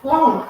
Long.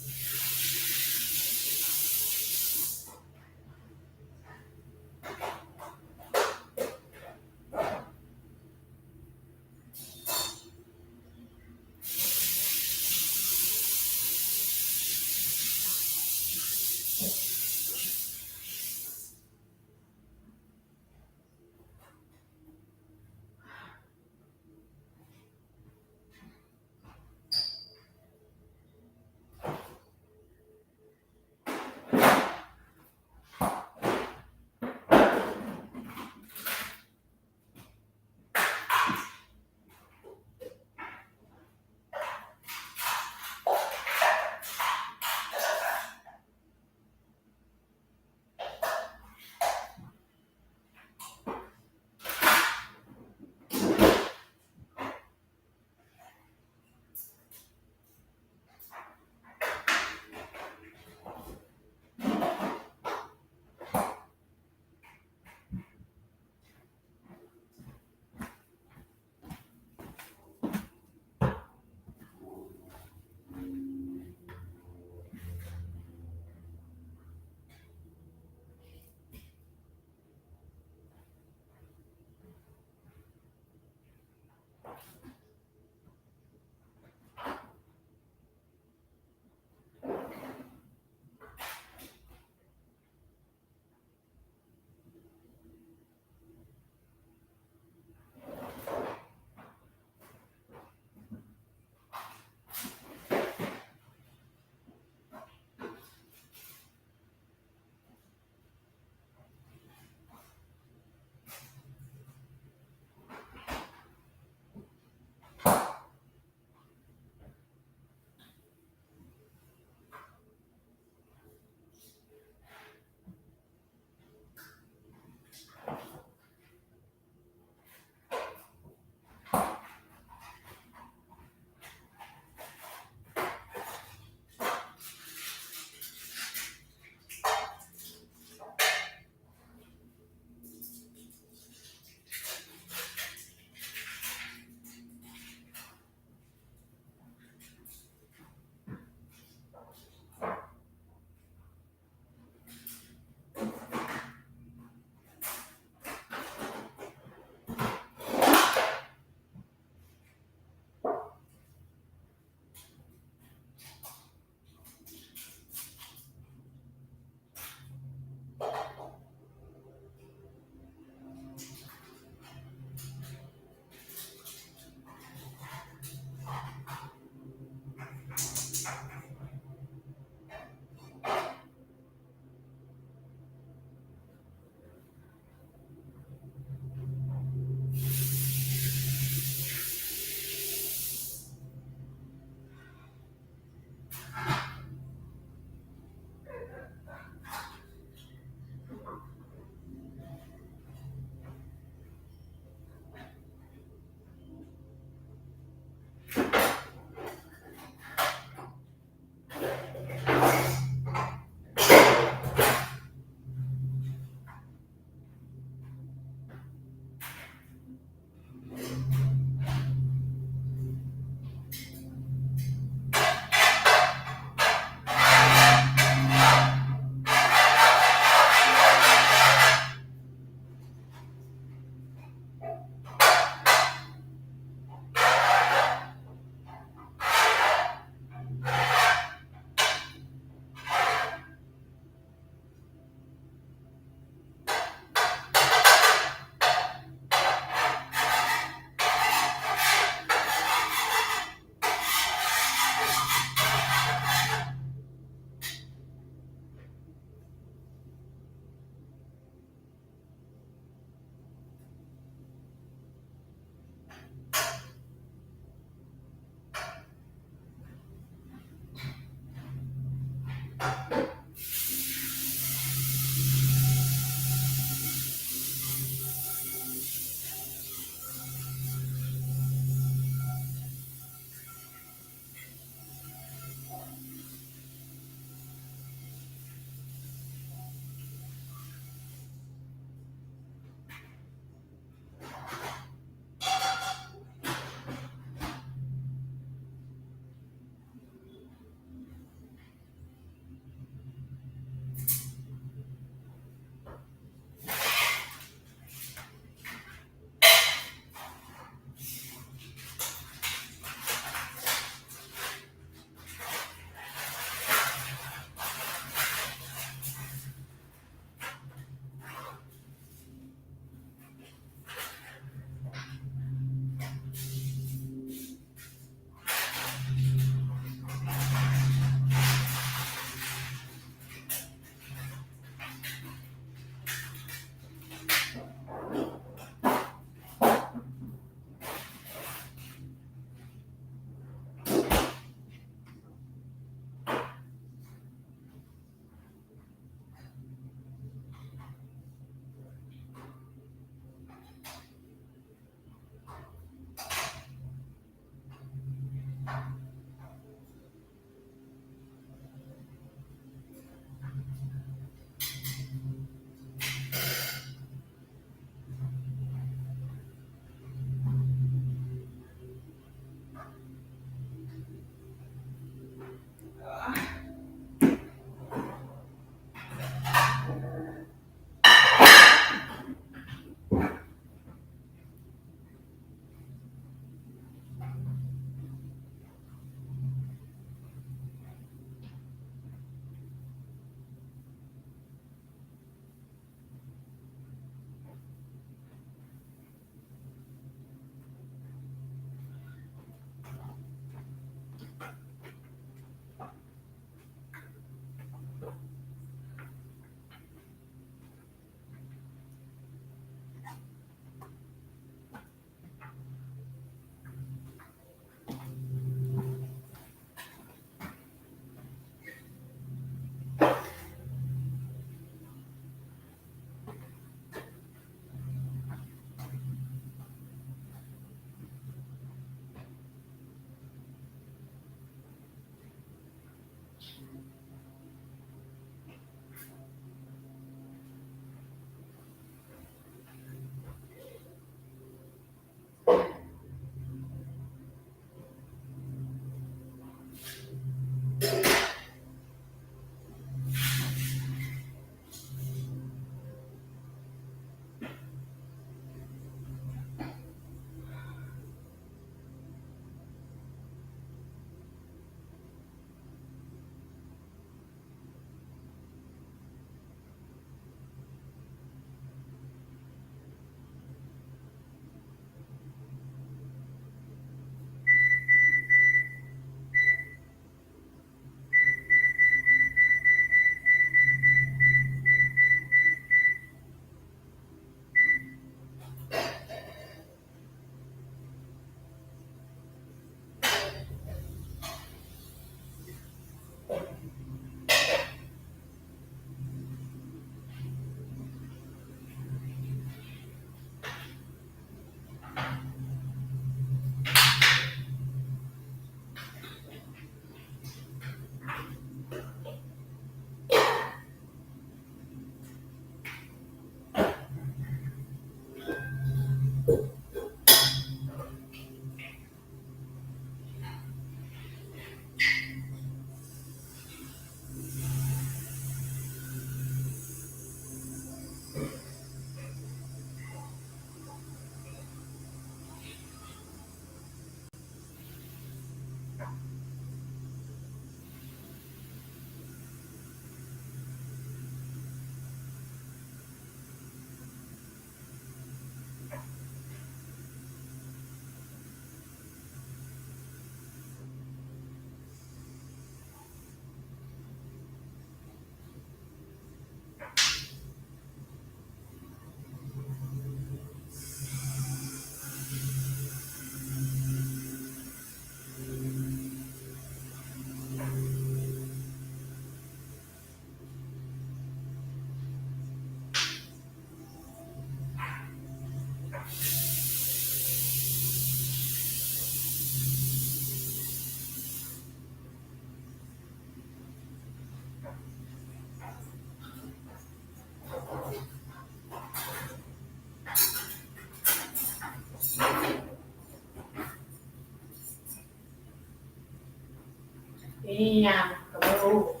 Iya, kamu.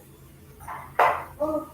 Oh,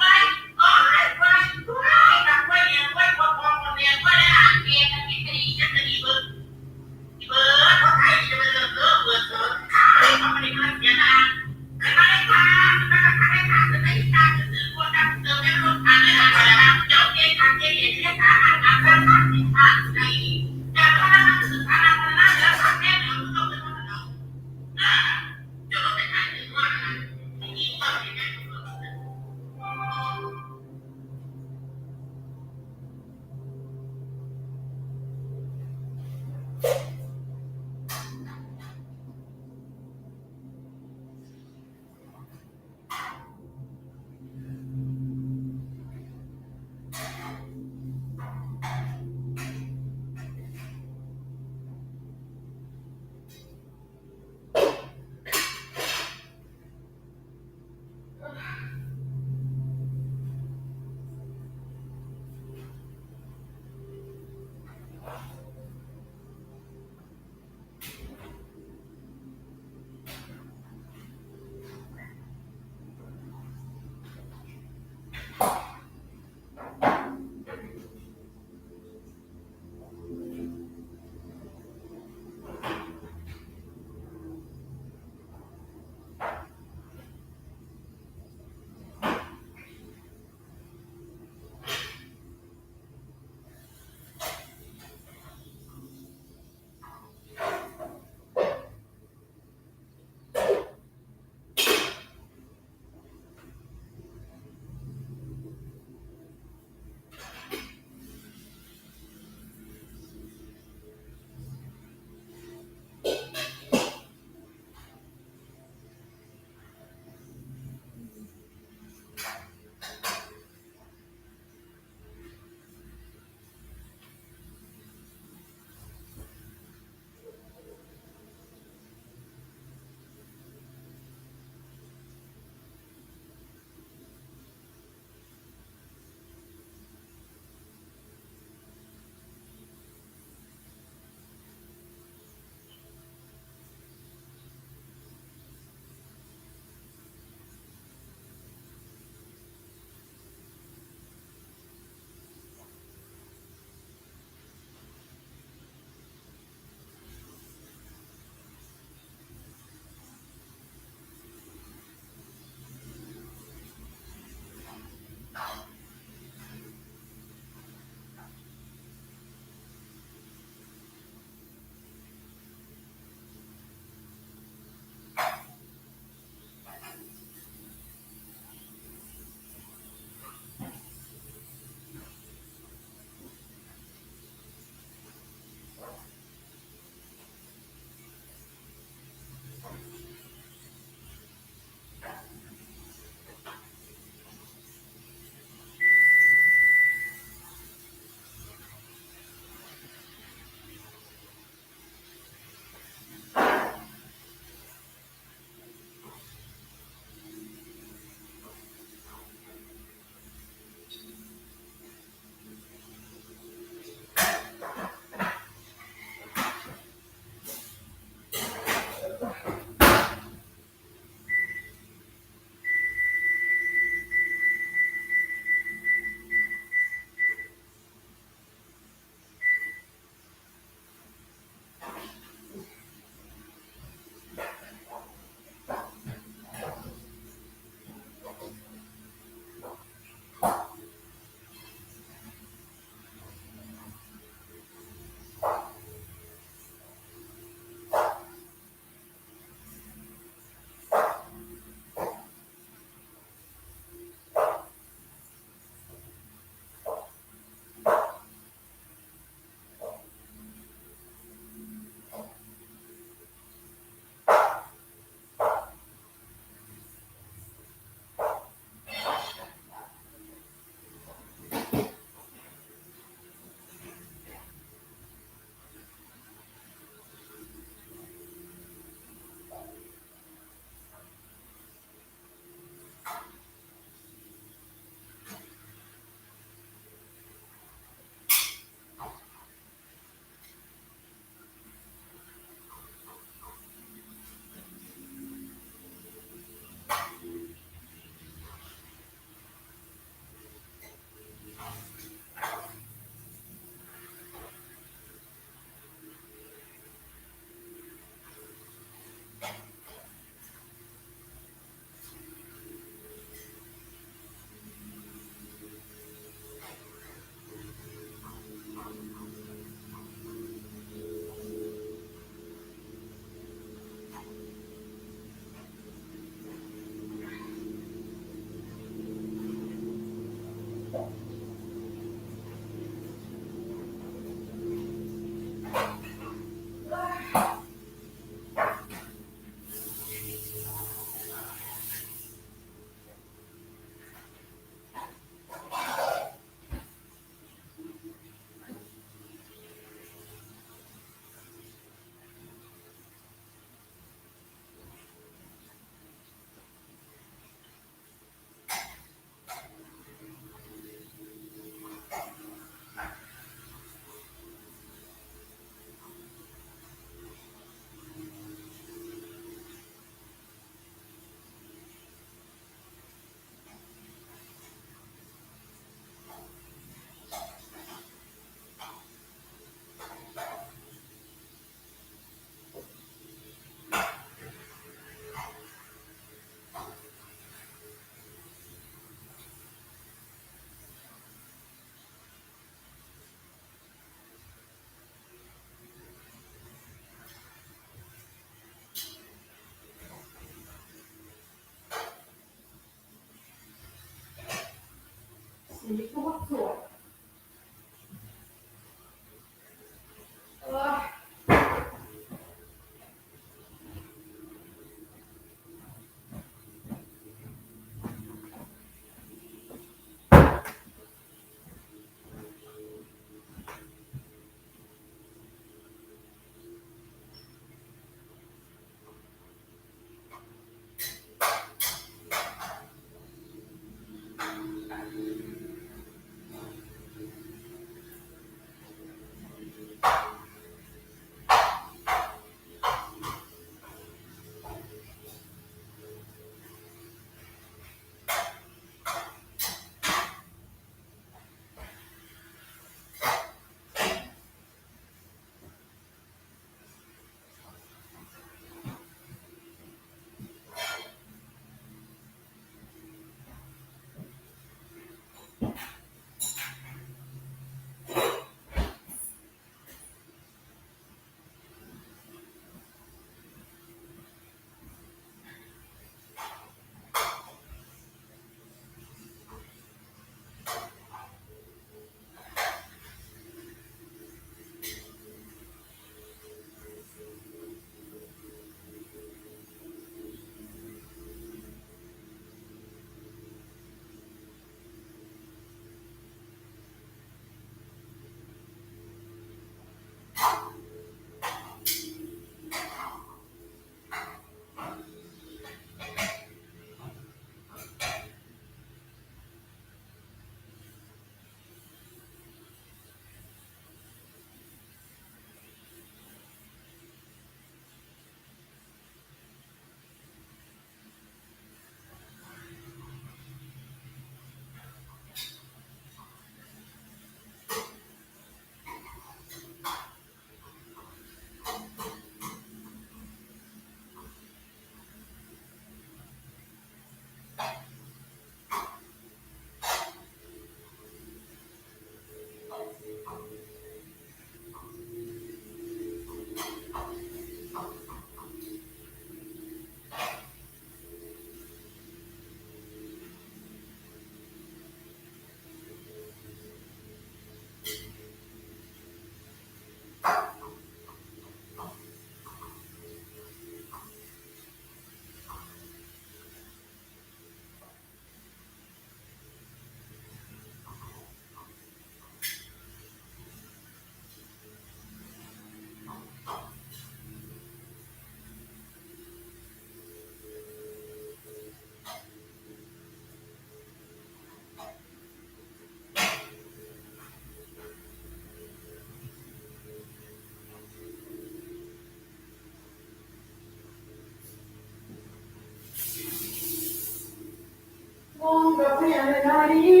ยอะไรดิ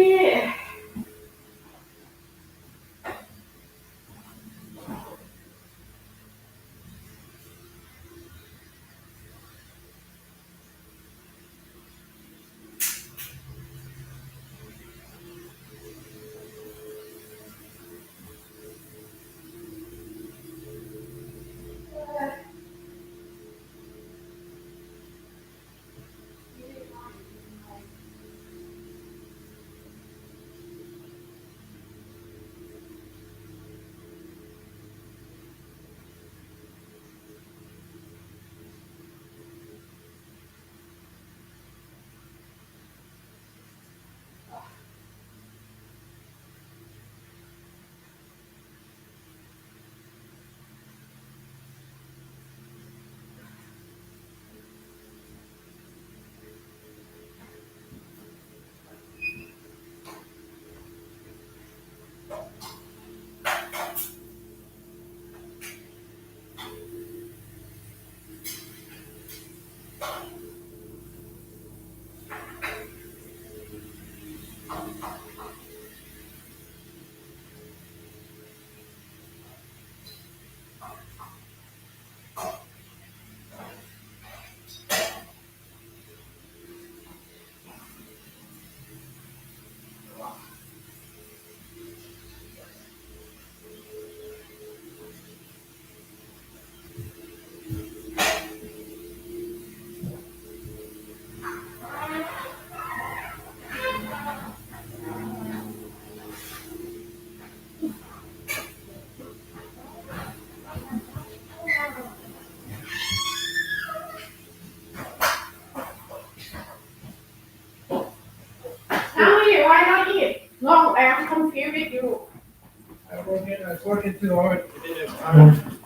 Tony, why not eat? No, I'm confused with you. I was working too hard. I didn't have time.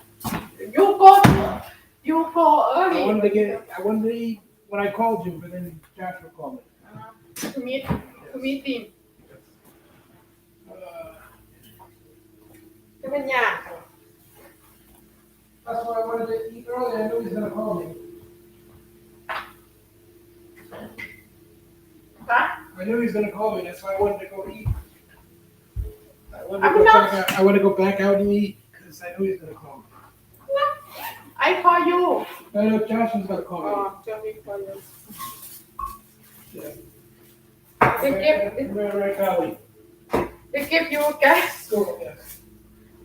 You go I early. I wanted to eat when I called you, but then Joshua called me. To meeting. จะเป็นยาก That's why I wanted to eat early. I knew he was gonna call me. ปะ I knew he was gonna call me. That's why I wanted to go eat. I'm not- I want to go back out and eat because I knew he was gonna call me. I call you. I know Josh was gonna call me. Just me call you. Yeah. They Golly. give you gas. Go, yes.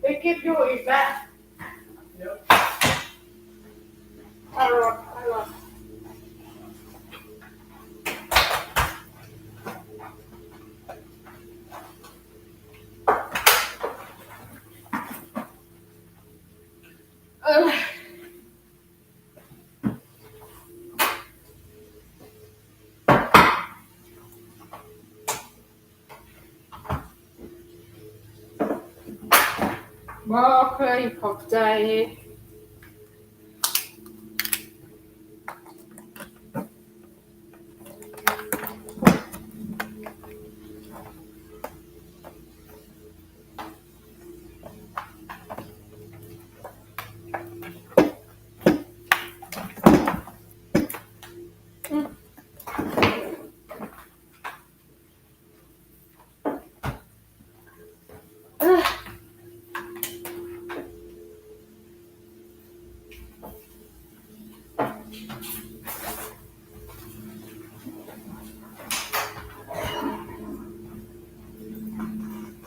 They give you is that. Yep. Carrot.บ่เคยขอบใจ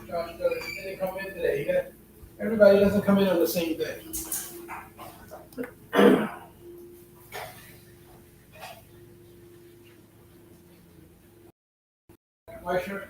Josh didn't come in today. Everybody doesn't come in on the same day. Why sure?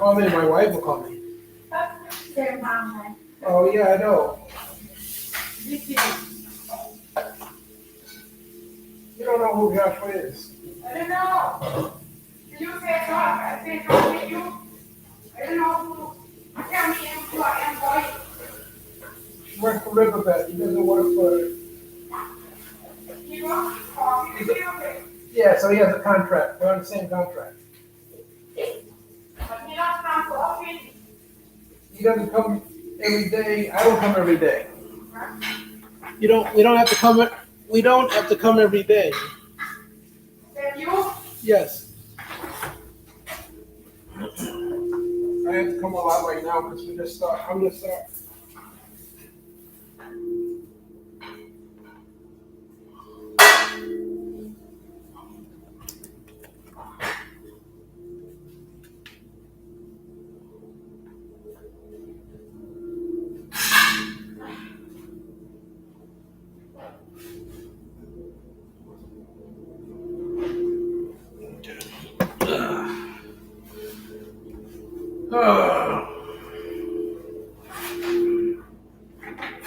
call me and my wife will call me. Same time, man. Oh, yeah, I know. This is, You don't know who Joshua is. I don't know. You say God, I say God with you. I don't know who. Tell me who I am going. He works for Riverbed. He doesn't work for... He wants to call me. He's a- Yeah, so he has a contract. We're on the same contract. But he not come to office. He doesn't come every day. I don't come every day. We don't have to come. We don't have to come every day. Then you, Yes. I have to come a lot right now because we just start. I'm gonna start.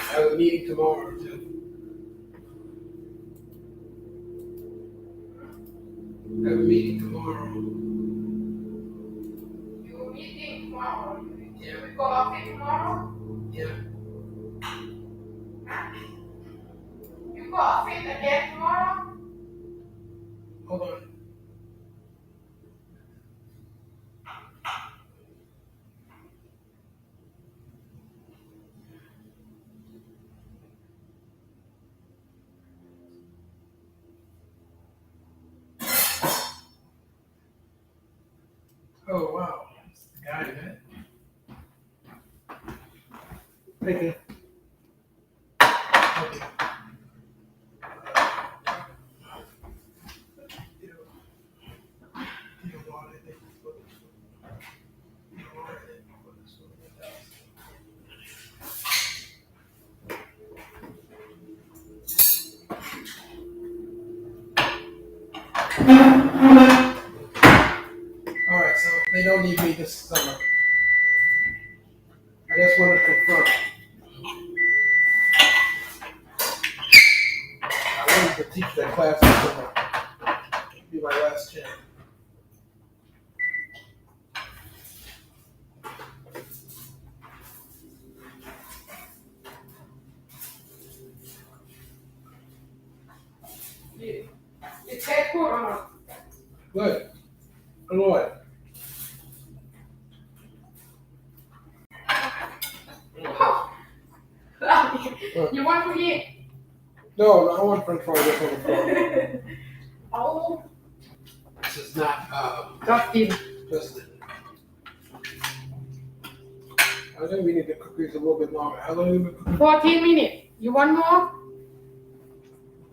I have a meeting tomorrow too. I have a meeting tomorrow. you meeting tomorrow. Yeah. We go office tomorrow. Yeah. You go office again tomorrow. Hold on. Oh wow. That's the guy, man. Thank you. Okay. All right, so they don't need me this summer. I just wanted to confirm. I wanted to teach that class this summer. It'll be my last chance. It's that cool or not? Good. Lloyd. You want to eat? No, I want French fries this on the floor. Oh, This is not Justin. Justin. I think we need to cook these a little bit longer. How long have we been cooking? 14 minutes. You want more?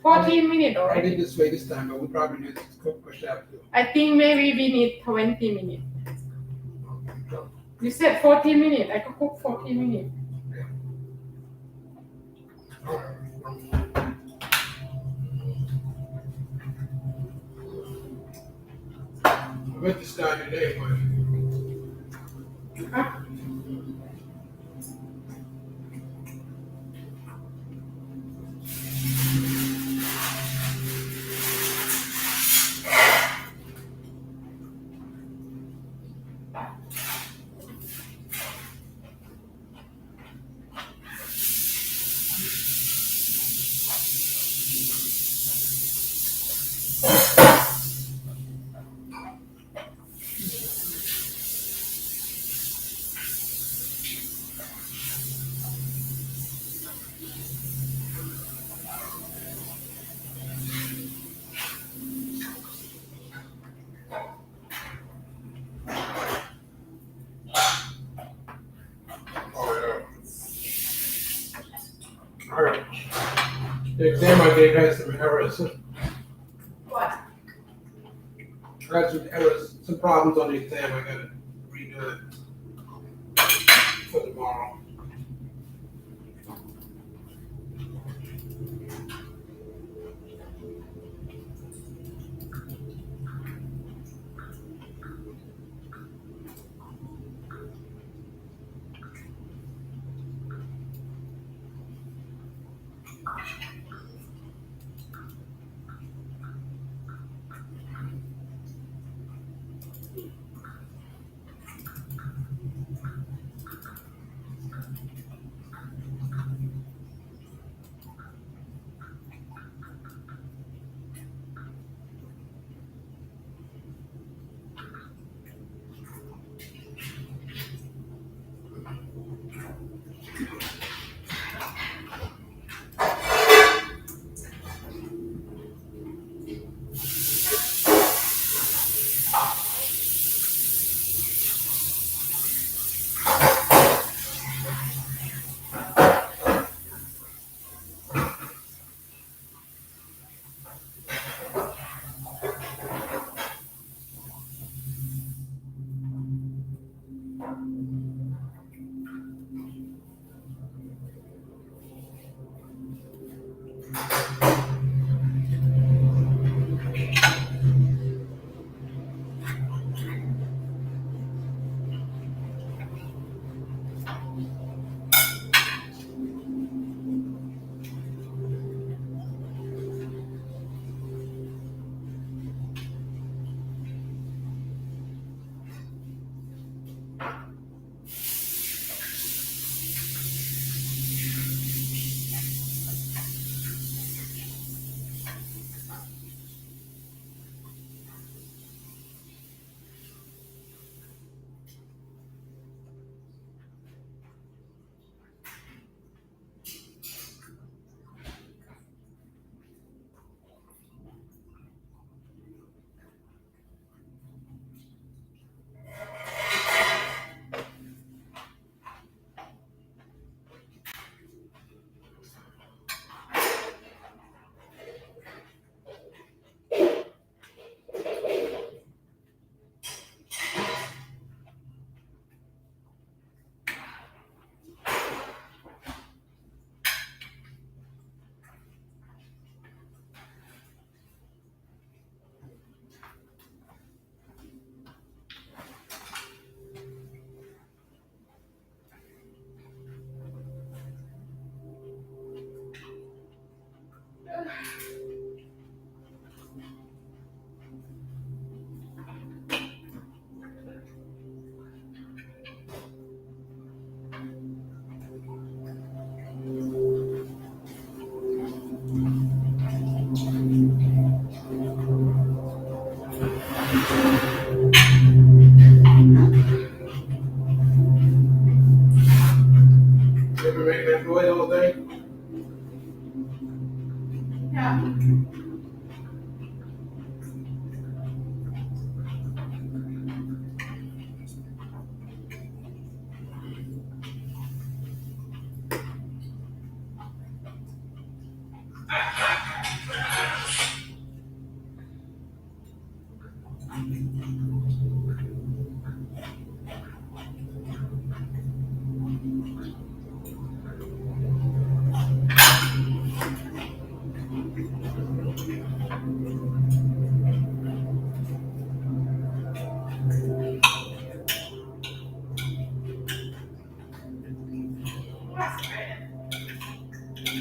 14 minutes I already. did this way this time, but we probably need to cook push out too. I think maybe we need 20 minutes. You said 14 minutes. I could cook 14 minutes. I meant to start today, but Huh? alright. The exam I gave has some errors. What? I had some errors, some problems on the exam. I gotta redo it for tomorrow. Ever make that noise all day? Yeah.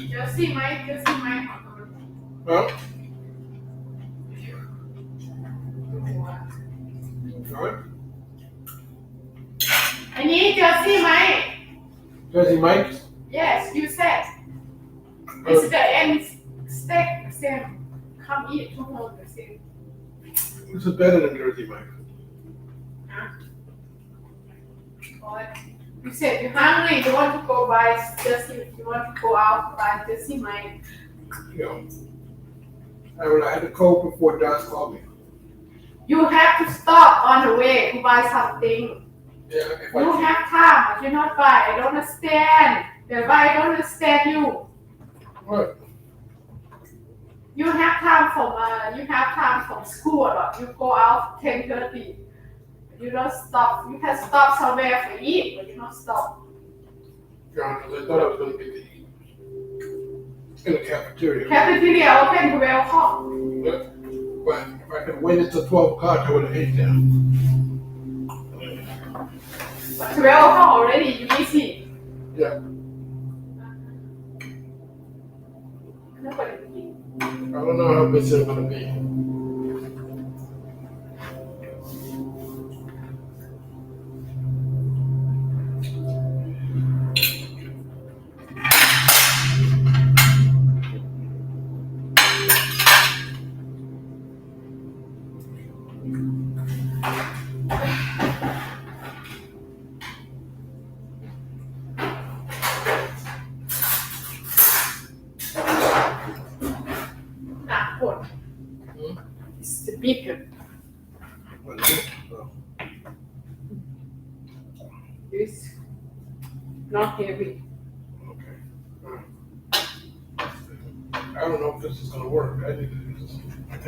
Just see my. Huh? What? I need just see my. Jersey Mike's? Yes, you said. It's the end steak same. Come eat tomorrow the same. This is better than Jersey Mike's. What? You said you're hungry, you want to go buy just you want to go out buy just see my. You know, I had to call before Josh called me. You have to stop on the way to buy something. Yeah, if You I have time, but you not buy. I don't understand. That's why I don't understand you. what? You have time from school or not. You go out 10:30. You don't stop. You can stop somewhere for eat, but you don't stop. John, because I thought I was going to get to eat in the cafeteria. Cafeteria open 12 o'clock. But if I could wait until 12 o'clock, I would have ate there. But 12 o'clock already, you busy. Yeah. don't know how busy I'm gonna be. Not good. It's the bigger. It's not heavy. I don't know if this is gonna work. I think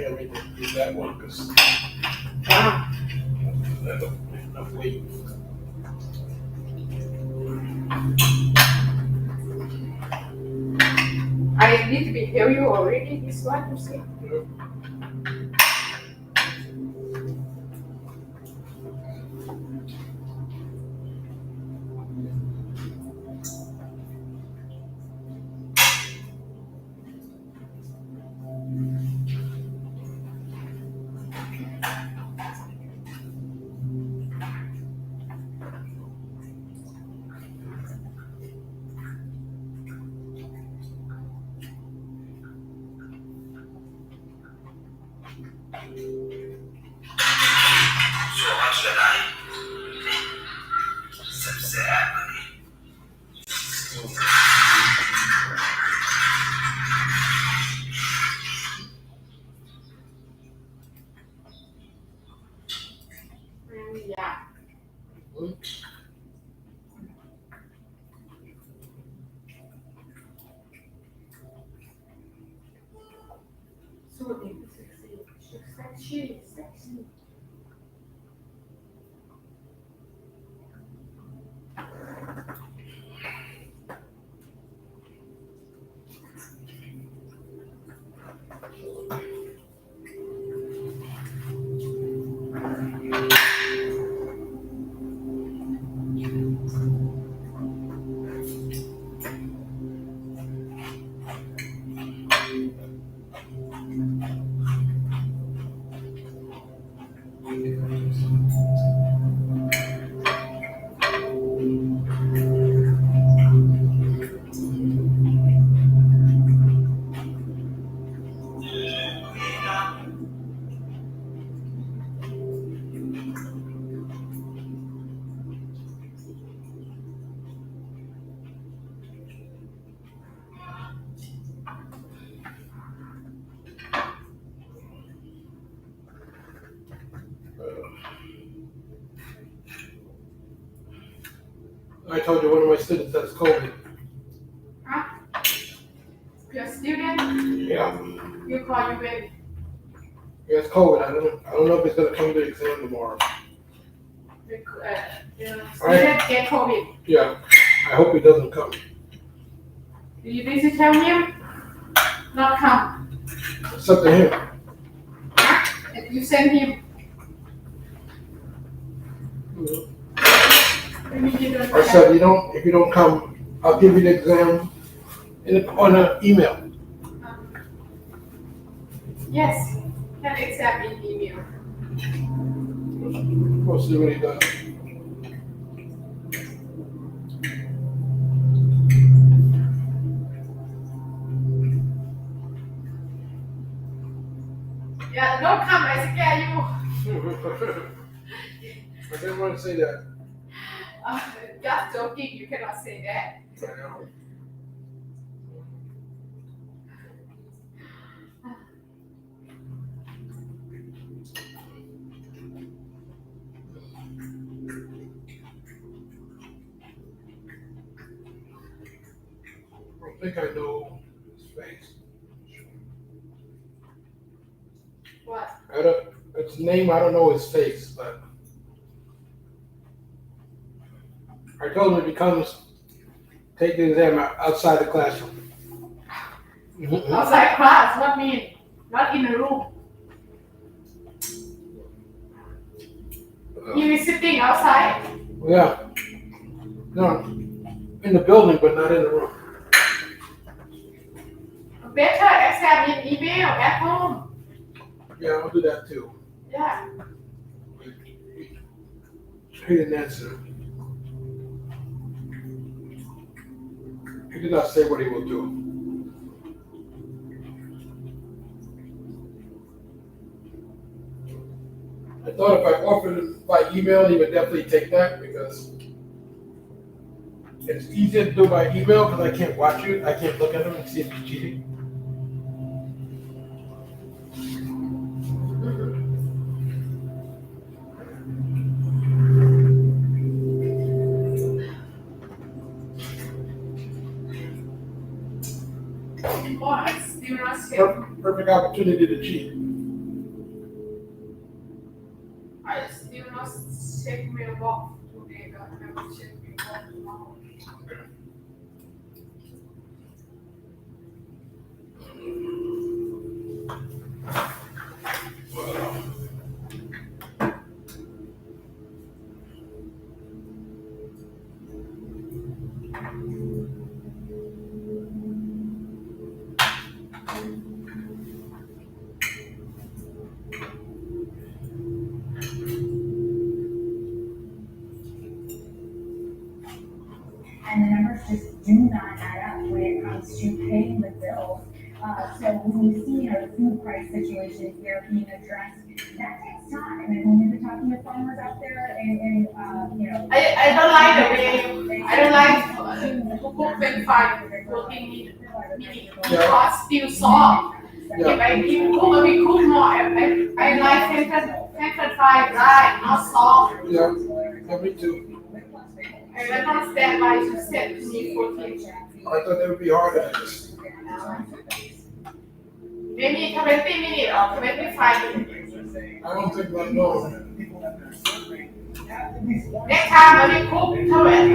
I need to use that one because Wow. that's enough weight. I need to be heavy already. This one, you see. Yeah. So sexy. I told you one of my students has COVID. Huh? Your student? Yeah. You call you baby. He has COVID. I don't know if he's gonna come to the exam tomorrow. Student get COVID. Yeah. I hope he doesn't come. Did you tell him? Not come. It's up to him. If you send him. Maybe you don't I said if you don't come, I'll give you the exam on an email. Yes. Can accept in email. We'll see what he does. Yeah, don't come, I scare you. I didn't want to say that. Just joking, you cannot say that. I know. I think I know his face. What? His name, I don't know his face, but I told him if he comes, take the exam outside the classroom. Outside class, what mean? Not in the room. He is sitting outside. Yeah. No, in the building, but not in the room. better accept in email at home. Yeah, I'll do that too. Yeah. He didn't answer. He did not say what he will do. I thought if I offered it by email, he would definitely take that because it's easier to do by email because I can't watch it. I can't look at him and see if he's cheating. Oh, I still not check. Perfect opportunity to cheat. I still not check mailbox today. I will check mailbox tomorrow. And the numbers just do not add up when it comes to paying the bills. So when we see, the food price situation here being addressed, that takes time. And when we've been talking with farmers out there and I don't like the way, I don't like to cook when fine working because still soft. Yeah. If I keep cook, we cook more. I like tempered fried right, not soft. Yeah, me too. I don't understand why you said to me 14. I thought that would be harder than this. Maybe 20 minutes or 25 minutes. I don't think I know. Next time when we cook 20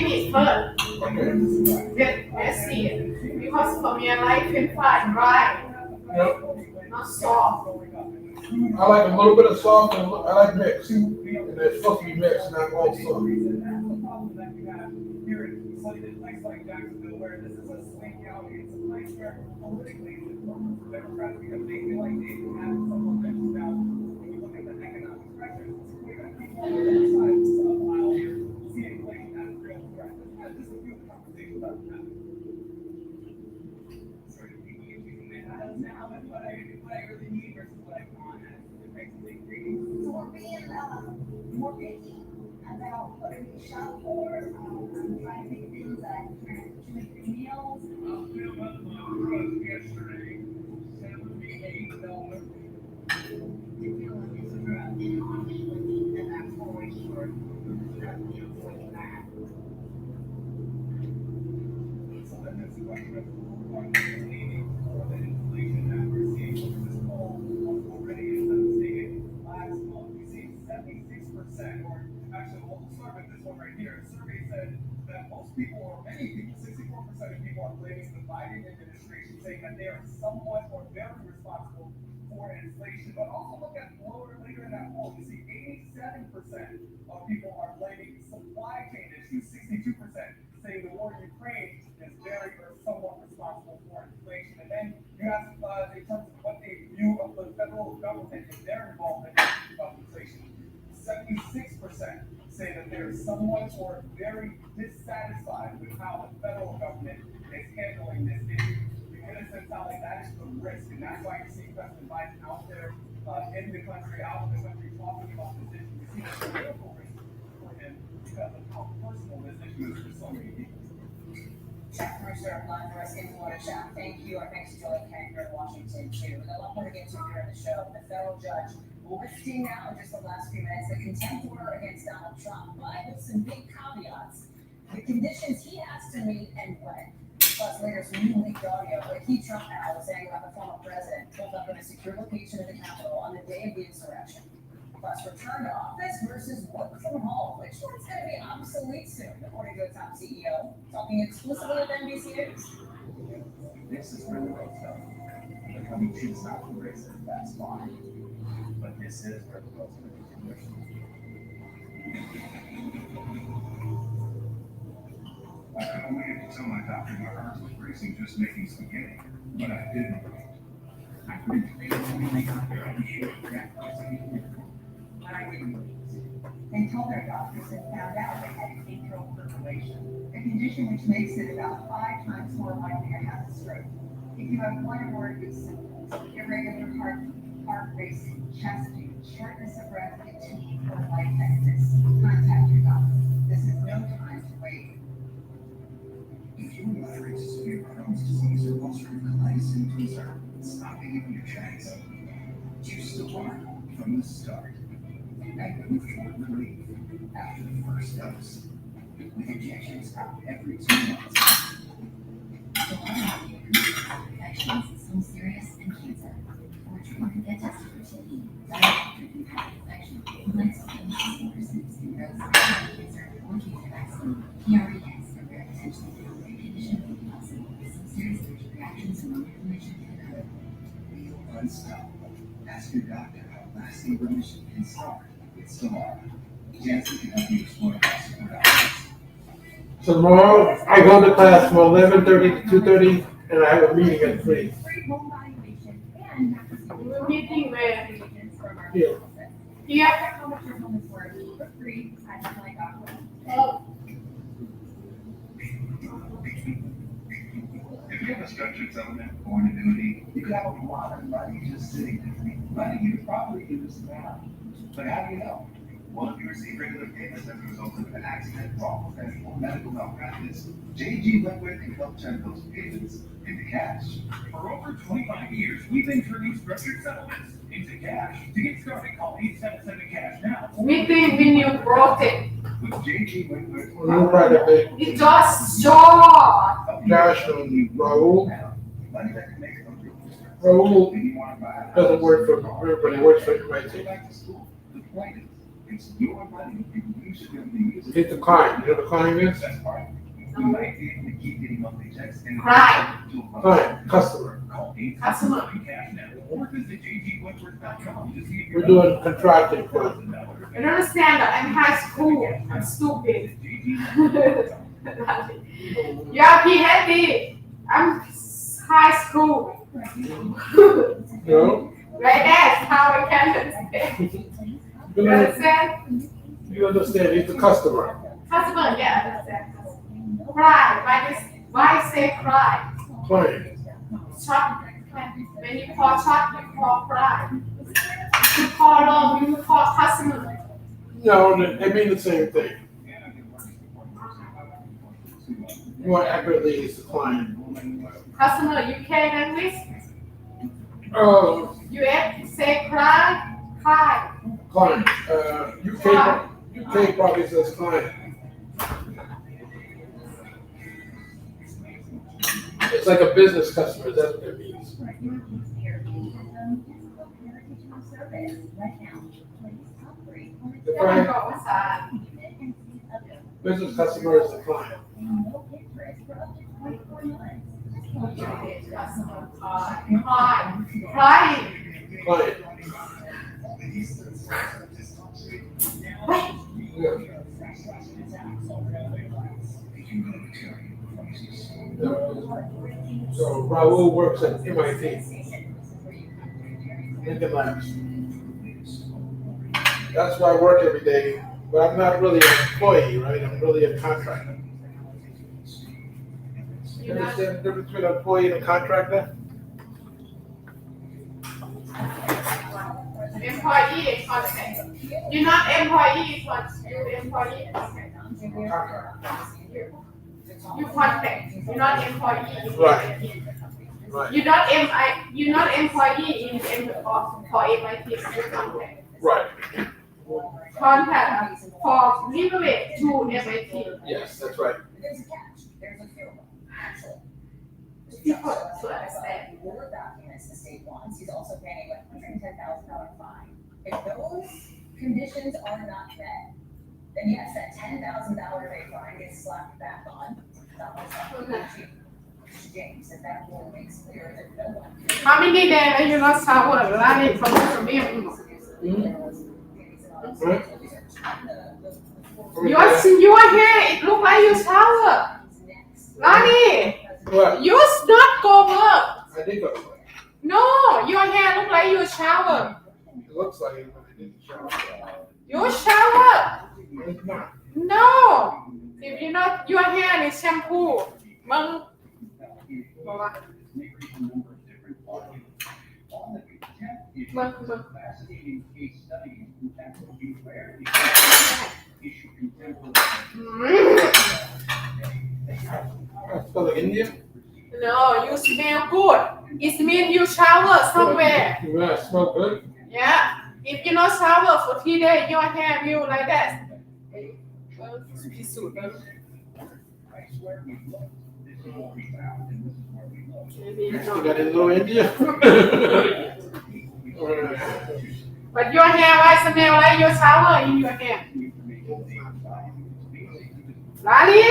minutes first. Okay. Let's see it. Because for me I like it fried right, Yep. not soft. I like a little bit of soft and I like mixed. And it's supposed to be mixed, not all soft. Here in a place like Jacksonville, where this is a swing county, it's a place where politically the Democrats, because they feel like they can have someone mentioned down. When you look at the economic pressures, we're going to keep on the other side of the aisle here, see inflation as a real threat. This is a good conversation about that. Sort of thinking if we can make that now, and what I really need versus what I want, and it makes a big difference. So we're being more picky about what we shop for. I'm trying to think of things that I can turn into 2 or 3 meals. I'll fill up my truck yesterday, $78. You feel like it's a drug in honestly, and that's for sure. So then there's the question of who are leading for the inflation that we're seeing. This poll already is devastating. Last month, we see 76%, or actually, we'll start with this one right here. A survey said that most people, or many people, 64% of people are blaming the Biden administration, saying that they are somewhat or very responsible for inflation. But also look at later in that poll, you see 87% of people are blaming supply chain issues, 62% saying the war in Ukraine is very or somewhat responsible for inflation. And then you ask in terms of what they view of the federal government and their involvement of inflation. 76% say that they're somewhat or very dissatisfied with how the federal government is handling this issue. You get a sense how like that is the risk, and that's why you see President Biden out there in the country, out in the country talking about this issue. You see the political risk for him because of how personal this issue is for so many people. Chat Mercer, live for us in Florida chat. Thank you. Our thanks to Julie Kang here in Washington, too. And a lot more to get to here in the show. The federal judge lifting now in just the last few minutes the contempt order against Donald Trump, but with some big caveats. The conditions he has to meet and when. Plus, later, some new leaked audio. But key Trump now was saying about the former president pulled up in a secure location in the Capitol on the day of the insurrection. Plus, return to office versus work from home. Which one's going to be obsolete soon, according to a top CEO, talking exclusively with NBC News. This is really real stuff. The coming choose not to embrace it, that's fine. But this is where the world's going to be conditioned. I could have waited to tell my doctor my heart was racing just making spaghetti, but I didn't. I couldn't wait to tell my doctor I was sure that was but I didn't wait. They told their doctors and found out they had atrial fibrillation, a condition which makes it about 5 times more likely to have a stroke. If you have one or more of these symptoms, irregular heart racing, chest pain, shortness of breath, fatigue, or lightheadedness, contact your doctor. This is no time to wait. If you're moderate to severe Crohn's disease or ulcerative colitis symptoms are stopping you in your tracks, choose the one from the start. And move toward relief after the first dose. With injections every 2 months. So why not be infections, some serious, and cancer? Or trying to get tested for TB, diabetic infection, like some persons in those cancer or cancer vaccine, PRES, or rare potentially common condition may be possible with some serious allergic reactions and inflammation can occur. Feel unstoppable. Ask your doctor how lasting remission can start with Stellara. Janssen can help you explore how support options. Tomorrow, I go to class from 11:30 to 2:30, and I have a meeting at 3. Free home valuation and We're meeting where? agents from our Here. office. Here. How much your home is worth for free? I just like doctor. Oh, If you have a structured settlement or an annuity, you could have a lot of money just sitting there. Money you could probably use now. But how do you know? Well, if you receive regular payments as a result of an accident, wrongful death, or medical malpractice, J.G. Wentworth can help turn those payments into cash. For over 25 years, we've been turning structured settlements into cash. To get started, call 877-CASH now. meeting when you broke it. With J.G. Wentworth, We'll try to pay It just short. cash from Raul. money that can make a real difference. Raul If you want to buy a doesn't work for everybody, it works for Go MIT. back to school. The point is, it's your money and you should be able to use it. Hit the client, you know what the client is? That's part. You might be able to keep getting monthly checks and. Client. Client, customer. Call Customer. 877-CASH now or visit jgwentworth.com to see if We're you're. doing contracting for I don't understand that. I'm high school. I'm stupid. You are PhD. I'm high school. you know? Right, that's how I can understand. You understand? You understand, he's the customer. Customer, yeah, I understand. Cry. Why say cry? Client. Shot. When you call shot, you call cry. You call love, you call customer. No, they mean the same thing. More accurately, it's the client. Customer, UK language. Oh, You say cry, cry. client, UK probably says client. It's like a business customer, that's what it means. The Come on, client, go inside. business customer is the client. Customer, cry, cry. Client. Yeah. So Raul works at MIT. Lincoln Labs. That's why I work every day, but I'm not really an employee, right? I'm really a contractor. You understand the difference between an employee and a contractor? Employee is contract. You're not employee, but you're employee. You contract. You're not employee. Right. Right. You're not employee for MIT. You contract. Right. Contact for delivery to MIT. Yes, that's right. There's a catch. There's a film. Actually. People to understand. More documents the state wants. He's also paying a $110,000 fine. If those conditions are not met, then yes, that $10,000 fine gets slapped back on. That was James, and that rule makes clear that no one. How many days are you not shower? Running from the Right. Your hair, it look like you shower. Lani, What? you not go work. I did go. No, your hair look like you shower. It looks like it, but I didn't shower. You shower. It's not. No. If you not, your hair is shampoo. Mung. Mung. Fascinating case study that will be rarely issue I smell like India. No, you smell good. It means you shower somewhere. Yeah, I smell good. Yeah. If you not shower for 3 days, your hair will like that. I swear we looked. This is what we found, and this is where we looked. Maybe You not. got any little India? But your hair might smell like you shower in your hair. Lani,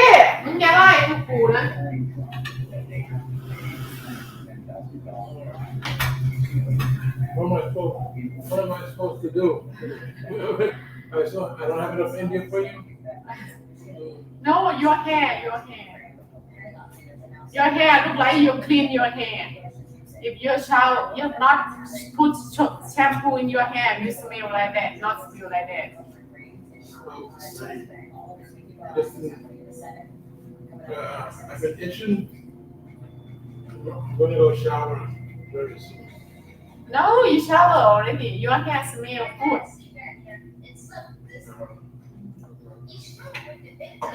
มึงอย่าไล่ลูกกูนะ What am I supposed to do? I don't have enough Indian for you? No, your hair. Your hair look like you clean your hair. If you shower, you not put shampoo in your hair, you smell like that, not smell like that. I've been itching. I'm gonna go shower very soon. No, you shower already. Your hair smell good.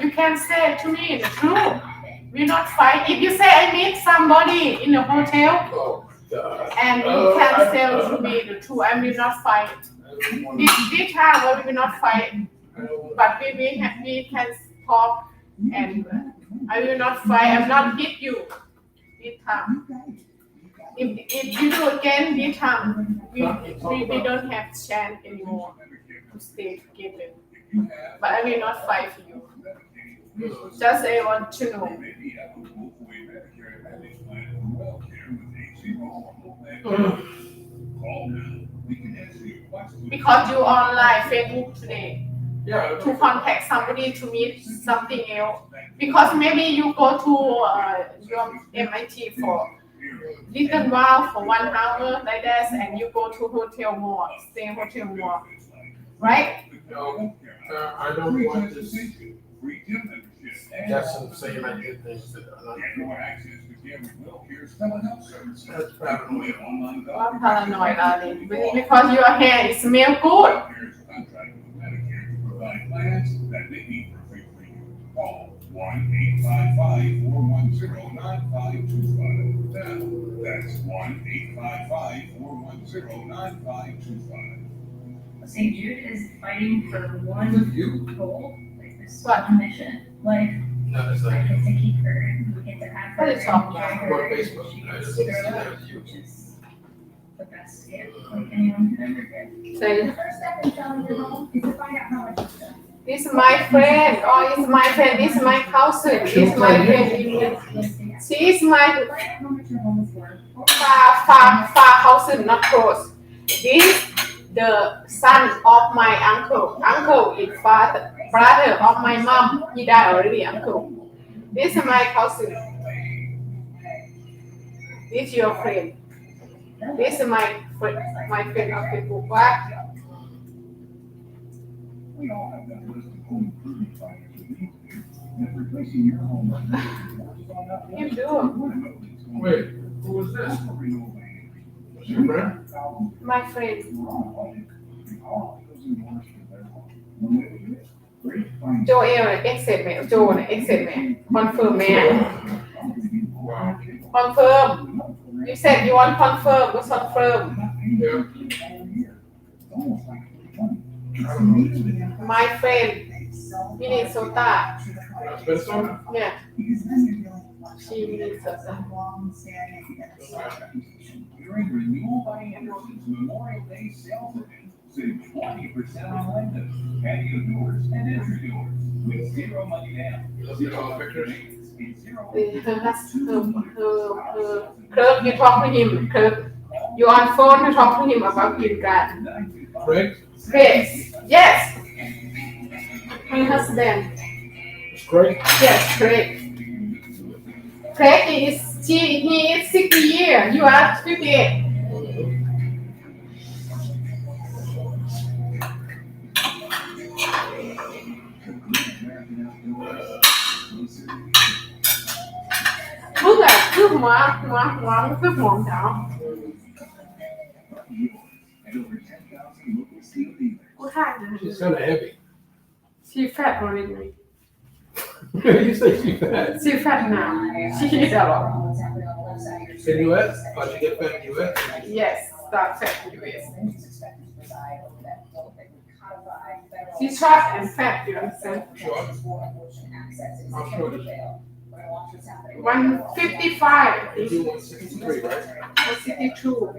You can say to me the truth. We not fight. If you say I meet somebody in a hotel Oh, God. and you can tell to me the truth, I will not fight. This time we will not fight, but we can talk and I will not fight. I will not hit you this time. If you do again this time, we don't have chance anymore to stay together. But I will not fight for you. Just I want to know. Because you online Facebook today Yeah. to contact somebody to meet something else. Because maybe you go to your MIT for little while for 1 hour like that, and you go to hotel more, stay in hotel more, right? No, I don't want this. Justin saying I did things that are not. That's paranoid. What paranoid are they? Because your hair is smell good. That may be perfect for you. Call 1-855-410-9525. Now, that's 1-855-410-9525. St. Jude is fighting for one You? goal, like this What? one mission. Life, No, it's I like get to keep her, and we get to have her. What are you talking about? and I'm on her, Facebook. She I gets just to want to see grow that up, as you. which is the best gift like anyone could ever get. Say, The first step in selling your home is to find out how much it's worth. this is my friend, or is my friend, this is my cousin, this is my friend. She is my Find out how much your home is worth. far cousin, not close. This the son of my uncle. Uncle is brother of my mom. He died already, uncle. This is my cousin. This is your friend. This is my friend on Facebook. What? We all have that list of home improvement projects we need to do. And if replacing your home is on that You list, do. one of those is going Wait, who was this? to renewal land. Was your friend? My friend. Joel เนี่ย exit ไหม Joe เนี่ย exit ไหม confirm ไหม Wow. confirm you said you want confirm ก็ confirm Yeah. I don't know. my friend Minnesota Spencer? yeah she Minnesota During Renewal by Anderson's Memorial Day sales event, save 20% on windows, patio doors, and entry doors with zero money down. Let's get all the pictures. And zero Kirk you talk to him Kirk you on phone you talk to him about his God Craig? Grace yes my husband It's Craig? yes great Craig he is 60 years. You are 58. Bước à, cứ hóa cứ mòn thảo. What happened? She's kind of heavy. She fat already. You say she's fat. She fat now. She eat a lot. In US? How'd you get fat in US? Yes, that's fat in US. She's short and fat, you understand? Short? How short is she? 155. You 163, right? 162.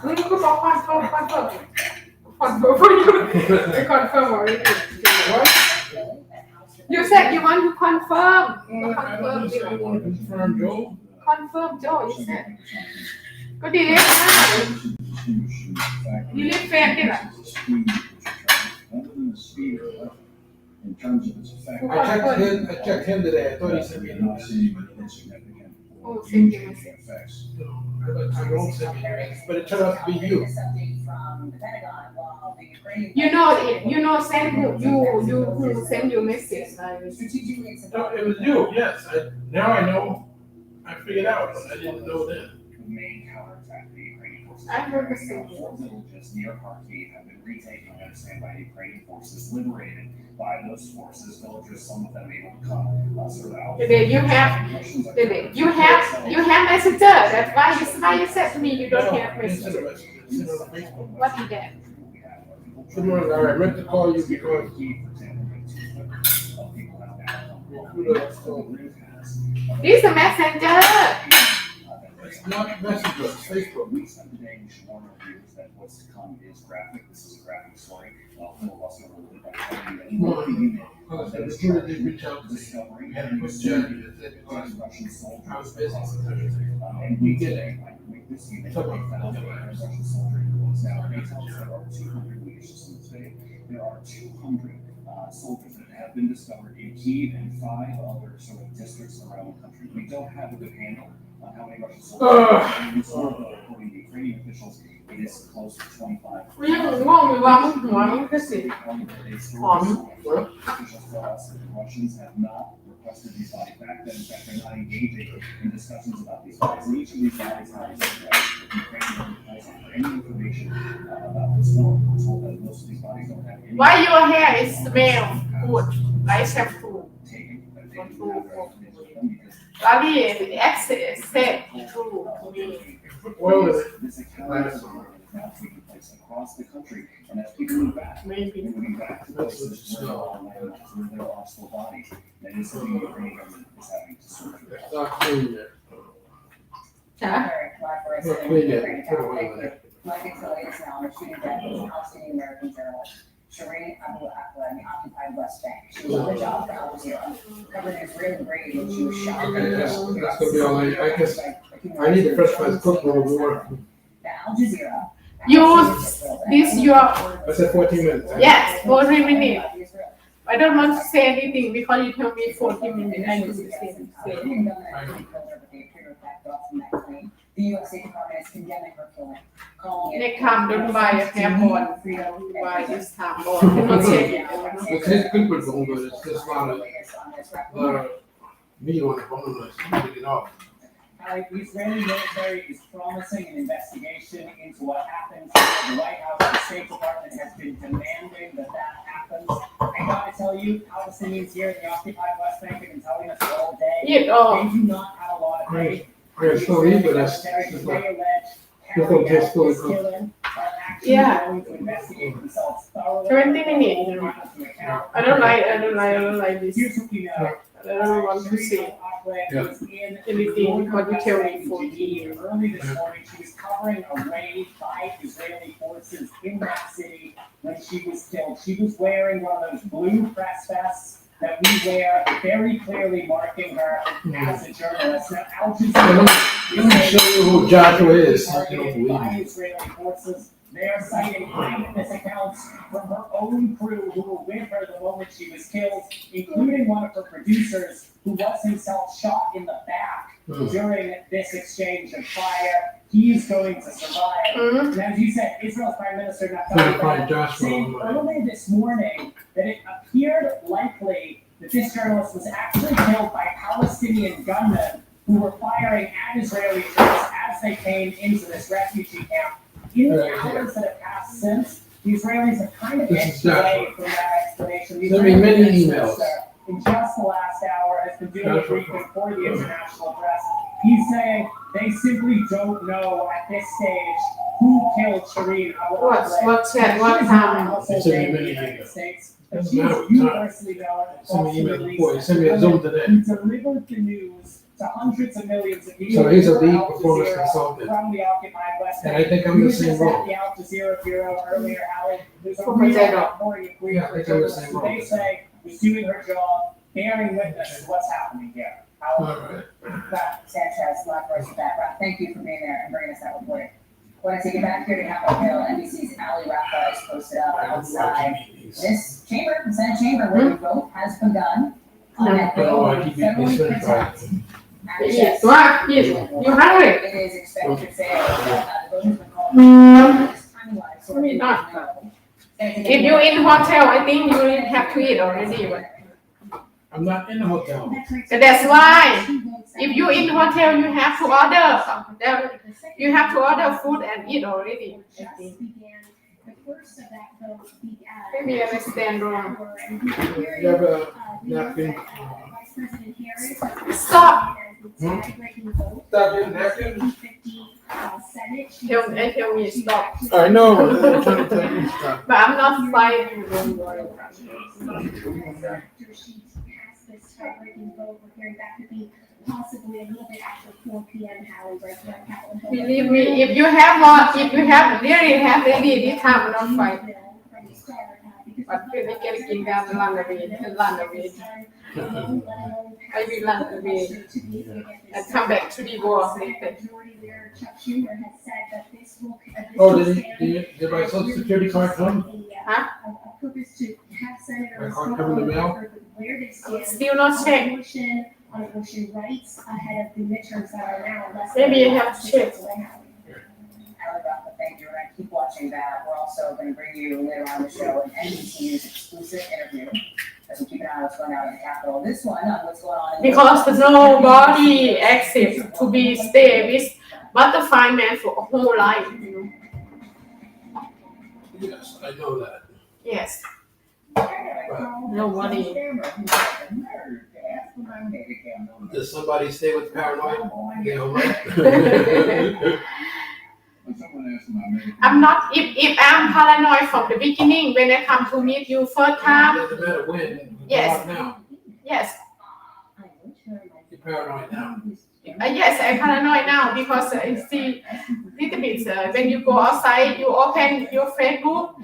Cứ có confirm for you. I confirm already. What? You said you want to confirm. I don't say I want to confirm, Joe. Confirm, Joe, you said. Có delete now. Delete fan đi lại. I checked him today. I thought he sent me a message. Oh, send you message. I don't send me a message, but it turned out to be you. You know, send you who send you message. No, it was you, yes. Now I know. I figured out, but I didn't know then. I heard the same. Villages near Kharkiv have been retaken, I understand, by Ukrainian forces, liberated by those forces. Villagers, some of them able to come sort of out. You have messenger. That's why you said to me you don't have messenger. What is that? I meant to call you because This is a messenger. it's not Messenger, it's Facebook. We spent the day in Shimona reviews that what's to come is graphic. This is a graphic story. Phil also wrote it by telling As soon as they reach out to me, discovering I had a quick chat. Russian soldiers. I was busy. And we did this unit. Russian soldier who was now there are 200 leadershps in this video. There are 200 soldiers that have been discovered in Kyiv and 5 other sort of districts around the country. We don't have a good handle on how many Russian soldiers are in this war, but according to Ukrainian officials, it is close to 25. Officials tell us that the Russians have not requested these bodies back. That in fact they're not engaging in discussions about these bodies. And each of these bodies has Ukrainian for any information about this war. We're told that most of these bodies don't have any. Why your hair is smell good? I shampoo. Lali access to me. Oil is it? This account is now taking place across the country, and as people move back, Maybe. they're moving back to places where there are still bodies. That is something the Ukrainian government is having to sort through. It's not clean yet. Huh? Not clean yet. Put it away there. Like it's the latest now, we're shooting death as an Palestinian American journalist, Shireen Abu Akleh, in the occupied West Bank. She was on the job for Al Jazeera, covering Israeli raid when she was shot. Okay, that's gonna be all I guess. I need to fresh my cookbook more. Al Jazeera. Use this your I said 14 minutes. yes, 40 minutes. I don't want to say anything because you tell me 40 minutes. I need to say. The U.S. State Department is condemning her killing, calling it. Next time, don't buy a tampon. Buy this tampon. Not check it. It tastes good with bone, but it's just a lot of meat on the bone. Let's get it off. The Israeli military is promising an investigation into what happened. The White House and the State Department has been demanding that happens. I gotta tell you, Palestinians here in the occupied West Bank have been telling us all day. Eat They all. do not have a lot of faith. I still eat, but that's just like, just don't taste good. Yeah. 20 minutes. I don't like this. Here's what we know. I don't want to see anything because you tell me 40 years. Early this morning, she was covering a raid by Israeli forces in that city when she was killed. She was wearing one of those blue press vests that we wear, very clearly marking her as a journalist. Now, Al Let Jazeera me show you who Joshua is. You don't believe by me. Israeli forces. They are citing eyewitness accounts from her own crew who were with her the moment she was killed, including one of her producers who was himself shot in the back during this exchange of fire. He is going to survive. And as you said, Israel's Prime Minister Naftali said early this morning that it appeared likely that this journalist was actually killed by Palestinian gunmen who were firing at Israeli troops as they came into this refugee camp. In the hours that have passed since, the Israelis have kind of edged away from that explanation. The Send me many emails. In just the last hour, has been doing a briefing for the international press. He's saying they simply don't know at this stage who killed Shireen Abu Akleh. What time? Send me many emails. But she is universally known as Send me emails before. He sent me a Zoom today. who delivered the news to hundreds of millions of people. So he's a lead Al performance Jazeera consultant. from the occupied West And Bank. I think I'm the same We role. just at the Al Jazeera bureau earlier, Ali. There's a Oh my real God. outpouring of grief Yeah, I for think I'm the journalists same who role. they say was doing her job, bearing witness to what's happening here. All right. Sanchez, Black Rose background. Thank you for being there and bringing us that report. I want to take you back here to Capitol Hill. NBC's Ali Rafa is posted up outside this chamber, the Senate chamber, where the vote has begun on that bill I to keep federally these protect Eat. access. What? Eat. You hungry? It is expected to say that the vote has been called time-wise, so we Not. know. If you in hotel, I think you have to eat already. But I'm not in the hotel. that's why. If you in hotel, you have to order. You have to order food and eat already. I think. Maybe I understand wrong. You have a napkin? Stop. Stop getting napkin? Tell me stop. I know. I'm trying to tell you stop. But I'm not fighting. Don't worry about it. Possibly a little bit after 4 p.m. Hallie, right here at Capitol Hill. Believe me, if you have really have ready this time, don't fight. But when they get in down, run away. I will run away and come back to the war later. Oh, did my social security card come? Huh? My card come in the mail? Still not checked. On abortion rights ahead of the midterms that are now less. Maybe you have to check. Ali Rafa, thank you. We're going to keep watching that. We're also going to bring you later on the show an NBC News exclusive interview as we keep an eye on what's going on in the Capitol. This one on what's going on in Because nobody accepts to be stay with butterfly man for a whole life. You know? Yes, I know that. Yes. Nobody. Does somebody stay with paranoid? Yeah, right. I'm not. If I'm paranoid from the beginning when I come to meet you first time. Doesn't matter when. Yes. Now. Yes. You're paranoid now. Yes, I'm paranoid now because it's the little bit. When you go outside, you open your Facebook.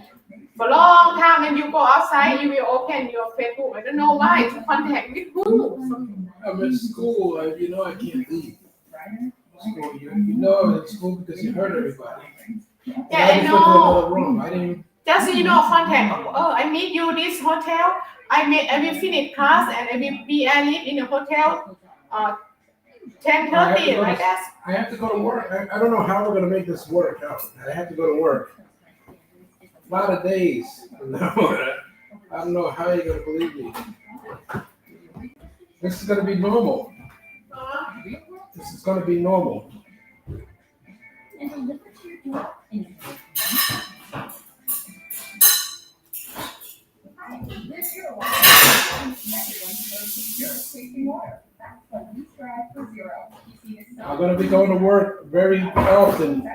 For a long time, when you go outside, you will open your Facebook. I don't know why to contact with who. I'm in school. You know I can't leave. School. You know I'm in school because you hurt everybody. Yeah, I just went to know. another room. I didn't. Just so you know, contact. Oh, I meet you this hotel. I will finish class and I will be in the hotel. 10:30 like that. I have to go to work. I don't know how we're gonna make this work out. I have to go to work. A lot of days. I don't know how you're gonna believe me. This is gonna be normal. This is gonna be normal. I'm gonna be going to work very often.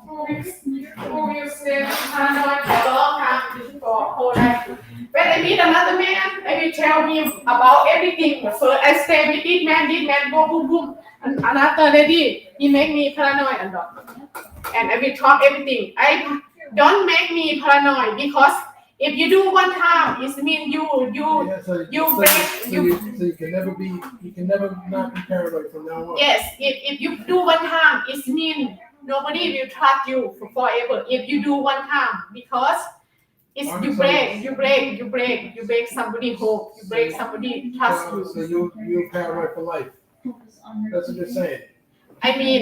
Who you stay paranoid for a long time for a whole life. When I meet another man, I will tell him about everything. First, I stay with this man, go boom boom. And another lady, he make me paranoid and I will talk everything. I don't make me paranoid because If you do one time, it means you Yeah, so you can never not be paranoid from now on. yes. If you do one time, it means nobody will trust you for forever. If you do one time, because it's you break somebody hope, you break somebody trust you. So you're paranoid for life. That's what you're saying. I mean,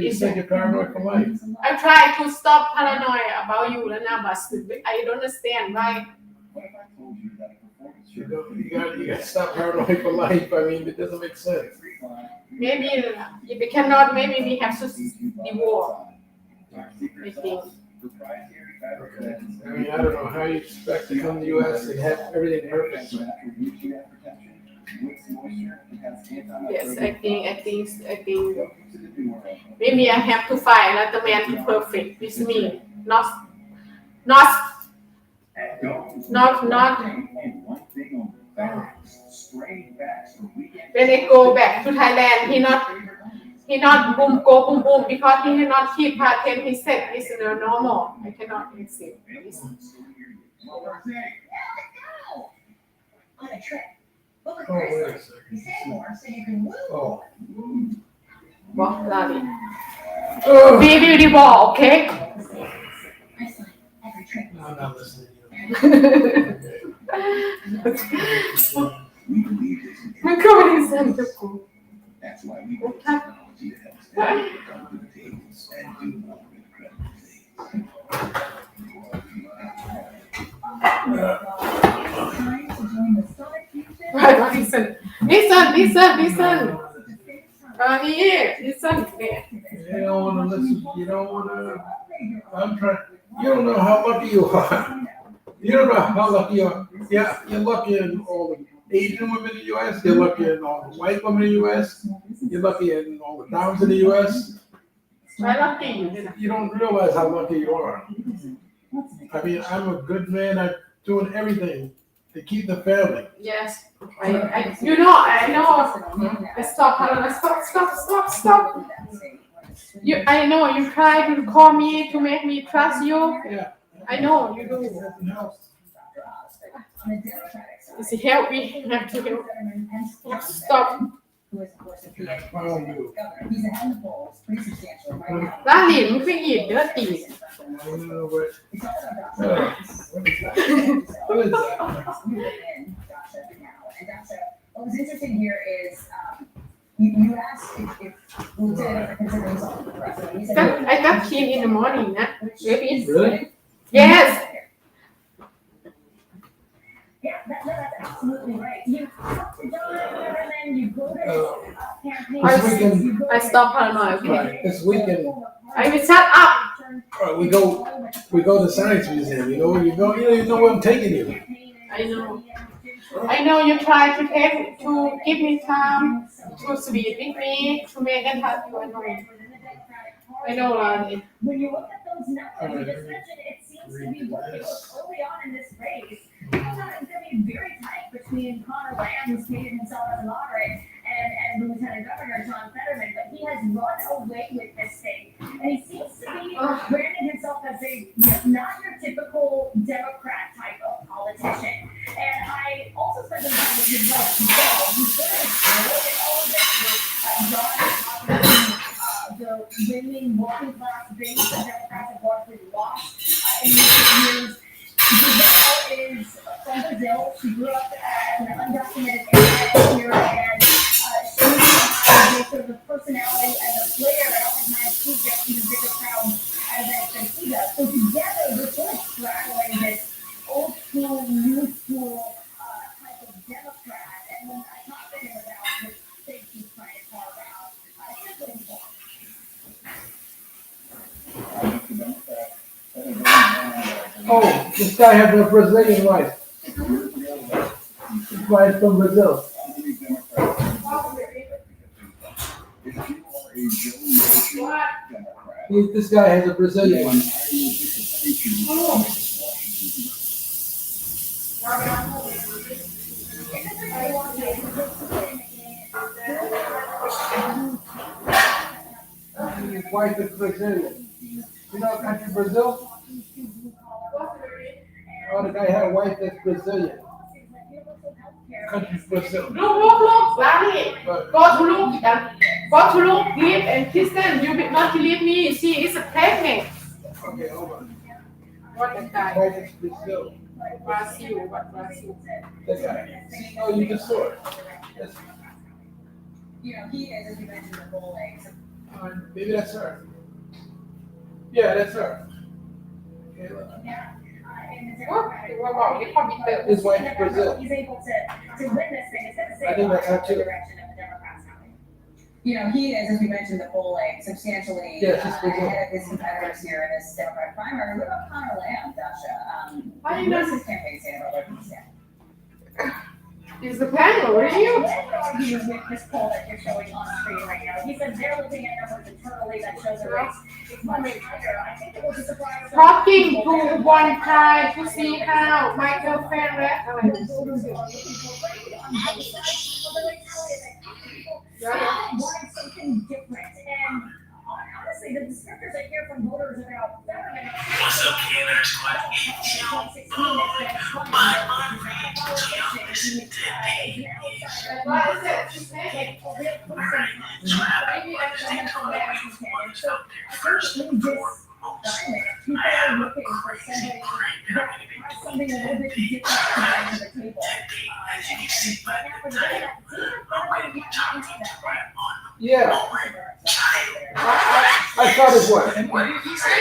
You said you're paranoid for life. I try to stop paranoia about you, and now, but I don't understand why. You gotta stop paranoid for life. I mean, it doesn't make sense. Maybe if we cannot, maybe we have to divorce. I think. Okay. I mean, I don't know how you expect to come to the US and have everything perfect. Yes, I think. Maybe I have to find another man to perfect with me, not. When I go back to Thailand, he not boom because he cannot keep pattern. He said it's normal. I cannot accept this. On a trip. But with Oh, wait a Chris, second. you say more so you can woo. Oh. What bloody? Oh. We will divorce, okay? I sign every trip. No, I'm not listening to you. Man kommer inte på. That's why we built technology that helps them come to the tables and do more incredible things. Right, listen. Listen. Listen. You don't want to listen. You don't want to. I'm trying. You don't know how lucky you are. You don't know how lucky you are. Yeah, you're lucky in all the Asian women in the U.S. You're lucky in all the white women in the U.S. You're lucky in all the towns in the U.S. I lucky you. You don't realize how lucky you are. I mean, I'm a good man. I'm doing everything to keep the family. Yes. I know. Stop. I know you try to call me to make me trust you. Yeah. I know you do. It's help me. Have to help. Stop. He's ahead of the polls, pretty substantially right now. ร้านหลินคือหยิบเนื้อตี I don't know what. It's all about What is that? What is that? And Dasha, what was interesting here is you asked if Lieutenant are considering something for the president. He said, I got clean in the morning นะ Maybe it's Really? Yes. Yeah, that's absolutely right. You talk to John and then you go to his campaign. This weekend, I stop paranoia. Okay. right, this weekend, I will shut up. we go to the Science Museum. You don't even know where I'm taking you. I know you try to give me time to sleep with me to make it happy. I know, Lonnie. When you look at those numbers, you just mentioned it seems to be working early on in this race. It's going to be very tight between Connor Lamb, who's stated himself as a moderate, and Lieutenant Governor John Fetterman, but he has run away with this state. And he seems to be branding himself as not your typical Democrat type of politician. And I also spent some time with his wife, Joe, who's sort of explored in all of this with John talking the winning working class base that Democrats have largely lost in recent years. Giselle is from Brazil. She grew up as an undocumented immigrant here, and she's sort of the personality and the flair and oftentimes she gets even bigger crowd than she does. So together, we're sort of straddling this old school, new school type of Democrat. And when I talked to him about this thing he's trying to carve out, simply informed. Oh, this guy has a Brazilian wife. His wife from Brazil. This guy has a Brazilian wife. His wife is Brazilian. You know country Brazil? Oh, the guy had a wife that's Brazilian. Country's Brazil. Look, Larry. But Go to look, leave and Kristen, you will not believe me. She is pregnant. okay, hold on. What the guy? Wife is Brazil. Brazil, what Brazil? That guy. See, oh, you just saw it. That's, You know, he is, as you mentioned, the bull eggs. maybe that's her. Yeah, that's her. Okay, look. What about the computer? His wife is Brazil. He's able to witness things at the I think that's her too. direction of the Democrats coming. You know, he is, as we mentioned, the polling substantially Yeah, she's Brazil. ahead of his competitors here in this Democratic primary. What about Connor Lamb, Dasha? Why do you What know- does his campaign say about what he's saying? Is the panel, are you? Arguing with this poll that you're showing on screen right now. He says they're looking at numbers internally that shows the race is much higher. I think it was a surprise. Talking to one guy to see how my girlfriend reacts. Voters are looking for right on both sides of the race. Wanting something different. And honestly, the descriptors I hear from voters about What's up, Canada Squad? It's your boy, my listen to me. What is it? She's saying. Maybe I should take all the way from one is out there first and foremost. I have a great pyramid something a little bit different to bring to the table. as you can see by the title. I'm going to be talking to right on Yeah, title. I saw this one. What did he say?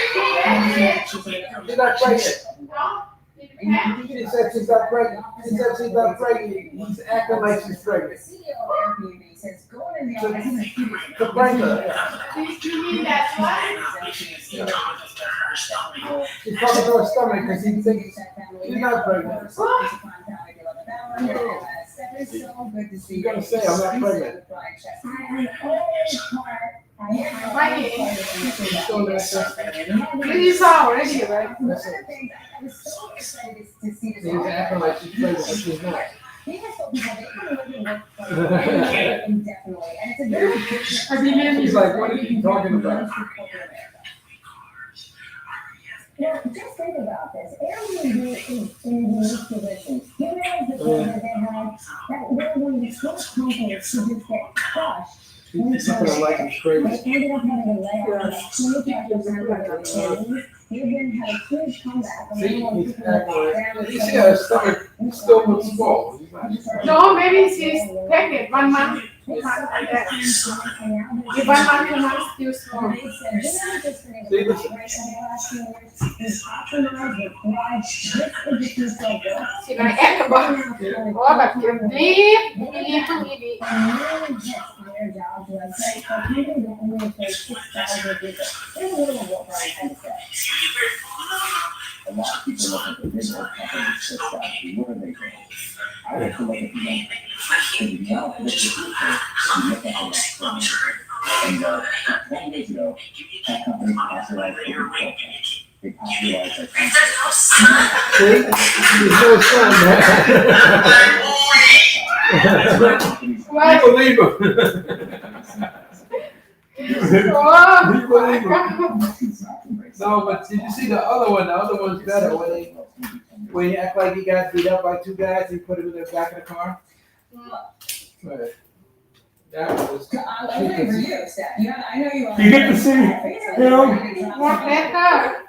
She's not pregnant. No? She said she's not pregnant. She said she's not pregnant. He's acting like she's pregnant. The CEO of Airbnb says going in the office is a huge To prank her, yeah. You mean that's what? She's talking to her stomach because he thinks she's not pregnant. You're gonna say I'm not pregnant. She's still there. This is already, right? That's it. He's acting like she's pregnant, but she's not. He's like, what are you talking about? Now, just think about this. Airbnb is in unique position. You realize the problem that they have, that they're one of the first companies to just get crushed. She's looking like he's crazy. They ended up having a layoff of 25% of their employees. They've been had a huge comeback. See, he's acting like, you see her stomach still looks small. He's not- No, maybe she's pregnant 1 month, 2 months like that. If 1 month, 2 months, still small. She like act about it. Oh, but you leave, you need to eat it. Their jobs website, but people don't only employ 6,000 people. There's a little of what Brian had to say. A lot of people looking for big old companies to start. What are they doing? I like to look at the numbers. And now, look at the people who look at the numbers. And 20 years ago, that company popularized agriculture. They popularized their country. See? He's no son, man. What? You believe him. Oh, You believe him. God. No, but did you see the other one? The other one's better when he act like he got beat up by 2 guys, he put him in the back of the car. Right. That was. I'm waiting for you, Steph. I know you are. You get to see him. what better?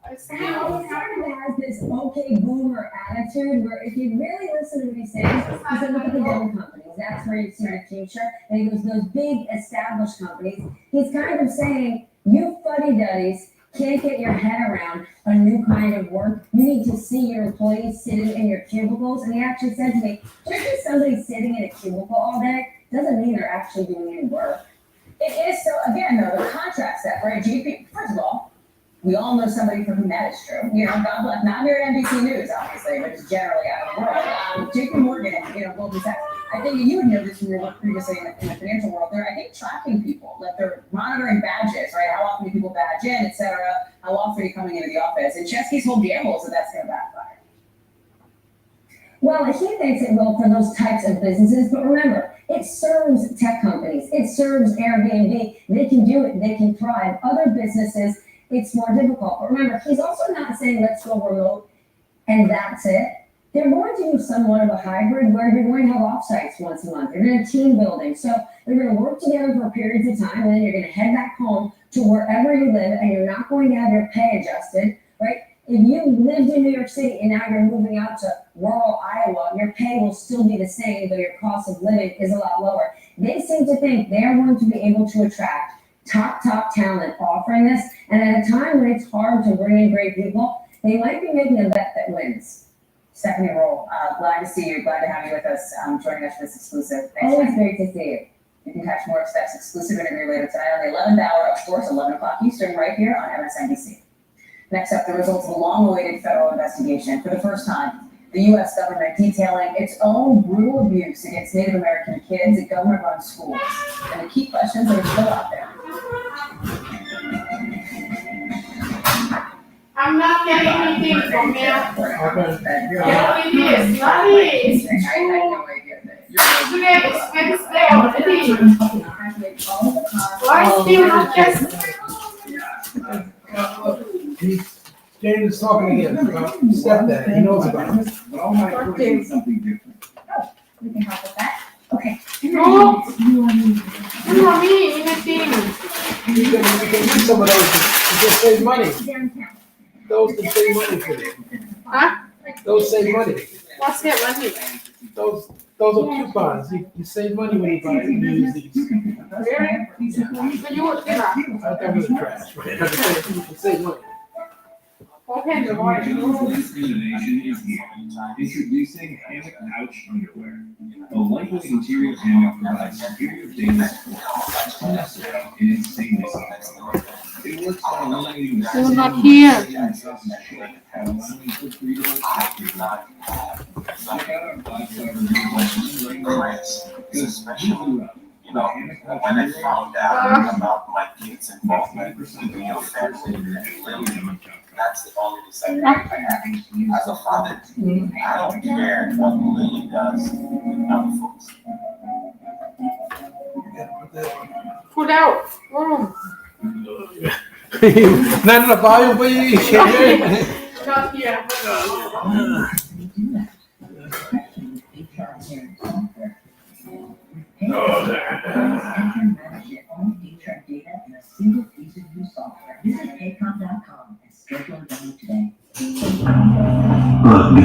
I see He you. sort of has this okay boomer attitude where if you really listen to what he's saying, he said, look at the young companies. That's where you see the future. And he goes, those big established companies. He's kind of saying, you fuddy-duddies can't get your head around a new kind of work. You need to see your employees sitting in your cubicles. And he actually said to me, just because somebody's sitting in a cubicle all day doesn't mean they're actually doing any work. It is so, again, though, the contrast that, right? GP, first of all, we all know somebody for whom that is true. You know, God bless, not here at NBC News, obviously, but just generally out of the world. JP Morgan, Goldman Sachs. I think you would know this from your work previously in the financial world. They're, I think, tracking people. Like they're monitoring badges, right? How often do people badge in, et cetera? How often are you coming into the office? And Chesky's whole gamble is that that's going to backfire. Well, he thinks it will for those types of businesses, but remember, it serves tech companies. It serves Airbnb. They can do it. They can thrive. Other businesses, it's more difficult. But remember, he's also not saying let's go remote. and that's it. They're going to do somewhat of a hybrid where you're going to have offsites once a month. You're going to team building. So they're going to work together for periods of time, and then you're going to head back home to wherever you live, and you're not going to have your pay adjusted, right? If you lived in New York City and now you're moving out to rural Iowa, your pay will still be the same, but your cost of living is a lot lower. They seem to think they're going to be able to attract top talent offering this, and at a time when it's hard to bring in great people, they might be making a bet that wins. Stephanie Roll, glad to see you. Glad to have you with us, joining us for this exclusive. Always great to see you. You can catch more Steph's exclusive interview later tonight on the 11th hour, of course, 11 o'clock Eastern, right here on MSNBC. Next up, the results of a long-awaited federal investigation. For the first time, the U.S. government detailing its own brutal abuse against Native American kids at government-run schools. And the key questions that are still out there. I'm not getting anything from you. Okay. Yeah, it is. Not it is. I had no idea that. Today is Wednesday already. Why still not just? James is talking again about stepdad. He knows about it. But all my career is something different. We can help with that. Okay. No. You want me anything? We can use some of those to just save money. Downtown. Those can save money for you. Huh? Those save money. What's that money? Those are coupons. You save money when you buy it and use these. Really? So you would, yeah. I thought it was trash. You save money. Okay, the water. This innovation is here. Introducing hammock pouch underwear. A lightweight interior hammock provides superior daily support, unnecessary and insanely soft. It works by eliminating the You're not here. and sauce's shape, allowing for freedom of texture. Check out our 5-star reviews on because you You know, when I found out about my kids' involvement in your family, that's the only decision I have. As a father, I don't care what Lily does with other folks. Put out. Not in the volume, please. Not here. Look,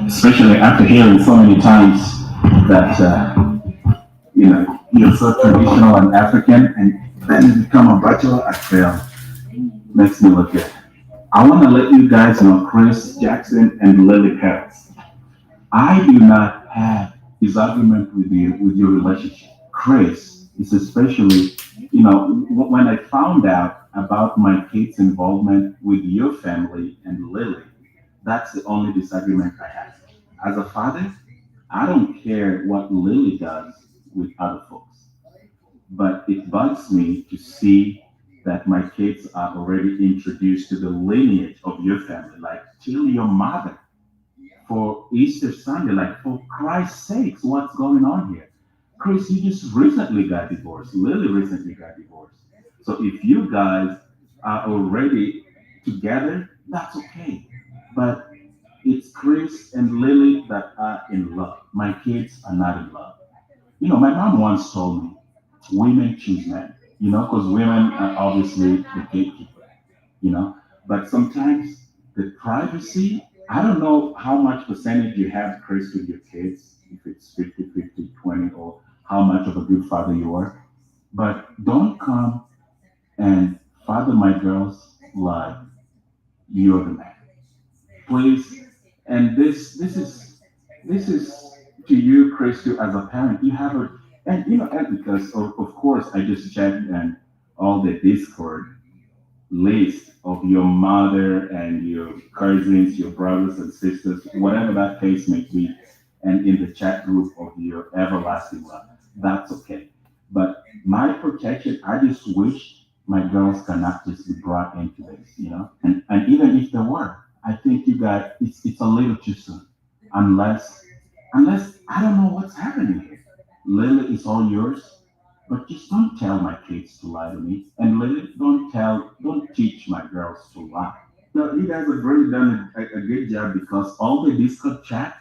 especially after hearing so many times that you're so traditional and African, and then you become a bachelor, I feel makes me look good. I want to let you guys know Chris Jackson and Lily Harris. I do not have disagreement with your relationship. Chris is especially, when I found out about my kids' involvement with your family and Lily, that's the only disagreement I have. As a father, I don't care what Lily does with other folks, but it bugs me to see that my kids are already introduced to the lineage of your family, like till your mother for Easter Sunday. Like, for Christ's sakes, what's going on here? Chris, you just recently got divorced. Lily recently got divorced. So if you guys are already together, that's okay. But it's Chris and Lily that are in love. My kids are not in love. My mom once told me, women choose men, because women are obviously the gatekeeper, but sometimes the privacy, I don't know how much percentage you have, Chris, with your kids, if it's 50, 20, or how much of a good father you are, but don't come and father my girls like you're the man, please. And this is to you, Chris, too, as a parent. You have and because of course I just checked and all the Discord list of your mother and your cousins, your brothers and sisters, whatever that case may be, and in the chat group of your everlasting love. That's okay. But my protection, I just wish my girls cannot just be brought into this. And even if they were, I think you guys, it's a little too soon. Unless I don't know what's happening here. Lily is all yours, but just don't tell my kids to lie to me. And Lily, don't teach my girls to lie. No, you guys have really done a good job because all the Discord chat,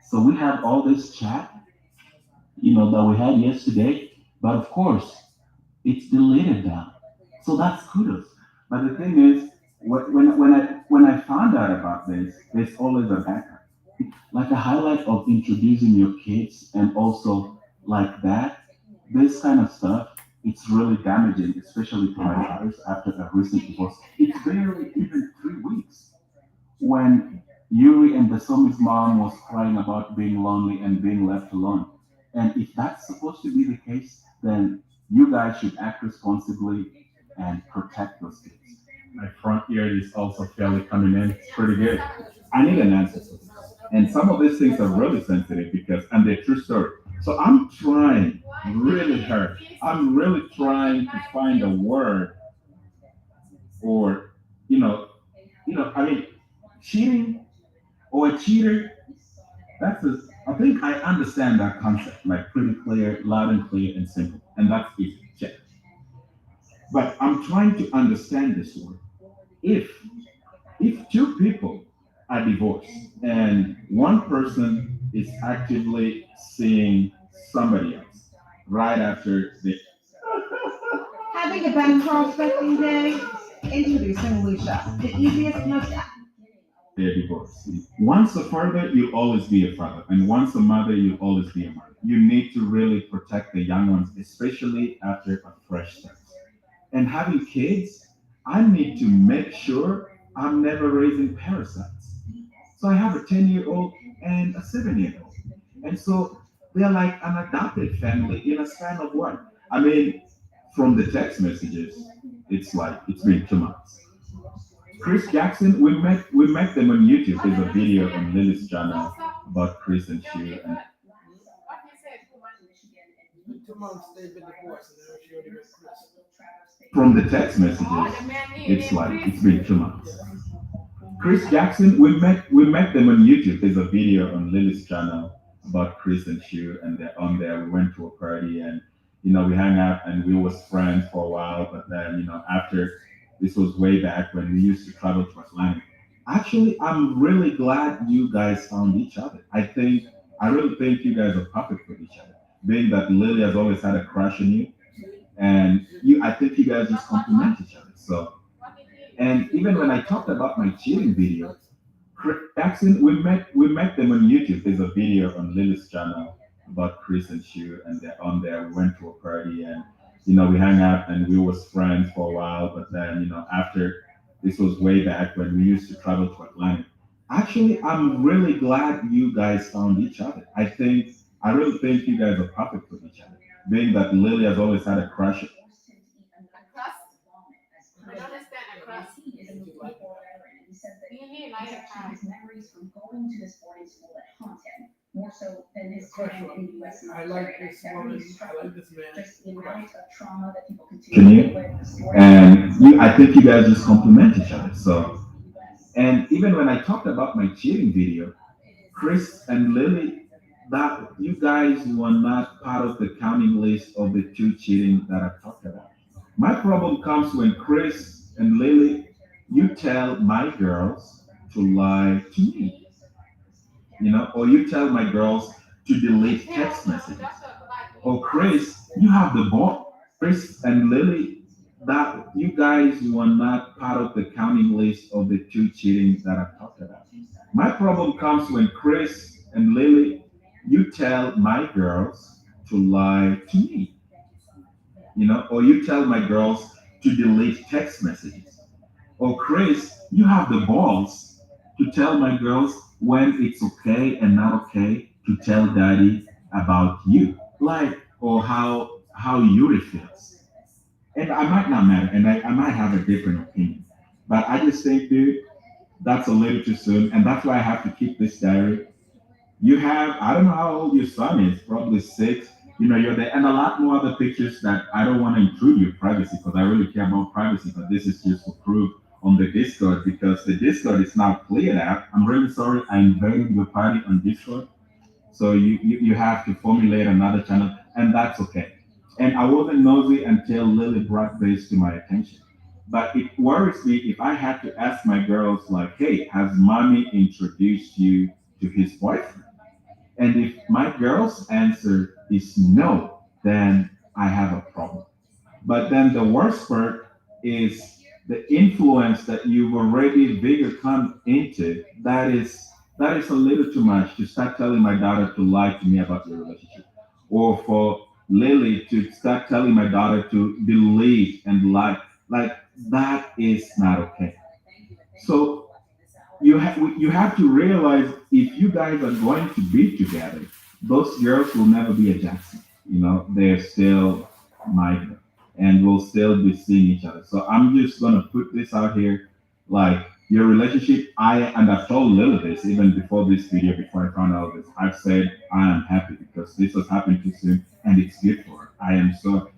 so we have all this chat, that we had yesterday, but of course, it's deleted now. So that's kudos. But the thing is, when I found out about this, there's always a backup, like a highlight of introducing your kids, and also like that, this kind of stuff. It's really damaging, especially to my daughters after a recent divorce. It's barely even 3 weeks when Yuri and the Somi's mom was crying about being lonely and being left alone. And if that's supposed to be the case, then you guys should act responsibly and protect those kids. My front ear is also fairly coming in. It's pretty good. I need an answer to this. And some of these things are really sensitive because, and they're true story. So I'm trying really hard. I'm really trying to find a word or, you know, I mean, cheating or a cheater, I think I understand that concept, like pretty clear, loud and clear and simple. And that's easy. Check. But I'm trying to understand this word. If if two people are divorced and one person is actively seeing somebody else right after Having a bank prospecting day? Introducing Lucia, the easiest, most their divorce. Once a father, you'll always be a father, and once a mother, you'll always be a mother. You need to really protect the young ones, especially after a fresh start. And having kids, I need to make sure I'm never raising parasites. So I have a 10-year-old and a 7-year-old. And so they're like an adopted family in a span of what? I mean, from the text messages, it's like it's been 2 months. Chris Jackson, we met them on YouTube. There's a video on Lily's channel about Chris and Shu, and What he said, In 2 months, they've been divorced, and they're sure they met Chris. from the text messages, oh, the man it's named like Chris. it's been 2 months. Chris Jackson, we met them on YouTube. There's a video on Lily's channel about Chris and Shu, and they're on there. We went to a party, and we hung out, and we was friends for a while. But then, after this was way back when we used to travel to Atlanta. Actually, I'm really glad you guys found each other. I really think you guys are perfect for each other. Being that Lily has always had a crush on you, and I think you guys just complement each other. So, and even when I talked about my cheating video, Chris Jackson, we met them on YouTube. There's a video on Lily's channel about Chris and Shu, and they're on there. We went to a party, and we hung out, and we was friends for a while. But then, after this was way back when we used to travel to Atlanta. Actually, I'm really glad you guys found each other. I really think you guys are perfect for each other. Being that Lily has always had a crush. A crust? I don't understand a crust. Really like a crust. Memories from going to this boarding school that haunt him, more so than his Crush time on. in the U.S. I like this woman, I like this man. Just the amount of trauma that people Can continue you? to live, the story. And I think you guys just complement each other. So, and even when I talked about my cheating video, Chris and Lily, that you guys were not part of the counting list of the two cheating that I talked about. My problem comes when Chris and Lily, you tell my girls to lie to me, or you tell my girls to delete text messages. Or Chris, you have the ball. Chris and Lily, that you guys were not part of the counting list of the two cheating that I've talked about. My problem comes when Chris and Lily, you tell my girls to lie to me, or you tell my girls to delete text messages. Or Chris, you have the balls to tell my girls when it's okay and not okay to tell daddy about you, like, or how Yuri feels. And I might not matter, and I might have a different opinion. But I just think, dude, that's a little too soon, and that's why I have to keep this diary. You have, I don't know how old your son is, probably 6. You're there, and a lot more other pictures that I don't want to intrude your privacy because I really care about privacy, but this is just for proof on the Discord because the Discord is now cleared out. I'm really sorry. I invaded your party on Discord. So you have to formulate another channel, and that's okay. And I wasn't nosy until Lily brought this to my attention. But it worries me if I had to ask my girls, like, hey, has mommy introduced you to his boyfriend? And if my girl's answer is no, then I have a problem. But then the worst part is the influence that you've already become into. That is a little too much to start telling my daughter to lie to me about your relationship, or for Lily to start telling my daughter to believe and lie. Like that is not okay. So you have to realize if you guys are going to be together, those girls will never be a Jackson. They're still Michael, and we'll still be seeing each other. So I'm just gonna put this out here, like your relationship. I've told Lily this even before this video, before I found out this. I've said I am happy because this has happened too soon, and it's good for her. I am so.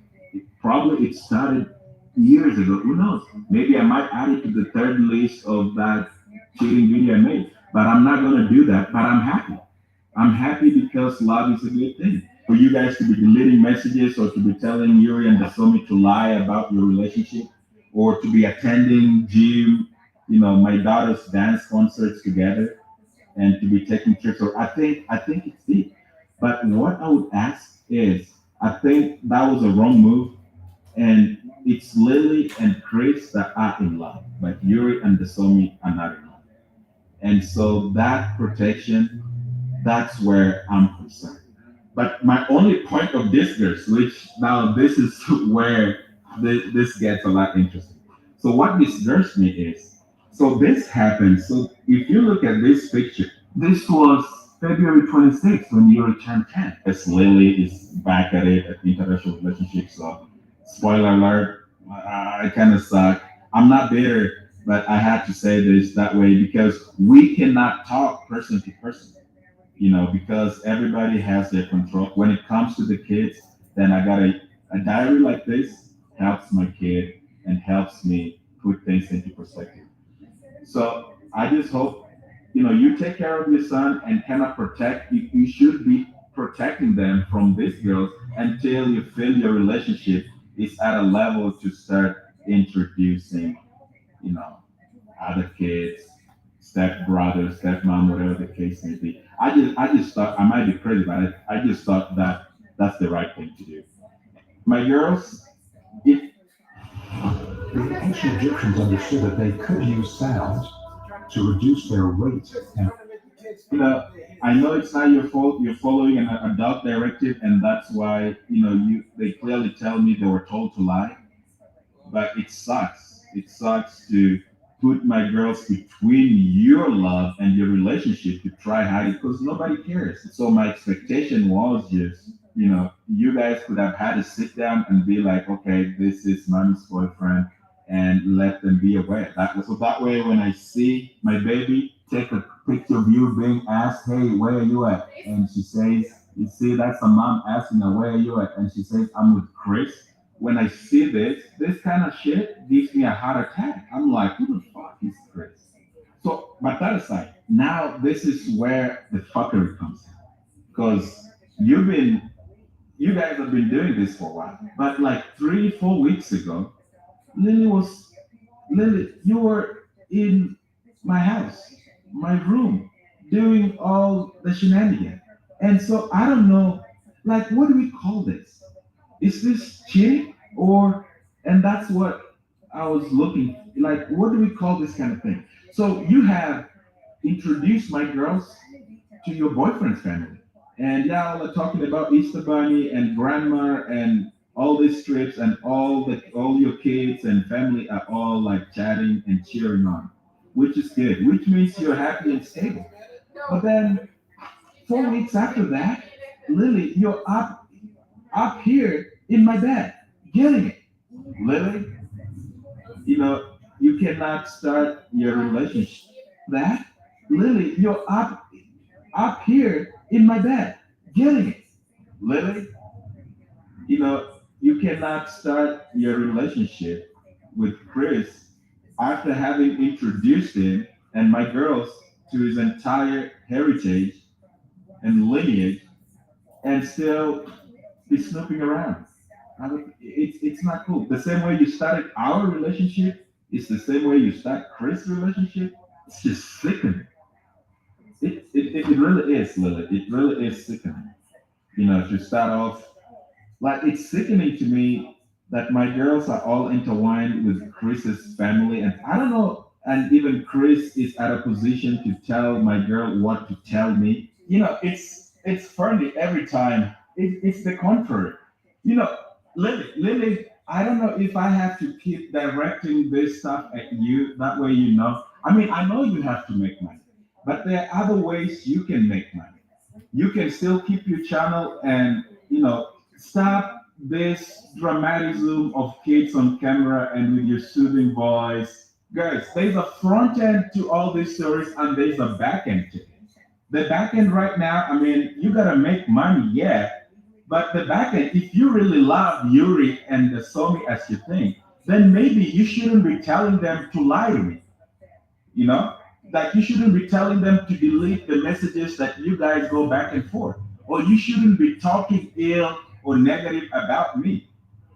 Probably it started years ago. Who knows? Maybe I might add it to the third list of that cheating video I made. But I'm not gonna do that. But I'm happy. I'm happy because love is a good thing. For you guys to be deleting messages or to be telling Yuri and Dasomi to lie about your relationship or to be attending gym, my daughter's dance concerts together and to be taking trips. So I think it's deep. But what I would ask is I think that was a wrong move, and it's Lily and Chris that are in love, but Yuri and Dasomi are not in love. And so that protection, that's where I'm concerned. But my only point of discourse, which now this is where this gets a lot interesting. So what disgusts me is, so this happened. So if you look at this picture, this was February 26th when you returned 10. As Lily is back at it at international relationships. So spoiler alert, I kind of suck. I'm not bitter, but I had to say this that way because we cannot talk person to person, because everybody has their control. When it comes to the kids, then I got a diary like this helps my kid and helps me put things into perspective. So I just hope, you take care of your son and cannot protect, you should be protecting them from these girls until you feel your relationship is at a level to start introducing, you know, other kids, step brother, step mom, whatever the case may be. I just thought I might be crazy, but I just thought that that's the right thing to do. My girls, if The ancient Egyptians understood that they could use sounds to reduce their weight and I know it's not your fault, you're following an adult directive, and that's why they clearly tell me they were told to lie. But it sucks. It sucks to put my girls between your love and your relationship to try hide it because nobody cares. So my expectation was just, you guys could have had to sit down and be like, okay, this is mommy's boyfriend, and let them be aware. So that way, when I see my baby take a picture of you being asked, hey, where are you at? And she says, you see, that's a mom asking her, where are you at? And she says, I'm with Chris. When I see this kind of shit gives me a heart attack. I'm like, who the fuck is Chris? So, but that aside, now this is where the fuckery comes in. Because you guys have been doing this for a while. But like 3, 4 weeks ago, Lily was, Lily, you were in my house, my room, doing all the shenanigans. And so I don't know, like, what do we call this? Is this cheating or, and that's what I was looking, like, what do we call this kind of thing? So you have introduced my girls to your boyfriend's family, and now we're talking about Easter Bunny and grandma and all these trips, and all your kids and family are all like chatting and cheering on, which is good, which means you're happy and stable. But then 4 weeks after that, Lily, you're up here in my bed, getting it. Lily, you cannot start your relationship. That, Lily, you're up here in my bed, getting it. Lily, you cannot start your relationship with Chris after having introduced him and my girls to his entire heritage and lineage and still be snooping around. It's not cool. The same way you started our relationship, it's the same way you start Chris' relationship. It's just sickening. It really is, Lily. It really is sickening. To start off, like it's sickening to me that my girls are all intertwined with Chris's family, and I don't know. And even Chris is at a position to tell my girl what to tell me. It's funny every time. It's the contrary. You know, Lily, I don't know if I have to keep directing this stuff at you. That way, I mean, I know you have to make money, but there are other ways you can make money. You can still keep your channel and stop this dramatism of kids on camera and with your soothing voice. Guys, there's a front end to all these stories and there's a back end to it. The back end right now, I mean, you gotta make money, yeah. But the back end, if you really love Yuri and the Somi as you think, then maybe you shouldn't be telling them to lie to me. You know? Like you shouldn't be telling them to delete the messages that you guys go back and forth. Or you shouldn't be talking ill or negative about me.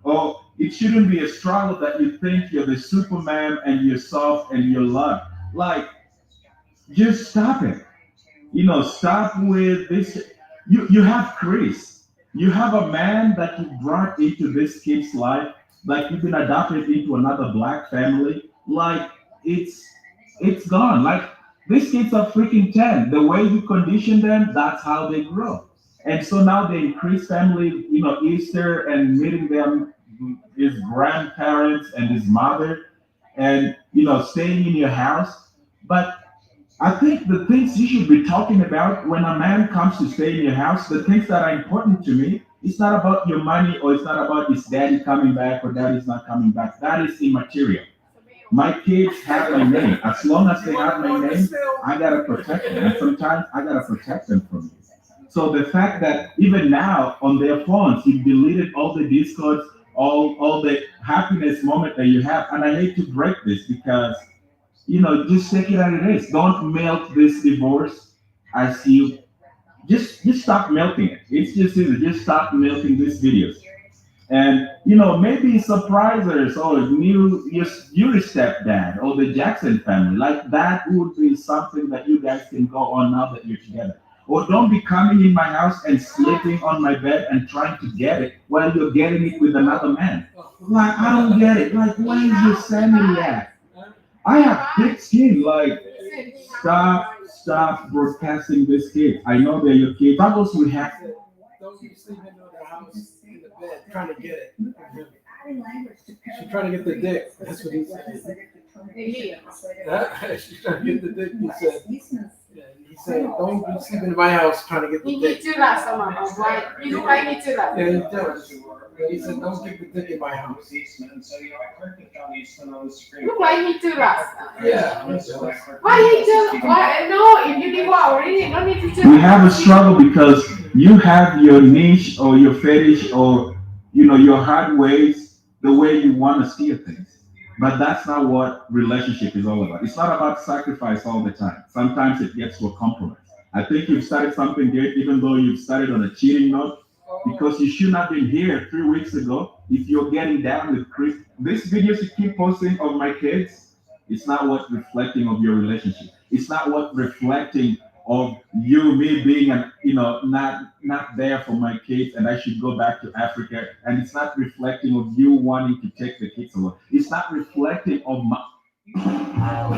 Or it shouldn't be a struggle that you think you're the Superman and you're soft and you're loved. Like, just stop it. Start with this. You have Chris. You have a man that you brought into this kid's life, like you've been adopted into another black family. Like it's gone. Like these kids are freaking 10. The way you condition them, that's how they grow. And so now they increase family, Easter and meeting them, his grandparents and his mother, and staying in your house. But I think the things you should be talking about when a man comes to stay in your house, the things that are important to me, it's not about your money or it's not about his daddy coming back or daddy's not coming back. That is immaterial. My kids have my name. As long as they have my name, I gotta protect them. And sometimes I gotta protect them from you. So the fact that even now on their phones, you've deleted all the discords, all the happiness moment that you have, and I hate to break this because just take it as it is. Don't melt this divorce as you just stop melting it. It's just easy. Just stop melting these videos. And maybe surprisers or your stepdad or the Jackson family. Like that would be something that you guys can go on now that you're together. Or don't be coming in my house and sleeping on my bed and trying to get it while you're getting it with another man. Like I don't get it. Like where is your sanity at? I have thick skin. Like, stop broadcasting this kid. I know they're your kids. That was we have. Don't keep sleeping in the house in the bed trying to get it. She's trying to get the dick. That's what he said. She's trying to get the dick. He said. Yeah, he said, don't be sleeping in my house trying to get the dick. Right? You look like me too. Yeah, he does. He said, don't get the dick in my house. Look like me too. Yeah. Why he just? Why? No, if you think already, you don't need to just. We have a struggle because you have your niche or your fetish or your hard ways, the way you want to steer things. But that's not what relationship is all about. It's not about sacrifice all the time. Sometimes it gets to a compromise. I think you've started something great, even though you've started on a cheating note, because you should not have been here 3 weeks ago if you're getting down with Chris. These videos you keep posting of my kids, it's not what reflecting of your relationship. It's not what reflecting of me being not there for my kids and I should go back to Africa. And it's not reflecting of you wanting to take the kids away. It's not reflecting of my Why are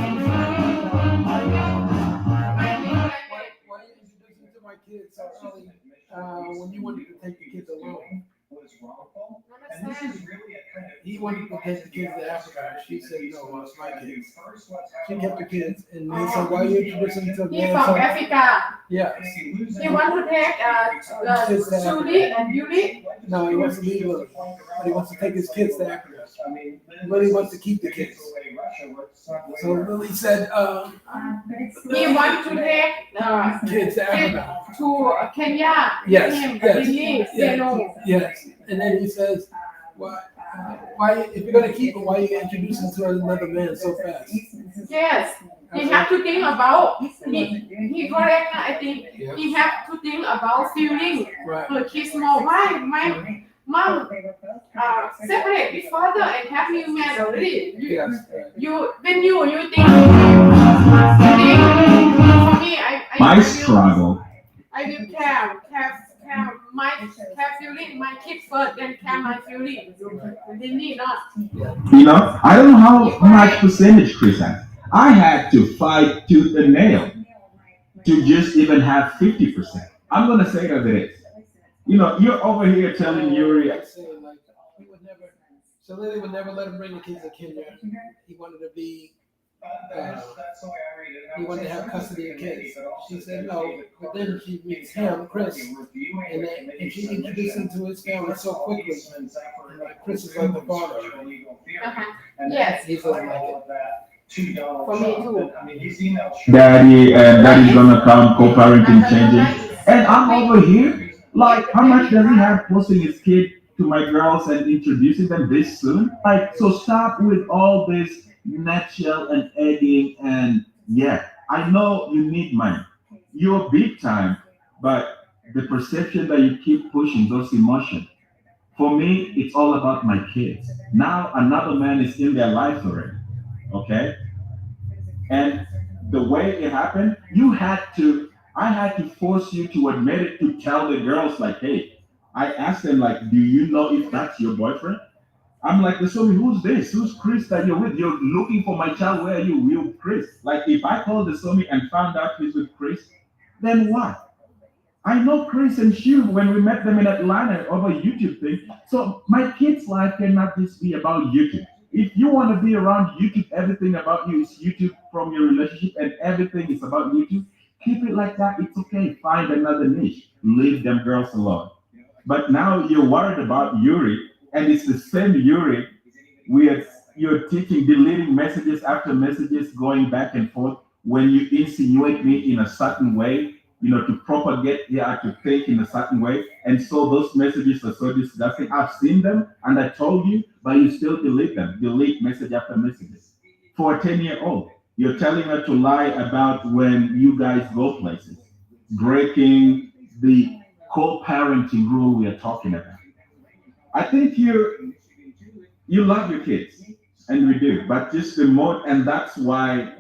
you introducing to my kids so early when you wanted to take the kids alone? He wanted to take the kids to Africa. She said, no, it's my kids. She kept the kids. And he said, why are you introducing to a He's man? from Africa. Yeah. He wants to take Julie and Yuli. No, he wants to leave Lily. But he wants to take his kids to Africa. But he wants to keep the kids. So Lily said, he wants to take kids to Africa. To Kenya. Yes. Yes. And then he says, why, if you're gonna keep it, why are you introducing to another man so fast? Yes, he have to think about. He correct. I think he have to think about feeling. Right. The kids more. Why, my mom? separate with father and have new man already. Yes. You when you think for me, My struggle. I will care my feeling, my kids first, then care my feeling. They need not. You know, I don't know how much percentage Chris has. I had to fight tooth and nail to just even have 50%. I'm gonna say it as it is. You know, you're over here telling Yuri, Like saying, like, he would never, so Lily would never let him bring the kids to Kenya. He wanted to be, he wanted to have custody of the kids. She said no, but then she meets him, Chris, and she introduced him to his family so quickly. And like, Chris is like the father. Yes. He doesn't like it. For me too. Daddy's gonna come, co-parenting changes. And I'm over here, like, how much does he have posting his kid to my girls and introducing them this soon? Like, so stop with all this nutshell and egging and yeah, I know you need money. You're big time, but the perception that you keep pushing those emotions. For me, it's all about my kids. Now another man is in their life already. Okay? And the way it happened, I had to force you to admit it, to tell the girls, like, hey, I asked them, like, do you know if that's your boyfriend? I'm like, so who's this? Who's Chris that you're with? You're looking for my child. Where are you? Real Chris. Like, if I called the Somi and found out he's with Chris, then what? I know Chris and Shiv when we met them in Atlanta over YouTube thing. So my kid's life cannot just be about YouTube. If you want to be around YouTube, everything about you is YouTube from your relationship and everything is about YouTube, keep it like that. It's okay. Find another niche. Leave them girls alone. But now you're worried about Yuri, and it's the same Yuri where you're teaching, deleting messages after messages, going back and forth when you insinuate me in a certain way, to propagate, to think in a certain way. And so those messages are so disgusting. I've seen them and I told you, but you still delete them. Delete message after messages. For a 10-year-old, you're telling her to lie about when you guys go places, breaking the co-parenting rule we are talking about. I think you love your kids, and we do, but just the more, and that's why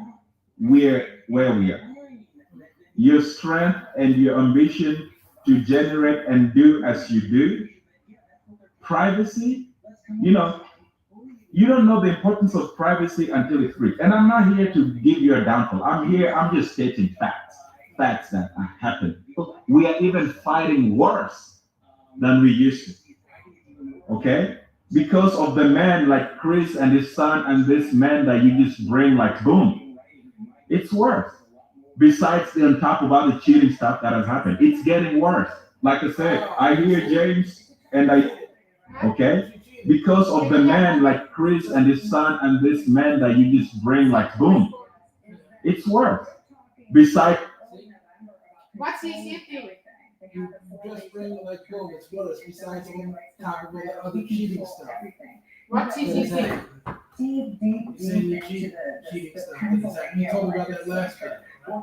we're where we are. Your strength and your ambition to generate and do as you do, privacy, you know, you don't know the importance of privacy until it's reached. And I'm not here to give you a downfall. I'm just stating facts that are happening. We are even fighting worse than we used to. Okay? Because of the man like Chris and his son and this man that you just bring like boom. It's worse. Besides the on top of all the cheating stuff that has happened, it's getting worse. Like I said, I hear James and okay? Because of the man like Chris and his son and this man that you just bring like boom. It's worse. Besides, what's he think? You just bring like boom, it's worse. Besides on top of all the other cheating stuff. What's he think? Cheating stuff. You told about that last time.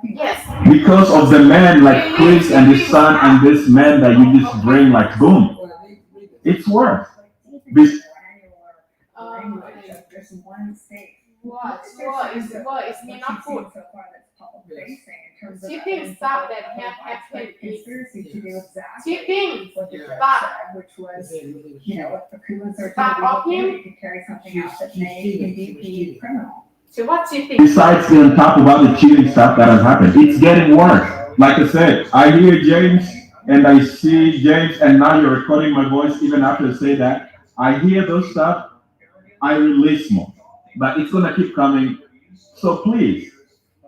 Yes. Because of the man like Chris and his son and this man that you just bring like boom. It's worse. What is me not good? Cheating stuff that have happened is cheating stuff. Which was, stop of him. You could carry something out that may indeed be criminal. So what cheating? Besides the on top of all the cheating stuff that has happened, it's getting worse. Like I said, I hear James and I see James, and now you're recording my voice even after I say that. I hear those stuff, I release more. But it's gonna keep coming. So please,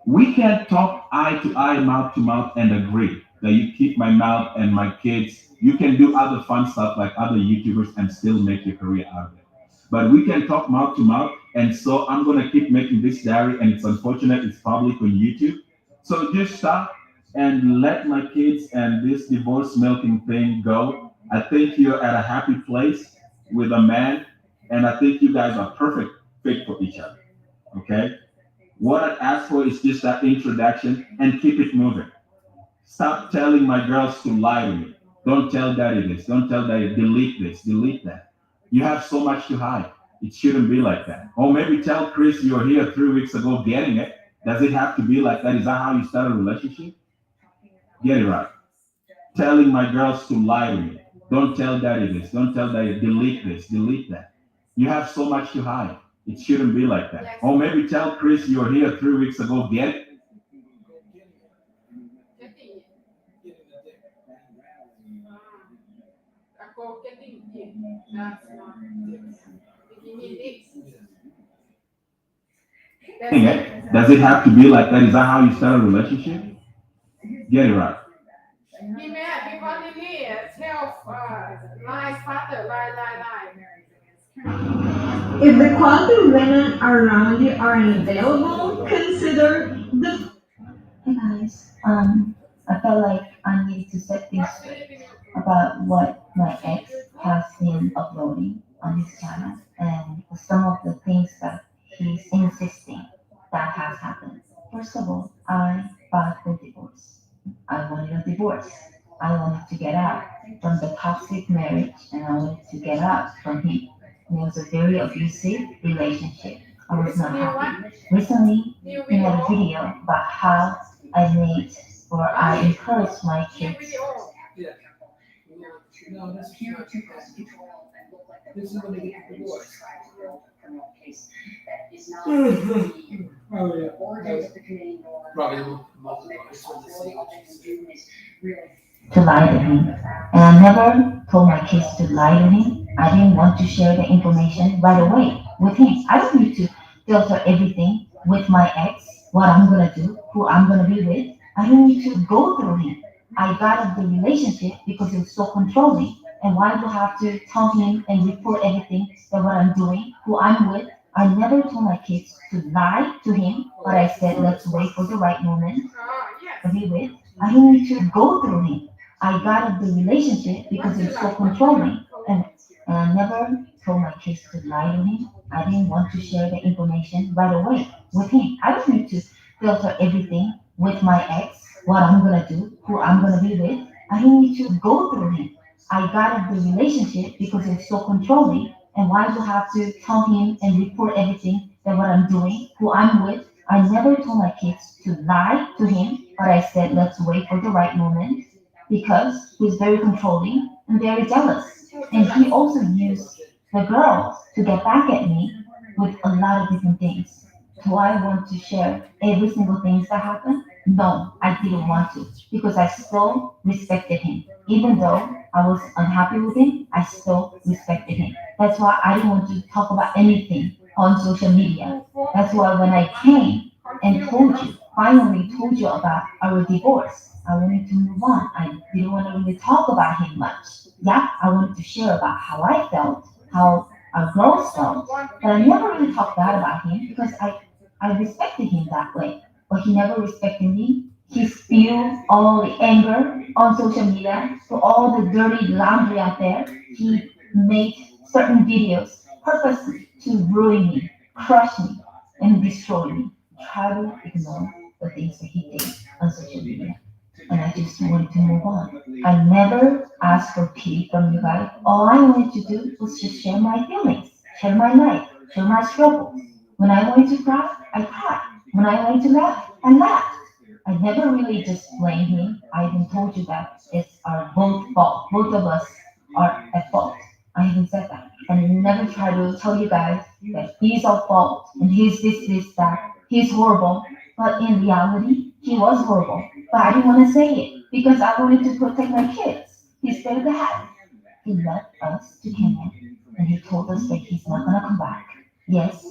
we can't talk eye to eye, mouth to mouth, and agree that you keep my mouth and my kids. You can do other fun stuff like other YouTubers and still make your career out of it. But we can talk mouth to mouth, and so I'm gonna keep making this diary, and it's unfortunate it's public on YouTube. So just stop and let my kids and this divorce milking thing go. I think you're at a happy place with a man, and I think you guys are perfect fit for each other. Okay? What I'd ask for is just that introduction and keep it moving. Stop telling my girls to lie to me. Don't tell daddy this. Don't tell daddy, delete this, delete that. You have so much to hide. It shouldn't be like that. Or maybe tell Chris you were here 3 weeks ago getting it. Does it have to be like that? Is that how you start a relationship? Get it right. Telling my girls to lie to me. Don't tell daddy this. Don't tell daddy. Delete this. Delete that. You have so much to hide. It shouldn't be like that. Or maybe tell Chris you were here 3 weeks ago. Get it. Getting Go getting it. That's not beginning it. Getting it. Does it have to be like that? Is that how you start a relationship? Get it right. He mad because he tell lie father lie. If the quality women around you aren't available, consider the. Hey guys, I felt like I needed to set things straight about what my ex has been uploading on his channel and some of the things that he's insisting that has happened. First of all, I filed for divorce. I wanted a divorce. I wanted to get out from the toxic marriage and I wanted to get out from him. It was a very abusive relationship. I was not happy. Recently, he had a video about how I made or I encouraged my kids. Yeah. No, this is not. This is when they get divorced. Oh, yeah. Probably multiple. It's when they say what you say. To lie to him. And I never told my kids to lie to him. I didn't want to share the information right away with him. I don't need to filter everything with my ex, what I'm gonna do, who I'm gonna be with. I don't need to go through him. I got out of the relationship because it was so controlling. And why do I have to tell him and report everything that what I'm doing, who I'm with? I never told my kids to lie to him, but I said let's wait for the right moment to be with. I don't need to go through him. I got out of the relationship because it's so controlling. And I never told my kids to lie to him. I didn't want to share the information right away with him. I don't need to filter everything with my ex, what I'm gonna do, who I'm gonna be with. I don't need to go through him. I got out of the relationship because it's so controlling. And why do I have to tell him and report everything that what I'm doing, who I'm with? I never told my kids to lie to him, but I said let's wait for the right moment because he's very controlling and very jealous. And he also used the girls to get back at me with a lot of different things. Do I want to share every single thing that happened? No, I didn't want to because I still respected him. Even though I was unhappy with him, I still respected him. That's why I didn't want to talk about anything on social media. That's why when I came and finally told you about our divorce, I wanted to move on. I didn't want to really talk about him much. Yeah, I wanted to share about how I felt, how our girls felt, but I never really talked bad about him because I respected him that way. But he never respected me. He spewed all the anger on social media, to all the dirty laundry out there. He made certain videos purposely to ruin me, crush me, and destroy me. Try to ignore the things that he did on social media. And I just wanted to move on. I never asked for pity from you guys. All I wanted to do was just share my feelings, share my life, share my struggles. When I wanted to cry, I cried. When I wanted to laugh, I laughed. I never really just blamed him. I even told you that it's our both fault. Both of us are at fault. I even said that. And I never try to tell you guys that he's our fault and he's this, that. He's horrible. But in reality, he was horrible. But I didn't want to say it because I wanted to protect my kids. He stayed the hat. He left us to Kenya and he told us that he's not going to come back. Yes,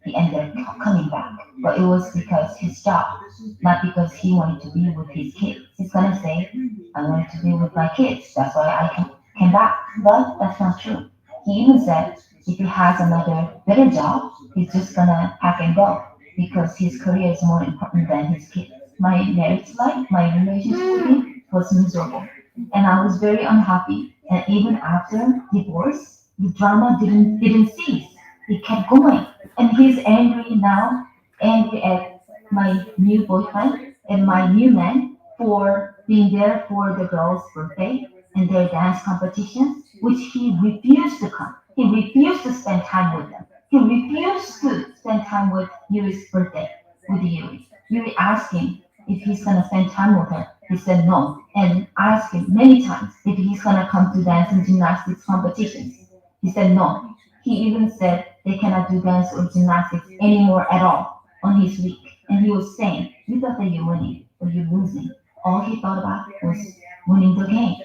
he ended up coming back, but it was because his job, not because he wanted to be with his kids. He's gonna say, I wanted to be with my kids, that's why I came back. But that's not true. He even said if he has another better job, he's just gonna pack and go because his career is more important than his kids. My marriage life, my relationship with him was miserable. And I was very unhappy. And even after divorce, the drama didn't cease. It kept going. And he's angry now, angry at my new boyfriend and my new man for being there for the girl's birthday. and their dance competitions, which he refused to come. He refused to spend time with them. He refused to spend time with Yuri's birthday, with Yuri. Yuri asked him if he's gonna spend time with her. He said no, and asked him many times if he's gonna come to dance and gymnastics competitions. He said no. He even said they cannot do dance or gymnastics anymore at all on his week. And he was saying, you thought that you're winning, but you're losing. All he thought about was winning the game.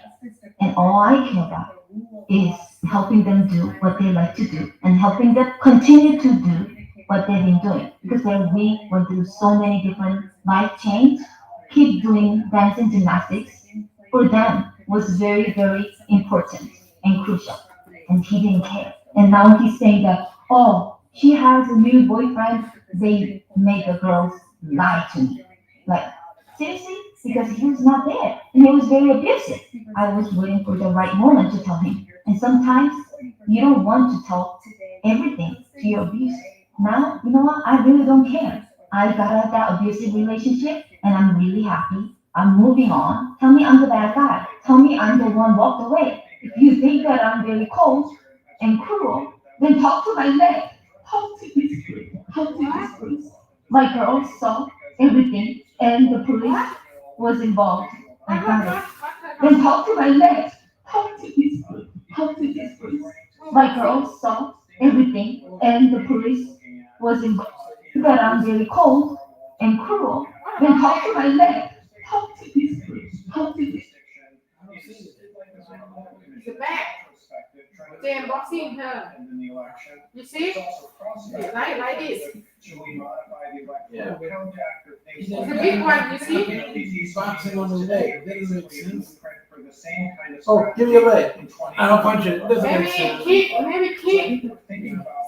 And all I care about is helping them do what they like to do and helping them continue to do what they've been doing. Because we went through so many different life change, keep doing dance and gymnastics for them was very, very important and crucial. And he didn't care. And now he's saying that, oh, she has a new boyfriend. They made the girls lie to me. Like, seriously? Because he was not there. And he was very abusive. I was waiting for the right moment to tell him. And sometimes you don't want to tell everything to your abuser. Now, you know what? I really don't care. I got out of that abusive relationship and I'm really happy. I'm moving on. Tell me I'm the bad guy. Tell me I'm the one walked away. If you think that I'm very cold and cruel, then talk to my leg. Talk to this police. Talk to this police. My girl saw everything and the police was involved. I got it. Then talk to my leg. Talk to this police. Talk to this police. My girl saw everything and the police was involved. That I'm very cold and cruel. Then talk to my leg. Talk to this police. Talk to this. The back. They unboxing her. You see? Like this. Yeah. It's a big one, you see? He's boxing on the leg. That doesn't make sense. Oh, give me your leg. I'll punch it. Doesn't Maybe make sense. kick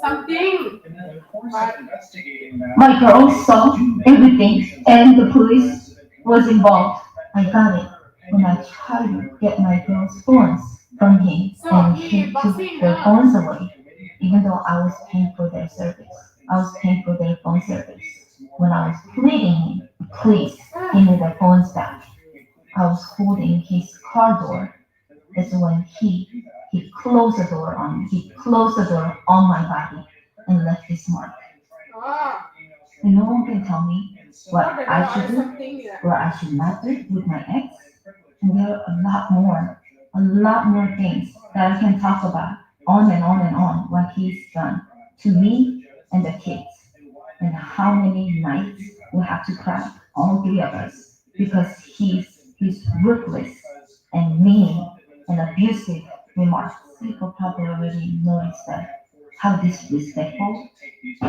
something. But my girl saw everything and the police was involved. I got it when I tried to get my girl's phones from him and he took their phones away, even though I was paying for their service. I was paying for their phone service. When I was pleading him, please give me their phones back. I was holding his car door. That's when he closed the door on me. He closed the door on my body and left this mark. And no one can tell me what I should do, what I should not do with my ex. And there are a lot more things that I can talk about on and on and on what he's done to me and the kids. And how many nights we have to cry, all three of us, because he's ruthless and mean and abusive remarks. People probably already noticed that. How disrespectful. I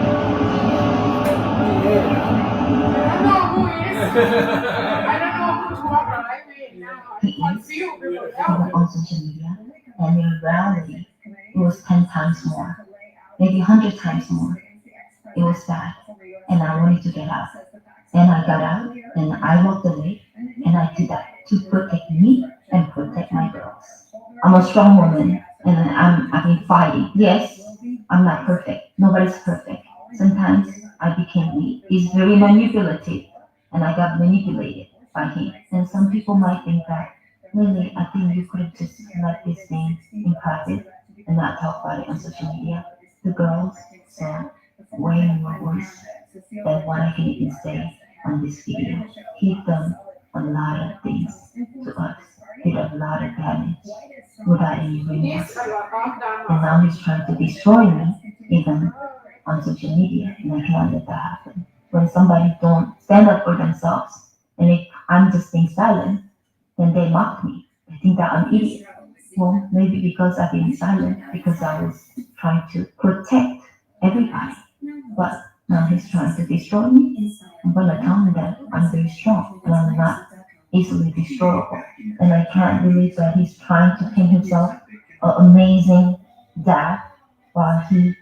don't know who is. I don't know who to walk like me now. I'm confused. Even on social media, and in reality, it was 10 times more, maybe 100 times more. It was bad, and I wanted to get out. And I got out, and I walked away, and I did that to protect me and protect my girls. I'm a strong woman, and I've been fighting. Yes, I'm not perfect. Nobody's perfect. Sometimes I became weak. He's very manipulative, and I got manipulated by him. And some people might think that, really, I think you could have just let this thing in private and not talk about it on social media. The girls saw way more worse than what I can even say on this video. He's done a lot of things to us. Did a lot of damage without any remorse. And now he's trying to destroy me, even on social media, and I cannot let that happen. When somebody don't stand up for themselves, and if I'm just staying silent, then they mock me. They think that I'm idiot. Well, maybe because I've been silent, because I was trying to protect everybody. But now he's trying to destroy me. I'm gonna tell him that I'm very strong and I'm not easily destroyable. And I can't believe that he's trying to paint himself an amazing dad while he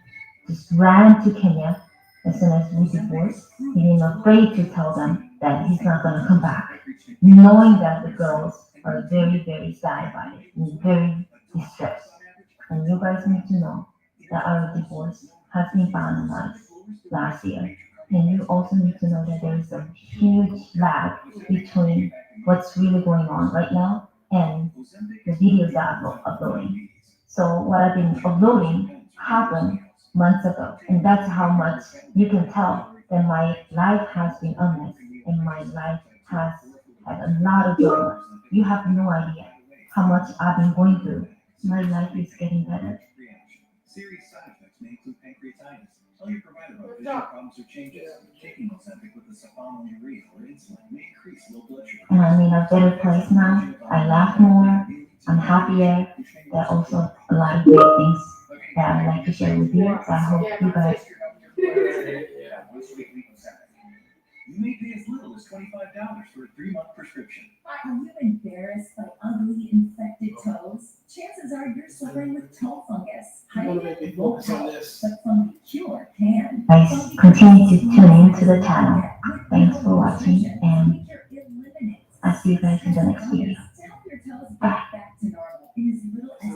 just ran to Kenya as soon as we divorced. He ain't afraid to tell them that he's not gonna come back, knowing that the girls are very, very sad about it and very distressed. And you guys need to know that our divorce has been finalized last year. And you also need to know that there is a huge lag between what's really going on right now and the videos that I'm uploading. So what I've been uploading happened months ago, and that's how much you can tell that my life has been honest and my life has had a lot of drama. You have no idea how much I've been going through. My life is getting better. Serious side effects may include pancreatitis. Tell your provider about vision problems or changes. Taking Ozempic with the sulfonylurea or insulin may increase low blood sugar. And I'm in a better place now. I laugh more. I'm happier. There are also a lot of great things that I'd like to share with you. So I hope you guys. You may pay as little as $25 for a 3-month prescription. Are you embarrassed by ugly infected toes? Chances are you're suffering with toe fungus. Hiding it won't help, but Fungi Cure can. Guys, continue to tune into the channel. Thanks for watching, and I'll see you guys in the next video. Bye.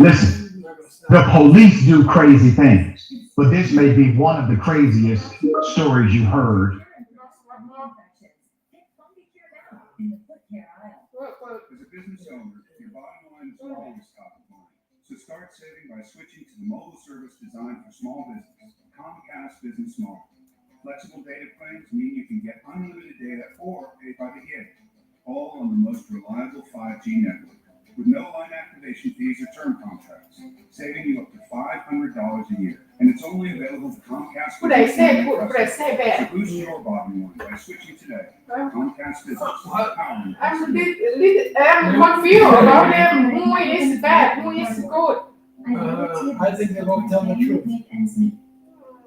Listen, the police do crazy things, but this may be one of the craziest stories you heard. As a business owner, your bottom line is always top of mind. So start saving by switching to the mobile service designed for small business, Comcast Business Mobile. Flexible data plans mean you can get unlimited data or pay by the gig, all on the most reliable 5G network, with no line activation fees or term contracts, saving you up to $500 a year. And it's only available to Comcast Business Mobile customers. So boost your bottom line by switching today. Comcast Business, powering I'm confused about them. Who is bad? Who is good? I think they won't tell the truth.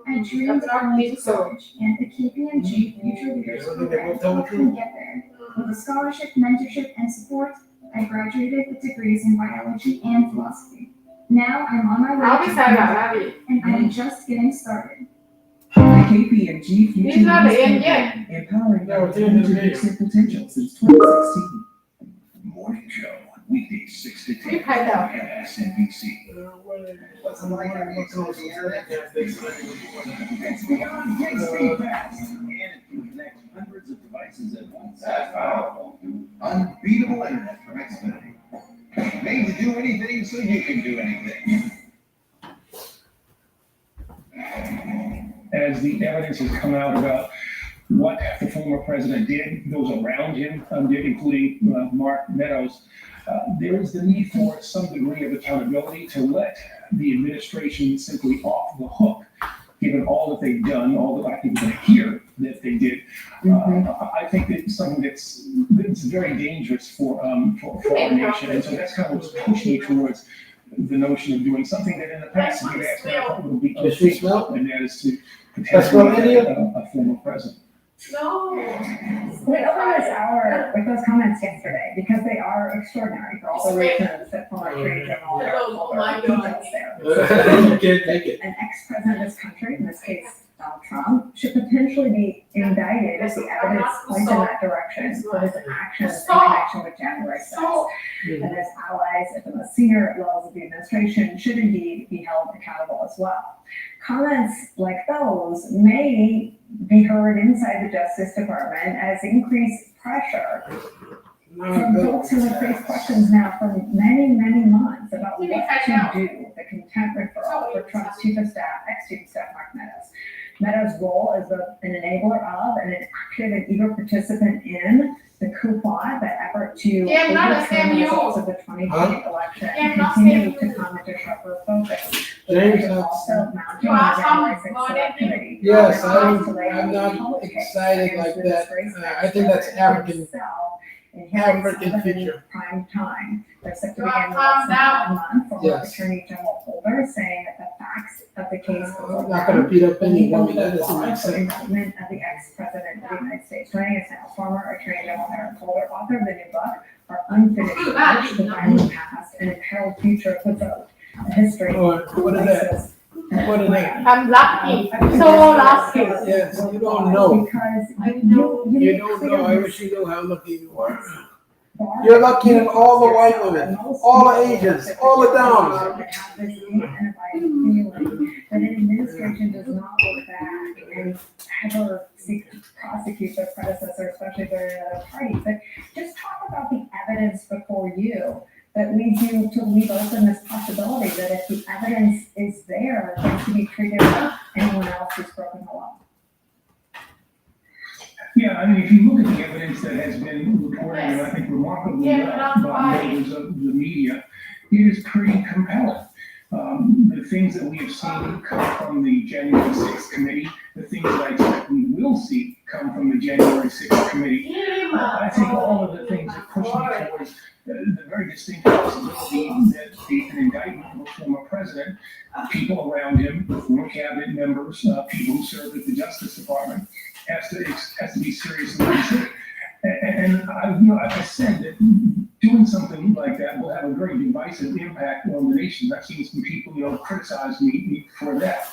I dreamed of going to college, and the KPMG Future Leaders Program helped me get there. With a scholarship, mentorship, and support, I graduated with degrees in biology and philosophy. Now I'm on my way to college, and I'm just getting started. KPMG Future Leaders Program, empowering our team to reach their potential since 2016. Morning Show, weekdays 6 to 10 on MSNBC. What's it like having a social internet? It's beyond gig fast, and it can connect hundreds of devices at once. That's powerful. Unbeatable internet from Xfinity. Made to do anything so you can do anything. As the evidence has come out about what the former president did, those around him did, including Mark Meadows, there is the need for some degree of accountability to let the administration simply off the hook, given all that they've done, all that I think we're going to hear that they did. I think that it's something that's very dangerous for our nation, and so that's kind of what's pushed me towards the notion of doing something that in the past has been asked now would be unthinkable, and that is to potentially a former president. No. We opened this hour with those comments yesterday because they are extraordinary for all the reasons that former Attorney General details there. You can't take it. An ex-president of this country, in this case Donald Trump, should potentially be indicted if the evidence points in that direction for his actions in connection with January 6th. And his allies at the most senior levels of the administration should indeed be held accountable as well. Comments like those may be heard inside the Justice Department as increased pressure from folks who have faced questions now for many, many months about what to do with the contempt referral for Trump's chief of staff, ex-chief of staff Mark Meadows. Meadows' role as an enabler of and an active and eager participant in the coup plot, the effort to overturn the results of the 2020 election, continued to come into sharper focus. James, Also mounting the January 6th activity. yes, I'm not excited like that. I think that's African feature. Prime time. They're set to begin less than 1 month from Attorney General Holder saying that the facts of the case I'm not going to beat up anyone. That doesn't make sense. Indictment of the ex-president of the United States. Joining us now, former Attorney General Eric Holder, author of the new book, Our Unfinished March, The Violent Past and Imperiled Future of the Vote, a history of crisis. What is that? I'm lucky. I'm so lucky. Yes, you don't know. Because You don't know. I wish you knew how lucky you are. You're lucky in all the white women, all the Asians, all the downs. That an administration does not look back and ever seek to prosecute their predecessor, especially their other parties. But just talk about the evidence before you that leads you to leave open this possibility that if the evidence is there, it should be treated like anyone else who's broken the law. Yeah, I mean, if you look at the evidence that has been reported, and I think remarkably well by members of the media, it is pretty compelling. The things that we have seen come from the January 6th committee, the things that I expect we will see come from the January 6th committee. I think all of the things that push me towards the very distinct possibility that an indictment of a former president, people around him, former cabinet members, people who served at the Justice Department, has to be seriously considered. And I said that doing something like that will have a very divisive impact on the nation. I've seen some people, criticize me for that.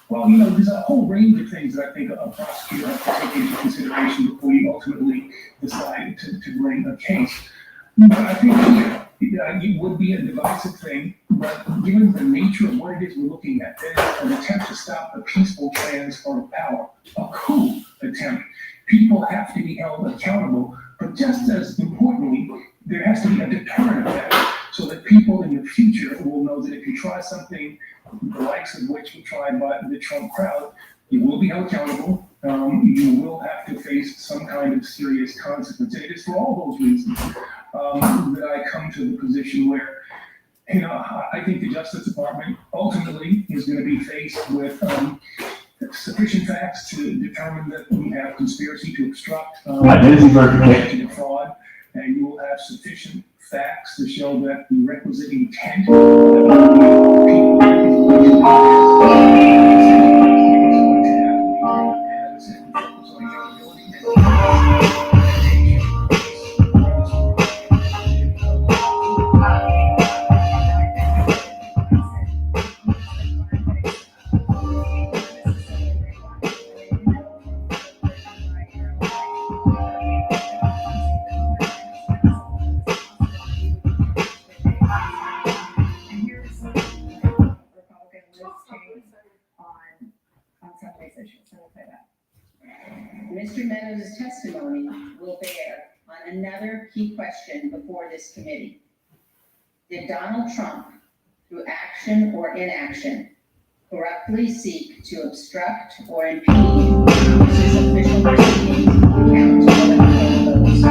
Well, there's a whole range of things that I think a prosecutor has to take into consideration before you ultimately decide to bring a case. But I think it would be a divisive thing, but given the nature of what it is we're looking at, that is an attempt to stop a peaceful transfer of power, a coup attempt. People have to be held accountable, but just as importantly, there has to be a deterrent effect so that people in the future will know that if you try something, the likes of which were tried by the Trump crowd, you will be held accountable. You will have to face some kind of serious consequence. And it is for all those reasons that I come to the position where, I think the Justice Department ultimately is going to be faced with sufficient facts to determine that we have conspiracy to obstruct, identity verification, to defraud, and you will have sufficient facts to show that the requisite intent Mr. Meadows' testimony will bear on another key question before this committee. Did Donald Trump, through action or inaction, corruptly seek to obstruct or impede his official proceedings accountable for those?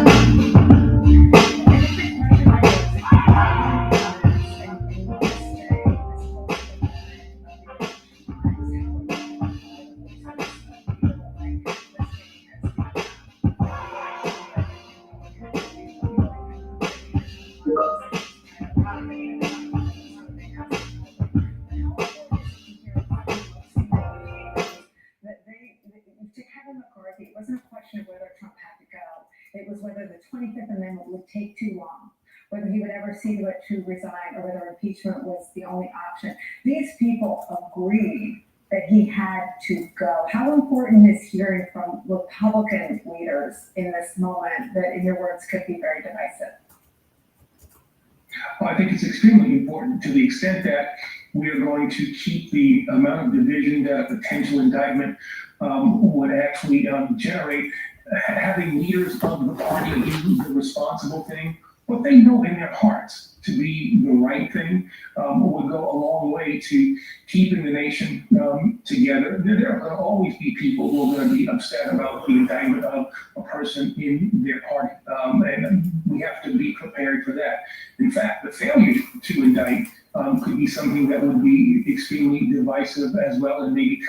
It wasn't a question of whether Trump had to go. It was whether the 25th Amendment would take too long, whether he would ever see to it to resign, or whether impeachment was the only option. These people agreed that he had to go. How important is hearing from Republican leaders in this moment that, in your words, could be very divisive? Well, I think it's extremely important to the extent that we are going to keep the amount of division that a potential indictment would actually generate. Having leaders of the party do the responsible thing, what they know in their hearts to be the right thing, would go a long way to keeping the nation together. There are going to always be people who are going to be upset about the indictment of a person in their party, and we have to be prepared for that. In fact, the failure to indict could be something that would be extremely divisive as well, and maybe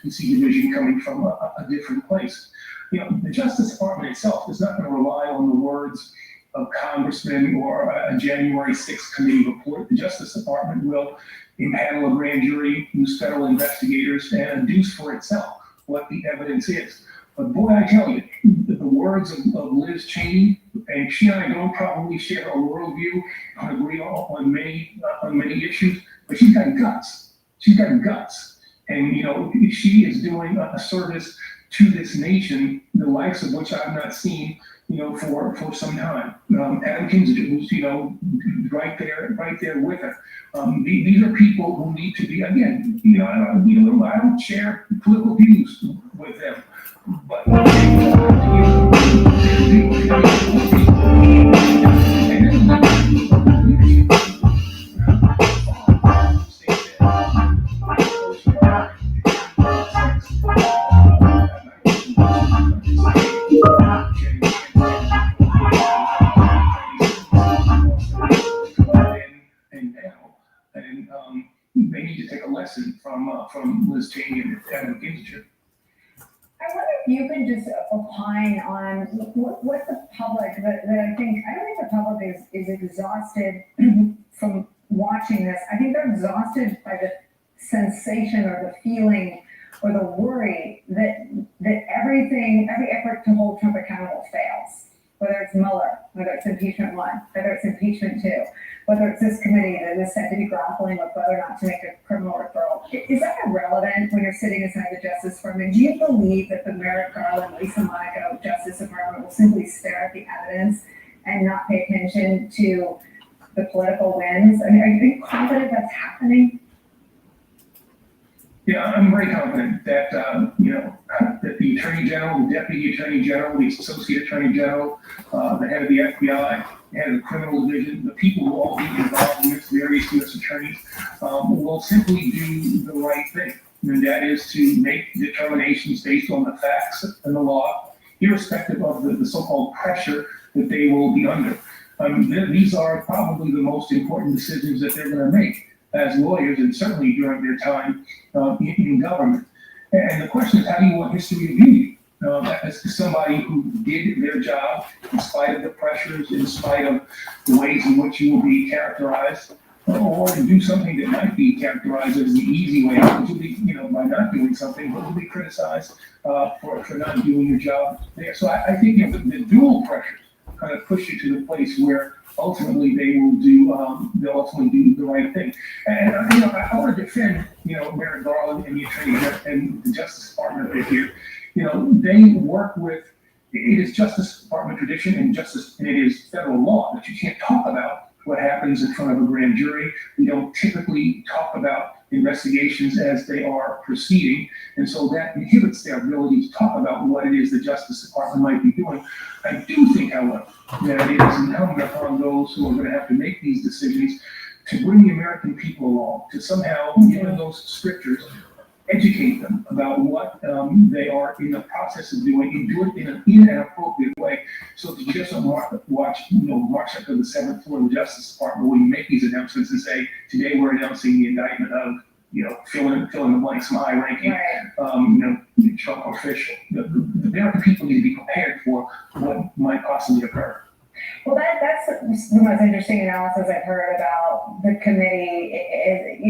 we see division coming from a different place. The Justice Department itself is not going to rely on the words of congressmen or a January 6th committee report. The Justice Department will impanel a grand jury, use federal investigators, and deduce for itself what the evidence is. But boy, I tell you, the words of Liz Cheney, and she and I don't probably share a worldview and agree on many issues, but she's got guts. She's got guts. And, she is doing a service to this nation, the likes of which I've not seen, for some time. Adam Kinzinger, who's right there with her. These are people who need to be, again, I don't share political views with them, but and need to take a lesson from Liz Cheney and Adam Kinzinger. I wonder if you can just opine on what the public, that I don't think the public is exhausted from watching this. I think they're exhausted by the sensation or the feeling or the worry that every effort to hold Trump accountable fails. Whether it's Mueller, whether it's impeachment 1, whether it's impeachment 2, whether it's this committee that is said to be grappling with whether or not to make a criminal referral. Is that irrelevant when you're sitting inside the Justice Department? Do you believe that the Merrick Garland, Lisa Monaco Justice Department will simply stare at the evidence and not pay attention to the political wins? I mean, are you confident that's happening? Yeah, I'm very confident that, that the Attorney General, the Deputy Attorney General, the Associate Attorney General, the head of the FBI, the head of the Criminal Division, the people who all be involved in this, various U.S. attorneys, will simply do the right thing. And that is to make determinations based on the facts and the law, irrespective of the so-called pressure that they will be under. These are probably the most important decisions that they're going to make as lawyers, and certainly during their time in government. And the question is, how do you want history to view you? As somebody who did their job in spite of the pressures, in spite of the ways in which you will be characterized, or to do something that might be characterized as the easy way out, which will be, by not doing something, but will be criticized for not doing your job there. So I think the dual pressures kind of push you to the place where ultimately they'll ultimately do the right thing. And I want to defend Merrick Garland and the Attorney General and the Justice Department right here. They work with, it is Justice Department tradition and it is federal law that you can't talk about what happens in front of a grand jury. We don't typically talk about investigations as they are proceeding, and so that inhibits their ability to talk about what it is the Justice Department might be doing. I do think, however, that it is incumbent upon those who are going to have to make these decisions to bring the American people along, to somehow, given those scriptures, educate them about what they are in the process of doing and do it in an appropriate way. So that you just don't march up to the 7th floor of the Justice Department where you make these announcements and say, today we're announcing the indictment of, fill in the blanks, some high-ranking, Trump official. The American people need to be prepared for what might possibly occur. Well, that's the most interesting analysis I've heard about the committee.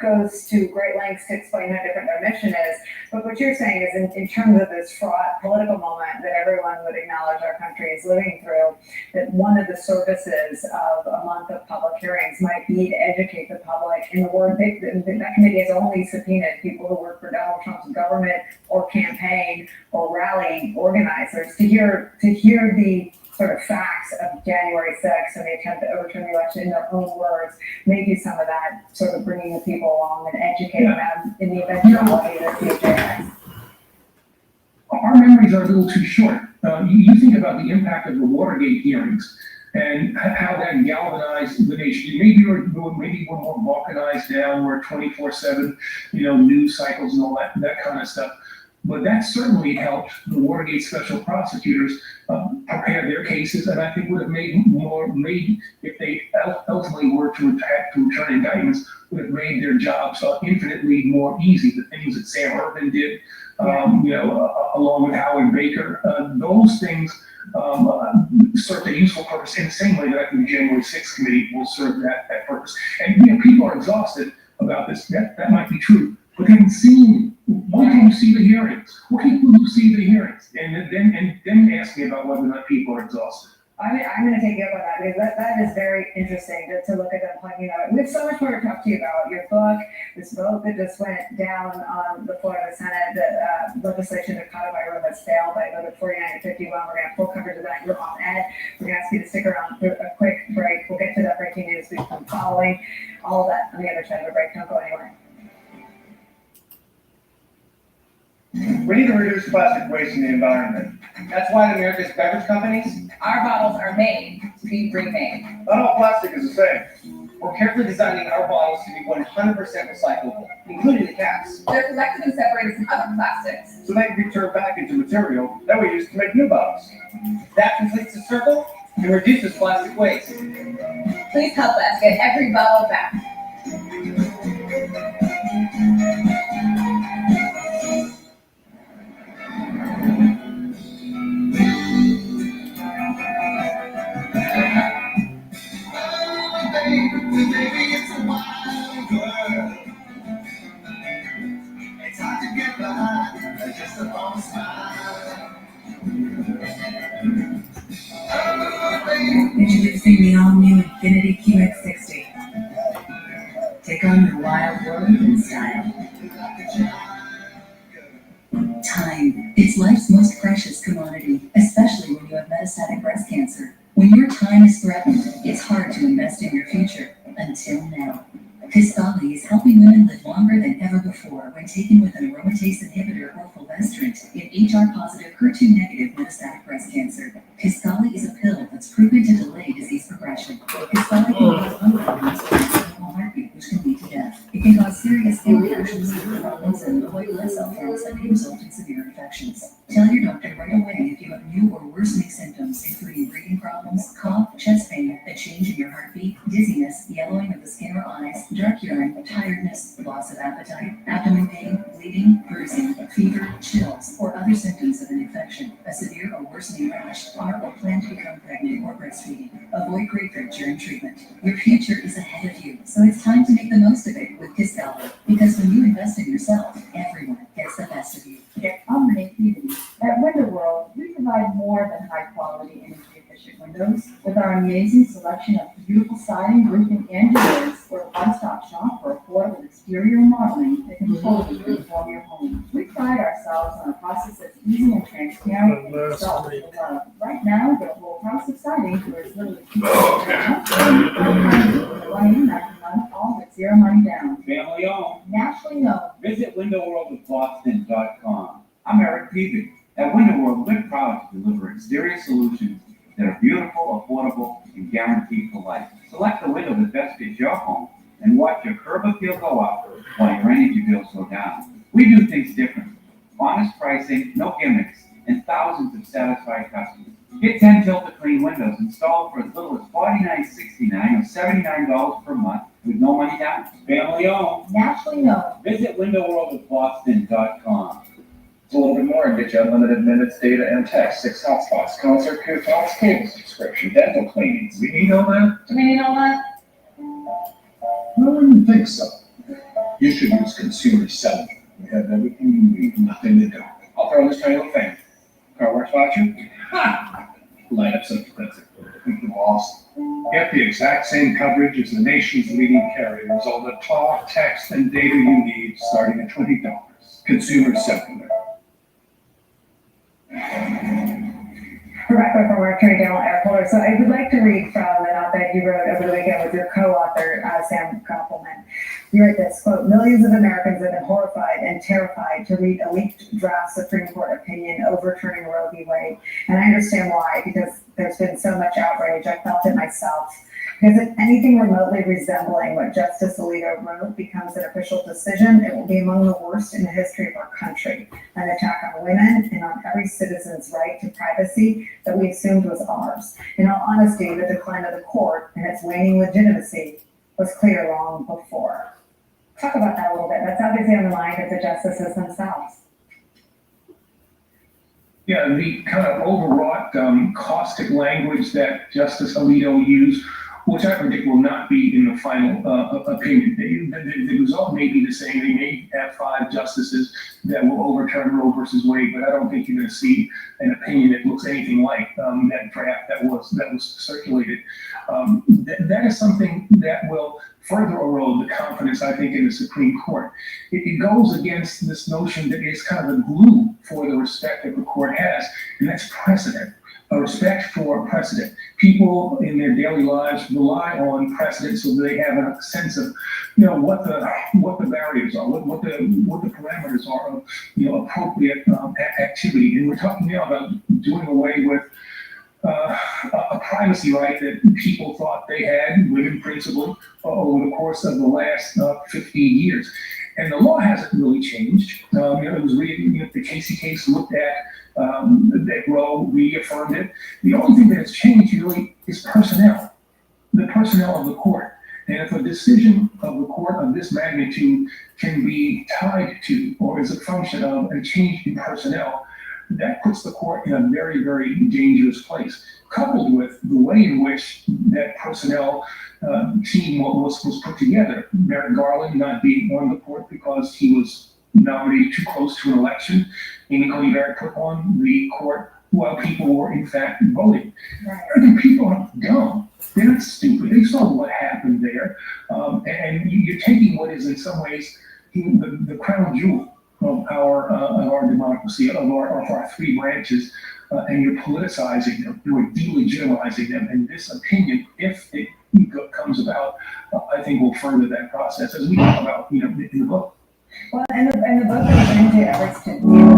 Goes to great lengths to explain how different their mission is. But what you're saying is in terms of this fraught political moment that everyone would acknowledge our country is living through, that one of the services of a month of public hearings might be to educate the public. In the word, that committee has only subpoenaed people who work for Donald Trump's government or campaign or rally organizers to hear the sort of facts of January 6th and the attempt to overturn the election in their own words, maybe some of that sort of bringing the people along and educating them in the eventuality that the future. Our memories are a little too short. You think about the impact of the Watergate hearings and how that galvanized the nation. Maybe we're more balkanized now, we're 24/7, news cycles and all that kind of stuff. But that certainly helped the Watergate special prosecutors prepare their cases, and I think would have made if they ultimately were to return indictments, would have made their jobs infinitely more easy. The things that Sam Ervin did, along with Howard Baker, those things served a useful purpose in the same way that I think the January 6th committee will serve that purpose. And people are exhausted about this. That might be true. But then when can you see the hearings? When will you see the hearings? And then ask me about whether or not people are exhausted. I'm going to take you up on that because that is very interesting to look at them talking about it. We have so much more to talk to you about. Your book, this vote that just went down on the floor of the Senate, the legislation to codify room has failed by a vote of 49 to 51. We're going to have full coverage of that. You're on ed. We're going to ask you to stick around for a quick break. We'll get to that breaking news we've been following. All of that on the other side of the break. Don't go anywhere. We need to reduce plastic waste in the environment. That's why at America's beverage companies, Our bottles are made to be remade. not all plastic is the same. We're carefully designing our bottles to be 100% recyclable, including the caps, They're collected and separated from other plastics. so they can be turned back into material that we use to make new bottles. That completes the circle and reduces plastic waste. Please help us get every bottle back. Introducing the all-new Infiniti QX60. Take on the wild world in style. Time. It's life's most precious commodity, especially when you have metastatic breast cancer. When your time is threatened, it's hard to invest in your future. Until now. Kisqali is helping women live longer than ever before when taken with an aromatase inhibitor or fulvestrant in HR-positive, HER2-negative metastatic breast cancer. Kisqali is a pill that's proven to delay disease progression. Kisqali can cause unwanted heartbeat, which can lead to death. It can cause serious skin reactions, problems, and avoid blood cell counts that may result in severe infections. Tell your doctor right away if you have new or worsening symptoms, including breathing problems, cough, chest pain, a change in your heartbeat, dizziness, yellowing of the skin or eyes, dark urine, tiredness, loss of appetite, abdomen pain, bleeding, bruising, fever, chills, or other symptoms of an infection, a severe or worsening rash, or plan to become pregnant or breastfeeding. Avoid grapefruit during treatment. Your future is ahead of you, so it's time to make the most of it with Kisqali. Because when you invest in yourself, everyone gets the best of you. I'm Renee Peavy. At Window World, we provide more than high-quality, energy-efficient windows. With our amazing selection of beautiful siding, roofing, and doors, we're a one-stop shop for affordable exterior remodeling that can totally transform your home. We pride ourselves on a process that's easy and transparent and installed with love. Right now, get a whole house of siding for as little as $2 month, all with zero money down. Family owned. Nationally known. Visit windowworldwithboston.com. I'm Eric Peavy. At Window World, we're proud to deliver exterior solutions that are beautiful, affordable, and guaranteed for life. Select the window that best fits your home and watch your curb appeal go up while your energy bills go down. We do things different. Honest pricing, no gimmicks, and thousands of satisfied customers. Get 10 filter clean windows installed for as little as $49.69 or $79 per month with no money down. Family owned. Nationally known. Visit windowworldwithboston.com. A little bit more and get you unlimited minutes, data, and text, 6 hotspots, concert coupons, cable subscription, dental cleanings. We need all that? Do we need all that? I wouldn't think so. You should use Consumer Cellular. We have everything you need, nothing to do. I'll throw this tiny little thing. Car works without you? Ha! Light up something expensive. Think you're awesome. Get the exact same coverage as the nation's leading carriers, all the talk, text, and data you need, starting at $20. Consumer Cellular. Rebecca from our Attorney General Airport. So I would like to read from an op-ed you wrote over the weekend with your co-author, Sam Koppelman. You write this, quote, millions of Americans have been horrified and terrified to read a leaked draft Supreme Court opinion overturning Roe v. Wade. And I understand why, because there's been so much outrage. I felt it myself. Because if anything remotely resembling what Justice Alito wrote becomes an official decision, it will be among the worst in the history of our country. An attack on women and on every citizen's right to privacy that we assumed was ours. In all honesty, the decline of the court and its waning legitimacy was clear long before. Talk about that a little bit. That's obviously on the mind of the justices themselves. Yeah, the kind of overwrought, caustic language that Justice Alito used, which I predict will not be in the final opinion. The result may be the same. They may have 5 justices that will overturn Roe versus Wade, but I don't think you're going to see an opinion that looks anything like that draft that was circulated. That is something that will further erode the confidence, I think, in the Supreme Court. It goes against this notion that it's kind of a glue for the respect that the court has, and that's precedent. A respect for precedent. People in their daily lives rely on precedent so that they have a sense of, what the barriers are, what the parameters are of, appropriate activity. And we're talking now about doing away with a privacy right that people thought they had, women principally, over the course of the last 15 years. And the law hasn't really changed. It was the Casey case looked at that Roe reaffirmed it. The only thing that has changed really is personnel, the personnel of the court. And if a decision of the court of this magnitude can be tied to or is a function of a change in personnel, that puts the court in a very, very dangerous place, coupled with the way in which that personnel team was put together. Merrick Garland not being on the court because he was nominated too close to an election. Amy Coney Barrett put on the court while people were in fact voting. American people aren't dumb. They're not stupid. They saw what happened there. And you're taking what is in some ways the crown jewel of our democracy, of our three branches, and you're politicizing them, you're delegitimizing them. And this opinion, if it comes about, I think will further that process, as we talk about, in the book. Well, and the book is going to efforts to deal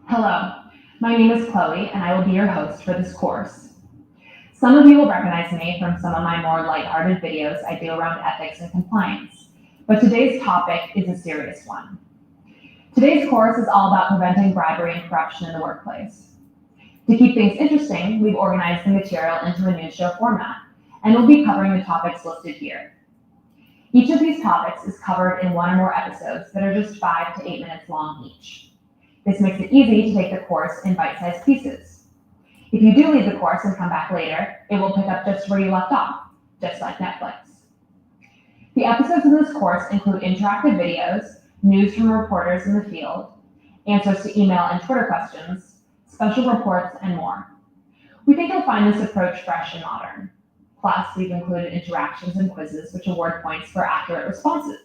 Hello, my name is Chloe, and I will be your host for this course. Some of you will recognize me from some of my more lighthearted videos I do around ethics and compliance, but today's topic is a serious one. Today's course is all about preventing bribery and corruption in the workplace. To keep things interesting, we've organized the material into a news show format, and we'll be covering the topics listed here. Each of these topics is covered in one or more episodes that are just 5 to 8 minutes long each. This makes it easy to take the course in bite-sized pieces. If you do leave the course and come back later, it will pick up just where you left off, just like Netflix. The episodes in this course include interactive videos, news from reporters in the field, answers to email and Twitter questions, special reports, and more. We think you'll find this approach fresh and modern. Plus, we've included interactions and quizzes which award points for accurate responses.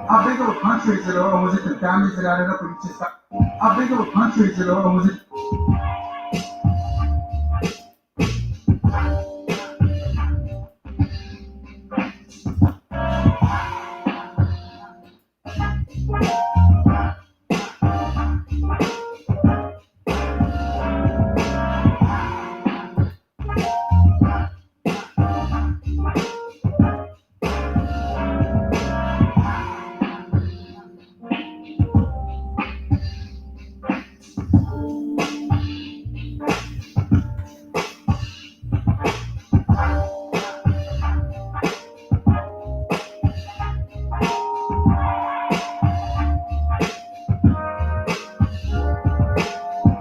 How big of a country is it, or was it the families that added up and just how big of a country is it, or was it?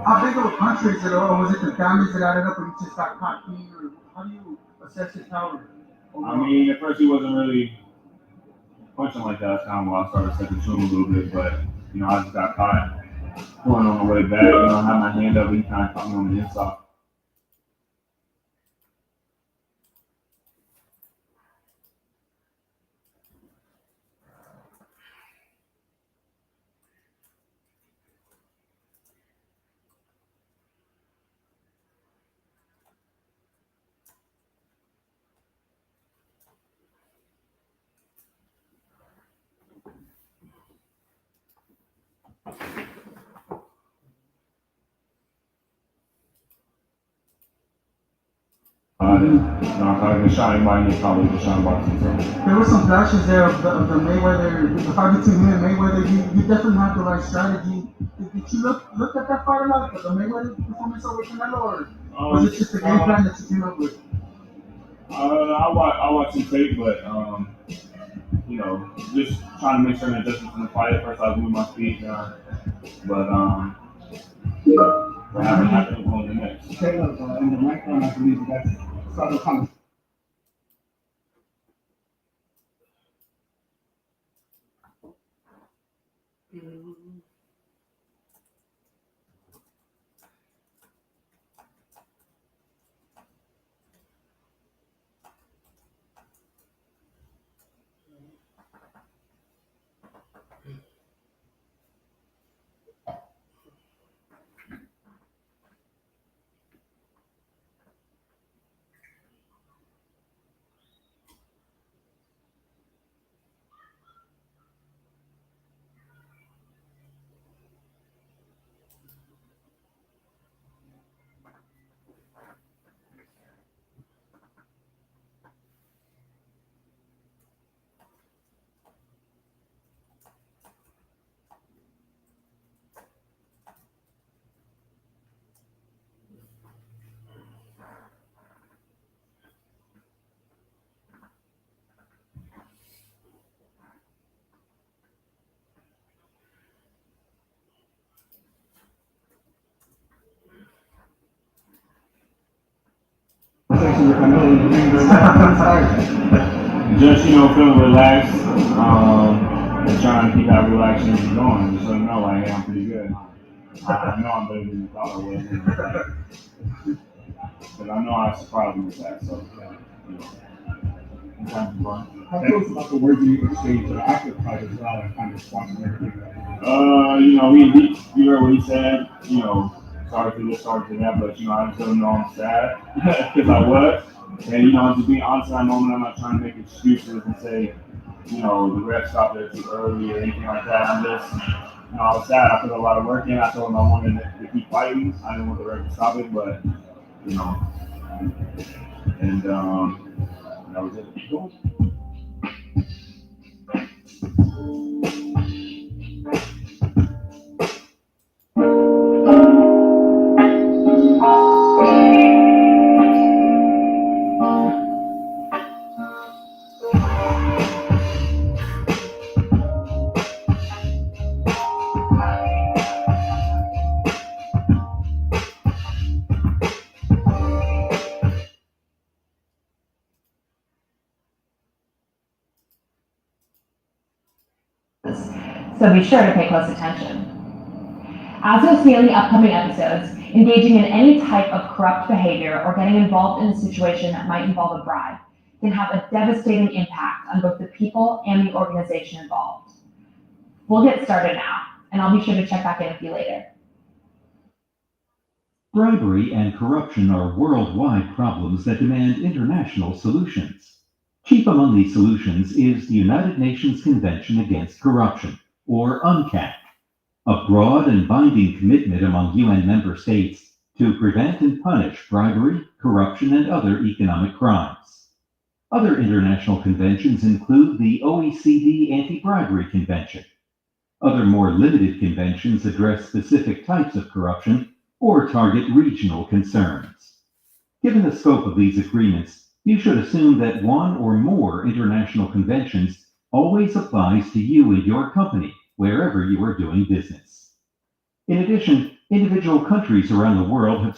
How big of a country is it, or was it the families that added up and just got caught clean, or how do you assess his power? I mean, at first he wasn't really punching like that. That's kind of why I started stepping to him a little bit, but I just got caught going on the way back. I had my hand up, he kind of caught me on the inside. If I can shine anybody, it's probably the shine boxing. So. There were some flashes there of the Mayweather, the fight between him and Mayweather. You definitely have the right strategy. Did you look at that fight a lot, the Mayweather performance over Canelo, or was it just the game plan that you came up with? I watch some tape, but just trying to make sure that distance in the fight. At first, I was moving my feet, but what happened on the next. Caleb, in the ninth round, I believe that's started kind of. Just feeling relaxed, and trying to keep that relaxation going. Just so you know, like, hey, I'm pretty good. I know I'm better than you thought I was. Because I know I surprised you with that. So, Talk to us about the words you exchanged after the fight as well, and kind of squashing everything. He heard what he said. Sorry for this, sorry for that, but I just let him know I'm sad because I was. And just being honest in that moment, I'm not trying to make excuses and say, the ref stopped there too early or anything like that. I'm just, I was sad. I put a lot of work in. I told him I wanted to keep fighting. I didn't want the ref to stop it, but and that was it. So be sure to pay close attention. As you'll see in the upcoming episodes, engaging in any type of corrupt behavior or getting involved in a situation that might involve a bribe can have a devastating impact on both the people and the organization involved. We'll get started now, and I'll be sure to check back in with you later. Bribery and corruption are worldwide problems that demand international solutions. Chief among these solutions is the United Nations Convention Against Corruption, or UNCAC, a broad and binding commitment among UN member states to prevent and punish bribery, corruption, and other economic crimes. Other international conventions include the OECD Anti-Bribery Convention. Other more limited conventions address specific types of corruption or target regional concerns. Given the scope of these agreements, you should assume that one or more international conventions always applies to you and your company, wherever you are doing business. In addition, individual countries around the world have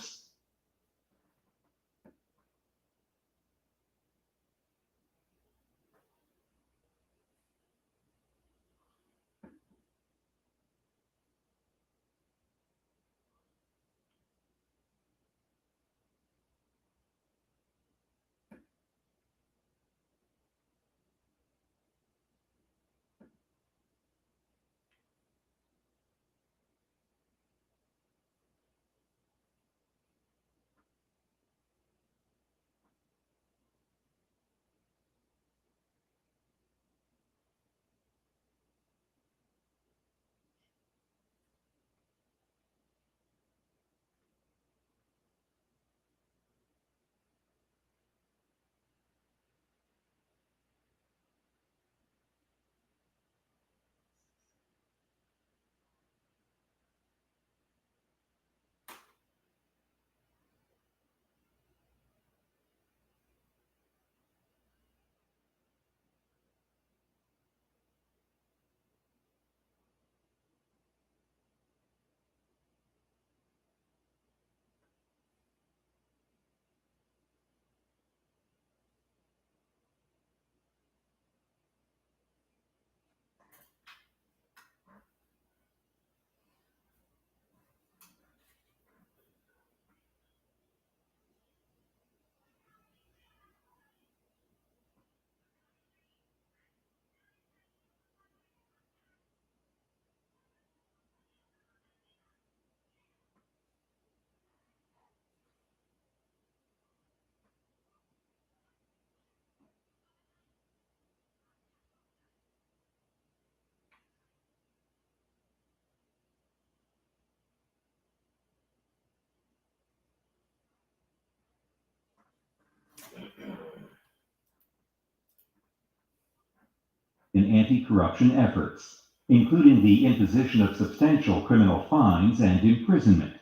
in anti-corruption efforts, including the imposition of substantial criminal fines and imprisonment.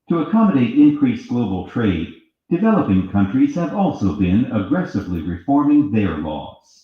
To accommodate increased global trade, developing countries have also been aggressively reforming their laws.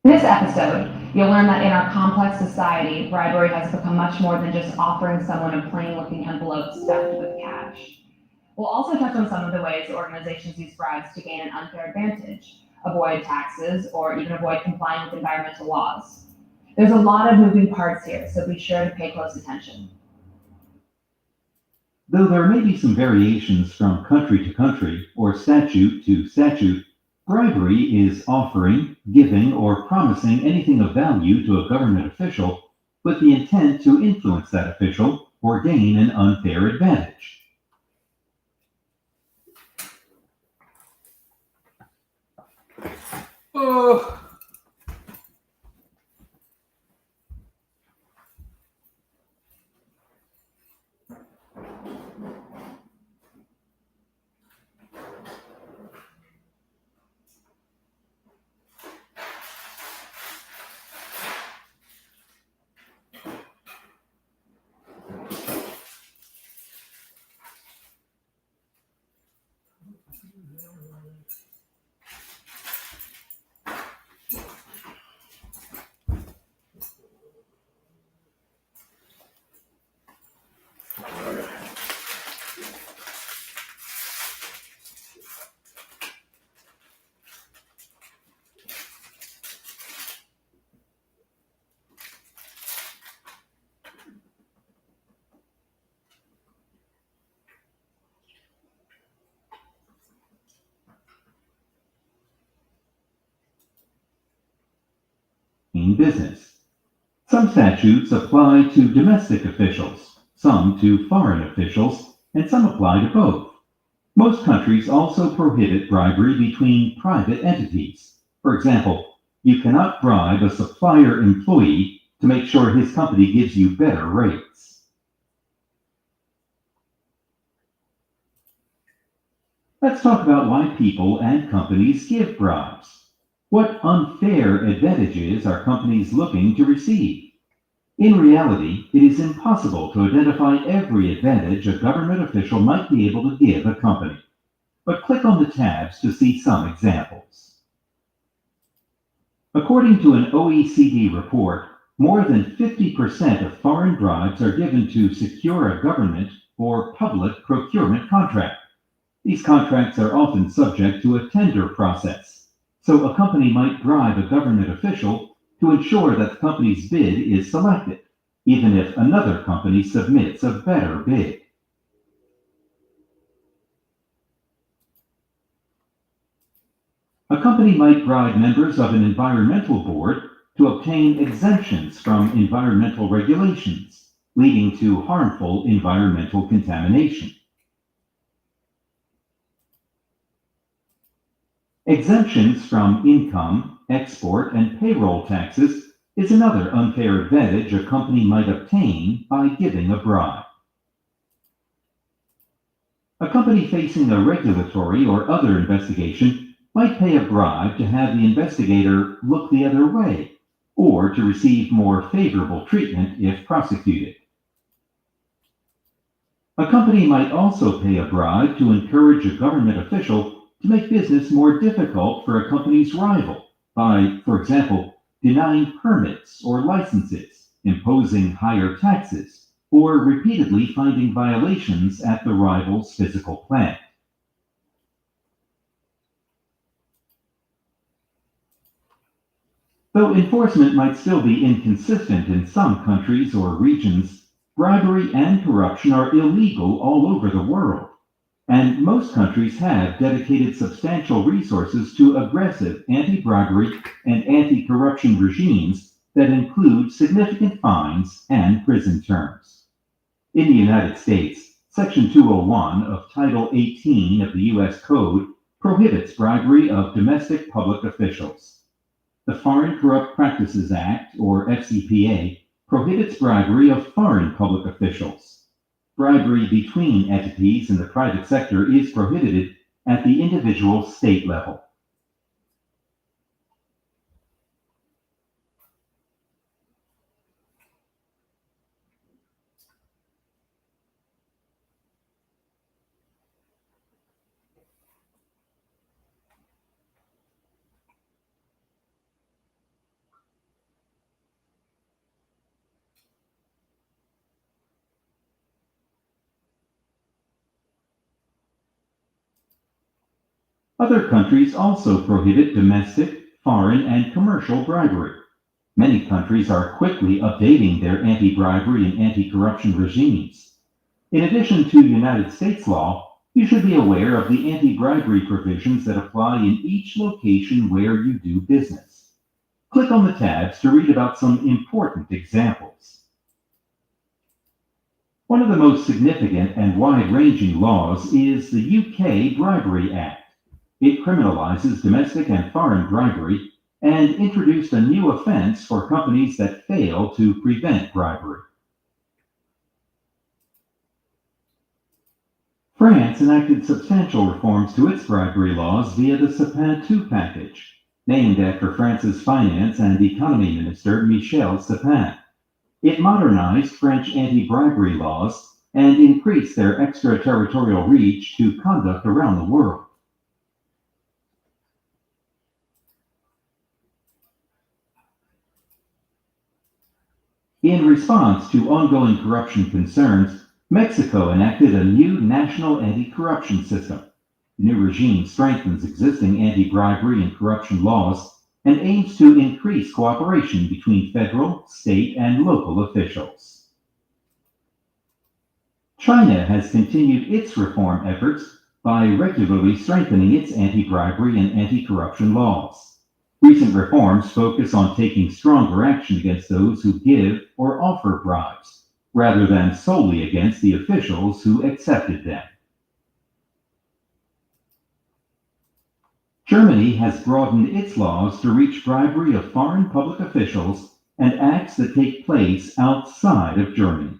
In this episode, you'll learn that in our complex society, bribery has become much more than just offering someone a plain-looking envelope stuffed with cash. We'll also touch on some of the ways organizations use bribes to gain an unfair advantage, avoid taxes, or even avoid complying with environmental laws. There's a lot of moving parts here, so be sure to pay close attention. Though there may be some variations from country to country or statute to statute, bribery is offering, giving, or promising anything of value to a government official with the intent to influence that official or gain an unfair advantage. Oh. In business. Some statutes apply to domestic officials, some to foreign officials, and some apply to both. Most countries also prohibit bribery between private entities. For example, you cannot bribe a supplier employee to make sure his company gives you better rates. Let's talk about why people and companies give bribes. What unfair advantages are companies looking to receive? In reality, it is impossible to identify every advantage a government official might be able to give a company. But click on the tabs to see some examples. According to an OECD report, more than 50% of foreign bribes are given to secure a government or public procurement contract. These contracts are often subject to a tender process. So a company might bribe a government official to ensure that the company's bid is selected, even if another company submits a better bid. A company might bribe members of an environmental board to obtain exemptions from environmental regulations. leading to harmful environmental contamination. Exemptions from income, export, and payroll taxes is another unfair advantage a company might obtain by giving a bribe. A company facing a regulatory or other investigation might pay a bribe to have the investigator look the other way, or to receive more favorable treatment if prosecuted. A company might also pay a bribe to encourage a government official to make business more difficult for a company's rival by, for example, denying permits or licenses, imposing higher taxes, or repeatedly finding violations at the rival's physical plant. Though enforcement might still be inconsistent in some countries or regions, bribery and corruption are illegal all over the world, and most countries have dedicated substantial resources to aggressive anti-bribery and anti-corruption regimes that include significant fines and prison terms. In the United States, Section 201 of Title 18 of the U.S. Code prohibits bribery of domestic public officials. The Foreign Corrupt Practices Act, or FCPA, prohibits bribery of foreign public officials. Bribery between entities in the private sector is prohibited at the individual state level. Other countries also prohibit domestic, foreign, and commercial bribery. Many countries are quickly updating their anti-bribery and anti-corruption regimes. In addition to United States law, you should be aware of the anti-bribery provisions that apply in each location where you do business. Click on the tabs to read about some important examples. One of the most significant and wide-ranging laws is the UK Bribery Act. It criminalizes domestic and foreign bribery and introduced a new offense for companies that fail to prevent bribery. France enacted substantial reforms to its bribery laws via the Sapin II package, named after France's finance and economy minister Michel Sapin. It modernized French anti-bribery laws and increased their extraterritorial reach to conduct around the world. In response to ongoing corruption concerns, Mexico enacted a new national anti-corruption system. The new regime strengthens existing anti-bribery and corruption laws and aims to increase cooperation between federal, state, and local officials. China has continued its reform efforts by regularly strengthening its anti-bribery and anti-corruption laws. Recent reforms focus on taking stronger action against those who give or offer bribes, rather than solely against the officials who accepted them. Germany has broadened its laws to reach bribery of foreign public officials and acts that take place outside of Germany.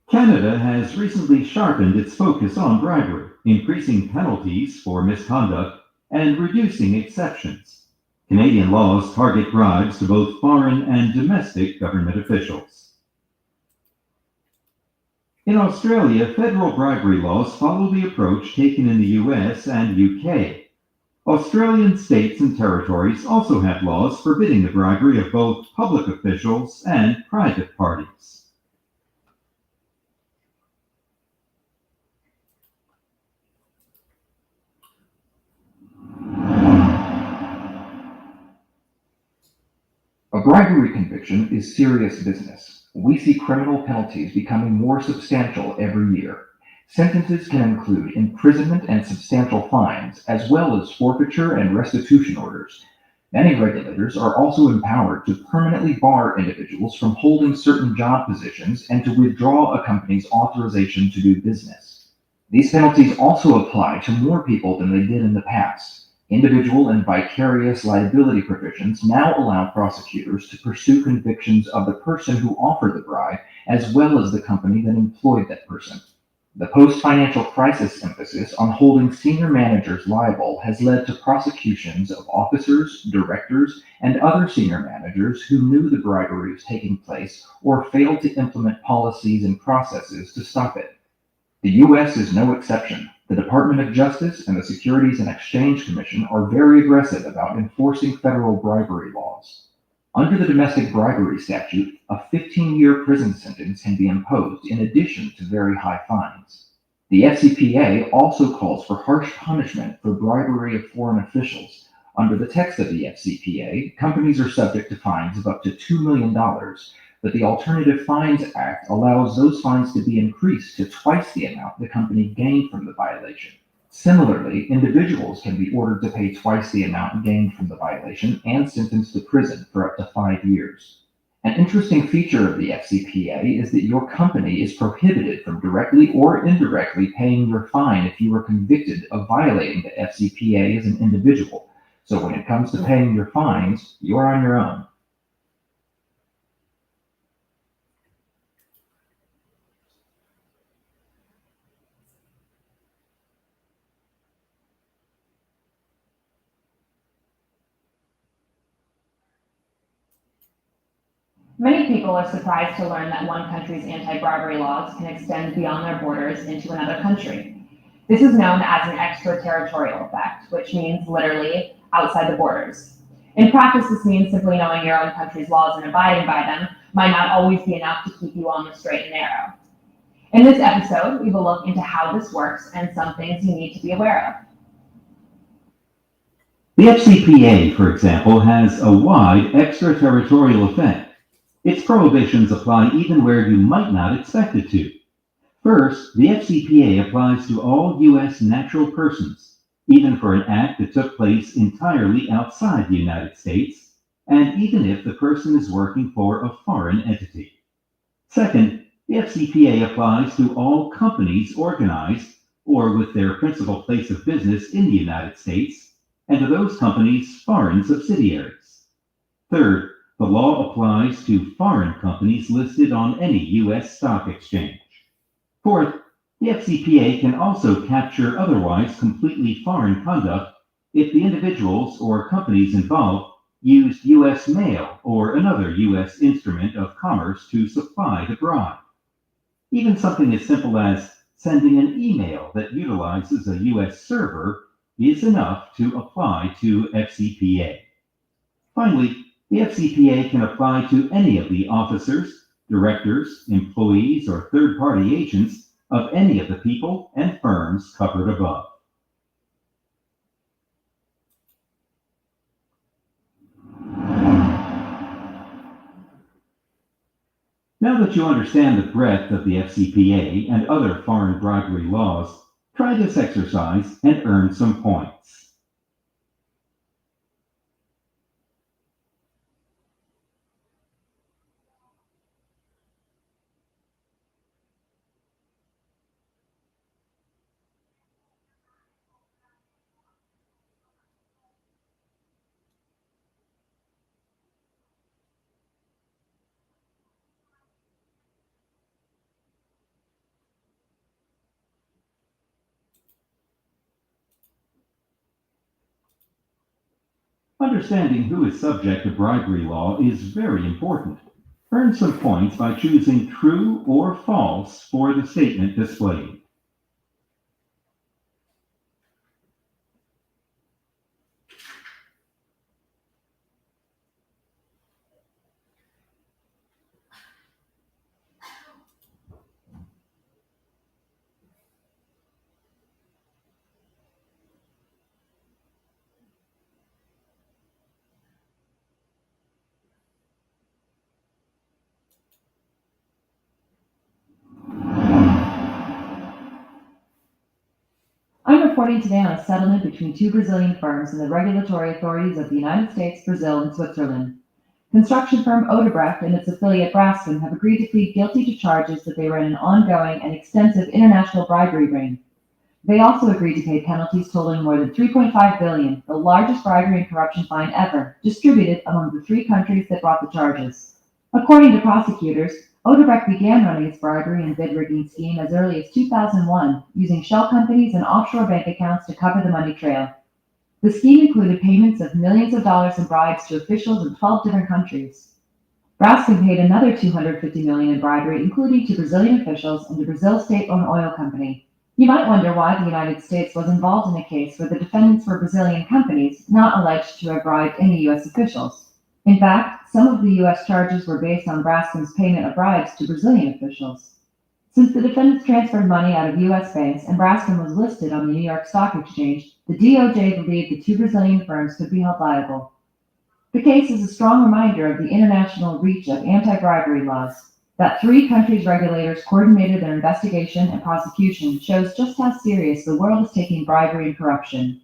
Canada has recently sharpened its focus on bribery, increasing penalties for misconduct and reducing exceptions. Canadian laws target bribes to both foreign and domestic government officials. In Australia, federal bribery laws follow the approach taken in the US and UK. Australian states and territories also have laws forbidding the bribery of both public officials and private parties. A bribery conviction is serious business. We see criminal penalties becoming more substantial every year. Sentences can include imprisonment and substantial fines, as well as forfeiture and restitution orders. Many regulators are also empowered to permanently bar individuals from holding certain job positions and to withdraw a company's authorization to do business. These penalties also apply to more people than they did in the past. Individual and vicarious liability provisions now allow prosecutors to pursue convictions of the person who offered the bribe as well as the company that employed that person. The post-financial crisis emphasis on holding senior managers liable has led to prosecutions of officers, directors, and other senior managers who knew the bribery was taking place or failed to implement policies and processes to stop it. The U.S. is no exception. The Department of Justice and the Securities and Exchange Commission are very aggressive about enforcing federal bribery laws. Under the domestic bribery statute, a 15-year prison sentence can be imposed in addition to very high fines. The FCPA also calls for harsh punishment for bribery of foreign officials. Under the text of the FCPA, companies are subject to fines of up to $2 million, but the Alternative Fines Act allows those fines to be increased to twice the amount the company gained from the violation. Similarly, individuals can be ordered to pay twice the amount gained from the violation and sentenced to prison for up to 5 years. An interesting feature of the FCPA is that your company is prohibited from directly or indirectly paying your fine if you are convicted of violating the FCPA as an individual. So when it comes to paying your fines, you're on your own. Many people are surprised to learn that one country's anti-bribery laws can extend beyond their borders into another country. This is known as an extraterritorial effect, which means literally outside the borders. In practice, this means simply knowing your own country's laws and abiding by them might not always be enough to keep you on the straight and narrow. In this episode, we will look into how this works and some things you need to be aware of. The FCPA, for example, has a wide extraterritorial effect. Its prohibitions apply even where you might not expect it to. First, the FCPA applies to all U.S. natural persons, even for an act that took place entirely outside the United States, and even if the person is working for a foreign entity. Second, the FCPA applies to all companies organized or with their principal place of business in the United States, and to those companies' foreign subsidiaries. Third, the law applies to foreign companies listed on any U.S. stock exchange. Fourth, the FCPA can also capture otherwise completely foreign conduct if the individuals or companies involved used U.S. mail or another U.S. instrument of commerce to supply the bribe. Even something as simple as sending an email that utilizes a U.S. server is enough to apply to FCPA. Finally, the FCPA can apply to any of the officers, directors, employees, or third-party agents of any of the people and firms covered above. Now that you understand the breadth of the FCPA and other foreign bribery laws, try this exercise and earn some points. Understanding who is subject to bribery law is very important. Earn some points by choosing true or false for the statement displayed. reporting today on a settlement between two Brazilian firms and the regulatory authorities of the United States, Brazil, and Switzerland. Construction firm Odebrecht and its affiliate Braskem have agreed to plead guilty to charges that they were in an ongoing and extensive international bribery ring. They also agreed to pay penalties totaling more than $3.5 billion, the largest bribery and corruption fine ever, distributed among the three countries that brought the charges. According to prosecutors, Odebrecht began running its bribery and bid rigging scheme as early as 2001, using shell companies and offshore bank accounts to cover the money trail. The scheme included payments of millions of dollars in bribes to officials in 12 different countries. Braskem paid another $250 million in bribery, including to Brazilian officials and the Brazil state-owned oil company. You might wonder why the United States was involved in a case where the defendants were Brazilian companies, not alleged to have bribed any U.S. officials. In fact, some of the U.S. charges were based on Braskem's payment of bribes to Brazilian officials. Since the defendants transferred money out of U.S. banks and Braskem was listed on the New York Stock Exchange, the DOJ believed the two Brazilian firms could be held liable. The case is a strong reminder of the international reach of anti-bribery laws. That three countries' regulators coordinated their investigation and prosecution shows just how serious the world is taking bribery and corruption.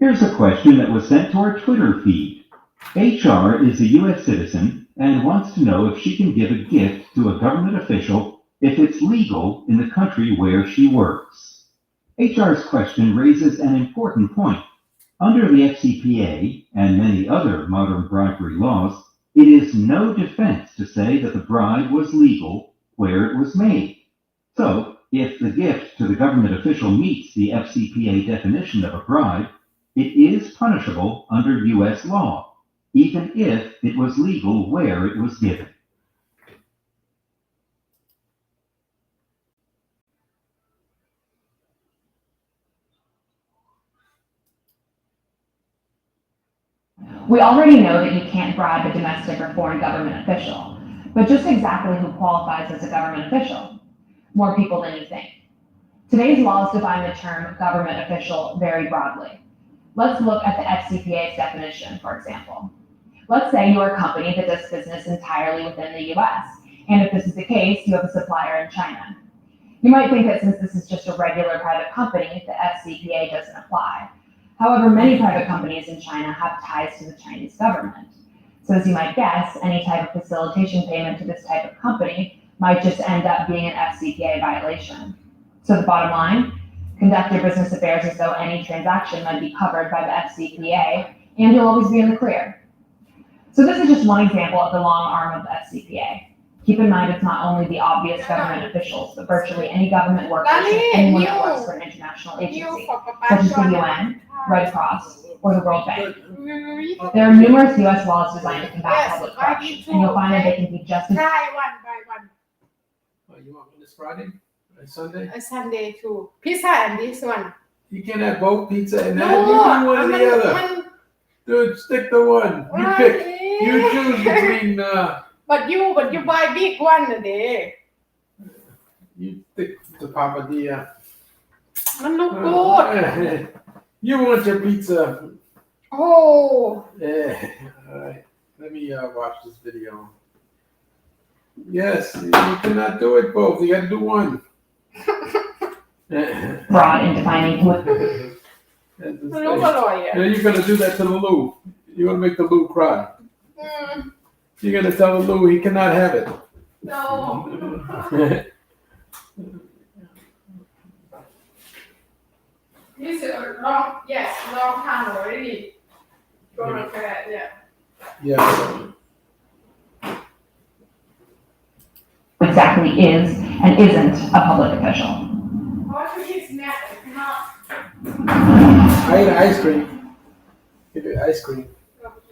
Here's a question that was sent to our Twitter feed. HR is a U.S. citizen and wants to know if she can give a gift to a government official if it's legal in the country where she works. HR's question raises an important point. Under the FCPA and many other modern bribery laws, it is no defense to say that the bribe was legal where it was made. So, if the gift to the government official meets the FCPA definition of a bribe, it is punishable under U.S. law, even if it was legal where it was given. We already know that you can't bribe a domestic or foreign government official, but just exactly who qualifies as a government official? More people than you think. Today's laws define the term government official very broadly. Let's look at the FCPA's definition, for example. Let's say you are a company that does business entirely within the US, and if this is the case, you have a supplier in China. You might think that since this is just a regular private company, the FCPA doesn't apply. However, many private companies in China have ties to the Chinese government. So as you might guess, any type of facilitation payment to this type of company might just end up being an FCPA violation. So the bottom line, conduct your business affairs as though any transaction might be covered by the FCPA, and you'll always be in the clear. So this is just one example of the long arm of the FCPA. Keep in mind it's not only the obvious government officials, but virtually any government workers and anyone that works for an international agency, such as the UN, Red Cross, or the World Bank. There are numerous U.S. laws designed to combat public corruption, and you'll find that they can be just as... Try one. You want one this Friday? Sunday? Sunday too. Pizza and this one. You can have both pizza and that. No, You do one or the other. Dude, stick to one. You pick. You choose between. But you buy big one a day. You stick to Papa Dia. Man look good. You want your pizza? Oh. Yeah. All right. Let me watch this video. Yes, you cannot do it both. You got to do one. broad in defining who Yeah, you're gonna do that to the Lou. You're gonna make the Lou cry. You're gonna tell the Lou he cannot have it. No. This is a long time already. Yeah. exactly is and isn't a public official. I ate ice cream. Give me ice cream.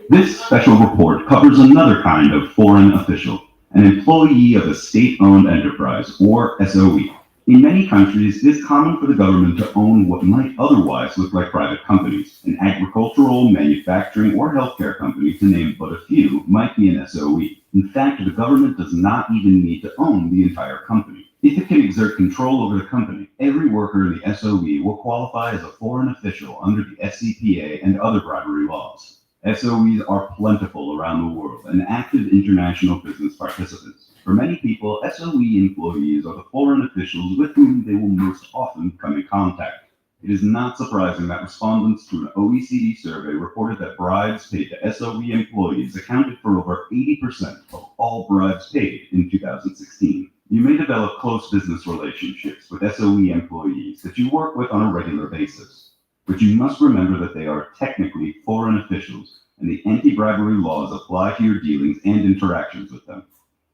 This special report covers another kind of foreign official, an employee of a state-owned enterprise, or SOE. In many countries, it is common for the government to own what might otherwise look like private companies. An agricultural, manufacturing, or healthcare company, to name but a few, might be an SOE. In fact, the government does not even need to own the entire company. If it can exert control over the company, every worker in the SOE will qualify as a foreign official under the FCPA and other bribery laws. SOEs are plentiful around the world and active international business participants. For many people, SOE employees are the foreign officials with whom they will most often come in contact. It is not surprising that respondents to an OECD survey reported that bribes paid to SOE employees accounted for over 80% of all bribes paid in 2016. You may develop close business relationships with SOE employees that you work with on a regular basis, but you must remember that they are technically foreign officials, and the anti-bribery laws apply to your dealings and interactions with them.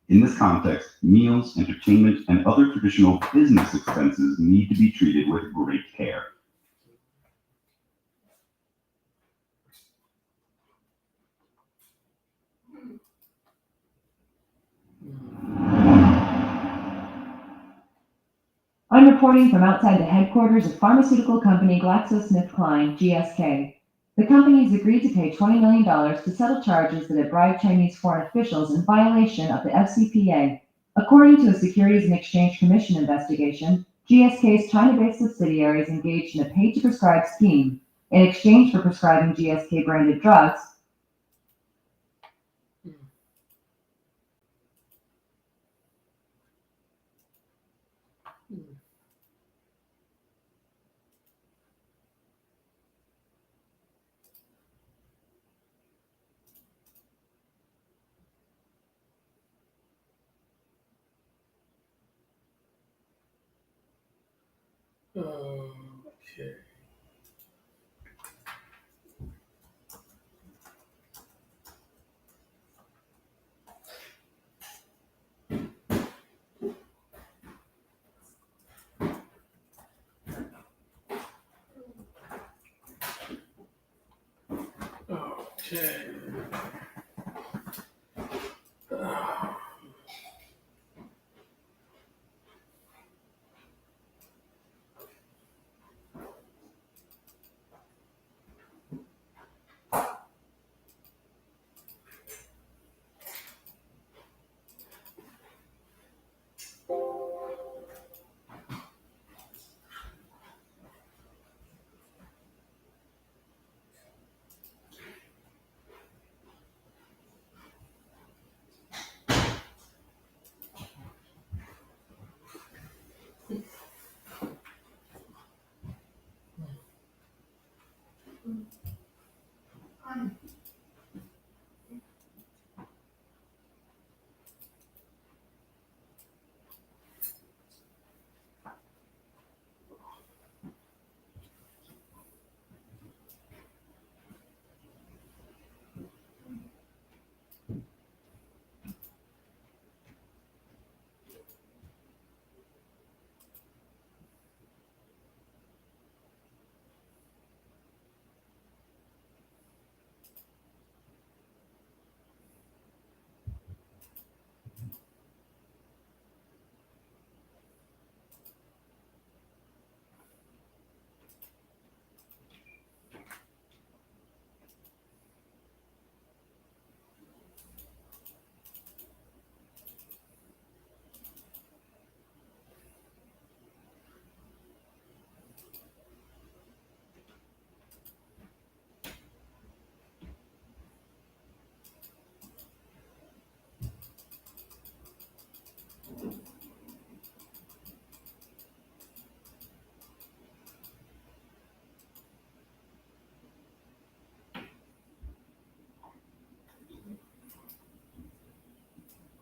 In this context, meals, entertainment, and other traditional business expenses need to be treated with great care. I'm reporting from outside the headquarters of pharmaceutical company GlaxoSmithKline, GSK. The company has agreed to pay $20 million to settle charges that it bribed Chinese foreign officials in violation of the FCPA. According to a Securities and Exchange Commission investigation, GSK's China-based subsidiaries engaged in a pay-to-prescribe scheme. In exchange for prescribing GSK-branded drugs, Okay. Okay.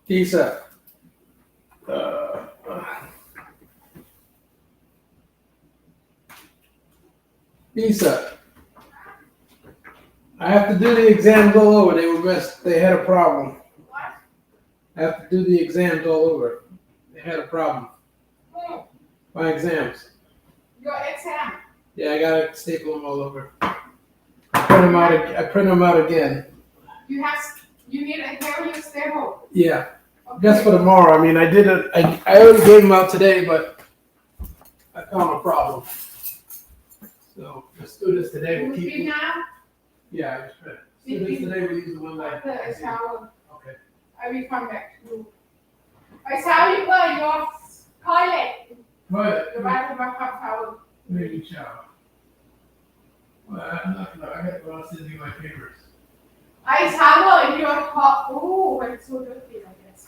Lisa. Lisa. I have to do the exams all over. They were messed. They had a problem. I have to do the exams all over. They had a problem. My exams. Your exam. Yeah, I gotta staple them all over. I print them out again. You need a hearing staple. Yeah. Just for tomorrow. I mean, I did it. I already gave them out today, but I found a problem. So let's do this today. We'll keep. Now? Yeah, I just read. Do this today. We'll use the one that. After a shower. Okay. I will come back to you. I tell you, your Toilet. Toilet. The bathroom hot shower. Maybe shower. Well, I'm not gonna, I got to go out send you my papers. I shower in your hot. Oh, it's so dirty, I guess.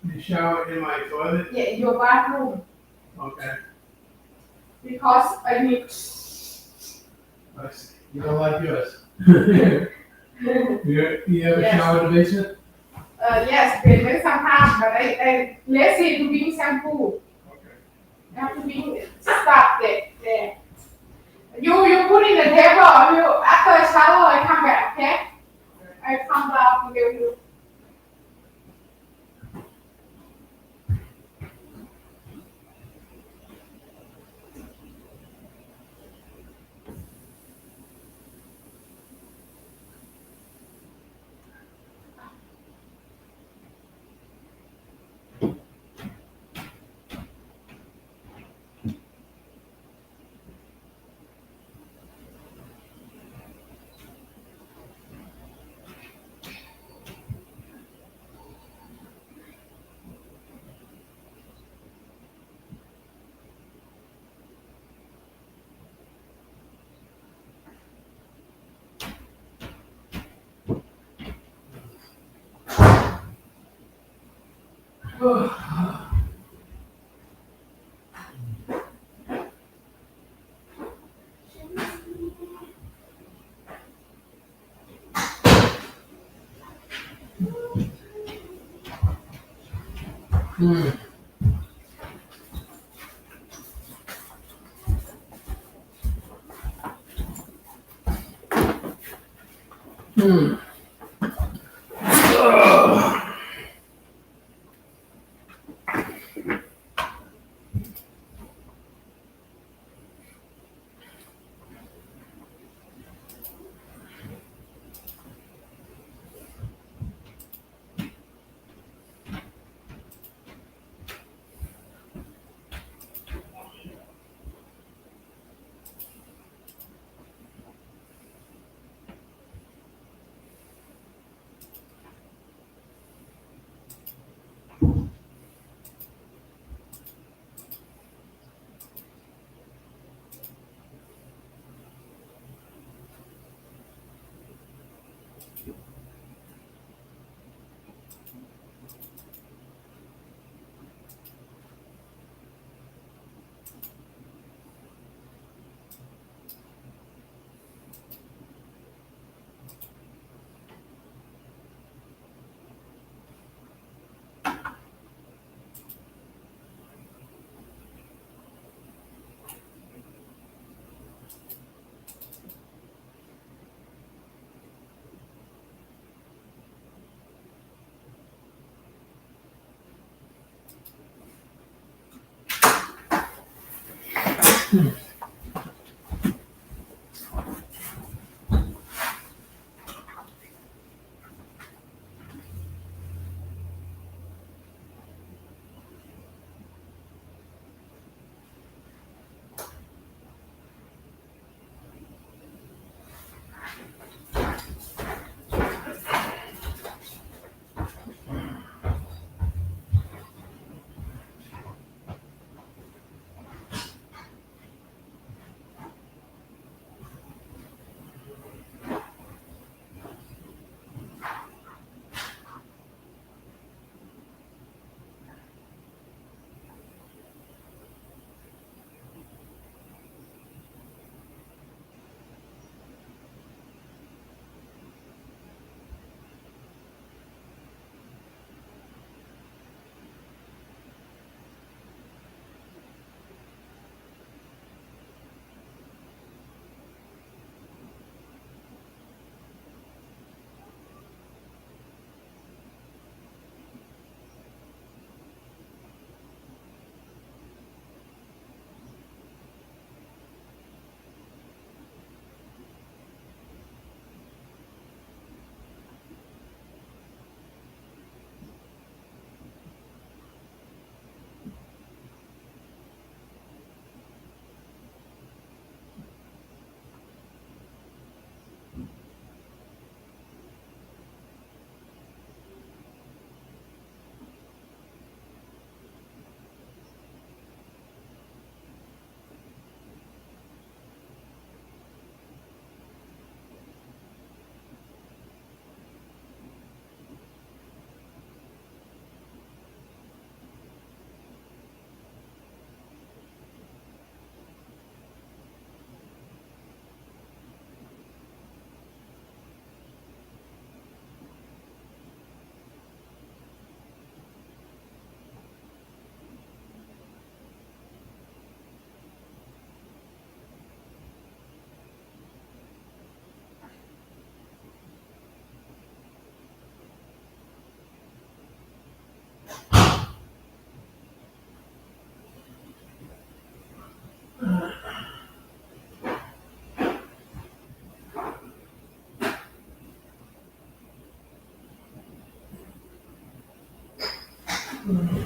You shower in my toilet? Yeah, in your bathroom. Okay. Because I need. I see. You don't like yours. You have a Yes. shower in the basement? Yes, they sometimes, but I lazy to bring shampoo. Okay. I have to bring stuff there. You put in the table. You after shower, I come back. Okay? I come back and give you. Okay.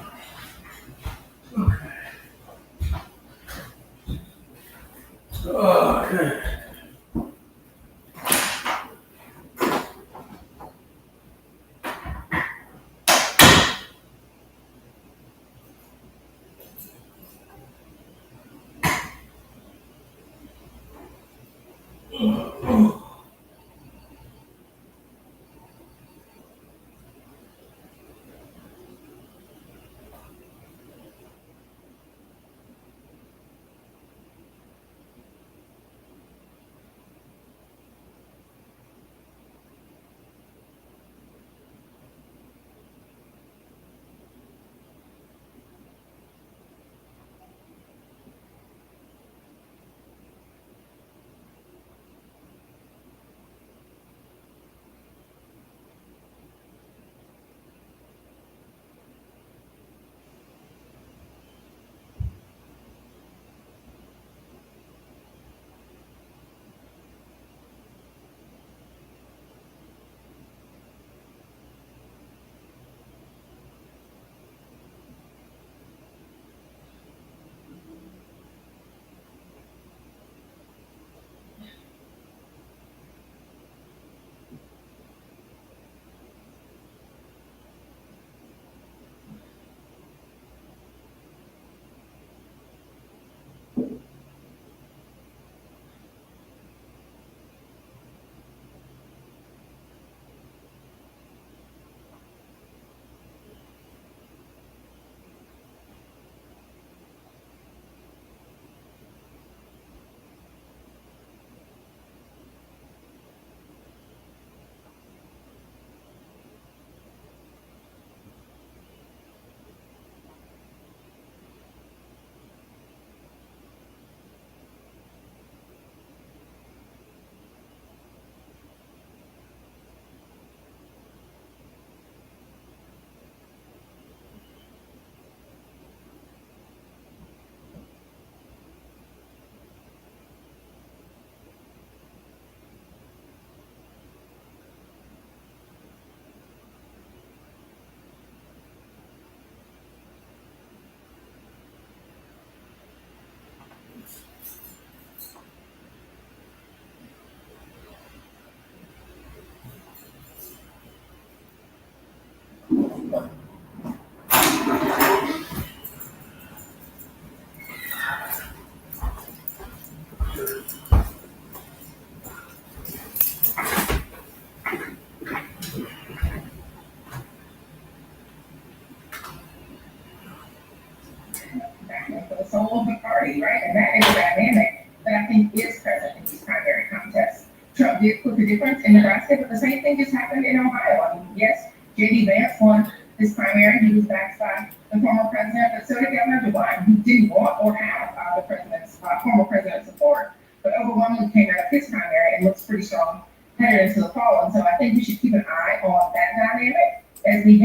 For the soul of the party, right? And that is a dynamic that I think is present in these primary contests. Trump did put the difference in Nebraska, but the same thing just happened in Ohio. I mean, yes, J.D. Vance won this primary. He was backed by the former president, but so did Governor DeWine, who didn't want or have the president's former president's support, but overwhelmingly came out of his primary and looks pretty strong headed into the fall. And so I think we should keep an eye on that dynamic as we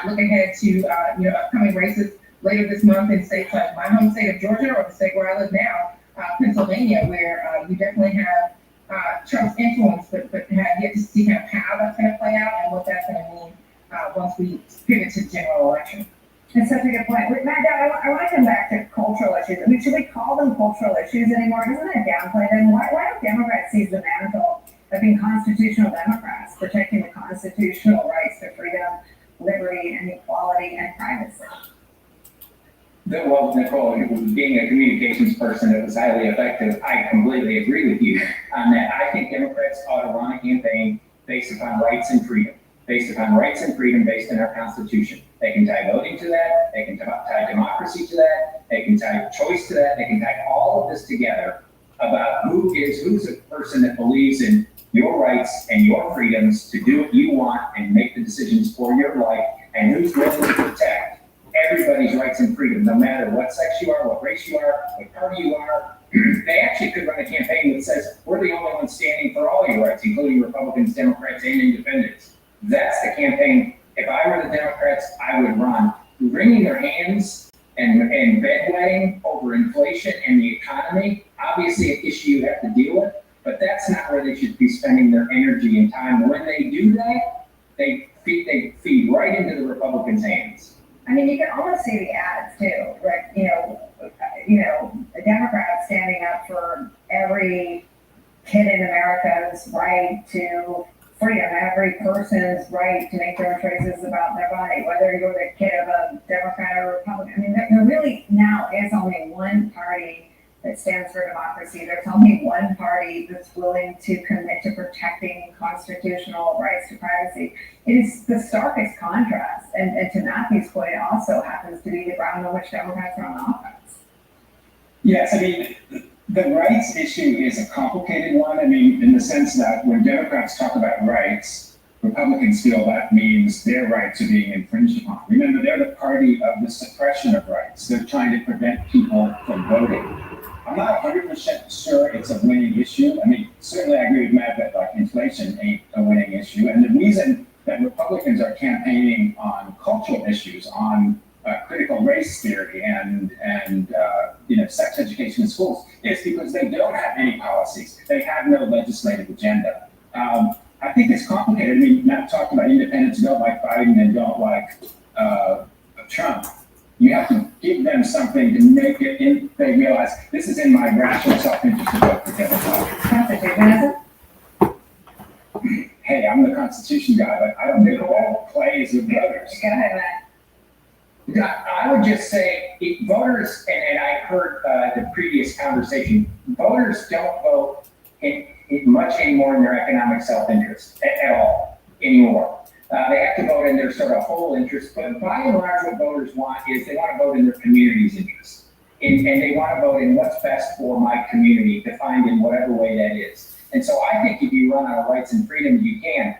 look ahead to upcoming races later this month in states like my home state of Georgia, or the state where I live now, Pennsylvania, where you definitely have Trump's influence, but have yet to see kind of how that's going to play out and what that's going to mean once we pivot to the general election. That's such a good point. Matt, I want to come back to cultural issues. I mean, should we call them cultural issues anymore? Doesn't that downplay them? Why don't Democrats seize the mantle of being constitutional Democrats, protecting the constitutional rights to freedom, liberty, and equality, and privacy? Well, Nicole, being a communications person that was highly effective, I completely agree with you on that. I think Democrats ought to run a campaign based upon rights and freedom, based on our Constitution. They can tie voting to that. They can tie democracy to that. They can tie choice to that. They can tie all of this together about who's a person that believes in your rights and your freedoms to do what you want and make the decisions for your life, and who's willing to protect everybody's rights and freedom, no matter what sex you are, what race you are, what party you are. They actually could run a campaign that says, we're the only ones standing for all your rights, including Republicans, Democrats, and independents. That's the campaign. If I were the Democrats, I would run, wringing their hands and bedwetting over inflation and the economy. Obviously an issue you have to deal with, but that's not where they should be spending their energy and time. When they do that, they feed right into the Republicans' hands. I mean, you can almost see the ads too, right? The Democrats standing up for every kid in America's right to freedom, every person's right to make their own choices about their body, whether you're the kid of a Democrat or Republican. I mean, there really now is only one party that stands for democracy. There's only one party that's willing to commit to protecting constitutional rights to privacy. It is the starkest contrast. And to Matthew's point, it also happens to be the ground on which Democrats are on offense. Yes, I mean, the rights issue is a complicated one. I mean, in the sense that when Democrats talk about rights, Republicans feel that means their rights are being infringed upon. Remember, they're the party of the suppression of rights. They're trying to prevent people from voting. I'm not 100% sure it's a winning issue. I mean, certainly I agree with Matt that like inflation ain't a winning issue. And the reason that Republicans are campaigning on cultural issues, on critical race theory and sex education in schools is because they don't have any policies. They have no legislative agenda. I think it's complicated. I mean, Matt talked about independents don't like Biden and don't like Trump. You have to give them something to make it, they realize this is in my rational self-interest to vote for Democrats. Hey, I'm the Constitution guy, but I don't think all plays with voters. Go ahead, Matt. I would just say, if voters, and I heard the previous conversation, voters don't vote much anymore in their economic self-interest at all anymore. They have to vote in their sort of whole interest, but by and large what voters want is they want to vote in their community's interest. And they want to vote in what's best for my community, defined in whatever way that is. And so I think if you run out of rights and freedom, you can.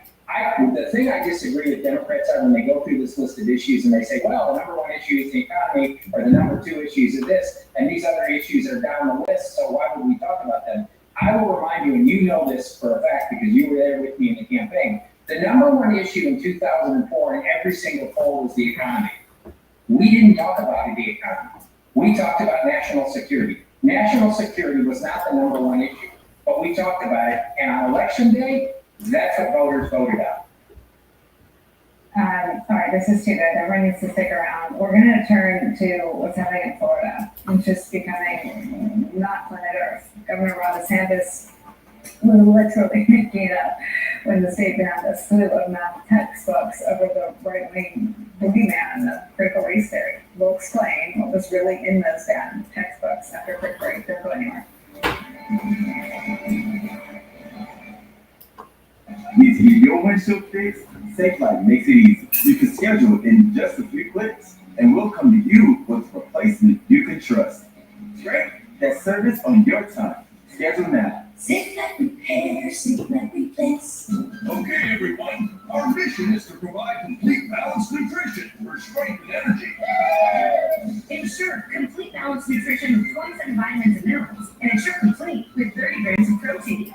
The thing I disagree with Democrats are when they go through this list of issues and they say, well, the number one issue is the economy, or the number two issues are this, and these other issues are down the list, so why would we talk about them? I will remind you, and you know this for a fact because you were there with me in the campaign, the number one issue in 2004 in every single poll was the economy. We didn't talk about the economy. We talked about national security. National security was not the number one issue, but we talked about it, and on election day, that's what voters voted out. All right, this is too good. Everyone needs to stick around. We're going to turn to what's happening in Florida, which is becoming not planet Earth. Governor Ron DeSantis was literally making up when the state banned a slew of math textbooks over the right-wing boogeyman of critical race theory. We'll explain what was really in those banned textbooks after a quick break. Don't go anywhere. Need to get your windshield fixed? SafeLight makes it easy. You can schedule it in just a few clicks, and we'll come to you with a replacement you can trust. Great! That service on your time. Schedule now. SafeLight repair, SafeLight replace. Okay, everyone. Our mission is to provide complete balanced nutrition for strength and energy. Ensure complete balanced nutrition with 27 vitamins and minerals, and ensure complete with 30 grams of protein.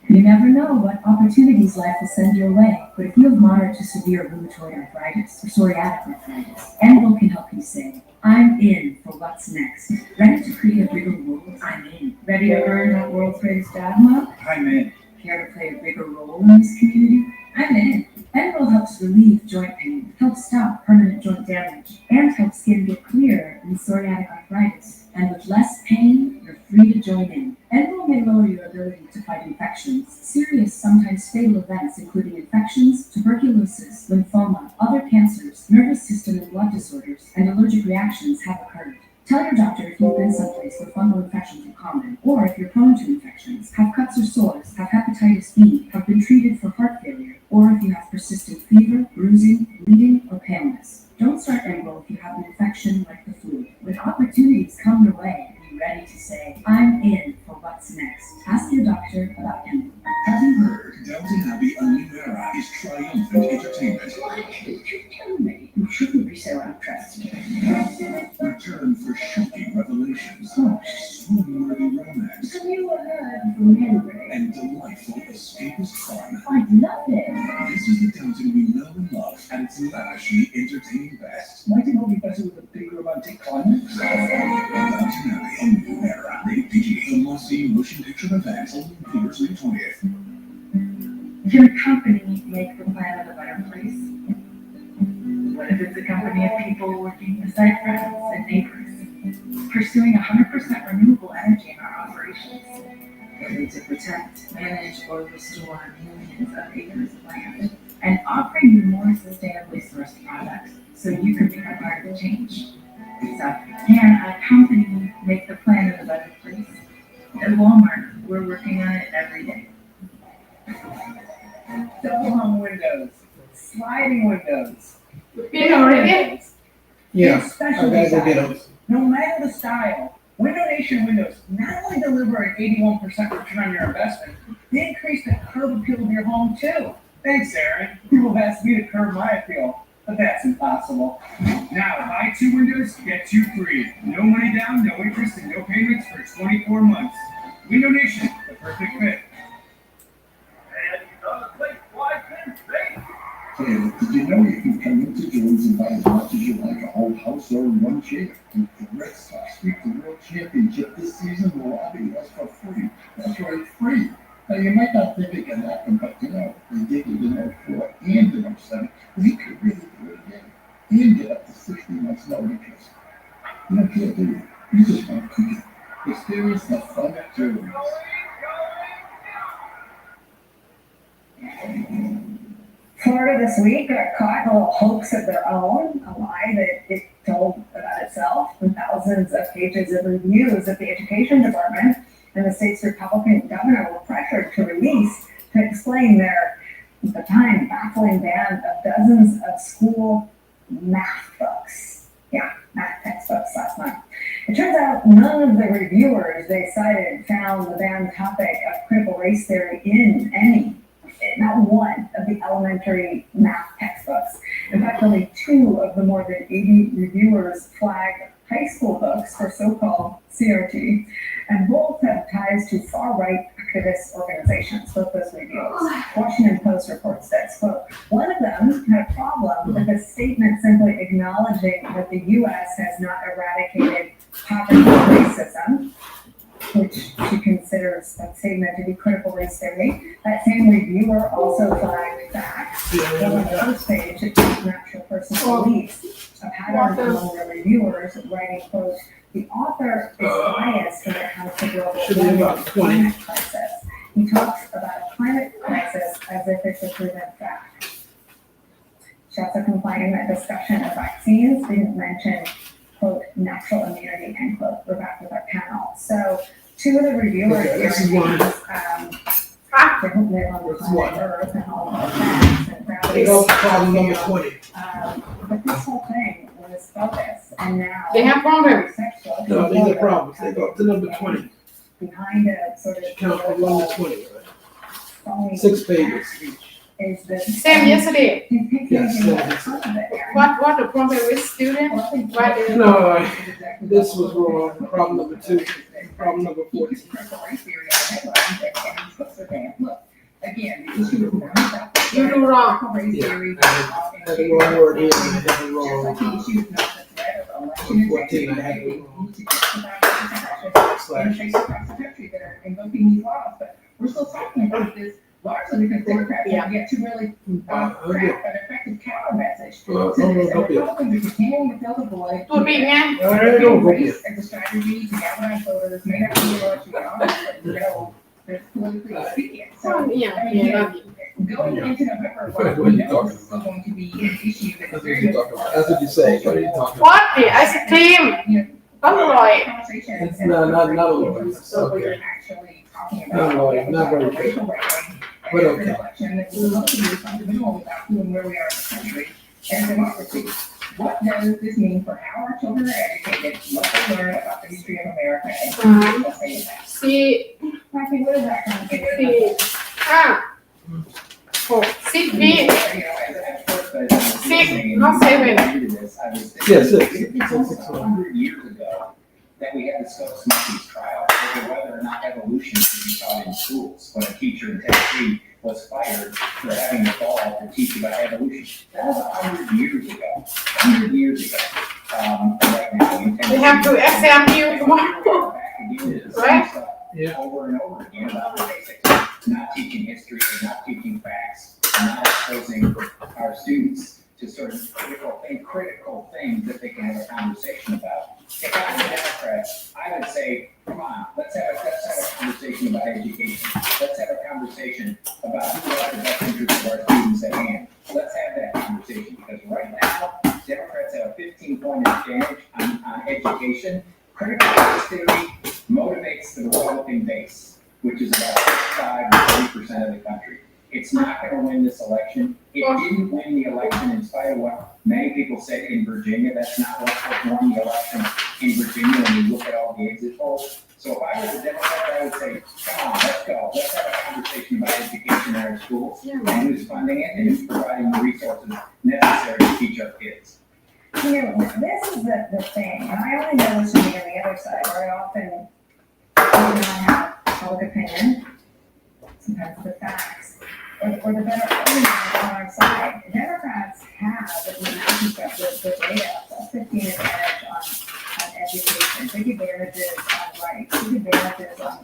You never know what opportunities life will send your way, but if you have moderate to severe rheumatoid arthritis or psoriatic arthritis, Envil can help you say, I'm in for what's next. Ready to create a bigger world? I'm in. Ready to earn that world's greatest dogma? I'm in. Care to play a bigger role in this community? I'm in. Envil helps relieve joint pain, helps stop permanent joint damage, and helps skin get clearer in psoriatic arthritis. And with less pain, you're free to join in. Envil may lower your ability to fight infections, serious, sometimes fatal events including infections, tuberculosis, lymphoma, other cancers, nervous system and blood disorders, and allergic reactions have occurred. Tell your doctor if you've been someplace where fungal infections are common, or if you're prone to infections, have cuts or sores, have hepatitis B, have been treated for heart failure, or if you have persistent fever, bruising, bleeding, or paleness. Don't start Envil if you have an infection like the flu. When opportunities come your way, be ready to say, I'm in for what's next. Ask your doctor about Envil. Have you heard Downton Abbey Only is triumphant entertainment? Why didn't you tell me? You shouldn't be so untrusting. Return for shocking revelations, swoon-worthy romance, So you were heard from Henry. and delightful escapist fun. I'd love it. This is the Downton we know and love, and it's lavishly entertaining best. Might it not be better with a big romantic climax? Downton Abbey, a new era, rated PG, a must-see motion picture event, only theaters May 20th. Can a company make the planet a better place? What if it's a company of people working beside friends and neighbors, pursuing 100% renewable energy in our operations? Able to protect, manage, or restore millions of acres of land, and offering you more sustainably sourced products so you can become part of the change. So, can a company make the planet a better place? At Walmart, we're working on it every day. Double hung windows, sliding windows. Been already? Yeah, I Special gotta go get design. them. No matter the style, Window Nation windows not only deliver an 81% return on your investment, they increase the curb appeal of your home too. Thanks, Aaron. People have asked me to curb my appeal, but that's impossible. Now, buy 2 windows, get 2 free. No money down, no interest, and no payments for 24 months. Window Nation, the perfect fit. Hey, did you know you can come into Jones and buy as much as you like, a whole house or one chair? The Red Sox reached the World Championship this season will all be us for free. That's right, free. Now you might not think it can happen, but you know, they did it in 04 and in 07. We could really do it again and get up to 60 months no interest. You don't care, do you? You just want to experience the fun at Jones. Florida this week got caught in a little hoax of their own, a lie that it told about itself, and thousands of pages of reviews at the education department and the state's Republican governor were pressured to release to explain their, at the time, baffling ban of dozens of school math books. Yeah, math textbooks last month. It turns out none of the reviewers they cited found the banned topic of critical race theory in any, not one of the elementary math textbooks. In fact, only 2 of the more than 80 reviewers flagged high school books for so-called CRT, and both have ties to far-right activist organizations, both those reviewers. Washington Post reports this, quote, one of them had a problem with a statement simply acknowledging that the U.S. has not eradicated poverty and racism, which she considers that statement to be critical race theory. That same reviewer also flagged facts. On the first page, it was natural personal beliefs, a pattern among the reviewers, writing, quote, the author is biased when it comes to global warming and climate crisis. He talks about a climate crisis as if it's a proven fact. She also complained that discussion of vaccines didn't mention, quote, natural immunity, end quote. We're back with our panel. So 2 of the reviewers they don't live on the planet Earth and all of our facts and They go to problem number 20. but this whole thing was focused, and now They have problems. No, they get problems. They go up to number 20. behind a sort of Count from 1 to 20, right? 6 pages. is the Same yesterday. Yes. What the problem with students? What is No, this was wrong. Problem number 2. Problem number 14. Again, the issue is not about you do wrong? Yeah, I had the wrong word here, and I had the wrong. 14, I had the wrong. Slash. Across the country that are invoking these laws, but we're still talking about this largely because Democrats have yet to really craft an effective counter message to this. And Republicans are continuing to fill the void. Race as a strategy to galvanize voters may not be the election outcome, but you know, it's politically expedient. So, I mean, going into November, what we know is still going to be an issue that is very difficult. That's what you say. What are you talking about? What the ice cream? Alright. It's not a little bit. So Okay. we're actually talking Not about really, not very racial good. rating. But And okay. an election that will ultimately be fundamental about who and where we are in the country and democracy. What does this mean for how our children are educated, what they learn about the history of America, and who will say that? See, Frankie, what is that kind of thing? Six B. 6, not 7. Yes, 6. It's almost 100 years ago that we had the Smokies trial over whether or not evolution should be taught in schools, when a teacher in Tennessee was fired for having the gall to teach about evolution. That was 100 years ago. 100 years ago. Right now in Tennessee, We have to exam you tomorrow. Right? Yeah. Over and over again about the basics. Not teaching history, not teaching facts, not exposing our students to sort of critical things that they can have a conversation about. If I'm a Democrat, I would say, come on, let's have a conversation about education. Let's have a conversation about who has the best interests of our students at hand. Let's have that conversation, because right now, Democrats have a 15-point advantage on education. Critical race theory motivates the Republican base, which is about 5 to 30% of the country. It's not going to win this election. It didn't win the election in spite of what many people said in Virginia. That's not what won the election in Virginia when you look at all the exit polls. So if I was a Democrat, I would say, come on, let's go. Let's have a conversation about education in our schools and who's funding it and who's providing the resources necessary to teach our kids. You know, this is the thing, and I only know this from being on the other side. Very often, we don't have public opinion, sometimes the facts, or the better argument on our side. The Democrats have, if you imagine the data, a 15 advantage on education, big advantages on rights, big advantages on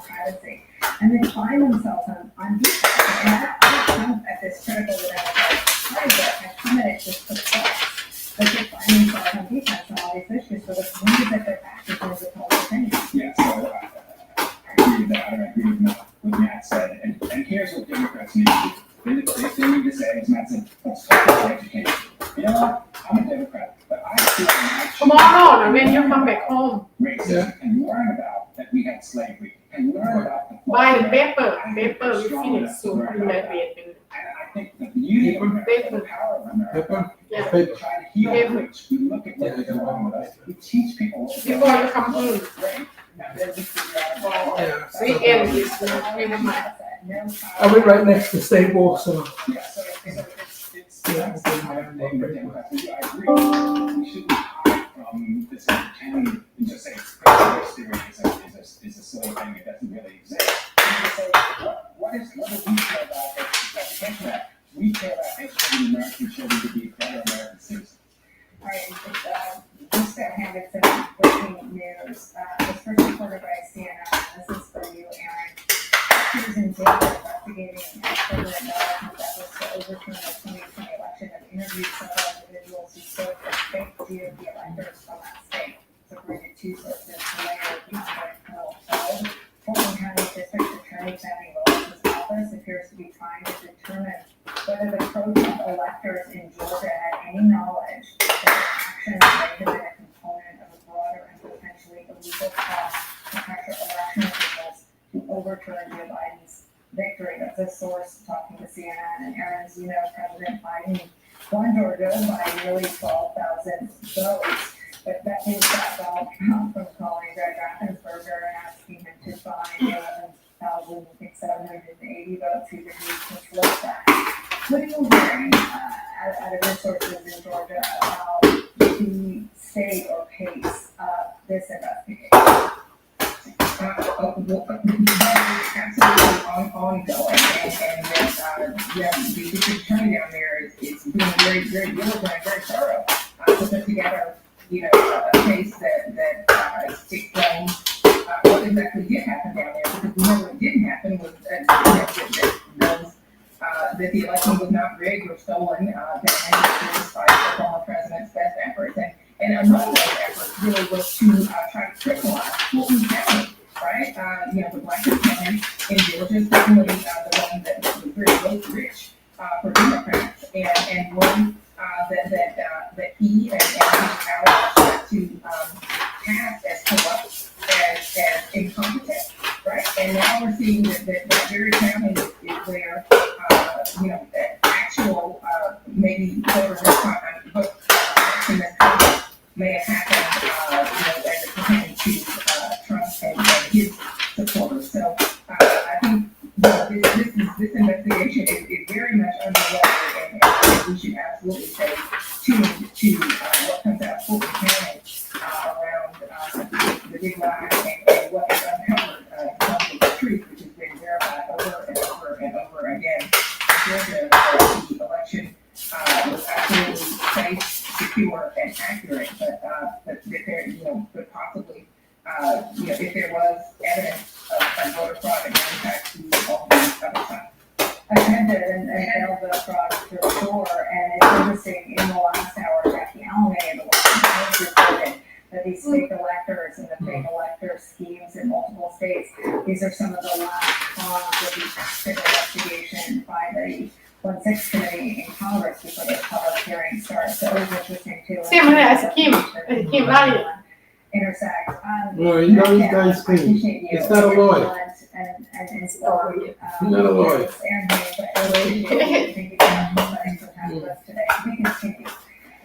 privacy, and they find themselves on defense. And that comes at this critical Democratic and come at it just to plus. But they find themselves on defense on all these issues, so it's when you get their back in terms of public opinion. Yeah, so I agree with that. I agree with what Matt said. And here's what Democrats need to do. They need to say, as Matt said, let's talk about education. You know what? I'm a Democrat, but I feel like tomorrow, when you come back home, racism and learn about that we had slavery and learn about the buy the paper we finish soon. I think the beauty of America, the power of America, is that we try to heal rich. We look at what is wrong with us. We teach people what before you come home. And then we figure out Weekend is never mind. I went right next to Staples, so. Yeah, so it's that's the kind of thing that Democrats do. I agree. We shouldn't hide from this and pretend and just say critical race theory is a silly thing. It doesn't really exist. We say, what do we care about education? We care about educating American children to be better American citizens. All right, just handed some breaking news. This first reported by CNN. This is for you, Aaron. Prosecutors in jail investigating President Donald Trump's efforts to overturn the 2020 election have interviewed several individuals who served as fake GOP electors from that state. According to two sources, Mayor Colonel Todd, Fulton County District Attorney Tammy Willis's office appears to be trying to determine whether the pro-Trump electors in Georgia had any knowledge that their actions may have been a component of a broader and potentially illegal plot to pressure election officials to overturn Joe Biden's victory. That's a source talking to CNN. And Aaron, as you know, President Biden won Georgia by nearly 12,000 votes. But that means that Donald Trump from calling Greg Raffensperger and asking him to find 11,780 votes he reduced his vote back. What are you hearing out of your sources in Georgia about the state or pace of this investigation? Absolutely ongoing, and the district attorney down there is being very, very diligent and very thorough to put together, a case that explains what exactly did happen down there, because we know what didn't happen was that the election was not rigged or stolen, despite the former president's best efforts, and among those efforts really was to try to criminalize Fulton County. Right? The Blackford County in Georgia is certainly the one that was very vote rich for Democrats, and one that he and his allies tried to pass as corrupt, as incompetent, right? And now we're seeing that very county is where actual maybe voter misconduct may have happened, as it pertains to Trump and his supporters. So I think this investigation is very much underway, and we should absolutely stay tuned to what comes out of Fulton County around the big lie and what is uncovered in terms of the truth, which has been verified over and over and over again. In Georgia, the election was absolutely safe, secure, and accurate, but there, possibly, if there was evidence of voter fraud and impact to all the other side. Attended and held the fraud for sure, and it's interesting in these fake electors and the fake elector schemes in multiple states. These are some of the last prongs of the active investigation by the 1-6 committee in Congress before the public hearing starts. So it was interesting too. Same as Kim, Larry. Intersect. No, you know he's not screen. It's not a lawyer. And He's not a lawyer.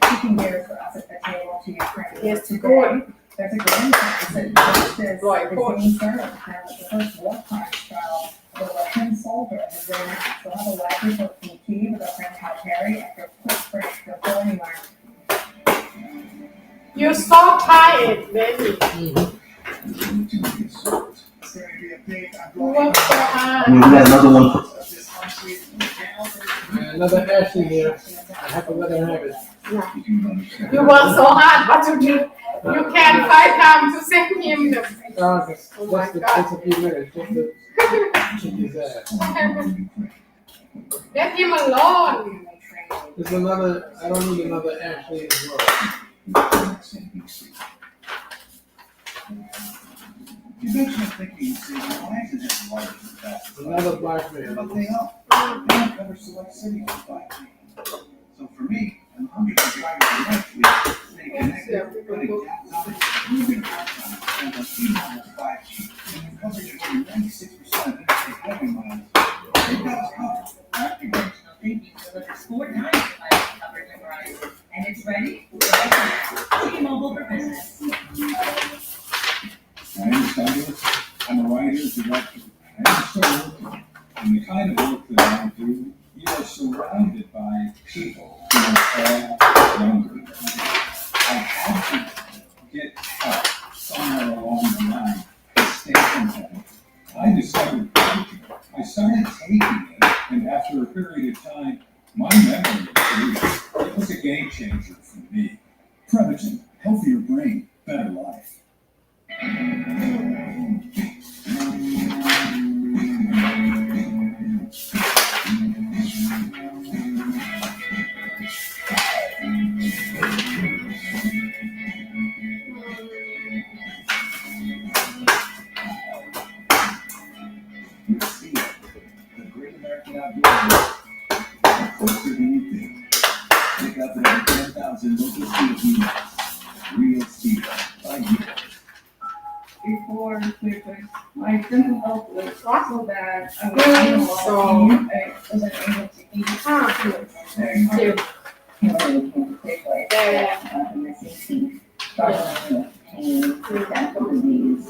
Taking gears for us at the table to Ukraine. Yes, today. good. There's a good insight that justice is being served. Now, the first war crimes trial of a Russian soldier has been announced. We'll have a live report from Kyiv with our friend Cal Perry after a quick break. So go anywhere. You so tired, baby. You work so hard. We got another one. Another Ashley here. I have to let her have it. Yeah. You work so hard, but you can't find time to send him the. Oh my God. Just a few minutes. Just to kick his ass. Let him alone. There's another. I don't need another Ashley as well. You mentioned thinking, why is it just white as the best? Another black man. But they don't cover select cities with black people. So for me, I'm hungry for driving directly, stay connected, putting taps on it, moving outside, and a few miles 5G. And coverage of only 96% of interstate highway miles. They've got us covered. Unconventional thinking delivers 4 times the highest coverage of Verizon, and it's ready right now. T-Mobile for Business. I understand this. I'm a writer, director. I understand working. And the kind of work that I do, you are surrounded by people who are all younger. I had to get help somewhere along the line to stay content. I discovered taking. I started taking it, and after a period of time, my memory improved. It was a game changer for me. Prevagen, healthier brain, better life. The great American outdoors are closer than you think. Pick up at 10,000 local steel units. Real steel by you. Before Clippers, my mental health was so bad. I wasn't able to eat. It was very hard. Really can't take like missing teeth, pain, dental disease,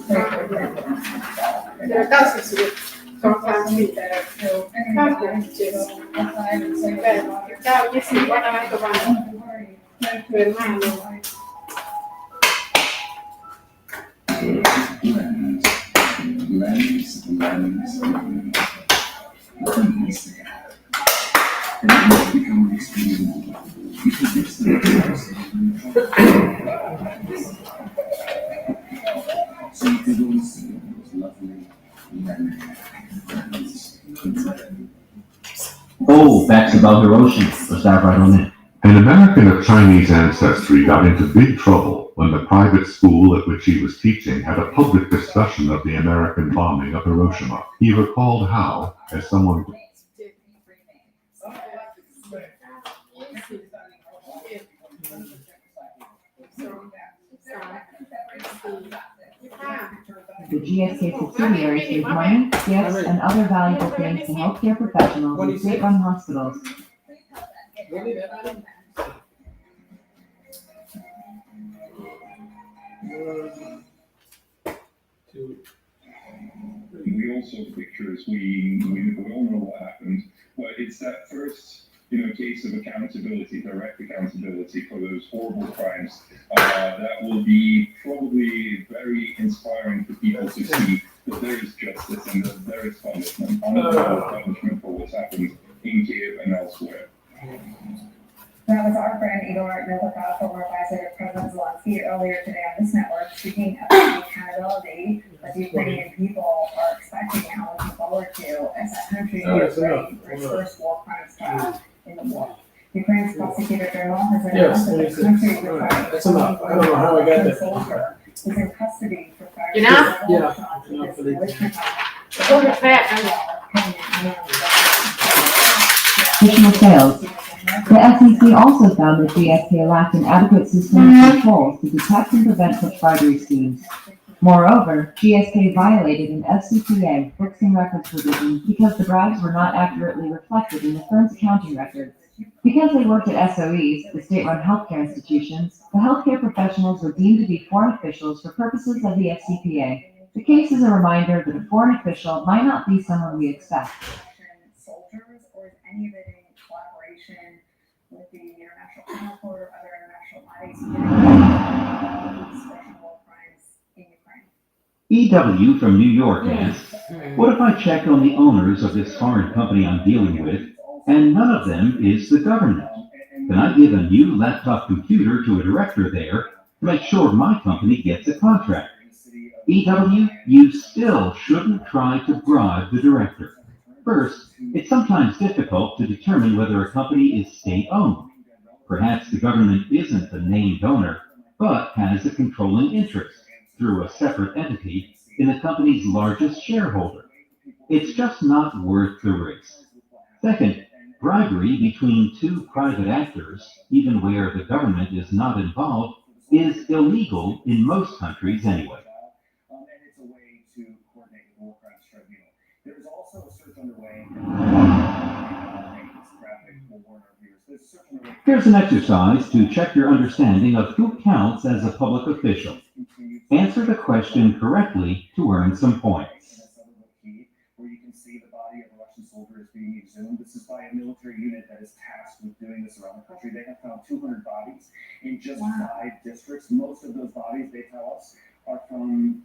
That's it. Sometimes we better. So sometimes just outside and say that you see what I'm going Oh, facts about Hiroshima. Let's dive right on in. An American of Chinese ancestry got into big trouble when the private school at which he was teaching had a public discussion of the American bombing of Hiroshima. He recalled how, as someone The GSK subsidiary gave money, gifts, and other valuable things to healthcare professionals in state-run hospitals. We all saw the pictures. We all know what happened. But it's that first, case of accountability, direct accountability for those horrible crimes that will be probably very inspiring for people to see that there is justice and that there is punishment, honorable punishment for what's happened in Kiev and elsewhere. That was our friend Igor Novikov, former advisor to President Zelensky, earlier today on this network, speaking of the accountability that the Ukrainian people are expecting and looking forward to as that country gets ready for its first war crimes trial in the war. Ukraine's prosecutor general has Yes, announced that the 26. country All with right, that's enough. I don't know how I got that. soldier is in custody for firing Enough? several Yeah, shots enough at for his these. militia house. Go to bed. Additional sales. The SEC also found that GSK lacked an adequate system of controls to detect and prevent such bribery schemes. Moreover, GSK violated an FCPA books and records provision because the bribes were not accurately reflected in the firm's accounting records. Because they worked at SOEs, the state-run healthcare institutions, the healthcare professionals were deemed to be foreign officials for purposes of the FCPA. The case is a reminder that a foreign official might not be someone we expect. Soldiers, or is any of it in collaboration with the International Criminal Court or other international bodies special war crimes in Ukraine? EW from New York asks, what if I check on the owners of this foreign company I'm dealing with, and none of them is the government? Can I give a new laptop computer to a director there to make sure my company gets a contract? EW, you still shouldn't try to bribe the director. First, it's sometimes difficult to determine whether a company is state-owned. Perhaps the government isn't the named owner, but has a controlling interest through a separate entity in the company's largest shareholder. It's just not worth the risk. Second, bribery between two private actors, even where the government is not involved, is illegal in most countries anyway. And it's a way to coordinate with War Crimes Tribunal. There is also a search underway. Here's an exercise to check your understanding of who counts as a public official. Answer the question correctly to earn some points. Where you can see the body of a Russian soldier is being exhumed. This is by a military unit that is tasked with doing this around the country. They have found 200 bodies in just 5 districts. Most of those bodies, they tell us, are from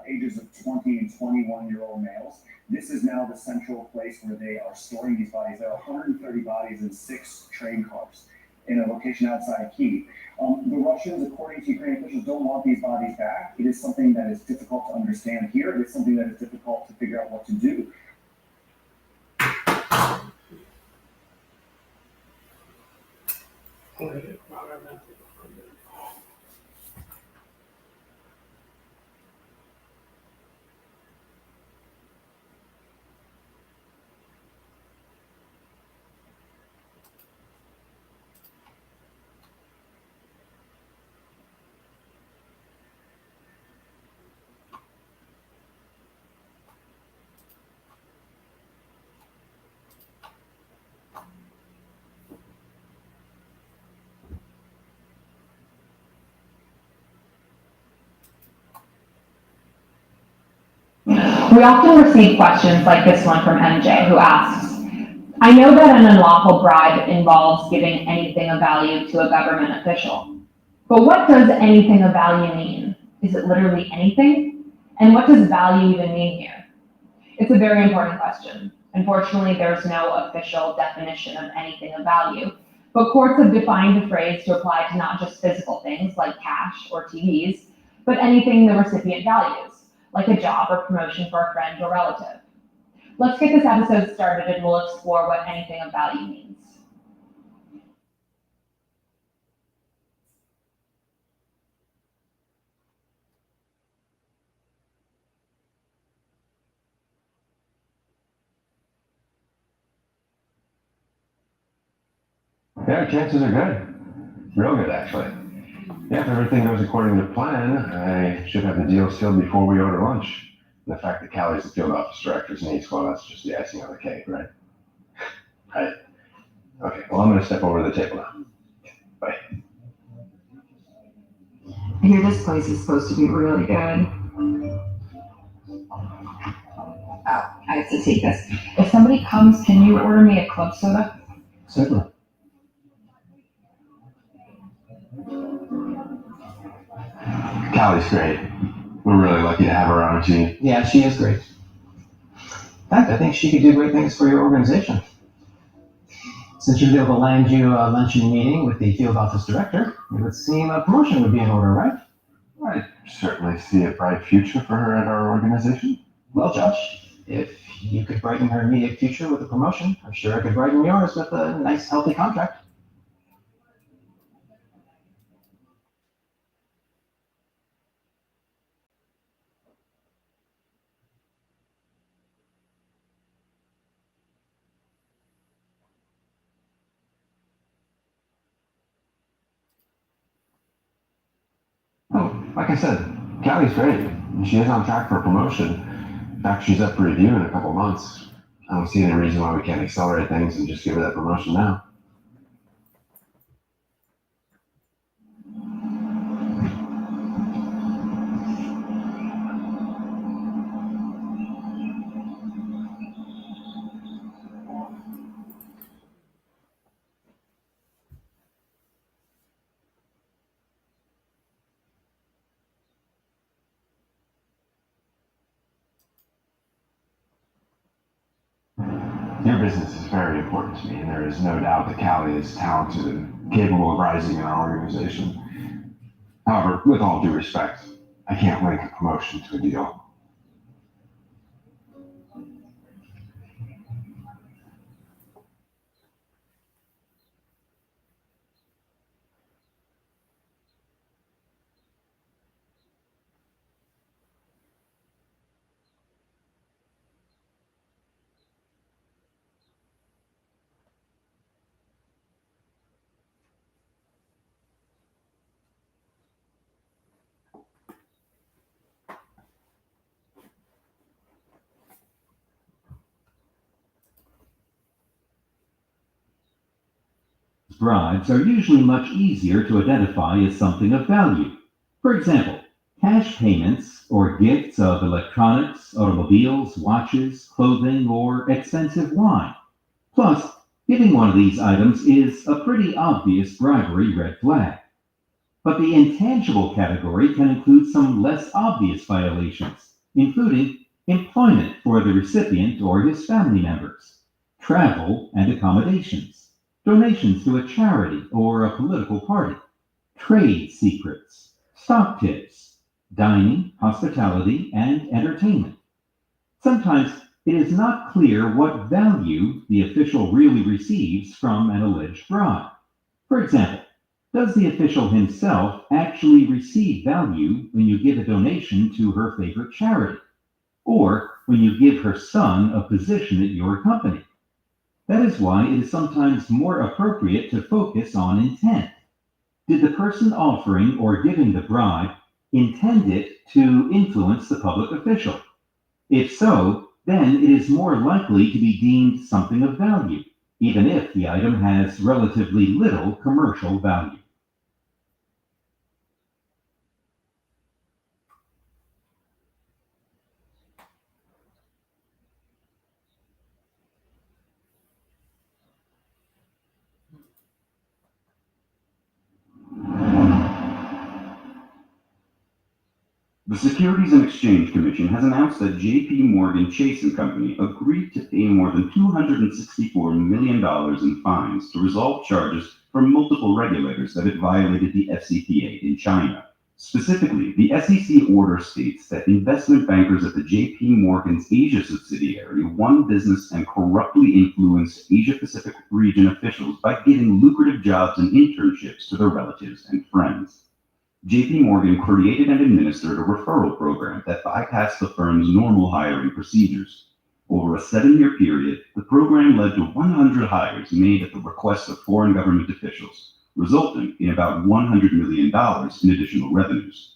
ages of 20 and 21-year-old males. This is now the central place where they are storing these bodies. There are 130 bodies in 6 train cars in a location outside Kyiv. The Russians, according to Ukrainian officials, don't want these bodies back. It is something that is difficult to understand here. It is something that is difficult to figure out what to do. We often receive questions like this one from MJ, who asks, I know that an unlawful bribe involves giving anything of value to a government official, but what does anything of value mean? Is it literally anything? And what does value even mean here? It's a very important question. Unfortunately, there's no official definition of anything of value, but courts have defined the phrase to apply to not just physical things like cash or TVs, but anything the recipient values, like a job or promotion for a friend or relative. Let's get this episode started and we'll explore what anything of value means. Yeah, chances are good. Real good, actually. Yeah, if everything goes according to plan, I should have the deal sealed before we order lunch. And the fact that Callie's the field office director's in each one, that's just the icing on the cake, right? Right. Okay, well, I'm going to step over to the table now. Bye. I hear this place is supposed to be really good. Oh, I have to take this. If somebody comes, can you order me a club soda? Certainly. Callie's great. We're really lucky to have her on our team. Yeah, she is great. In fact, I think she could do great things for your organization. Since you'll be able to land you a luncheon meeting with the field office director, it would seem a promotion would be in order, right? I certainly see a bright future for her at our organization. Well, Josh, if you could brighten her immediate future with a promotion, I'm sure I could brighten yours with a nice, healthy contract. Like I said, Callie's great. She is on track for promotion. In fact, she's up for review in a couple months. I don't see any reason why we can't accelerate things and just give her that promotion now. Your business is very important to me, and there is no doubt that Callie is talented and capable of rising in our organization. However, with all due respect, I can't link a promotion to a deal. Bribes are usually much easier to identify as something of value. For example, cash payments or gifts of electronics, automobiles, watches, clothing, or expensive wine. Plus, giving one of these items is a pretty obvious bribery red flag. But the intangible category can include some less obvious violations, including employment for the recipient or his family members, travel and accommodations, donations to a charity or a political party, trade secrets, stock tips, dining, hospitality, and entertainment. Sometimes it is not clear what value the official really receives from an alleged bribe. For example, does the official himself actually receive value when you give a donation to her favorite charity? Or when you give her son a position at your company? That is why it is sometimes more appropriate to focus on intent. Did the person offering or giving the bribe intend it to influence the public official? If so, then it is more likely to be deemed something of value, even if the item has relatively little commercial value. The Securities and Exchange Commission has announced that J.P. Morgan Chase & Company agreed to pay more than $264 million in fines to resolve charges from multiple regulators that had violated the FCPA in China. Specifically, the SEC order states that investment bankers at the J.P. Morgan's Asia subsidiary won business and corruptly influenced Asia-Pacific region officials by giving lucrative jobs and internships to their relatives and friends. J.P. Morgan created and administered a referral program that bypassed the firm's normal hiring procedures. Over a 7-year period, the program led to 100 hires made at the request of foreign government officials, resulting in about $100 million in additional revenues.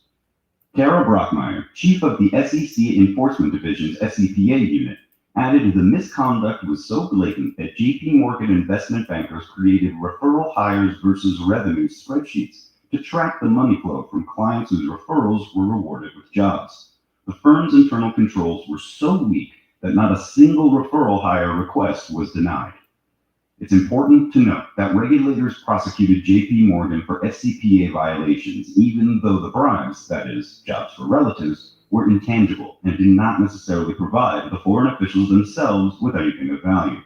Kara Brockmeyer, chief of the SEC Enforcement Division's SCPA unit, added the misconduct was so blatant that J.P. Morgan investment bankers created referral hires versus revenue spreadsheets to track the money flow from clients whose referrals were rewarded with jobs. The firm's internal controls were so weak that not a single referral hire request was denied. It's important to note that regulators prosecuted J.P. Morgan for FCPA violations, even though the bribes, that is, jobs for relatives, were intangible and did not necessarily provide the foreign officials themselves with anything of value.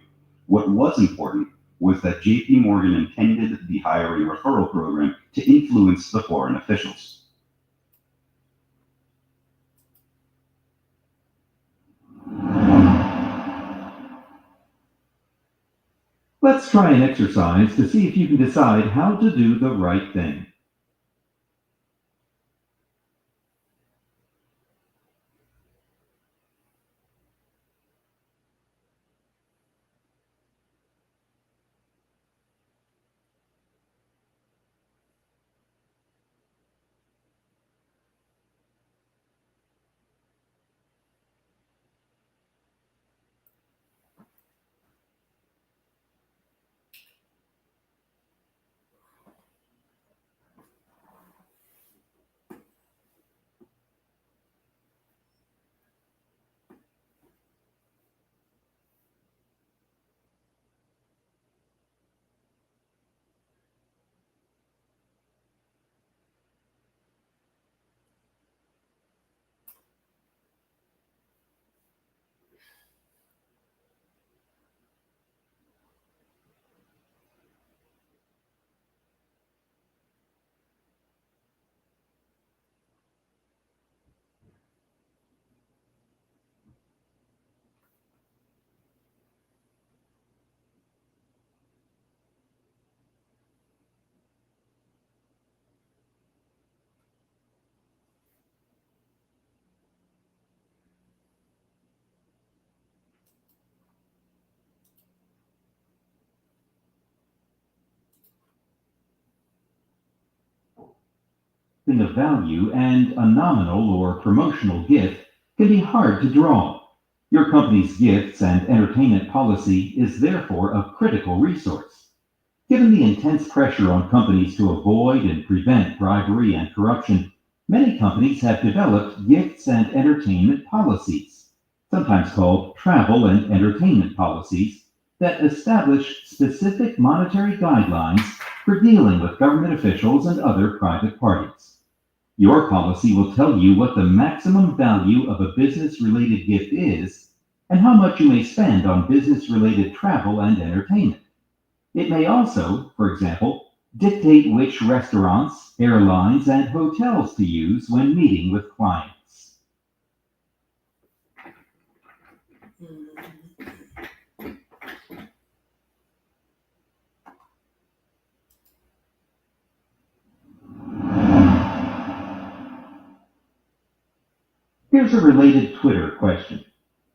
What was important was that J.P. Morgan intended the hiring referral program to influence the foreign officials. Let's try an exercise to see if you can decide how to do the right thing. something of value and a nominal or promotional gift can be hard to draw. Your company's gifts and entertainment policy is therefore a critical resource. Given the intense pressure on companies to avoid and prevent bribery and corruption, many companies have developed gifts and entertainment policies, sometimes called travel and entertainment policies, that establish specific monetary guidelines for dealing with government officials and other private parties. Your policy will tell you what the maximum value of a business-related gift is and how much you may spend on business-related travel and entertainment. It may also, for example, dictate which restaurants, airlines, and hotels to use when meeting with clients. Here's a related Twitter question.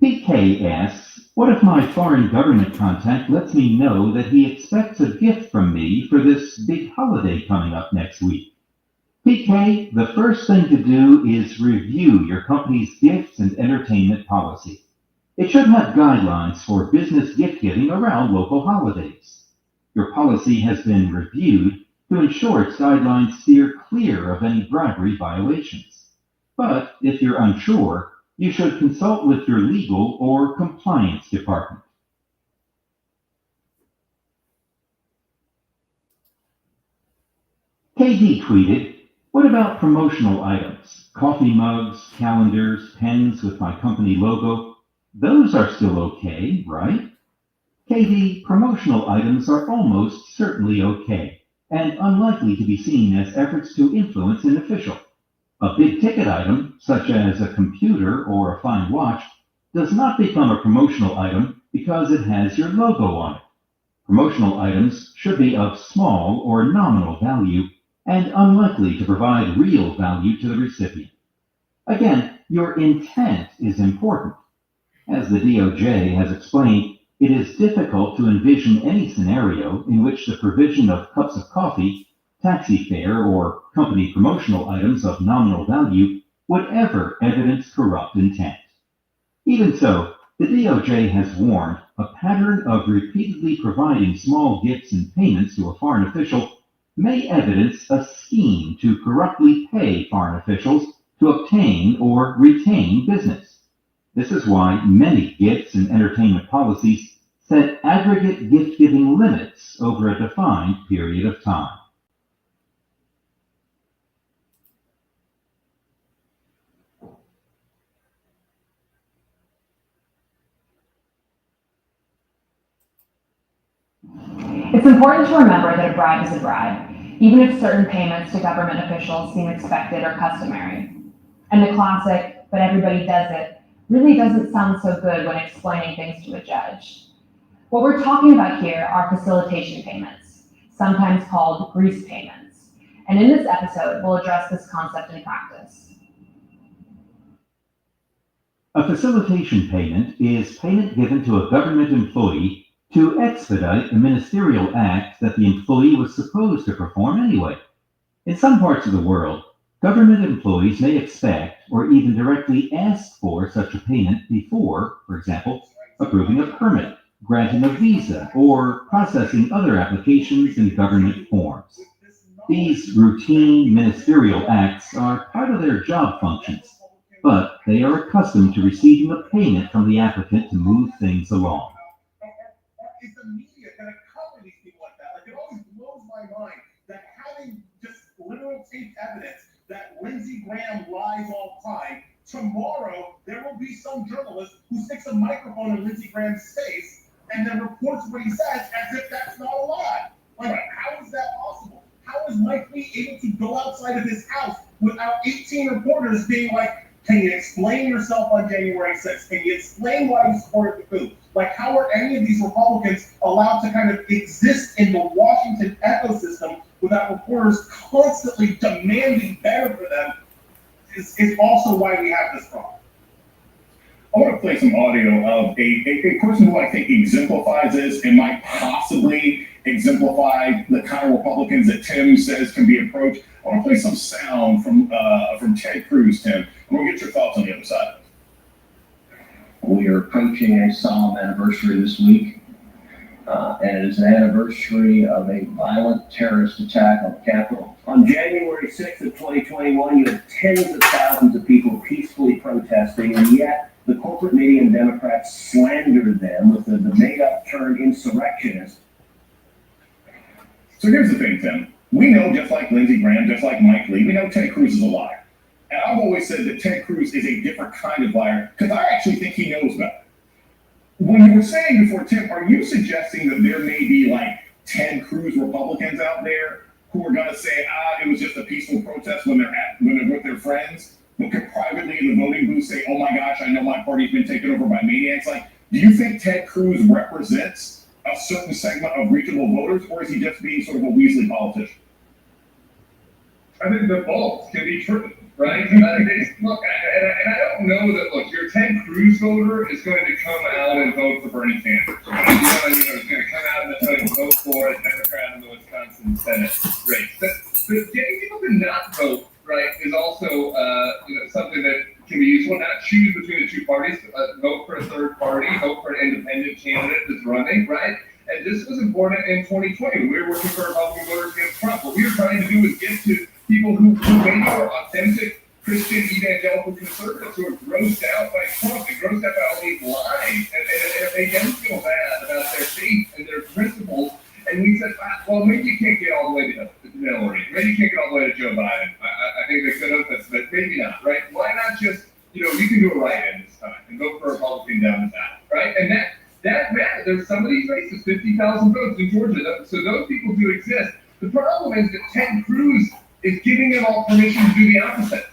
PK asks, what if my foreign government contact lets me know that he expects a gift from me for this big holiday coming up next week? PK, the first thing to do is review your company's gifts and entertainment policy. It should have guidelines for business gift giving around local holidays. Your policy has been reviewed to ensure its guidelines steer clear of any bribery violations. But if you're unsure, you should consult with your legal or compliance department. KD tweeted, what about promotional items? Coffee mugs, calendars, pens with my company logo? Those are still okay, right? KD, promotional items are almost certainly okay and unlikely to be seen as efforts to influence an official. A big-ticket item, such as a computer or a fine watch, does not become a promotional item because it has your logo on it. Promotional items should be of small or nominal value and unlikely to provide real value to the recipient. Again, your intent is important. As the DOJ has explained, it is difficult to envision any scenario in which the provision of cups of coffee, taxi fare, or company promotional items of nominal value would ever evidence corrupt intent. Even so, the DOJ has warned a pattern of repeatedly providing small gifts and payments to a foreign official may evidence a scheme to corruptly pay foreign officials to obtain or retain business. This is why many gifts and entertainment policies set aggregate gift-giving limits over a defined period of time. It's important to remember that a bribe is a bribe, even if certain payments to government officials seem expected or customary. And the classic, but everybody does it, really doesn't sound so good when explaining things to a judge. What we're talking about here are facilitation payments, sometimes called grease payments. And in this episode, we'll address this concept in practice. A facilitation payment is payment given to a government employee to expedite a ministerial act that the employee was supposed to perform anyway. In some parts of the world, government employees may expect or even directly ask for such a payment before, for example, approving a permit, granting a visa, or processing other applications in government forms. These routine ministerial acts are part of their job functions, but they are accustomed to receiving a payment from the applicant to move things along. Is the media going to cover these people like that? Like, it always blows my mind that having just literal taped evidence that Lindsey Graham lies all the time, tomorrow there will be some journalist who sticks a microphone in Lindsey Graham's face and then reports what he says as if that's not a lie. Like, how is that possible? How is Mike Lee able to go outside of his house without 18 reporters being like, can you explain yourself on January 6th? Can you explain why you supported the coup? Like, how are any of these Republicans allowed to kind of exist in the Washington ecosystem without reporters constantly demanding better for them is also why we have this problem. I want to play some audio of a person who I think exemplifies this and might possibly exemplify the kind of Republicans that Tim says can be approached. I want to play some sound from Ted Cruz, Tim, and we'll get your thoughts on the other side. We are approaching a solemn anniversary this week. And it is an anniversary of a violent terrorist attack on the Capitol. On January 6th of 2021, you had tens of thousands of people peacefully protesting, and yet the corporate media and Democrats slandered them with the made-up term insurrectionist. So here's the thing, Tim. We know, just like Lindsey Graham, just like Mike Lee, we know Ted Cruz is a liar. And I've always said that Ted Cruz is a different kind of liar, because I actually think he knows better. When you were saying before, Tim, are you suggesting that there may be like Ted Cruz Republicans out there who are going to say, it was just a peaceful protest when they're with their friends, but could privately in the voting booth say, oh my gosh, I know my party's been taken over by maniacs? Like, do you think Ted Cruz represents a certain segment of reachable voters, or is he just being sort of a Weasley politician? I think that both can be true, right? Look, and I don't know that, look, your Ted Cruz voter is going to come out and vote for Bernie Sanders. Right? You know what I mean? It's going to come out and they're going to vote for a Democrat in the Wisconsin Senate race. But getting people to not vote, right, is also something that can be useful. Not choose between the two parties, vote for a third party, vote for an independent candidate that's running, right? And this was important in 2020. We were working for Republican voters against Trump. What we were trying to do is get to people who maybe are authentic Christian evangelical conservatives who are grossed out by Trump and grossed out by all these lies. And if they don't feel bad about their faith and their principles, and we said, well, maybe you can't get all the way to Hillary. Maybe you can't get all the way to Joe Biden. I think they could have, but maybe not, right? Why not just, you can do a write-in this time and vote for a Republican down the ballot, right? And that matters. There's some of these races, 50,000 votes in Georgia, so those people do exist. The problem is that Ted Cruz is giving them all permission to do the opposite.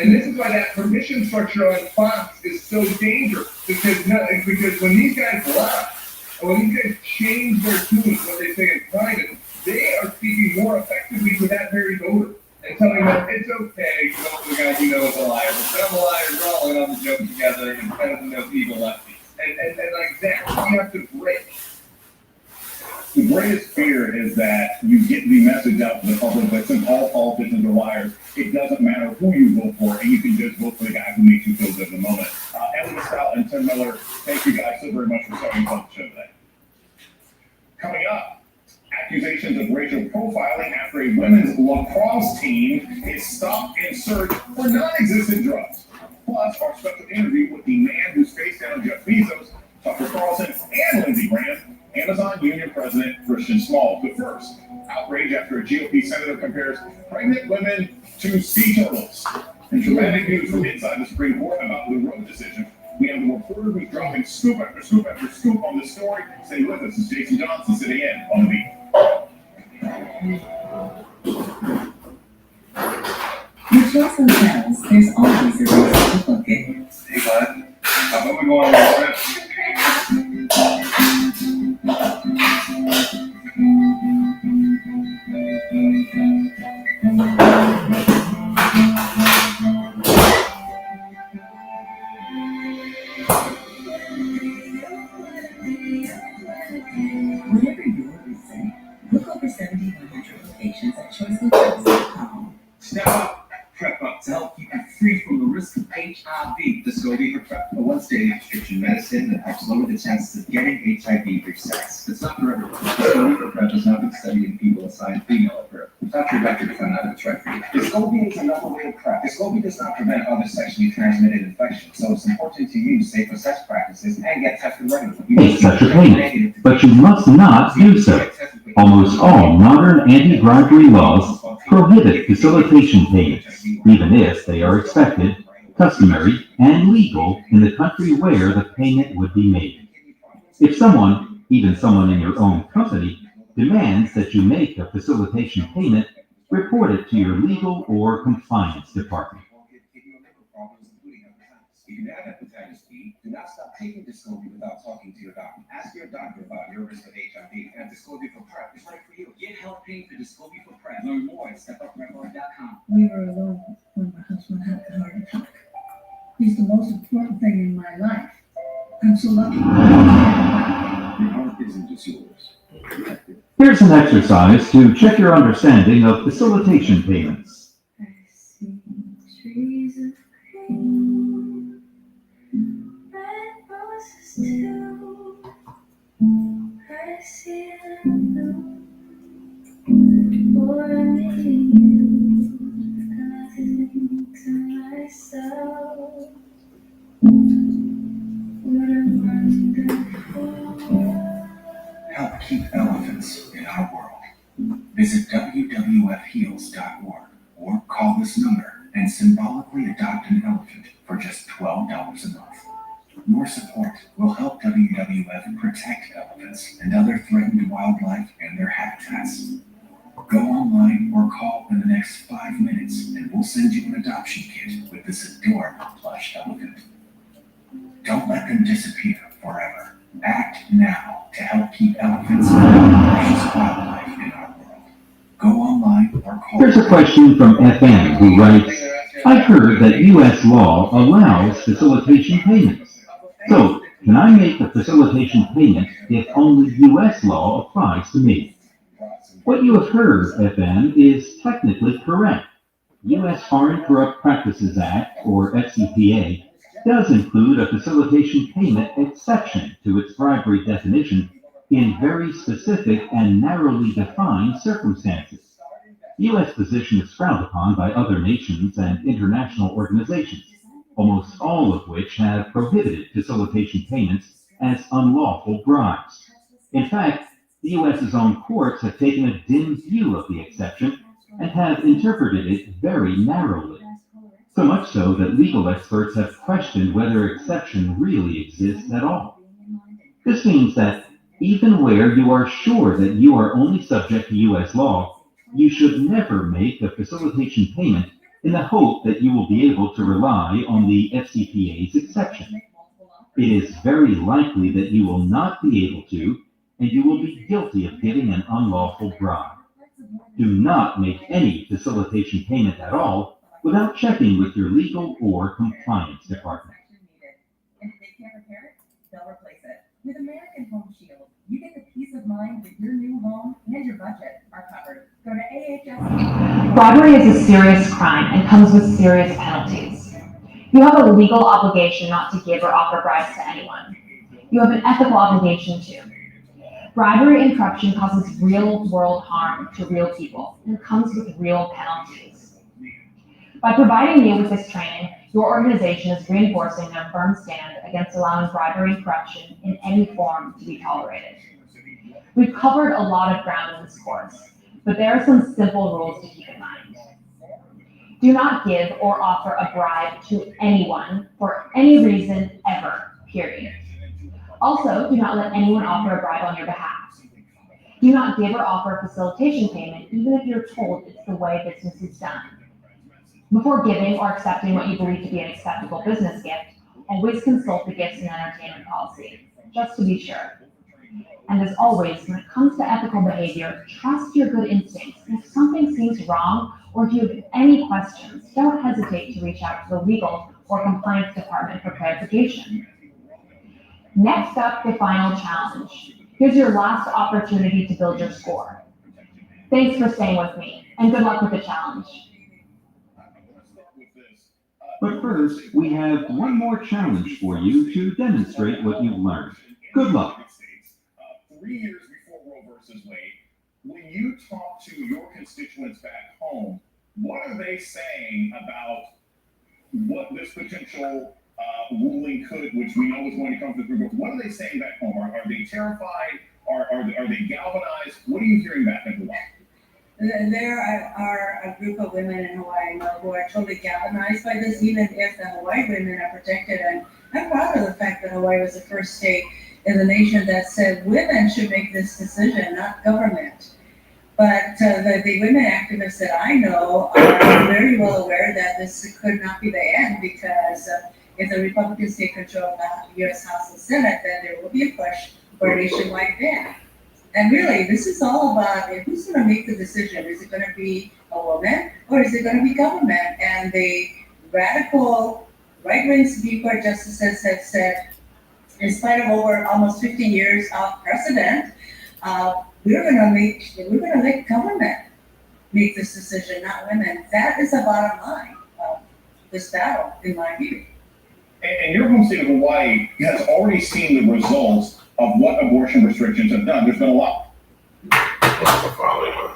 And this is why that permission structure on Fox is so dangerous. Because when these guys lie, and when these guys change their tune, what they say in private, they are speaking more effectively to that very voter and telling them it's okay to vote for the guy you know is a liar. But I'm a liar, we're all in on the joke together, and kind of those evil lefties. And like that, we have to break. The greatest fear is that you get the message out to the public that since all politicians are liars, it doesn't matter who you vote for, and you can just vote for the guy who makes you feel good in the moment. Elliot Stout and Tim Miller, thank you guys so very much for starting the show today. Coming up, accusations of racial profiling after a women's lacrosse team is stopped and searched for non-existent drugs. Plus, our special interview with the man who's faced down Jeff Bezos, Tucker Carlson, and Lindsey Graham, Amazon Union President Christian Small. But first, outrage after a GOP senator compares pregnant women to sea turtles. And dramatic news from inside the Supreme Court about the Roe decision. We have the reporter who's dropping scoop after scoop after scoop on this story. Stay with us. It's Jason Johnson sitting in on the beat. With Choice Hotels, there's always a reason to book it. Hey, bud. How about we go on a trip? Whatever your reason, book over 7,100 locations at choicehotels.com. Step up, prep up to help keep you free from the risk of HIV. Descovy for PrEP, a once-daily prescription medicine that helps lower the chances of getting HIV through sex. It's not for everyone. Descovy for PrEP has not been studied in people assigned female at birth. Talk to your doctor to find out if it's right for you. Descovy is another way to PrEP. Descovy does not prevent other sexually transmitted infections, so it's important to use safer sex practices and get tested regularly. Make such a payment, but you must not do so. Almost all modern anti-bribery laws prohibit facilitation payments, even if they are expected, customary, and legal in the country where the payment would be made. If someone, even someone in your own company, demands that you make a facilitation payment, report it to your legal or compliance department. If you have hepatitis B, do not stop taking Descovy without talking to your doctor. Ask your doctor about your risk of HIV, and Descovy for PrEP is right for you. Get help paying for Descovy for PrEP. Learn more at stepupprep.com. We were alone when my husband had the heart attack. He's the most important thing in my life. I'm so lucky. Your heart isn't just yours. Here's Here's an exercise to check your understanding of facilitation payments. I see trees of green, red roses too. I see them bloom for me. And I think to myself, what a wonderful world. Help keep elephants in our world. Visit WWFheals.org or call this number and symbolically adopt an elephant for just $12 a month. Your support will help WWF protect elephants and other threatened wildlife and their habitats. Go online or call in the next 5 minutes and we'll send you an adoption kit with this adorable plush elephant. Don't let them disappear forever. Act now to help keep elephants and other precious wildlife in our world. Go online or call. Here's a question from FM who writes, I heard that U.S. law allows facilitation payments. So, can I make a facilitation payment if only U.S. law applies to me? What you have heard, FM, is technically correct. U.S. Foreign Corrupt Practices Act, or FCPA, does include a facilitation payment exception to its bribery definition in very specific and narrowly defined circumstances. The U.S. position is frowned upon by other nations and international organizations, almost all of which have prohibited facilitation payments as unlawful bribes. In fact, the U.S.'s own courts have taken a dim view of the exception and have interpreted it very narrowly. So much so that legal experts have questioned whether exception really exists at all. This means that even where you are sure that you are only subject to U.S. law, you should never make a facilitation payment in the hope that you will be able to rely on the FCPA's exception. It is very likely that you will not be able to, and you will be guilty of giving an unlawful bribe. Do not make any facilitation payment at all without checking with your legal or compliance department. And if they can't repair it, they'll replace it. With American Home Shield, you get the peace of mind that your new home and your budget are covered. Go to AHS. Bribery is a serious crime and comes with serious penalties. You have a legal obligation not to give or offer bribes to anyone. You have an ethical obligation too. Bribery and corruption causes real-world harm to real people and comes with real penalties. By providing you with this training, your organization is reinforcing their firm stand against allowing bribery and corruption in any form to be tolerated. We've covered a lot of ground in this course, but there are some simple rules to keep in mind. Do not give or offer a bribe to anyone for any reason ever, period. Also, do not let anyone offer a bribe on your behalf. Do not give or offer a facilitation payment even if you're told it's the way business is done. Before giving or accepting what you believe to be an acceptable business gift, always consult the gifts and entertainment policy, just to be sure. And as always, when it comes to ethical behavior, trust your good instincts. And if something seems wrong, or if you have any questions, don't hesitate to reach out to the legal or compliance department for clarification. Next up, the final challenge. Here's your last opportunity to build your score. Thanks for staying with me, and good luck with the challenge. But first, we have one more challenge for you to demonstrate what you've learned. Good luck. 3 years before Roe versus Wade, when you talk to your constituents back home, what are they saying about what this potential ruling could, which we know is going to come to the Supreme Court? What are they saying back home? Are they terrified? Are they galvanized? What are you hearing back in Hawaii? There are a group of women in Hawaii who are totally galvanized by this, even if the Hawaii women are protected. And I'm proud of the fact that Hawaii was the first state in the nation that said women should make this decision, not government. But the women activists that I know are very well aware that this could not be the end, because if the Republicans take control of the U.S. House and Senate, then there will be a push for a nationwide ban. And really, this is all about who's going to make the decision. Is it going to be a woman, or is it going to be government? And the radical right-wing Supreme Court justices have said, in spite of over almost 50 years of precedent, we're gonna let government make this decision, not women. That is the bottom line of this battle, in my view. And your home state of Hawaii has already seen the results of what abortion restrictions have done. There's been a lot. What's the following one?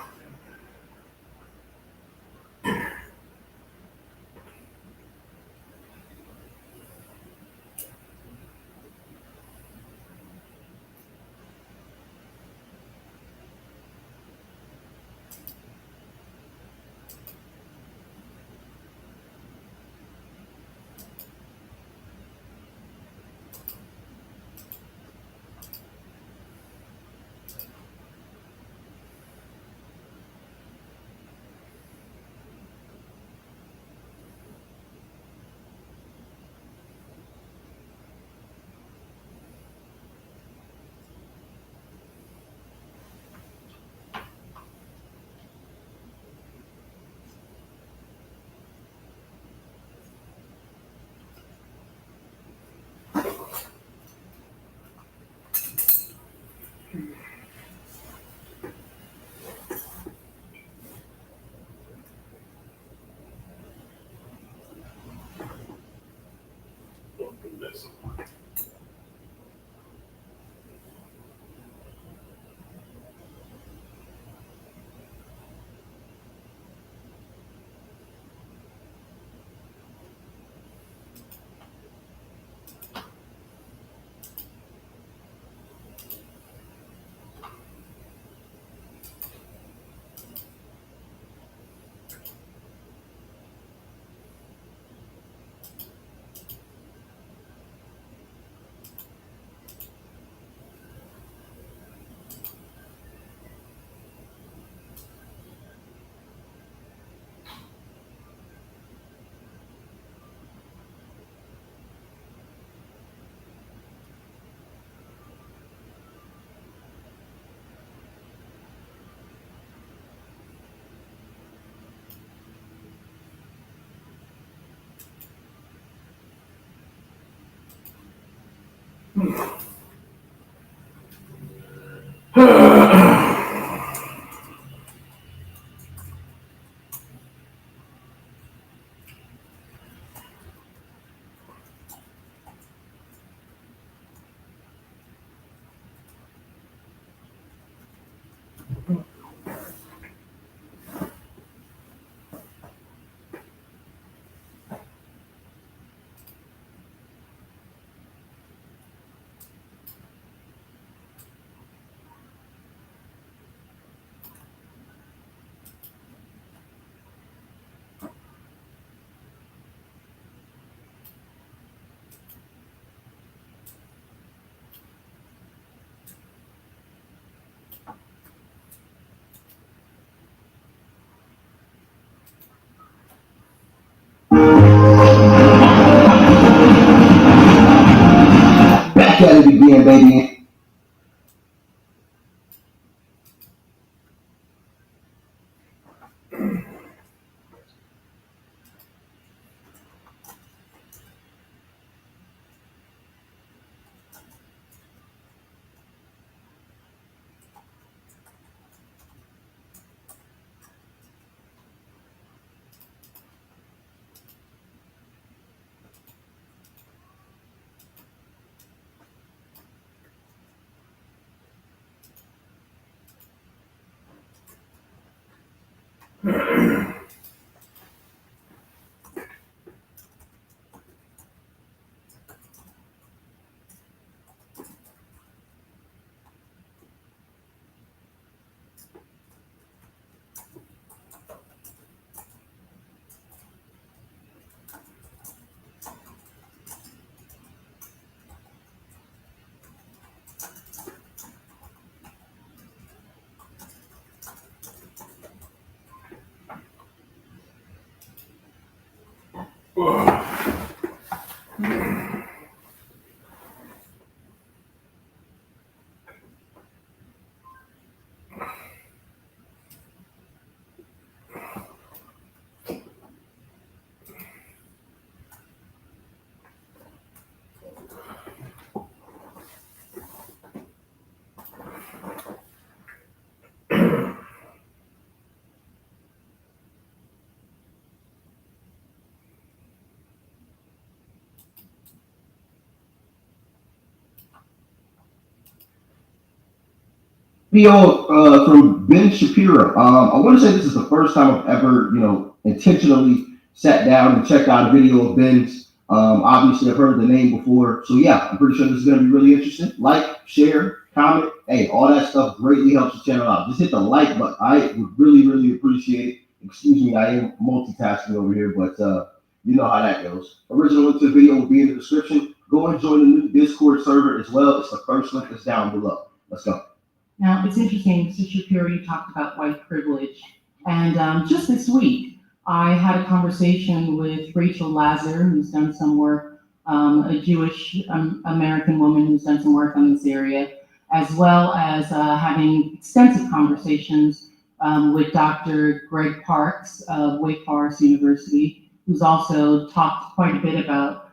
This one. Back at it again, baby. PO from Ben Shapiro. I want to say this is the first time I've ever, intentionally sat down and checked out a video of Ben's. Obviously, I've heard the name before. So, yeah, I'm pretty sure this is going to be really interesting. Like, share, comment. Hey, all that stuff greatly helps the channel out. Just hit the like button. I would really, really appreciate it. Excuse me, I am multitasking over here, but you know how that goes. Original link to the video will be in the description. Go and join the new Discord server as well. It's the first link that's down below. Let's go. Now, it's interesting, Mr. Shapiro, you talked about white privilege. And just this week, I had a conversation with Rachel Lazar, who's done some work, a Jewish American woman who's done some work on this area, as well as having extensive conversations with Dr. Greg Parks of Wake Forest University, who's also talked quite a bit about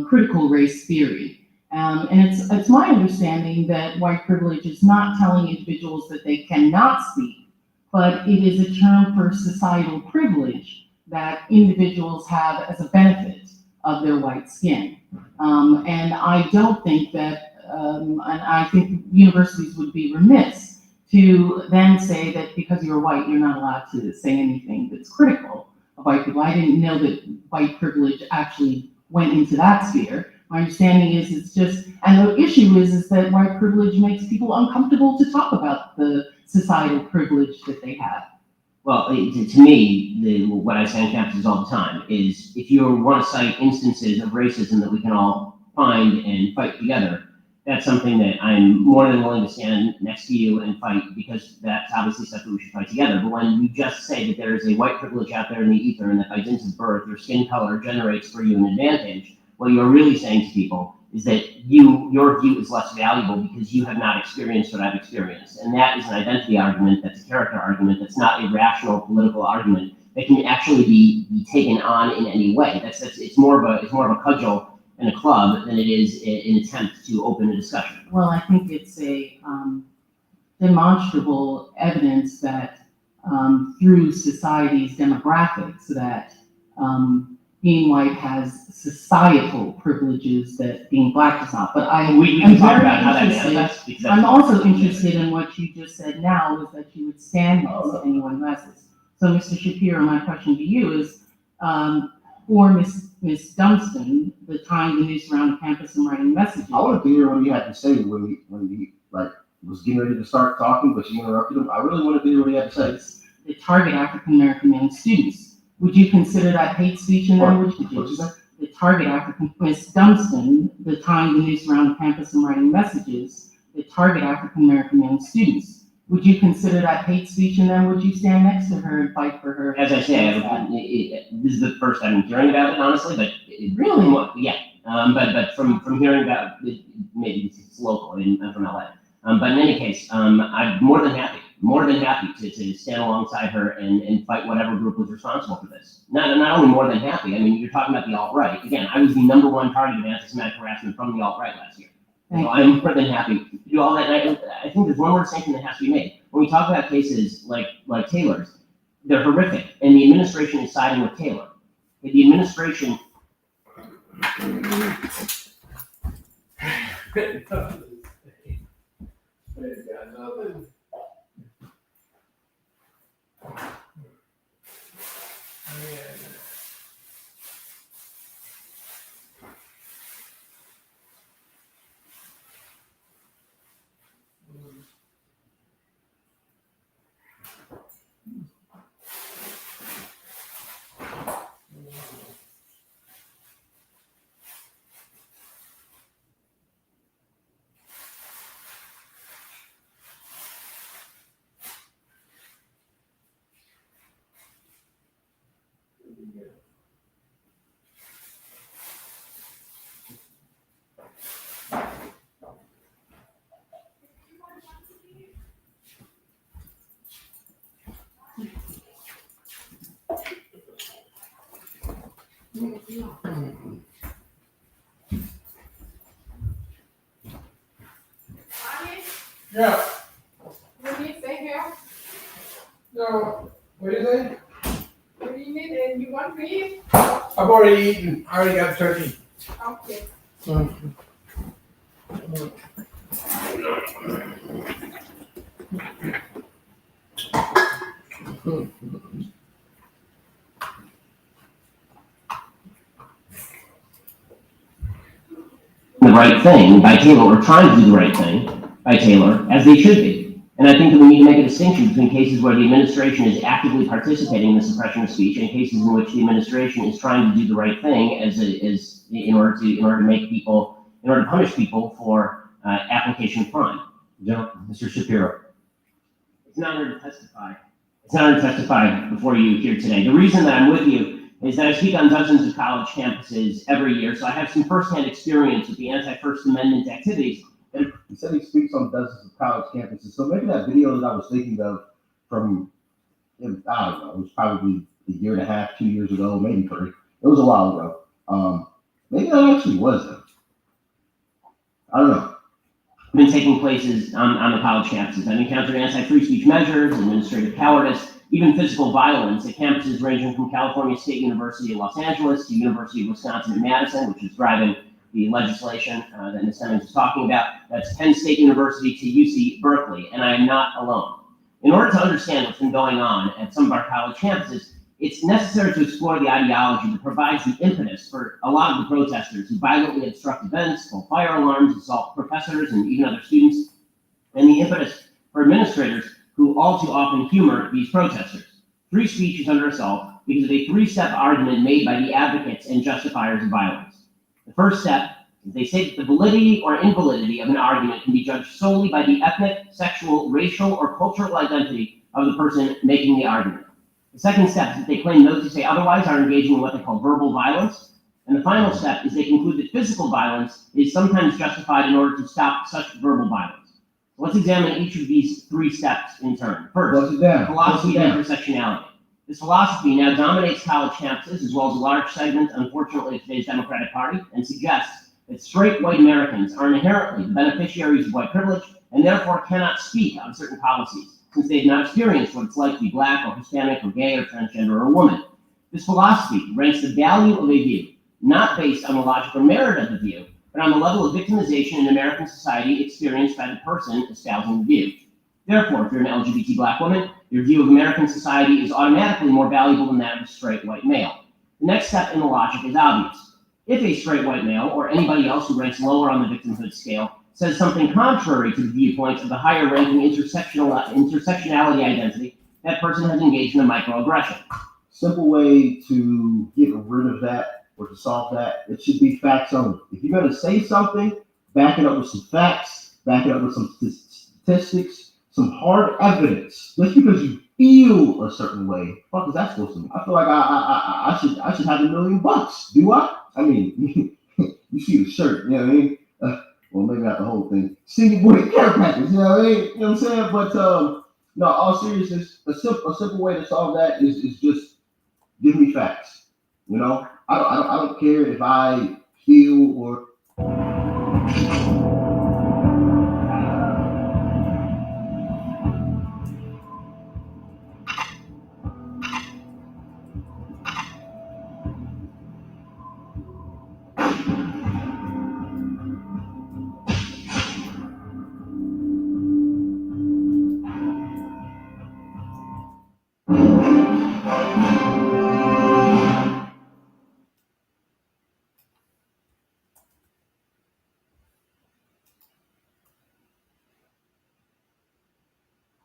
critical race theory. And it's my understanding that white privilege is not telling individuals that they cannot speak, but it is a term for societal privilege that individuals have as a benefit of their white skin. And I don't think that, and I think universities would be remiss to then say that because you're white, you're not allowed to say anything that's critical of white people. I didn't know that white privilege actually went into that sphere. My understanding is it's just, and the issue is that white privilege makes people uncomfortable to talk about the societal privilege that they have. Well, to me, what I say on campuses all the time is if you want to cite instances of racism that we can all find and fight together, that's something that I'm more than willing to stand next to you and fight, because that's obviously stuff that we should fight together. But when you just say that there is a white privilege out there in the ether and that by dint of birth, your skin color generates for you an advantage, what you're really saying to people is that your view is less valuable because you have not experienced what I've experienced. And that is an identity argument, that's a character argument, that's not a rational political argument that can actually be taken on in any way. It's more of a cudgel and a club than it is an attempt to open a discussion. Well, I think it's a demonstrable evidence that through society's demographics that being white has societal privileges that being black does not. But I'm also interested in what you just said now, is that you would stand next to anyone who has this. So, Mr. Shapiro, my question to you is, for Miss Dunstan, the tying the noose around campus and writing messages. I wanted to hear what you had to say when he was getting ready to start talking, but you interrupted him. I really wanted to hear what he had to say. The target African American male students. Would you consider that hate speech in language? The target African, Miss Dunstan, the tying the noose around campus and writing messages, the target African American male students. Would you consider that hate speech, and then would you stand next to her and fight for her? As I say, this is the first time I'm hearing about it, honestly, but really, yeah. But from hearing about it, maybe it's local. I'm from LA. But in any case, I'm more than happy to stand alongside her and fight whatever group was responsible for this. Not only more than happy. I mean, you're talking about the alt-right. Again, I was the #1 target of anti-Semitic harassment from the alt-right last year. So I'm more than happy to do all that. And I think there's one more distinction that has to be made. When we talk about cases like Taylor's, they're horrific, and the administration is siding with Taylor. The administration. Yeah. What do you say here? No. What do you say? What do you need? And you want to eat? I've already eaten. I already got turkey. Okay. The right thing by Taylor, or trying to do the right thing by Taylor, as they should be. And I think that we need to make a distinction between cases where the administration is actively participating in the suppression of speech and cases in which the administration is trying to do the right thing in order to punish people for application of crime. Mr. Shapiro. It's an honor to testify. It's an honor to testify before you here today. The reason that I'm with you is that I speak on dozens of college campuses every year, so I have some firsthand experience with the anti-First Amendment activities. He said he speaks on dozens of college campuses, so maybe that video that I was thinking of from, I don't know, it was probably a year and a half, 2 years ago, maybe 3. It was a while ago. Maybe that actually was him. I don't know. Been taking places on the college campuses. I've encountered anti-free speech measures, administrative cowardice, even physical violence at campuses ranging from California State University in Los Angeles to University of Wisconsin in Madison, which is driving the legislation that Ms. Simmons was talking about. That's Penn State University to UC Berkeley, and I am not alone. In order to understand what's been going on at some of our college campuses, it's necessary to explore the ideology that provides the impetus for a lot of the protesters who violently obstruct events, pull fire alarms, assault professors and even other students, and the impetus for administrators who all too often humor these protesters. Free speech is under assault because of a 3-step argument made by the advocates and justifiers of violence. The first step is they say that the validity or invalidity of an argument can be judged solely by the ethnic, sexual, racial, or cultural identity of the person making the argument. The second step is that they claim those who say otherwise are engaging in what they call verbal violence. And the final step is they conclude that physical violence is sometimes justified in order to stop such verbal violence. Let's examine each of these 3 steps in turn. First, philosophy of intersectionality. This philosophy now dominates college campuses as well as a large segment, unfortunately, of today's Democratic Party, and suggests that straight white Americans are inherently the beneficiaries of white privilege and therefore cannot speak on certain policies, since they have not experienced what it's like to be black or Hispanic or gay or transgender or a woman. This philosophy ranks the value of a view, not based on the logic or merit of the view, but on the level of victimization in American society experienced by the person espousing the view. Therefore, if you're an LGBT black woman, your view of American society is automatically more valuable than that of a straight white male. The next step in the logic is obvious. If a straight white male, or anybody else who ranks lower on the victimhood scale, says something contrary to the viewpoints of the higher ranking intersectionality identity, that person has engaged in a microaggression. Simple way to get rid of that or to solve that, it should be facts only. If you're going to say something, back it up with some facts, back it up with some statistics, some hard evidence. Just because you feel a certain way, what is that supposed to mean? I feel like I should have $1 million. Do I? I mean, you see the shirt, you know what I mean? Well, maybe not the whole thing. Single boy care package, you know what I mean? You know what I'm saying? But no, all seriousness, a simple way to solve that is just give me facts. You know, I don't care if I feel or.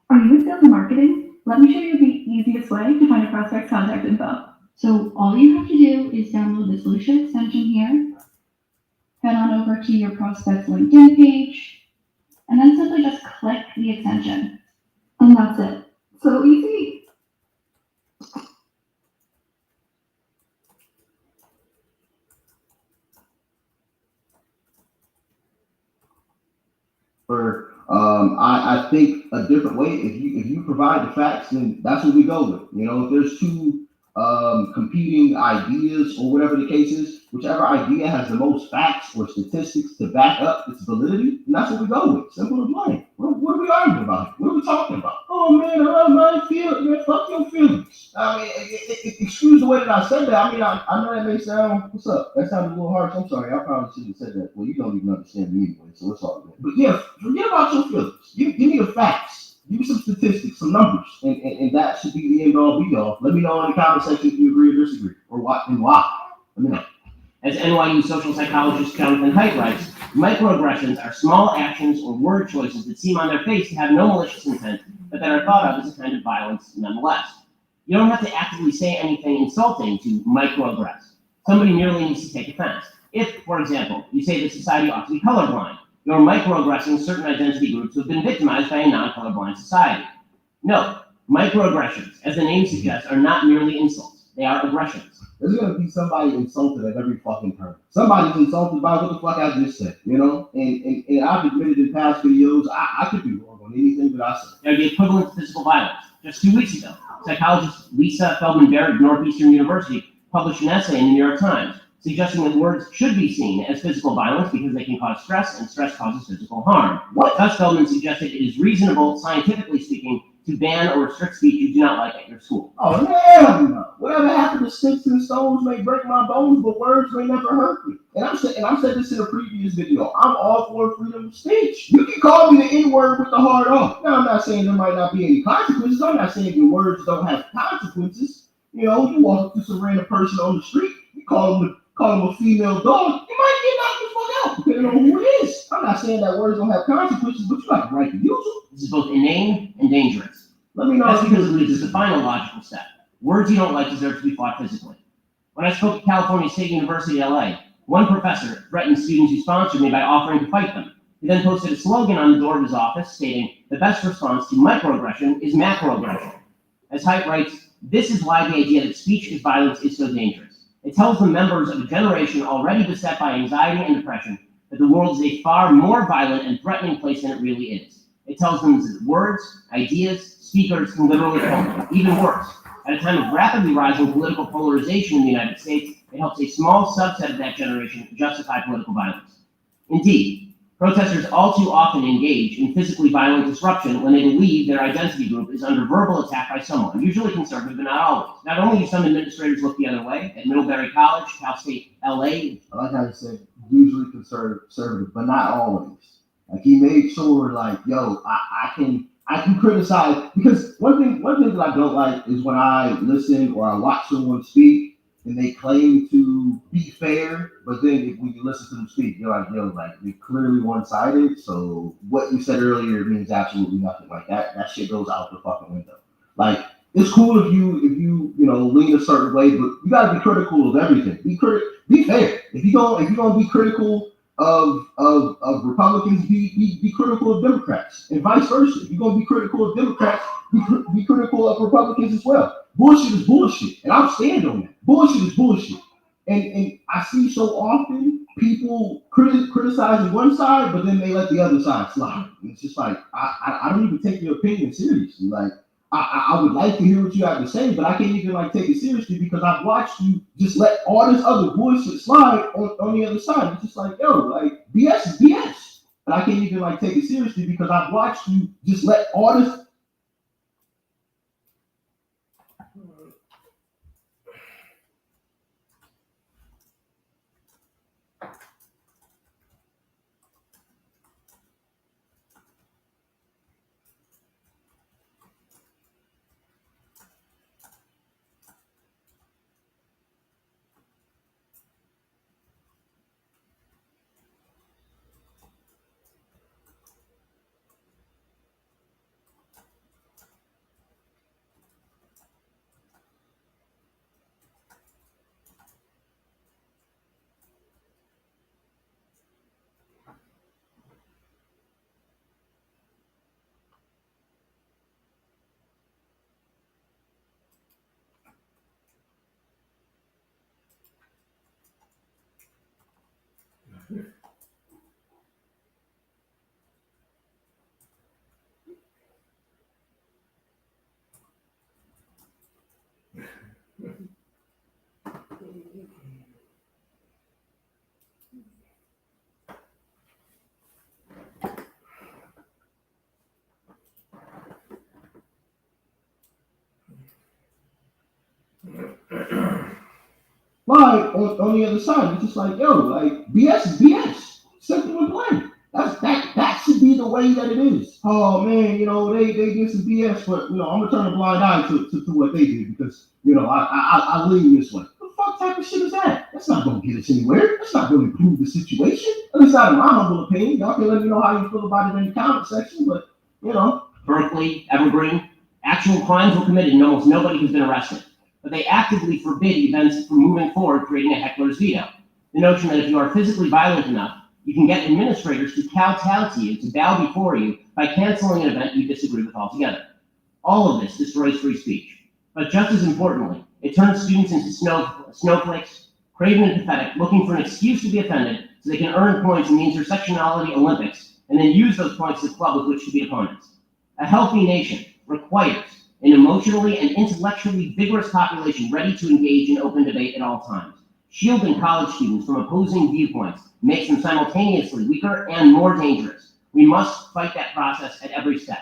Are you in sales and marketing? Let me show you the easiest way to find a prospect's contact info. So all you have to do is download the solution extension here, head on over to your prospect's LinkedIn page, and then simply just click the extension. And that's it. So easy. I think a different way. If you provide the facts, then that's what we go with. You know, if there's 2 competing ideas or whatever the case is, whichever idea has the most facts or statistics to back up its validity, and that's what we go with. Simple as plain. What are we arguing about? What are we talking about? Oh man, I my feelings. Man, fuck your feelings. I mean, excuse the way that I said that. I mean, I know that may sound. What's up? That sounded a little harsh. I'm sorry. I probably shouldn't have said that. Well, you don't even understand me anyway, so it's all good. But yeah, forget about your feelings. Give me the facts. give me some statistics, some numbers, and that should be the end all be all. Let me know in the comment section if you agree or disagree, or what and why. Let me know. As NYU social psychologist Jonathan Haidt writes, microaggressions are small actions or word choices that seem on their face to have no malicious intent, but that are thought of as a kind of violence nonetheless. You don't have to actively say anything insulting to microaggress. Somebody merely needs to take offense. If, for example, you say that society ought to be colorblind, you're microaggressing certain identity groups who have been victimized by a non-colorblind society. No, microaggressions, as the name suggests, are not merely insults. They are aggressions. There's gonna be somebody insulted at every fucking turn. Somebody's insulted by what the fuck I just said, you know? And I've admitted in past videos, I could be wrong on anything that I say. They're the equivalent to physical violence. Just 2 weeks ago, psychologist Lisa Feldman-Barrett of Northeastern University published an essay in the New York Times suggesting that words should be seen as physical violence because they can cause stress, and stress causes physical harm. Thus, Feldman suggested it is reasonable, scientifically speaking, to ban or restrict speech you do not like at your school. Oh, hell no. Whatever happened to sticks and stones may break my bones, but words may never hurt me. And I've said this in a previous video. I'm all for freedom of speech. You can call me the N-word with the hard R. Now, I'm not saying there might not be any consequences. I'm not saying your words don't have consequences. You know, you walk up to some random person on the street, you call them a female dog, you might get knocked the fuck out, depending on who it is. I'm not saying that words don't have consequences, but you got the right to use them. This is both inane and dangerous. Let me know. That's because it leads us to the final logical step. Words you don't like deserve to be fought physically. When I spoke at California State University, LA, one professor threatened students who sponsored me by offering to fight them. He then posted a slogan on the door of his office stating, "The best response to microaggression is macroaggression." As Haidt writes, this is why the idea that speech is violence is so dangerous. It tells the members of a generation already beset by anxiety and depression that the world is a far more violent and threatening place than it really is. It tells them that words, ideas, speakers can literally kill them. Even worse, at a time of rapidly rising political polarization in the United States, it helps a small subset of that generation justify political violence. Indeed, protesters all too often engage in physically violent disruption when they believe their identity group is under verbal attack by someone, usually conservative, but not always. Not only do some administrators look the other way, at Middlebury College, Cal State, LA. I like how you said usually conservative, but not always. Like he made sure, like, yo, I can criticize, because one thing that I don't like is when I listen or I watch someone speak and they claim to be fair, but then when you listen to them speak, you're like, yo, like you're clearly one-sided. So what you said earlier means absolutely nothing. Like that shit goes out the fucking window. Like it's cool if you lean a certain way, but you gotta be critical of everything. Be fair. If you gonna be critical of Republicans, be critical of Democrats, and vice versa. If you're gonna be critical of Democrats, be critical of Republicans as well. Bullshit is bullshit, and I'll stand on that. Bullshit is bullshit, and I see so often people criticizing one side, but then they let the other side slide. And it's just like I don't even take your opinion seriously. Like I would like to hear what you have to say, but I can't even like take it seriously because I've watched you just let all this other bullshit slide on the other side. It's just like, yo, like BS is BS. But I can't even like take it seriously because I've watched you just let all this. Like on the other side, it's just like, yo, like BS is BS. Simple and plain. That should be the the way that it is. Oh man, they did some BS, but I'm gonna turn a blind eye to what they did because I lean this way. What the fuck type of shit is that? That's not gonna get us anywhere. That's not gonna improve the situation. At least out of my humble opinion. Y'all can let me know how you feel about it in the comment section, but Berkeley, Evergreen, actual crimes were committed and almost nobody has been arrested. But they actively forbid events from moving forward, creating a heckler's veto. The notion that if you are physically violent enough, you can get administrators to kowtow to you, to bow before you, by canceling an event you disagree with altogether. All of this destroys free speech. But just as importantly, it turns students into snowflakes, craven and pathetic, looking for an excuse to be offended so they can earn points in the intersectionality Olympics and then use those points as a club with which to be opponents. A healthy nation requires an emotionally and intellectually vigorous population ready to engage in open debate at all times. Shielding college students from opposing viewpoints makes them simultaneously weaker and more dangerous. We must fight that process at every step.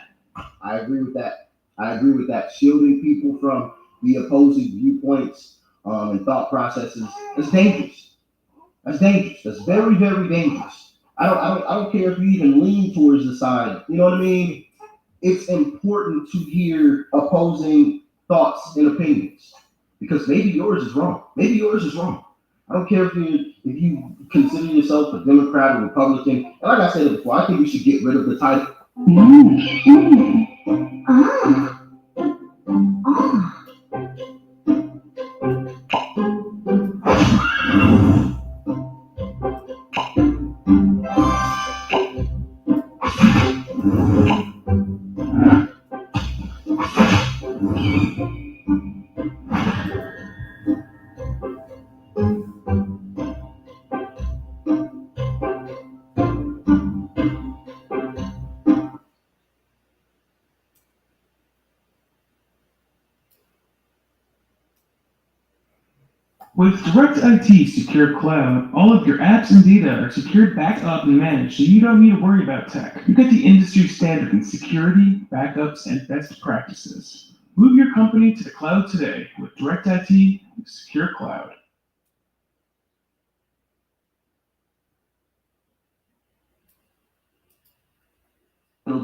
I agree with that. Shielding people from the opposing viewpoints and thought processes is dangerous. That's dangerous. That's very, very dangerous. I don't care if you even lean towards the side. You know what I mean? It's important to hear opposing thoughts and opinions because maybe yours is wrong. I don't care if you consider yourself a Democrat or Republican. And like I said before, I think we should get rid of the title. With DirectIT Secure Cloud, all of your apps and data are secured, backed up, and managed, so you don't need to worry about tech. You get the industry standard in security, backups, and best practices. Move your company to the cloud today with DirectIT Secure Cloud.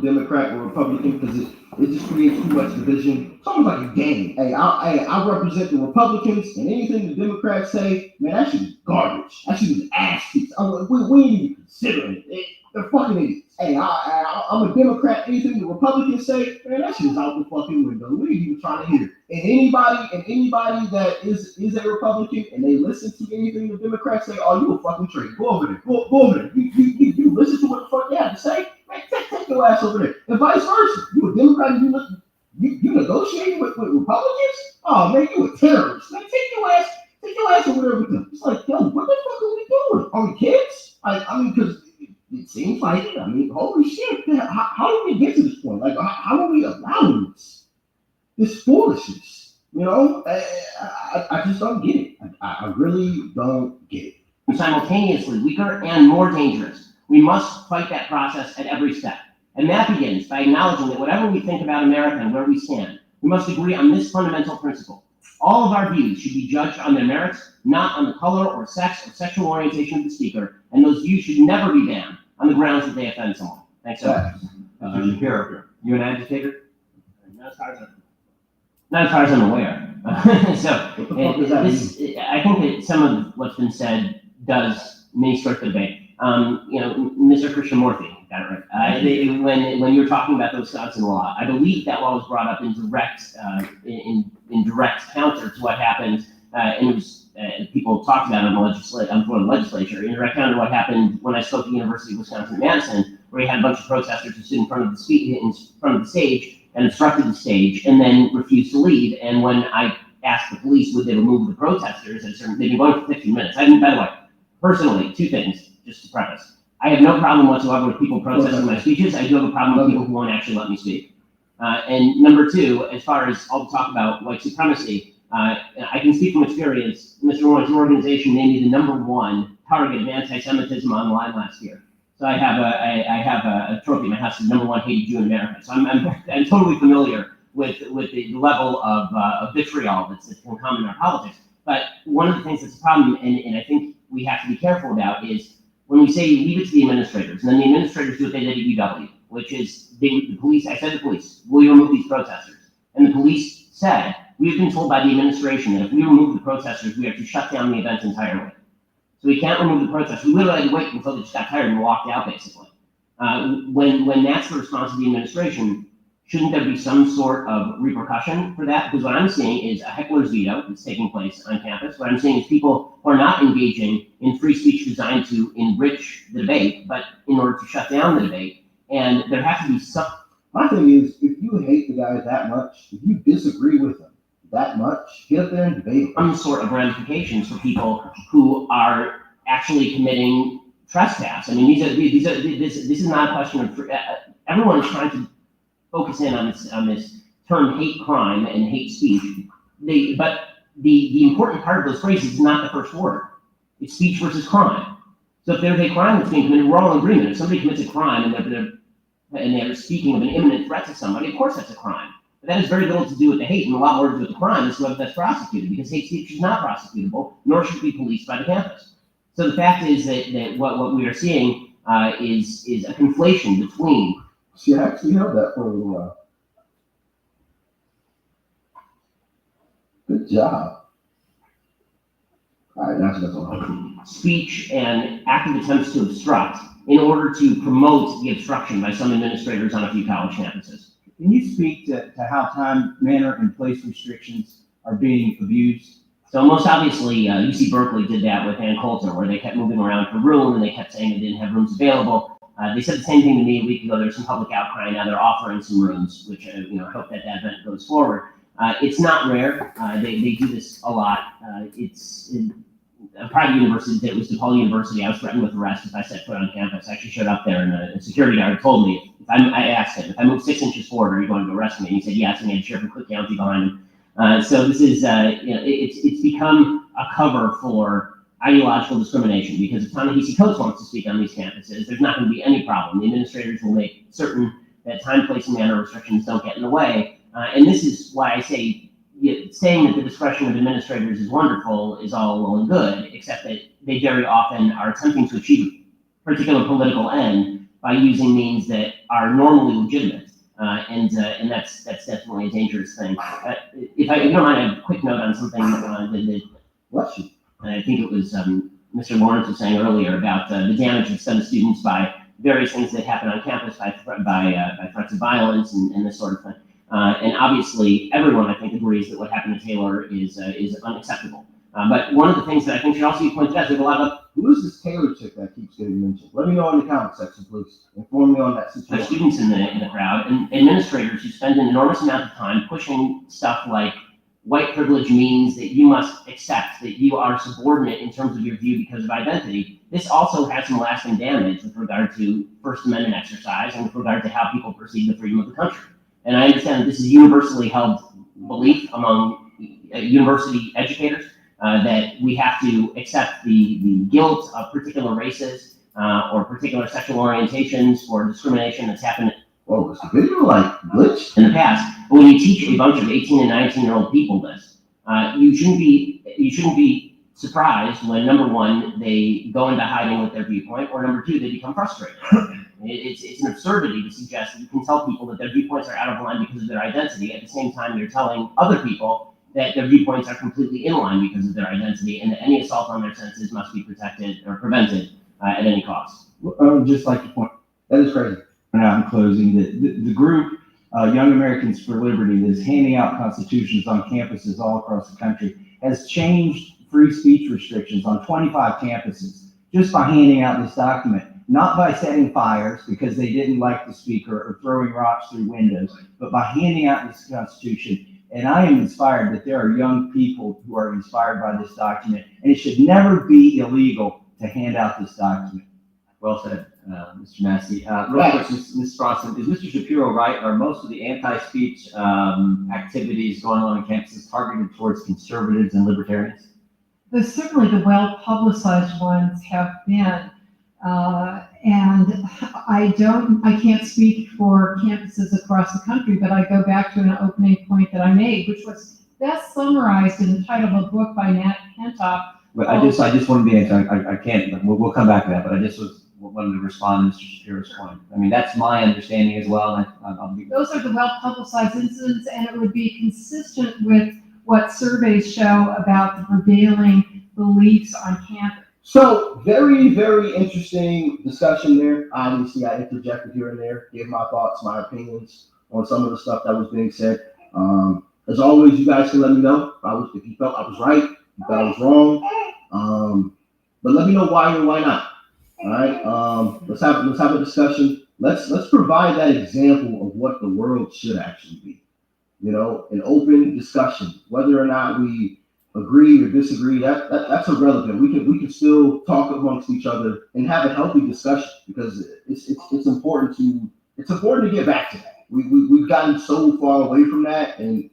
Democrat or Republican because it just creates too much division. It's almost like a game. Hey, I represent the Republicans, and anything the Democrats say, man, that shit is garbage. That shit is ass cheeks. We ain't even considering it. They're fucking idiots. Hey, I'm a Democrat. Anything the Republicans say, man, that shit is out the fucking window. We ain't even trying to hear it. And anybody that is a Republican and they listen to anything the Democrats say, oh, you a fucking traitor. Go over there. Go over there. You listen to what the fuck they have to say. Man, take your ass over there. And vice versa. You a Democrat and you negotiating with Republicans? Oh man, you a terrorist. Man, take your ass over there with them. It's like, yo, what the fuck are we doing? Are we kids? I mean, because it seems like it. I mean, holy shit. Man, how did we get to this point? Like, how are we allowing this foolishness? I just don't get it. I really don't get it. Simultaneously weaker and more dangerous. We must fight that process at every step. And that begins by acknowledging that whatever we think about America and where we stand, we must agree on this fundamental principle. All of our views should be judged on their merits, not on the color or sex or sexual orientation of the speaker, and those views should never be banned on the grounds that they offend someone. Thanks so much. Mr. Shapiro, you an agitator? Not as far as I'm aware. I think that some of what's been said does minister the debate. Mr. Krishnamurthy got it right. When you were talking about the Wisconsin law, I believe that law was brought up in direct counter to what happened, and it was people talked about it on the legislature. In direct counter to what happened when I spoke at the University of Wisconsin-Madison, where you had a bunch of protesters who stood in front of the stage and obstructed the stage, and then refused to leave. And when I asked the police would they remove the protesters, they've been going for 15 minutes. By the way, personally, two things. Just to preface, I have no problem whatsoever with people protesting my speeches. I do have a problem with people who won't actually let me speak. And number two, as far as all the talk about white supremacy, I can speak from experience. Mr. Warren's organization made me the #1 target of anti-Semitism online last year. So I have a trophy in my house, the #1 hated Jew in America. So I'm totally familiar with the level of vitriol that can come in our politics. But one of the things that's a problem, and I think we have to be careful about, is when we say leave it to the administrators, and then the administrators do what they did at UW. which is the police, I said to the police, will you remove these protesters? And the police said, we've been told by the administration that if we remove the protesters, we have to shut down the event entirely. So we can't remove the protesters. We literally had to wait until they just got tired and walked out, basically. When that's the response of the administration, shouldn't there be some sort of repercussion for that? Because what I'm seeing is a heckler's veto that's taking place on campus. What I'm seeing is people who are not engaging in free speech designed to enrich the debate, but in order to shut down the debate. And there has to be some. My thing is, if you hate the guy that much, if you disagree with him that much, get up there and debate him. Some sort of ramifications for people who are actually committing trespass. I mean, this is not a question of, everyone is trying to focus in on this term hate crime and hate speech. But the important part of those phrases is not the first word. It's speech versus crime. So if there's a crime that's being committed, we're all in agreement. If somebody commits a crime and they're speaking of an imminent threat to somebody, of course that's a crime. But that has very little to do with the hate and a lot more to do with the crime as to whether that's prosecuted, because hate speech is not prosecutable, nor should it be policed by the campus. So the fact is that what we are seeing is a conflation between. See, I actually held that for a little while. Good job. All right, that's all. Speech and active attempts to obstruct in order to promote the obstruction by some administrators on a few college campuses. Can you speak to how time, manner, and place restrictions are being abused? So most obviously, UC Berkeley did that with Ann Coulter, where they kept moving around her room and they kept saying they didn't have rooms available. They said the same thing to me a week ago. There's some public outcry now. They're offering some rooms, which I hope that event goes forward. It's not rare. They do this a lot. It's in a private university. It was DePaul University. I was threatened with arrest if I set foot on campus. I actually showed up there, and a security guard told me, I asked him, if I moved 6 inches forward, are you going to arrest me? And he said yes, and he had Sheriff of Cook County behind him. So this is, it's become a cover for ideological discrimination, because if Ta-Nehisi Coates wants to speak on these campuses, there's not going to be any problem. The administrators will make certain that time, place, and manner restrictions don't get in the way. And this is why I say, saying that the discretion of administrators is wonderful is all well and good, except that they very often are attempting to achieve a particular political end by using means that are normally legitimate. And that's definitely a dangerous thing. If you don't mind, I have a quick note on something that I think it was Mr. Lawrence was saying earlier about the damage that's done to students by various things that happen on campus, by threats of violence and this sort of thing. And obviously, everyone, I think, agrees that what happened to Taylor is unacceptable. But one of the things that I think should also be pointed out, there's a lot of. Who is this Taylor chick that keeps getting mentioned? Let me know in the comment section, please. Inform me on that situation. Students in the crowd and administrators who spend an enormous amount of time pushing stuff like white privilege means that you must accept that you are subordinate in terms of your view because of identity. This also has some lasting damage with regard to First Amendment exercise and with regard to how people perceive the freedom of the country. And I understand that this is universally held belief among university educators that we have to accept the guilt of particular races or particular sexual orientations or discrimination that's happened. Well, was the video like glitched in the past? But when you teach a bunch of 18 and 19-year-old people this, you shouldn't be surprised when, number one, they go into hiding with their viewpoint, or number two, they become frustrated. It's an absurdity to suggest that you can tell people that their viewpoints are out of line because of their identity. At the same time, you're telling other people that their viewpoints are completely in line because of their identity, and that any assault on their senses must be protected or prevented at any cost. Just like to point that is crazy. Out in closing, the group Young Americans for Liberty that is handing out constitutions on campuses all across the country has changed free speech restrictions on 25 campuses just by handing out this document, not by setting fires because they didn't like the speaker or throwing rocks through windows, but by handing out this constitution. And I am inspired that there are young people who are inspired by this document, and it should never be illegal to hand out this document. Well said, Mr. Massey. Real quick, Ms. Froston, is Mr. Shapiro right? Are most of the anti-speech activities going on campuses targeted towards conservatives and libertarians? Certainly the well-publicized ones have been, and I can't speak for campuses across the country, but I go back to an opening point that I made, which was best summarized in the title of a book by Nat Pentop. But I just want to be answered. I can't. We'll come back to that. But I just was wanted to respond to Mr. Shapiro's point. I mean, that's my understanding as well, and I'll be. Those are the well-publicized incidents, and it would be consistent with what surveys show about the prevailing beliefs on campus. So very, very interesting discussion there. Obviously, I interjected here and there, gave my thoughts, my opinions on some of the stuff that was being said. As always, you guys can let me know if you felt I was right, if you felt I was wrong. But let me know why or why not. All right. Let's have a discussion. Let's provide that example of what the world should actually be. You know, an open discussion, whether or not we agree or disagree, that's irrelevant. We can still talk amongst each other and have a healthy discussion, because it's important to get back to that. We've gotten so far away from that, and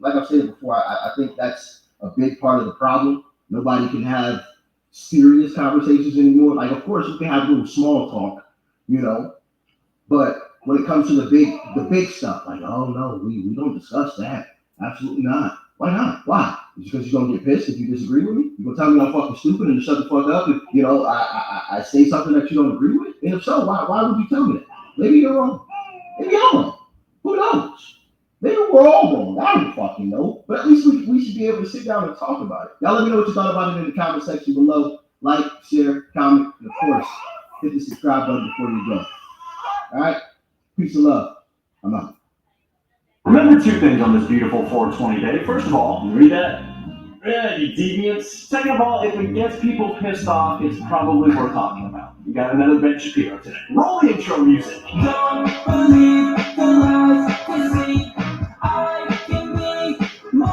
like I've said before, I think that's a big part of the problem. Nobody can have serious conversations anymore. Like, of course, we can have a little small talk, you know, but when it comes to the big stuff, like, oh no, we don't discuss that. Absolutely not. Why not? Why? It's because you're gonna get pissed if you disagree with me. You're gonna tell me I'm fucking stupid and to shut the fuck up if, you know, I say something that you don't agree with? And if so, why would you tell me that? Maybe you're wrong. Maybe I'm wrong. Who knows? Maybe we're all wrong. I don't fucking know. But at least we should be able to sit down and talk about it. Y'all let me know what you thought about it in the comment section below. Like, share, comment, and of course, hit the subscribe button before you go. All right? Peace and love. I'm out. Remember two things on this beautiful 420 day. First of all, read that. Yeah, you deviants. Second of all, if it gets people pissed off, it's probably worth talking about. You got another Ben Shapiro today. Roll the intro music. Don't believe the lies you see. I can be more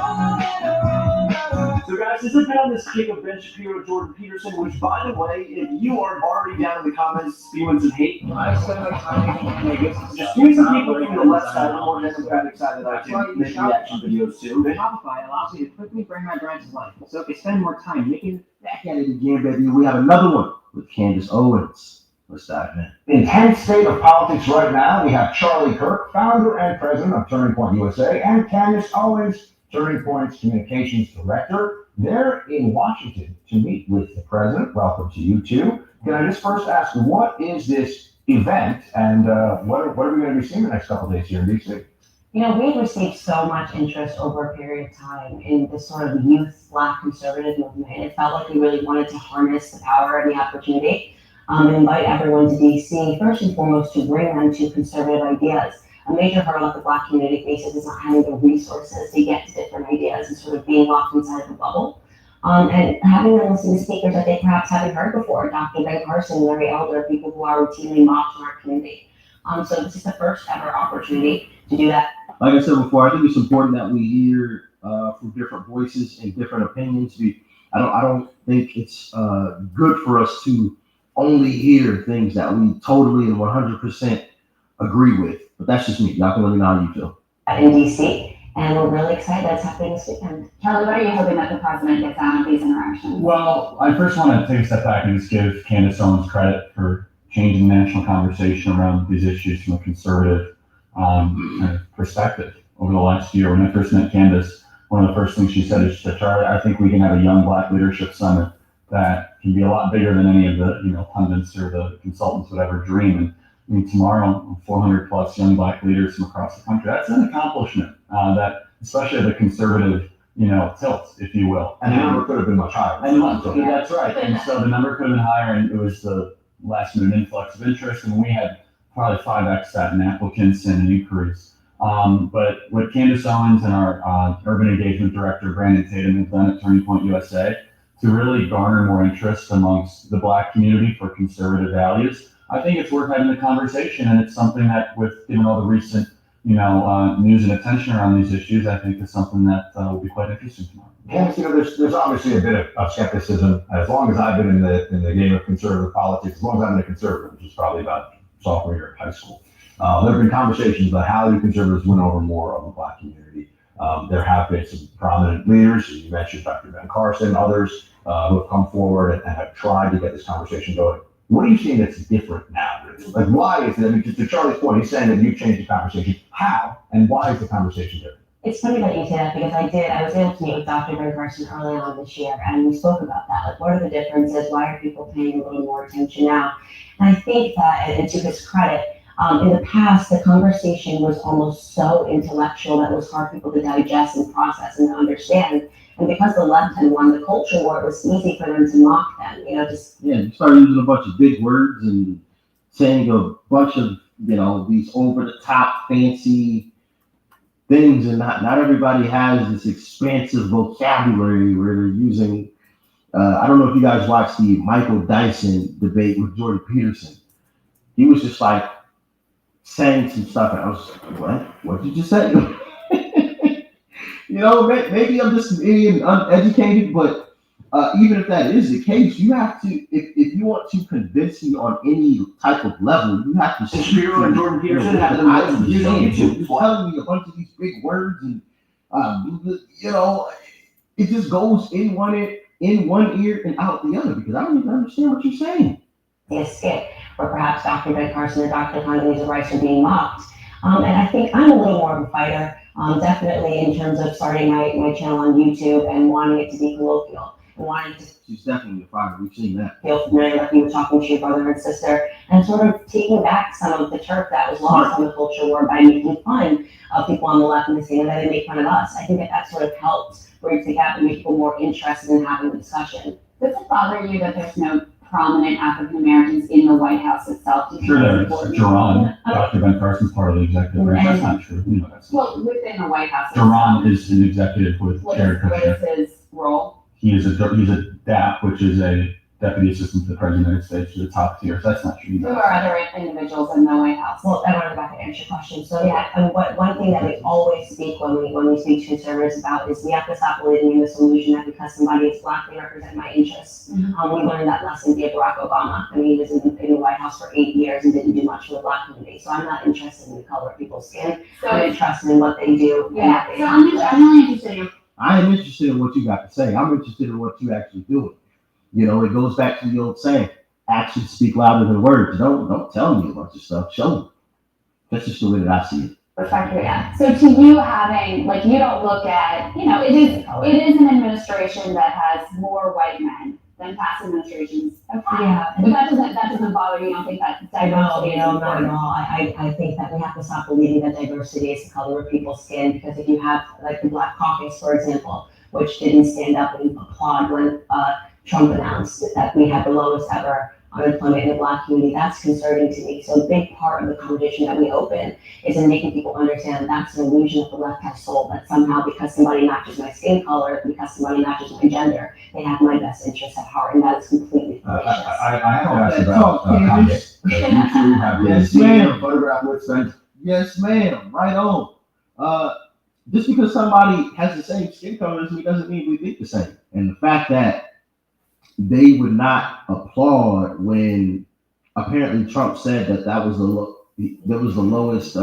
than a So guys, since I've been on this kick of Ben Shapiro, Jordan Peterson, which by the way, if you are already down in the comments spewing some hate, I spend my time just give me some people from the left side, the more Democratic side that I do make reaction videos to. Shopify allows me to quickly bring my brand to life, so I can spend more time making. Back at it again, baby. We have another one with Candace Owens. Let's dive in. Intense state of politics right now. We have Charlie Kirk, founder and president of Turning Point USA, and Candace Owens, Turning Point's communications director. They're in Washington to meet with the president. Welcome to you two. Can I just first ask, what is this event, and what are we going to be seeing the next couple of days here in DC? You know, we've received so much interest over a period of time in this sort of youth Black conservative movement. It felt like we really wanted to harness the power and the opportunity and invite everyone to DC, first and foremost, to bring them to conservative ideas. A major hurdle that the Black community faces is not having the resources to get to different ideas and sort of being locked inside of a bubble. And having them listen to speakers that they perhaps haven't heard before, Dr. Ben Carson, Larry Elder, people who are routinely mocked in our community. So this is the first ever opportunity to do that. Like I said before, I think it's important that we hear from different voices and different opinions. I don't think it's good for us to only hear things that we totally and 100% agree with. But that's just me. Y'all can let me know how you feel. In DC, and we're really excited that's happening this weekend. Charlie, what are you hoping that the president gets out of these interactions? Well, I first want to take a step back and just give Candace Owens credit for changing the national conversation around these issues from a conservative perspective over the last year. When I first met Candace, one of the first things she said is, Charlie, I think we can have a young Black leadership summit that can be a lot bigger than any of the pundits or the consultants would ever dream. And I mean, tomorrow, 400 plus young Black leaders from across the country. That's an accomplishment that, especially the conservative, tilt, if you will. And the number could have been much higher. That's right. And so the number could have been higher, and it was the last minute influx of interest, and we had probably 5x that in applicants and inquiries. But what Candace Owens and our urban engagement director, Brandon Tatum, have done at Turning Point USA to really garner more interest amongst the Black community for conservative values, I think it's worth having the conversation, and it's something that, given all the recent, news and attention around these issues, I think is something that will be quite interesting tomorrow. Candace, there's obviously a bit of skepticism. As long as I've been in the game of conservative politics, as long as I've been a conservative, which is probably about sophomore year of high school, there have been conversations about how do conservatives win over more of the Black community. There have been some prominent leaders, you mentioned Dr. Ben Carson, others who have come forward and have tried to get this conversation going. What are you seeing that's different now? Like, why is it? I mean, to Charlie's point, he's saying that you've changed the conversation. How and why is the conversation different? It's funny that you say that because I was able to meet with Dr. Ben Carson early on this year and we spoke about that. Like, what are the differences? Why are people paying a little more attention now? And I think that, and to his credit, in the past, the conversation was almost so intellectual that it was hard for people to digest and process and understand. And because the left had won the culture war, it was easy for them to mock them, You started using a bunch of big words and saying a bunch of, these over the top fancy things, and not everybody has this expansive vocabulary where they're using. I don't know if you guys watched the Michael Dyson debate with Jordan Peterson. He was just like saying some stuff, and I was like, what did you just say? Maybe I'm just an idiot and uneducated, but even if that is the case, you have to, if you want to convince me on any type of level, you have to Shapiro and Jordan Peterson have the I most understand. YouTube. You're telling me a bunch of these big words, and it just goes in one ear and out the other because I don't even understand what you're saying. A skit where perhaps Dr. Ben Carson or Dr. Condoleezza Rice are being mocked. And I think I'm a little more of a fighter, definitely in terms of starting my channel on YouTube and wanting it to be colloquial and wanting to She's definitely a fighter. We've seen that. feel familiar like you were talking to your brother and sister and sort of taking back some of the turf that was lost on the culture war by making fun of people on the left and the same way they make fun of us. I think that sort of helped bridge the gap and make people more interested in having the discussion. Does it bother you that there's no prominent African Americans in the White House itself? Sure, there's Jerron, Dr. Ben Carson's part of the executive branch. That's not true. That's Well, within the White House. Jerron is an executive with Jared What Kushner. is his role? He's a DAP, which is a Deputy Assistant to the President of the United States, to the top tier. So that's not true. Who are other individuals in the White House? Well, I want to go back and answer your question. So one thing that we always speak when we speak to conservatives about is we have to stop believing in this illusion that because somebody is black, they represent my interests. We learned that lesson via Barack Obama. I mean, he was in the White House for 8 years and didn't do much for the black community. So I'm not interested in the color of people's skin. I'm interested in what they do. Yeah. So I'm really interested in. I am interested in what you got to say. I'm interested in what you actually doing. It goes back to the old saying, actions speak louder than words. Don't tell me a bunch of stuff. Show me. That's just the way that I see it. Respectfully, yeah. So to you having, like, you don't look at, it is an administration that has more white men than past administrations. Yeah. But that doesn't bother you. You don't think that diversity is not important? at all. I think that we have to stop believing that diversity is the color of people's skin, because if you have, like, the Black Caucus, for example, which didn't stand up and applaud when Trump announced that we had the lowest ever unemployment in the black community, that's concerning to me. So a big part of the conversation that we open is in making people understand that's an illusion that the left has sold, that somehow because somebody matches my skin color, because somebody matches my gender, they have my best interest at heart, and that is completely fallacious. I have to ask about Kanye. You two have been Yes, ma'am. photographed with Spence. Yes, ma'am. Right on. Just because somebody has the same skin color doesn't mean we think the same. And the fact that they would not applaud when apparently Trump said that was the lowest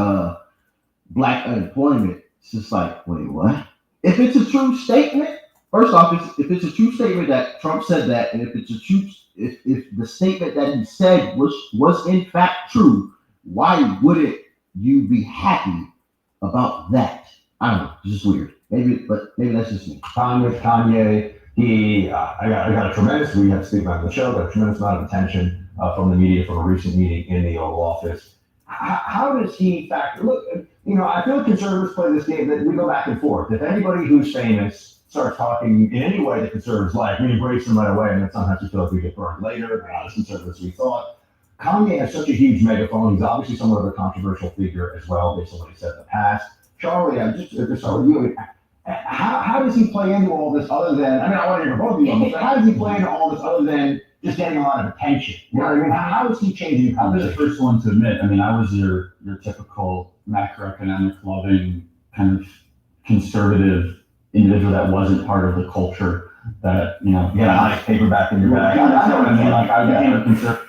black unemployment. It's just like, wait, what? If it's a true statement, first off, if it's a true statement that Trump said that, and if the statement that he said was in fact true, why wouldn't you be happy about that? I don't know. It's just weird. Maybe that's just me. Kanye. I got a tremendous, we have to speak about the show, got a tremendous amount of attention from the media from a recent meeting in the Oval Office. How does he factor? Look, I feel conservatives play this game that we go back and forth. If anybody who's famous starts talking in any way that conservatives like, we embrace them right away, and then sometimes we feel like we get burned later. They're not as conservative as we thought. Kanye has such a huge megaphone. He's obviously somewhat of a controversial figure as well, based on what he said in the past. Charlie, I just start with you. How does he play into all this other than, I want to hear both of you, but how does he play into all this other than just getting a lot of attention? You know what I mean? How is he changing? I'll be the first one to admit, I was your typical macroeconomic loving kind of conservative individual that wasn't part of the culture that, you had a nice paperback in your bag. I know what I mean. Like, I became a conservative.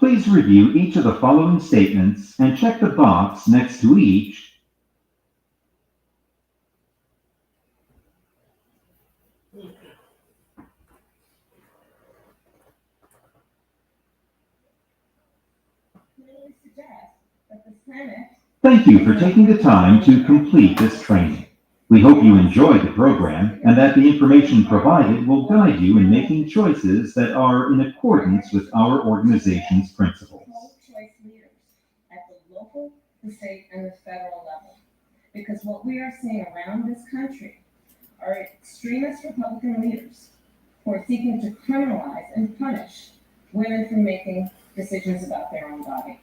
Please review each of the following statements and check the box next to each. Thank you for taking the time to complete this training. We hope you enjoyed the program and that the information provided will guide you in making choices that are in accordance with our organization's principles. Choice leaders at the local, the state, and the federal level. Because what we are seeing around this country are extremist Republican leaders who are seeking to criminalize and punish women for making decisions about their own body.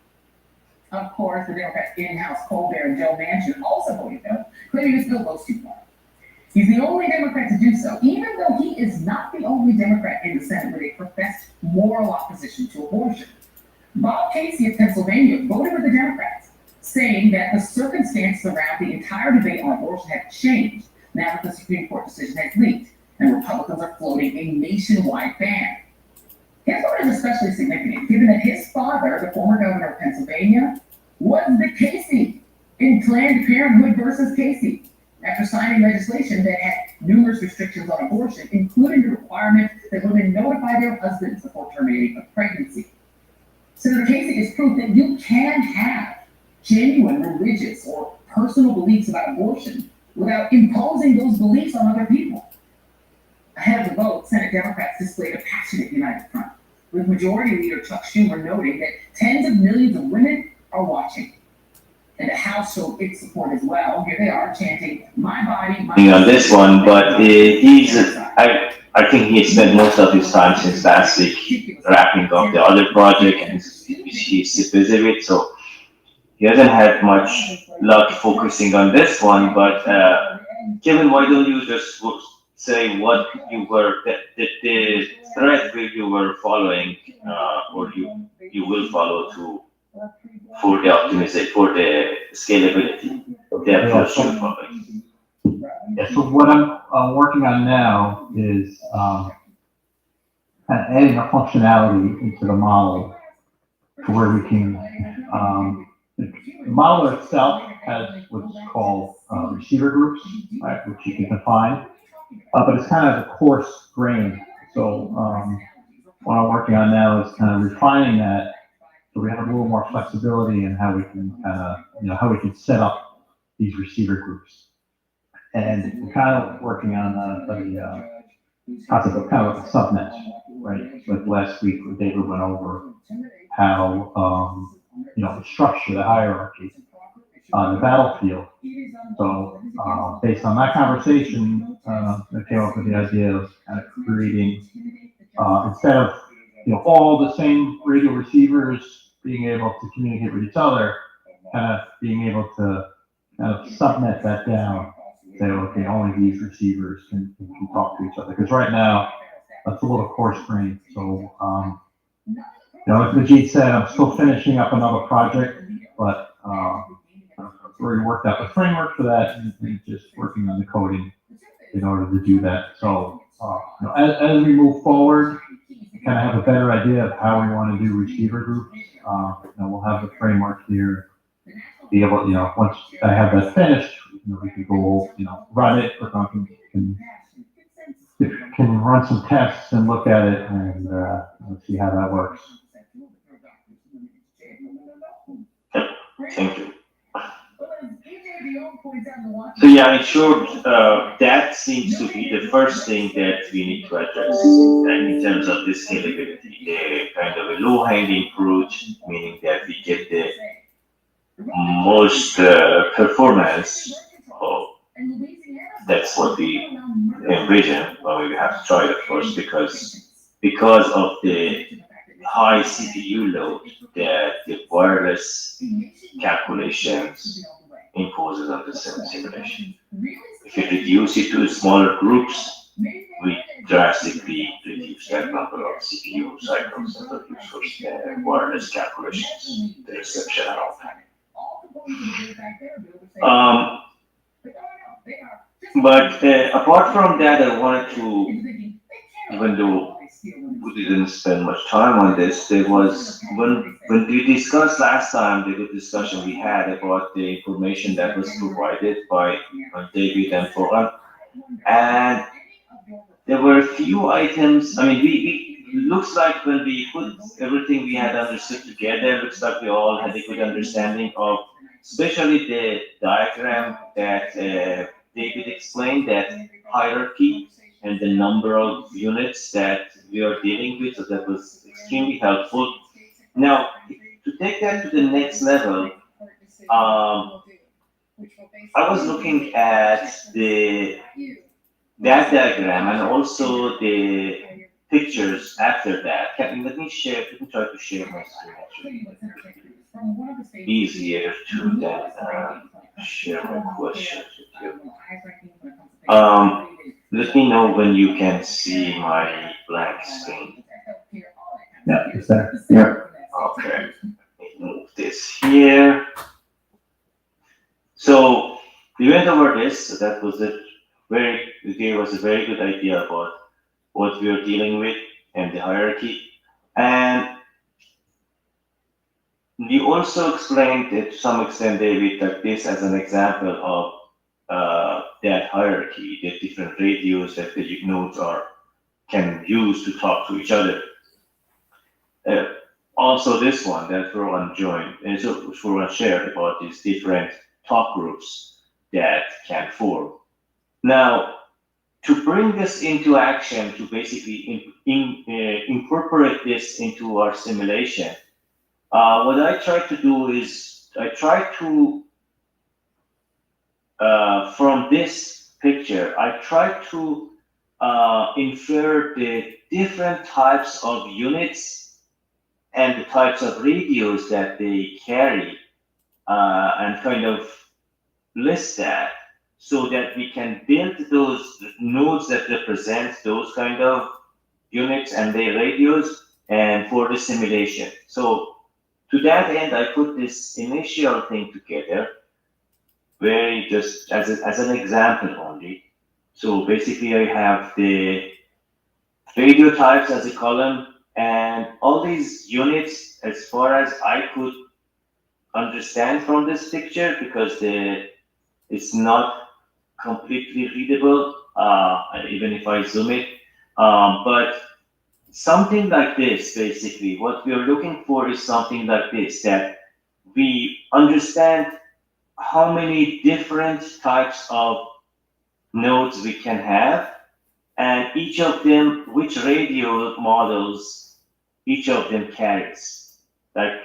Of course, the Democrat in-house Colbert and Joe Manchin also voted no, claiming this bill goes too far. He's the only Democrat to do so, even though he is not the only Democrat in the Senate with a professed moral opposition to abortion. Bob Casey of Pennsylvania voted with the Democrats, saying that the circumstances around the entire debate on abortion have changed now that the Supreme Court decision has leaked, and Republicans are floating a nationwide ban. His vote is especially significant, given that his father, the former governor of Pennsylvania, was the Casey in Planned Parenthood versus Casey, after signing legislation that had numerous restrictions on abortion, including the requirement that women notify their husbands before terminating a pregnancy. Senator Casey is proof that you can have genuine religious or personal beliefs about abortion without imposing those beliefs on other people. Ahead of the vote, Senate Democrats displayed a passionate united front, with Majority Leader Chuck Schumer noting that tens of millions of women are watching. And the House showed its support as well. Here they are chanting, "My body, my..." On this one, but I think he spent most of his time since last week wrapping up the other project, and he's busy with, so he hasn't had much luck focusing on this one. But Kevin, why don't you just say what you were, the thread where you were following, or you will follow to for the optimization, for the scalability of the approach you're following. Yeah, so what I'm working on now is kind of adding a functionality into the model to where we can, the model itself has what's called receiver groups, right, which you can define, but it's kind of a coarse grain. So what I'm working on now is kind of refining that so we have a little more flexibility in how we can kind of, how we can set up these receiver groups. And we're kind of working on the concept of kind of like a subnet, right? Like last week, where David went over how, the structure, the hierarchy on the battlefield. So based on that conversation, I came up with the idea of kind of creating, instead of all the same radio receivers being able to communicate with each other, kind of being able to kind of subnet that down. Say, okay, only these receivers can talk to each other. Because right now, that's a little coarse grained. So, like Majid said, I'm still finishing up another project, but I've already worked out the framework for that and just working on the coding in order to do that. So, as we move forward, we kind of have a better idea of how we want to do receiver groups. We'll have the framework here. Be able, once I have that finished, we can go, run it, or can run some tests and look at it and see how that works. Thank you. So yeah, in short, that seems to be the first thing that we need to address in terms of the scalability, the kind of a low-hanging fruit, meaning that we get the most performance. That's what we envision, but we have to try it, of course, because of the high CPU load that the wireless calculations imposes on the simulation. If you reduce it to smaller groups, we drastically reduce that number of CPU cycles that are used for wireless calculations, the reception and all that. But apart from that, I wanted to, even though we didn't spend much time on this. There was when we discussed last time, the good discussion we had about the information that was provided by David and Foran, and there were a few items. I mean, we looks like when we put everything we had understood together, looks like we all had a good understanding of, especially the diagram that David explained, that hierarchy and the number of units that we are dealing with. So that was extremely helpful. Now, to take that to the next level, I was looking at that diagram and also the pictures after that. Let me try to share my screen actually. Easier to then share my questions with you. Let me know when you can see my blank screen. Yeah, it's there. Yeah. Okay. Let me move this here. So we went over this. So that was it. It gave us a very good idea about what we are dealing with and the hierarchy. And we also explained it to some extent, David, that this as an example of that hierarchy, the different radios that the nodes can use to talk to each other. Also, this one that Rowan joined, and so Rowan shared about these different talk groups that can form. Now, to bring this into action, to basically incorporate this into our simulation, what I try to do is I try to, from this picture, I try to infer the different types of units and the types of radios that they carry, and kind of list that so that we can build those nodes that represent those kind of units and their radios and for the simulation. So to that end, I put this initial thing together, very just as an example only. So basically I have the radio types as a column, and all these units, as far as I could understand from this picture, because it's not completely readable, even if I zoom it. But something like this, basically, what we are looking for is something like this, that we understand how many different types of nodes we can have, and each of them, which radio models each of them carries. Like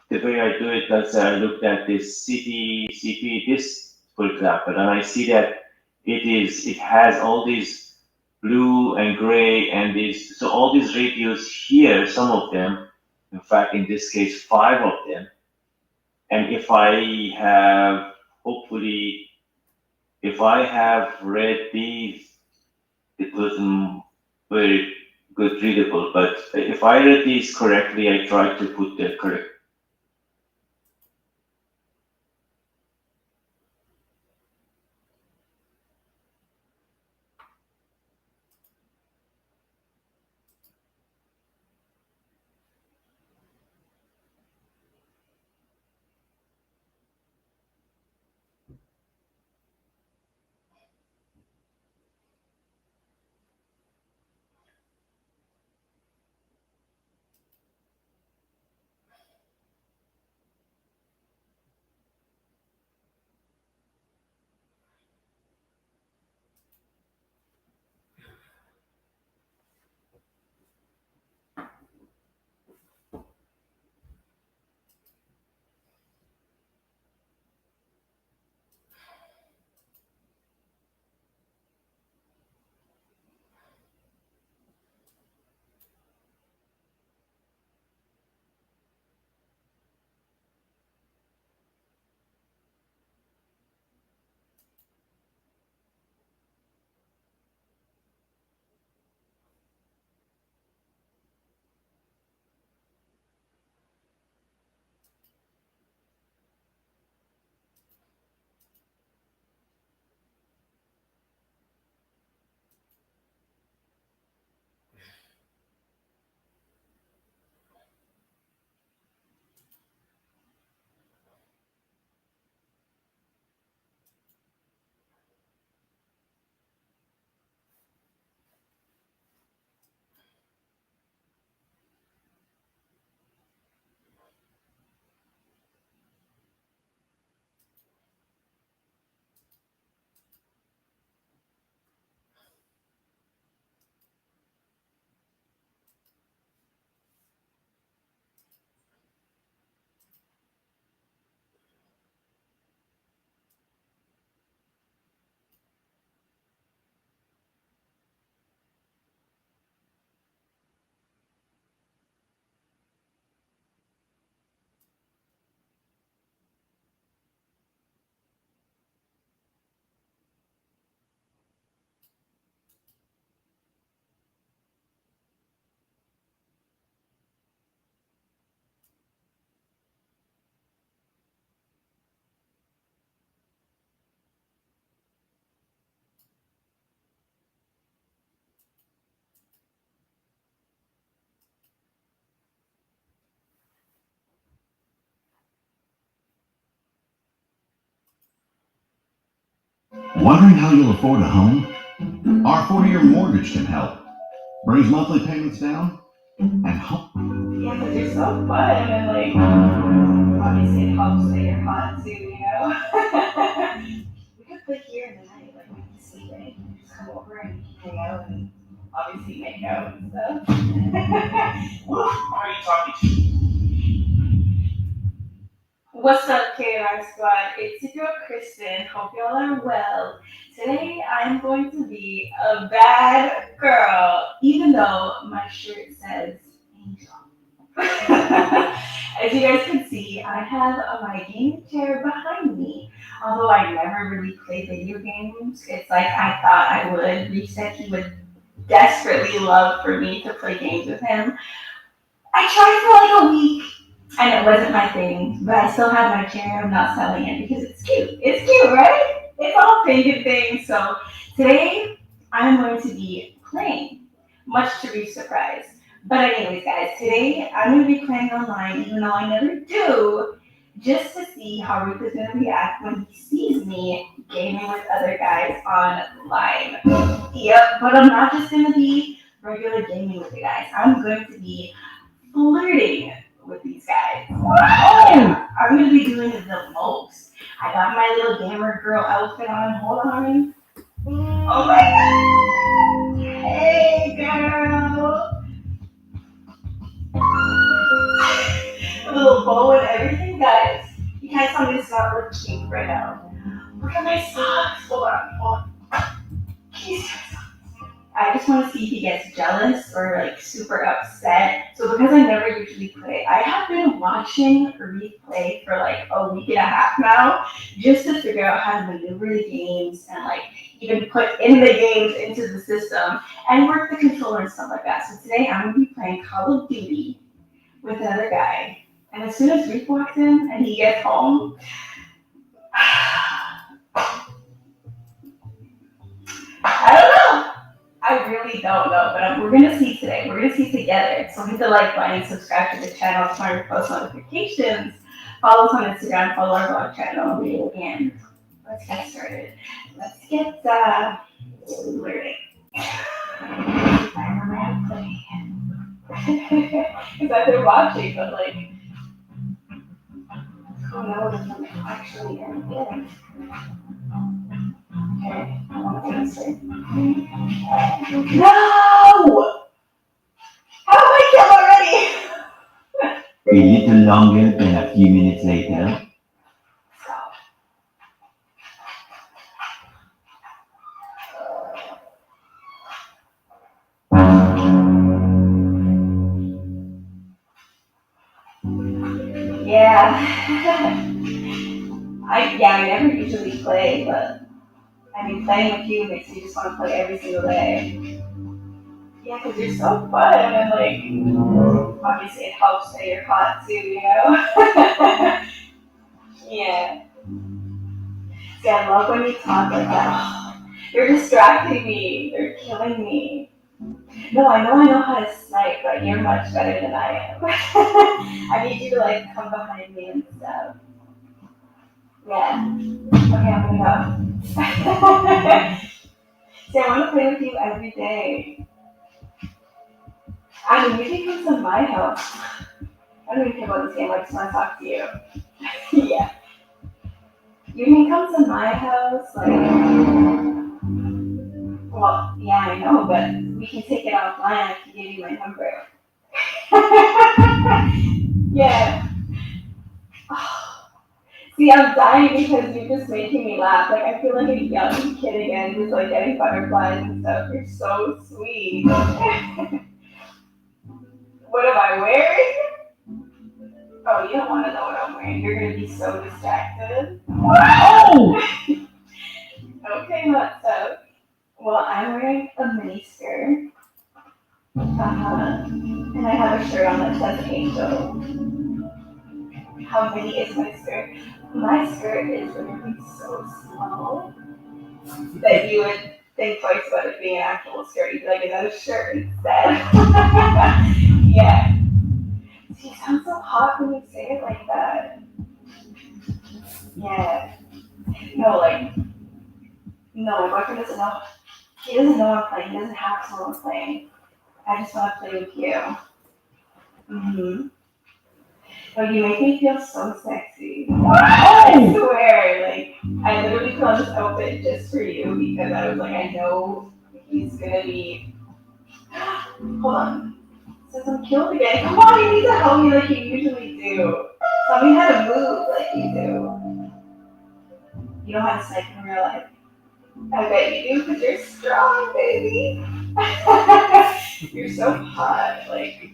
the way I do it, that's I looked at this CP, this, for example, and I see that it has all these blue and gray and these, so all these radios here, some of them, in fact, in this case, 5 of them. And if I have, hopefully, if I have read these, it wasn't very good readable, but if I read these correctly, I tried to put the correct. Wondering how you'll afford a home? Our 40-year mortgage can help. Brings monthly payments down and home. Yeah, because you're so fun and like, obviously it helps that you're hot too, you know? We could play here in the night, like when you're sleeping. Just come over and hang out and obviously make out and stuff. Who are you talking to? What's up, K9 Squad? It's your girl Kristen. Hope y'all are well. Today I'm going to be a bad girl, even though my shirt says angel. As you guys can see, I have my gaming chair behind me. Although I never really play video games, it's like I thought I would. Reese said he would desperately love for me to play games with him. I tried for like a week. And it wasn't my thing, but I still have my chair. I'm not selling it because it's cute. It's cute, right? It's all painted things. So today I'm going to be playing, much to Reese's surprise. But anyways, guys, today I'm going to be playing online, even though I never do, just to see how Reese is going to react when he sees me gaming with other guys online. Yep, but I'm not just going to be regular gaming with you guys. I'm going to be flirting with these guys. Yeah, I'm gonna be doing it the most. I got my little gamer girl outfit on. Hold on. Oh my god! Hey, girl. A little bow and everything, guys. You can't tell me it's not look cute right now. Look at my socks. Hold on. Jeez. I just want to see if he gets jealous or like super upset. So because I never usually play, I have been watching Reese play for like a week and a half now, just to figure out how to maneuver the games and like even put in the games into the system and work the controller and stuff like that. So today I'm gonna be playing Call of Duty with another guy. And as soon as Reese walks in and he gets home, I don't know. I really don't know, but we're gonna see today. We're gonna see together. So hit the like button, subscribe to the channel, turn on post notifications, follow us on Instagram, follow our vlog channel, and let's get started. Let's get learning. Because I've been watching, but like, oh no, if I'm actually in it. Okay, I want to answer. No! How am I killed already? A little longer than a few minutes later. Yeah. I never usually play, but I mean playing with you makes you just want to play every single day. Yeah, because you're so fun and like obviously it helps that you're hot too, you know? Yeah. See, I love when you talk like that. You're distracting me. You're killing me. No, I know how to snipe, but you're much better than I am. I need you to like come behind me and stuff. Yeah. Okay, I'm gonna go. See, I want to play with you every day. I mean, you can come to my house. I don't even care about this game, I just want to talk to you. Yeah. You can come to my house, like, well, yeah, I know, but we can take it offline. I can give you my number. Yeah. See, I'm dying because you're just making me laugh. Like, I feel like a young kid again, just like getting butterflies and stuff. You're so sweet. What am I wearing? Oh, you don't want to know what I'm wearing. You're going to be so distracted. Oh! Okay, what's up? Well, I'm wearing a mini skirt. And I have a shirt on that says Angel. How mini is my skirt? My skirt is literally so small that you would think twice about it being an actual skirt. You'd be like, is that a shirt instead? Yeah. You sound so hot when you say it like that. Yeah. No, like, No, my boyfriend doesn't know. He doesn't know I'm playing. He doesn't have someone playing. I just want to play with you. Mm-hmm. But you make me feel so sexy. I swear, like, I literally put on this outfit just for you because I was like, I know he's gonna be. Hold on. Since I'm killed again, come on, you need to help me like you usually do. Tell me how to move like you do. You know how to snipe in real life. I bet you do because you're strong, baby. You're so hot. Like,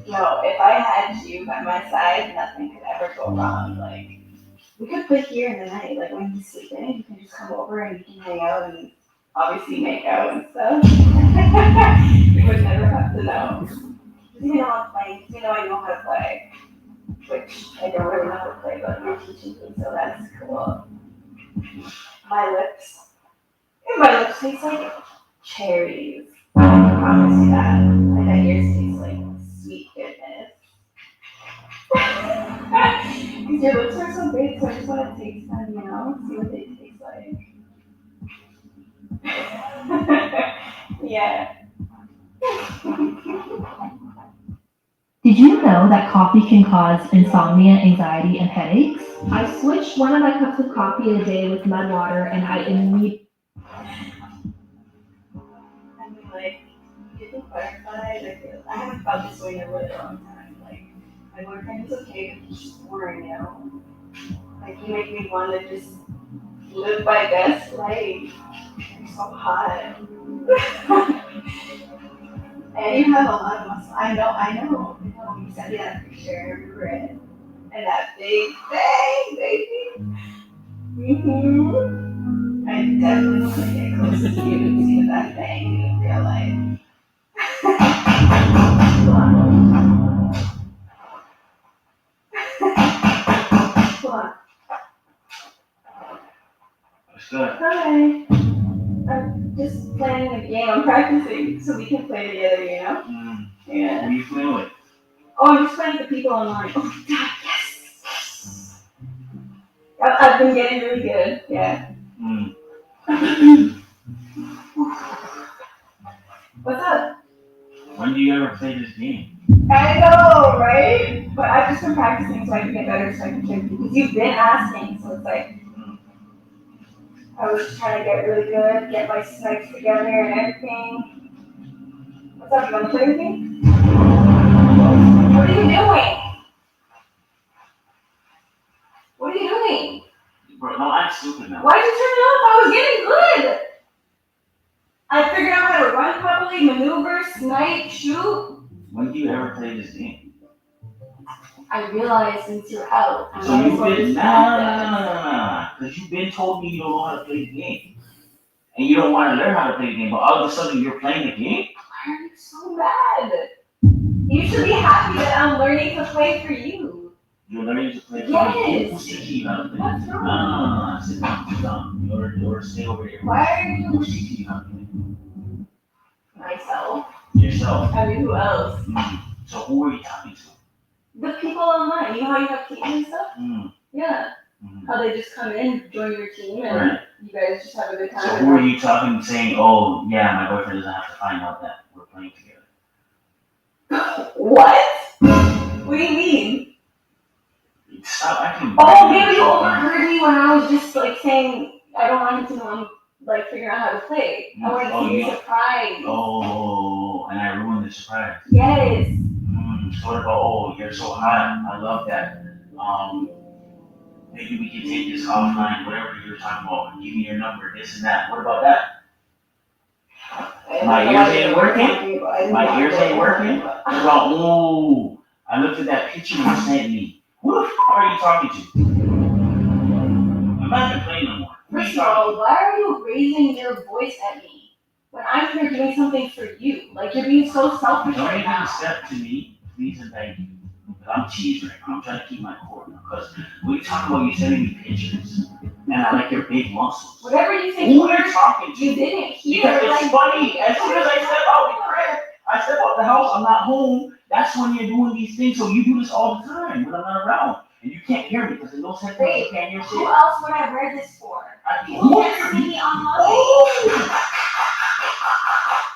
no, if I had you by my side, nothing could ever go wrong. Like, we could play here in the night. Like, when he's sleeping, you can just come over and you can hang out and obviously make out and stuff. You would never have to know. You know I'm playing. You know I know how to play. Which I don't really know how to play, but you're teaching me, so that's cool. My lips. My lips taste like cherries. I can promise you that. I bet yours taste like sweet goodness. Because your lips are so big, so I just want to taste them, you know? See what they taste like. Yeah. Did you know that coffee can cause insomnia, anxiety, and headaches? I switched one of my cups of coffee a day with mud water, and I immediately. I mean, like, you can clarify, like, I haven't felt this way in a really long time. Like, my boyfriend is okay, but he's just boring now. Like, you make me want to just live my best life. You're so hot. And you have a lot of muscle. I know. You sent me that picture, I remember it. And that big thing, baby. Mm-hmm. I definitely want to get closer to you and see that thing in real life. Hold on. What's good? Hi. I'm just playing a game. I'm practicing so we can play together, you know? Yeah. Who are you playing with? Oh, I'm just playing with the people online. Oh my god, yes! I've been getting really good, yeah. What's up? When do you ever play this game? I know, right? But I've just been practicing so I can get better so I can trick you. Because you've been asking, so it's like, I was just trying to get really good, get my snipes together and everything. What's up, you wanna play with me? What are you doing? What are you doing? Bro, no, I'm stupid now. Why'd you turn it off? I was getting good! I figured out how to run properly, maneuver, snipe, shoot. When do you ever play this game? I realized since you're out, I'm So you've going to been, because you've been told me you don't know how to play the game. And you don't want to learn how to play the game, but all of a sudden you're playing the game? Why are you so mad? You should be happy that I'm learning to play for you. You're learning to play the Yes. game? Who's teaching you how to play? What's wrong? No, sit down. You're stay over here. Why are you? Who's teaching you how to play? Myself. Yourself. I mean, who else? So who are you talking to? The people online. You know how you have teams and stuff? Yeah. How they just come in, join your team, and you guys just have a good time. So who are you talking, saying, oh, yeah, my boyfriend doesn't have to find out that we're playing together? What? What do you mean? Stop acting. Oh, maybe you overheard me when I was just like saying I don't want him to know I'm like figuring out how to play. I wanted to be surprised. Oh, and I ruined the surprise. Yes. So what about, oh, you're so hot. I love that. Maybe we can take this offline, whatever you're talking about. Give me your number, this and that. What about that? My ears ain't working? My ears ain't working? What about, oh, I looked at that picture you sent me. Who the f*** are you talking to? I'm not even playing no more. First of all, why are you raising your voice at me when I'm here doing something for you? Like, you're being so selfish Don't right even now. step to me, please and thank you. I'm cheesing right now. I'm trying to keep my core now. Because we talk about you sending me pictures. And I like your big muscles. Whatever you think Who are you talking to? you didn't hear. Because it's funny. As soon as I step out the crib, I step out the house, I'm not home. That's when you're doing these things. So you do this all the time when I'm not around. And you can't hear me because in those headphones you can't hear Who shit. else would I wear this for? Who? Who see me online? Oh!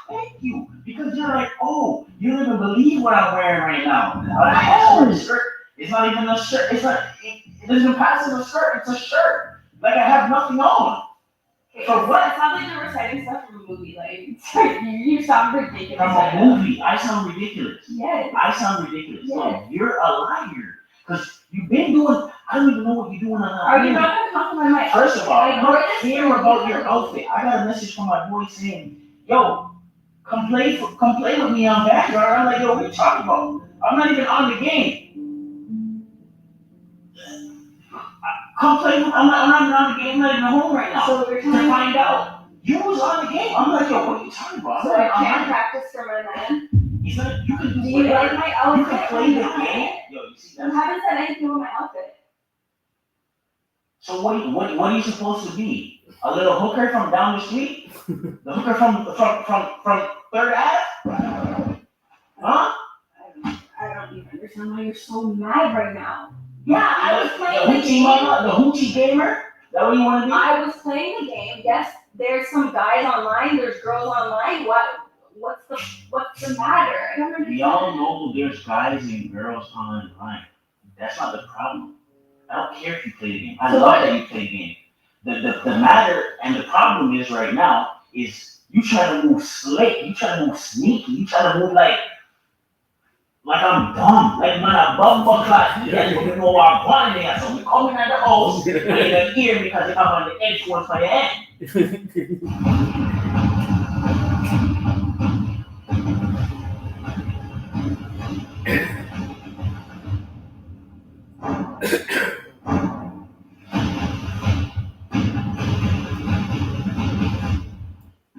Thank you. Because you're like, oh, you don't even believe what I'm wearing right now. Oh, this shirt. It's not even a shirt. It's not. It doesn't even pass as a shirt. It's a shirt. Like I have nothing on. Okay, So what? It sounds like you're reciting stuff from a movie. Like you sound ridiculous. From a movie, I sound ridiculous. Yes. I sound ridiculous. Yes. No, you're a liar. Because you've been doing, I don't even know what you're doing on that. Are you not gonna compliment my First of all, I wore don't this care for about you. your outfit. I got a message from my boy saying, yo, come play with me on Backyard. I'm like, yo, what are you talking about? I'm not even on the game. Come play with, I'm not even on the game. I'm not even home right now. So we're to trying find out. You was on the game. I'm like, yo, what are you talking about? So I can't practice for my man. He's like, you can Do you like my outfit? You can play the game. Yo, you see You haven't said anything about my outfit. So what are you supposed to be? A little hooker from down the street? The hooker from Third Ave? Huh? I don't even understand why you're so mad right now. Yeah, I was playing the hoochie mama, the hoochie gamer? Is that what you want to be? I was playing the game. Yes, there's some guys online. There's girls online. What's the matter? I don't understand. We all know there's guys and girls online. That's not the problem. I don't care if you play the game. I love that you play the game. The matter and the problem is right now is you try to move slick, you try to move sneaky, you try to move like I'm dumb. Like man, a bumper class. Yeah, you know I'm one there. So we coming at the house and you don't hear me because you have on the headphones for your head.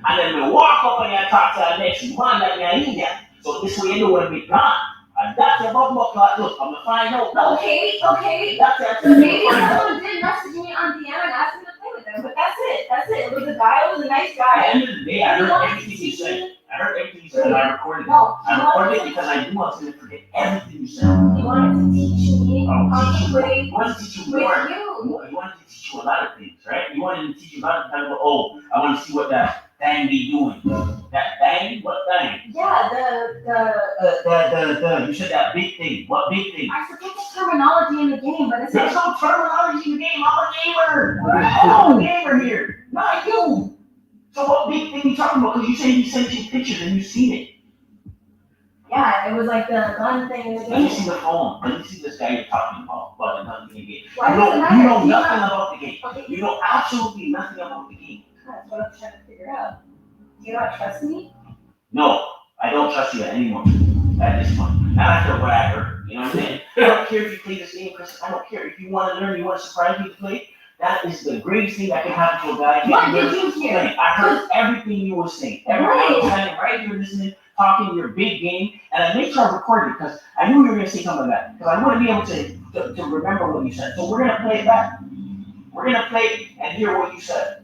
And then we walk up and you talk to the next one that you're in there. So this way you know when we gone. And that's your bumper class. Look, I'm gonna find out. Okay. That's Maybe someone did message me on DM and asked me to play with them, but that's it. It was a guy. It was a nice guy. At the end of the day, I heard everything you said. And I recorded it. I recorded it because I knew I was going to forget everything you said. He wanted to teach me how to play He wanted to teach you with more. you. He wanted to teach you a lot of things, right? He wanted to teach you a lot of things. Oh, I want to see what that thing be doing. That thing? What thing? Yeah, You said that big thing. What big thing? I forget the terminology in the game, but it's There's no terminology in the game. I'm a gamer. I'm a gamer here. Not you. So what big thing you talking about? Because you say he sent you pictures and you seen it. Yeah, it was like the gun thing in the Let game. me see the phone. Let me see this guy you're talking about the gun in the game. Why You does it matter? know Do you nothing not- about the game. Okay. You know absolutely nothing about the game. That's what I'm trying to figure out. Do you not trust me? No, I don't trust you anymore at this point. Not after what I heard. You know what I'm saying? I don't care if you play this game, Chris. I don't care if you want to learn, you want to surprise me to play. That is the greatest thing that can happen to a guy. What did you hear? I heard everything you were saying. Everything I was standing right here listening, talking your big game, and I made sure I recorded it because I knew you were going to say something like that. Because I want to be able to remember what you said. So we're going to play it back. We're going to play it and hear what you said.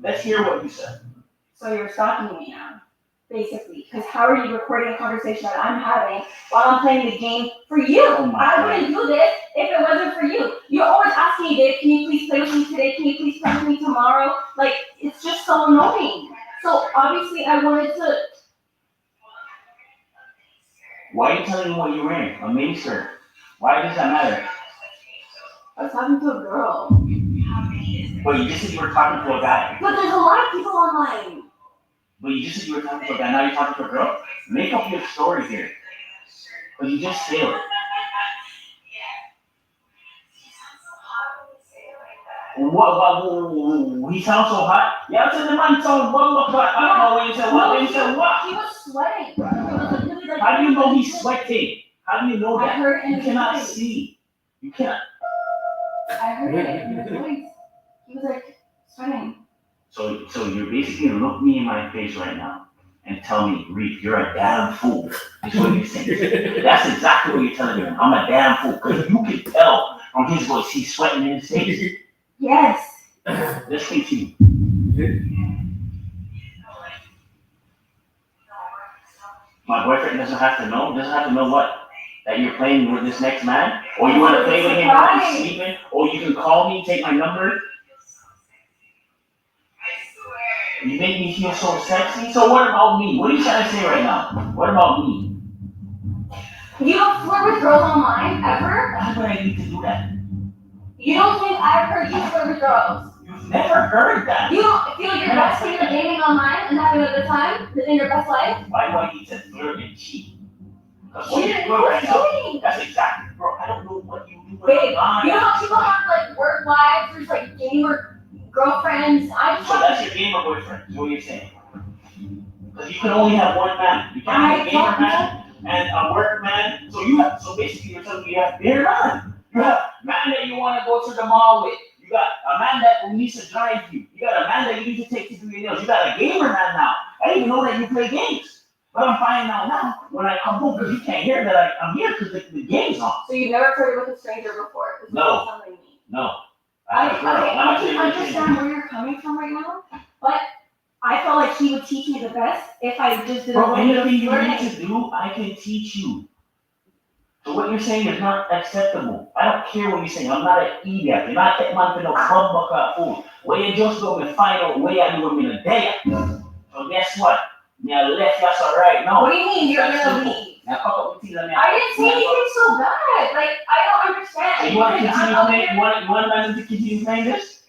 Let's hear what you said. So you're stalking me now, basically. Because how are you recording a conversation that I'm having while I'm playing the game for you? I wouldn't do this if it wasn't for you. You always ask me, Dave, can you please play with me today? Can you please play with me tomorrow? Like, it's just so annoying. So obviously I wanted to. Why are you telling me what you're wearing? A mini skirt. Why does that matter? I was talking to a girl. But you just said you were talking to a guy. But there's a lot of people online. But you just said you were talking to a guy. Now you're talking to a girl? Make up your story here. But you just failed it. What? He sounds so hot? Yeah, I'm telling the man sounds one but I don't know when you said what. When you said what? He was sweating. It was really like, How do you know he's sweating? How do you know that? I heard it in you his cannot voice. see. You cannot. I heard it in his voice. He was like sweating. So you're basically gonna look me in my face right now and tell me, Reef, you're a damn fool. Is what you're saying. That's exactly what you're telling me. I'm a damn fool. Because you can tell from his voice he's sweating in his face. Yes. Let's continue. My boyfriend doesn't have to know. Doesn't have to know what? that you're playing with this next man? Or you wanna play with him while he's sleeping? Or you can call me, take my number? You make me feel so sexy. So what about me? What are you trying to say right now? What about me? You don't flirt with girls online, ever? Why would I need to do that? You don't think I've heard you flirt with girls? You've never heard that. You don't feel your best when you're gaming online and having a good time, living your best life? Why do I need to flirt and cheat? Because what Cheating? you're doing right now, Cheating? that's exactly, bro. I don't know what you do Babe, online. you know how people have like work lives, there's like gamer girlfriends. I just So that's your gamer boyfriend, is what you're saying. Because you can only have one man. You can't have a gamer man and a work man. So basically you're telling me you have bare man. You have a man that you want to go to the mall with. You got a man that needs to drive you. You got a man that you need to take to do your nails. You got a gamer man now. I didn't even know that you play games. But I'm finding out now when I come home because you can't hear that I'm here because the game's on. So you've never flirted with a stranger before? Is what No. you're telling me. No. I can understand where you're coming from right now, but I felt like he would teach me the best if I just did a Bro, little bit of anything you flirting. need to do, I can teach you. So what you're saying is not acceptable. I don't care what you're saying. I'm not an idiot. You're not that man for no bumbucker fool. Where you just go and find out where I do in a day. So guess what? Me I left you so right now. What do you mean you're That's gonna simple. leave? Now fuck up the things I mean. I didn't say anything so bad. Like, I don't understand. So you want to Because continue I'm playing? over You want Madden to continue playing this?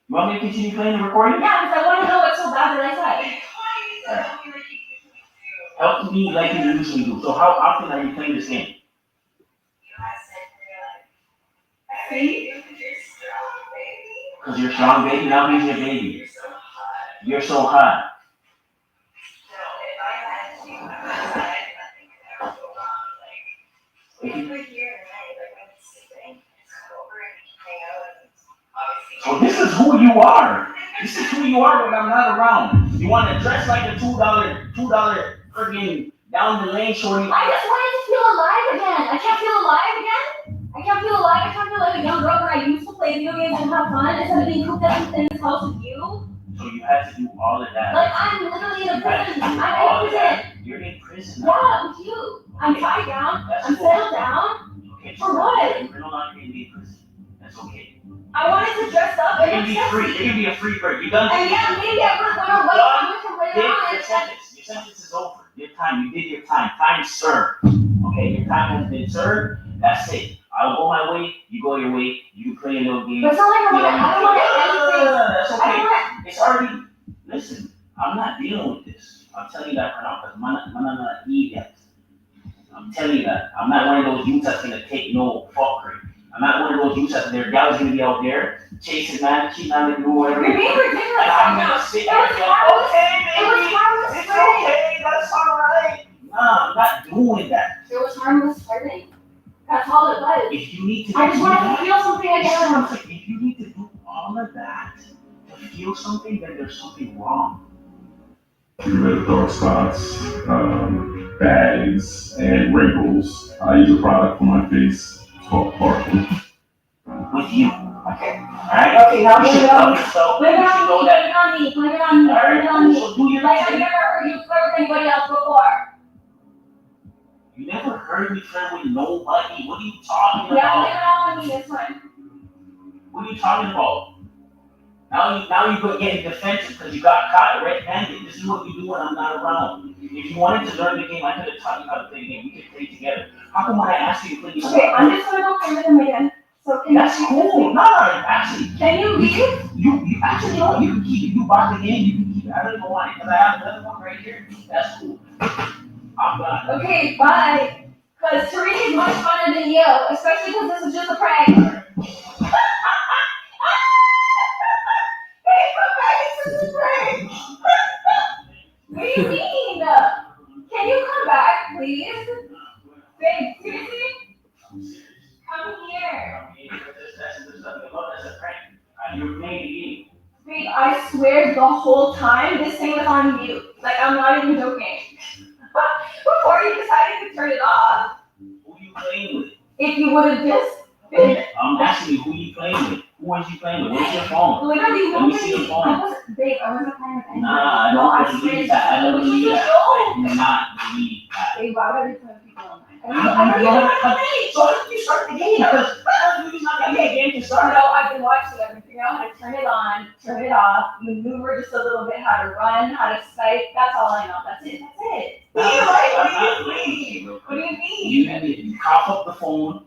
You want me to continue playing the recording? Yeah, because I want to know what's so bad that I said. Help me like you usually do. So how often are you playing this game? See? Because you're strong, baby. Now he's your baby. You're so hot. So this is who you are. This is who you are when I'm not around. You want to dress like a $2 friggin' down the lane shorty. I just wanted to feel alive again. I can't feel alive again. I can't feel alive. I can't feel like a young girl when I used to play video games and have fun instead of being cooped up in this house with you. So you had to do all of that. Like, I'm literally in a prison. I'm in prison. You're in prison. Yeah, with you. I'm tied down. I'm settled down. Okay, for what? You're no longer in the prison. That's okay. I wanted to dress up You're and gonna be look free. sexy. You're gonna be a free bird. You done? And yeah, maybe I would have went away from later Did on. your sentence. Your sentence is over. Your time. You did your time. Time served. Okay, your time has been served. That's it. I'll go my way. You go your way. You play a little game. But it's not like I don't want anything. That's I okay. don't want. It's already. Listen, I'm not dealing with this. I'm telling you that right now because I'm not an idiot. I'm telling you that. I'm not one of those youths that's gonna take no fuckery. I'm not one of those youths that their gal's gonna be out there chasing man, cheating on the girl, whatever. You're being ridiculous. And I'm gonna sit there and be like, okay, baby, it's okay, that's alright. Nah, I'm not doing that. It was harmless flirting. That's all it was. If you need to I just do wanted that, to feel something again. if you need to do all of that to feel something, then there's something wrong. With dark spots, bags, and wrinkles. I use a product for my face. It's called Clarkin. With you. Okay. Alright? Okay, now You blame should it on love me. yourself. Blame it You should on know me. that. Blame it on me. Blame it on me. Blame it on me. So do your Like I thing. never heard you flirt with anybody else before. You never heard me flirt with nobody. What are you talking Yeah, about? blame it all on me this time. What are you talking about? Now you go getting defensive because you got caught red-handed. This is what we do when I'm not around. If you wanted to learn the game, I could have taught you how to play the game. We could play together. How come when I asked you to play the game? Okay, I'm just gonna go play with him again. So can That's you cool. No, actually. Can you leave? You actually, you know what? You can keep it. You bought the game. You can keep it. I don't even want it because I have another one right here. That's cool. I'm done. Okay, bye. Because Tariq is much funner than you, especially because this is just a prank. Hey, come back, it's just a prank. What do you mean? Can you come back, please? Babe, seriously? Come here. You're playing the game. Babe, I swear the whole time this thing was on mute. Like, I'm not even joking. Before you decided to turn it off. Who you playing with? If you would have just been. I'm asking you who you playing with. Who was you playing with? Where's your phone? Literally, Let me see your phone. Babe, I wasn't playing with anyone. Nah, I No, I don't swear believe to that. I God, don't it was believe just a that. joke. I do not believe They bought every time people online. I don't even have a game, so how did you start the game? Because it's not gonna be a game to start. No, I've been watching them and figure out how to turn it on, turn it off, maneuver just a little bit, how to run, how to Skype. That's all I know. That's it. What do you mean? You cough up the phone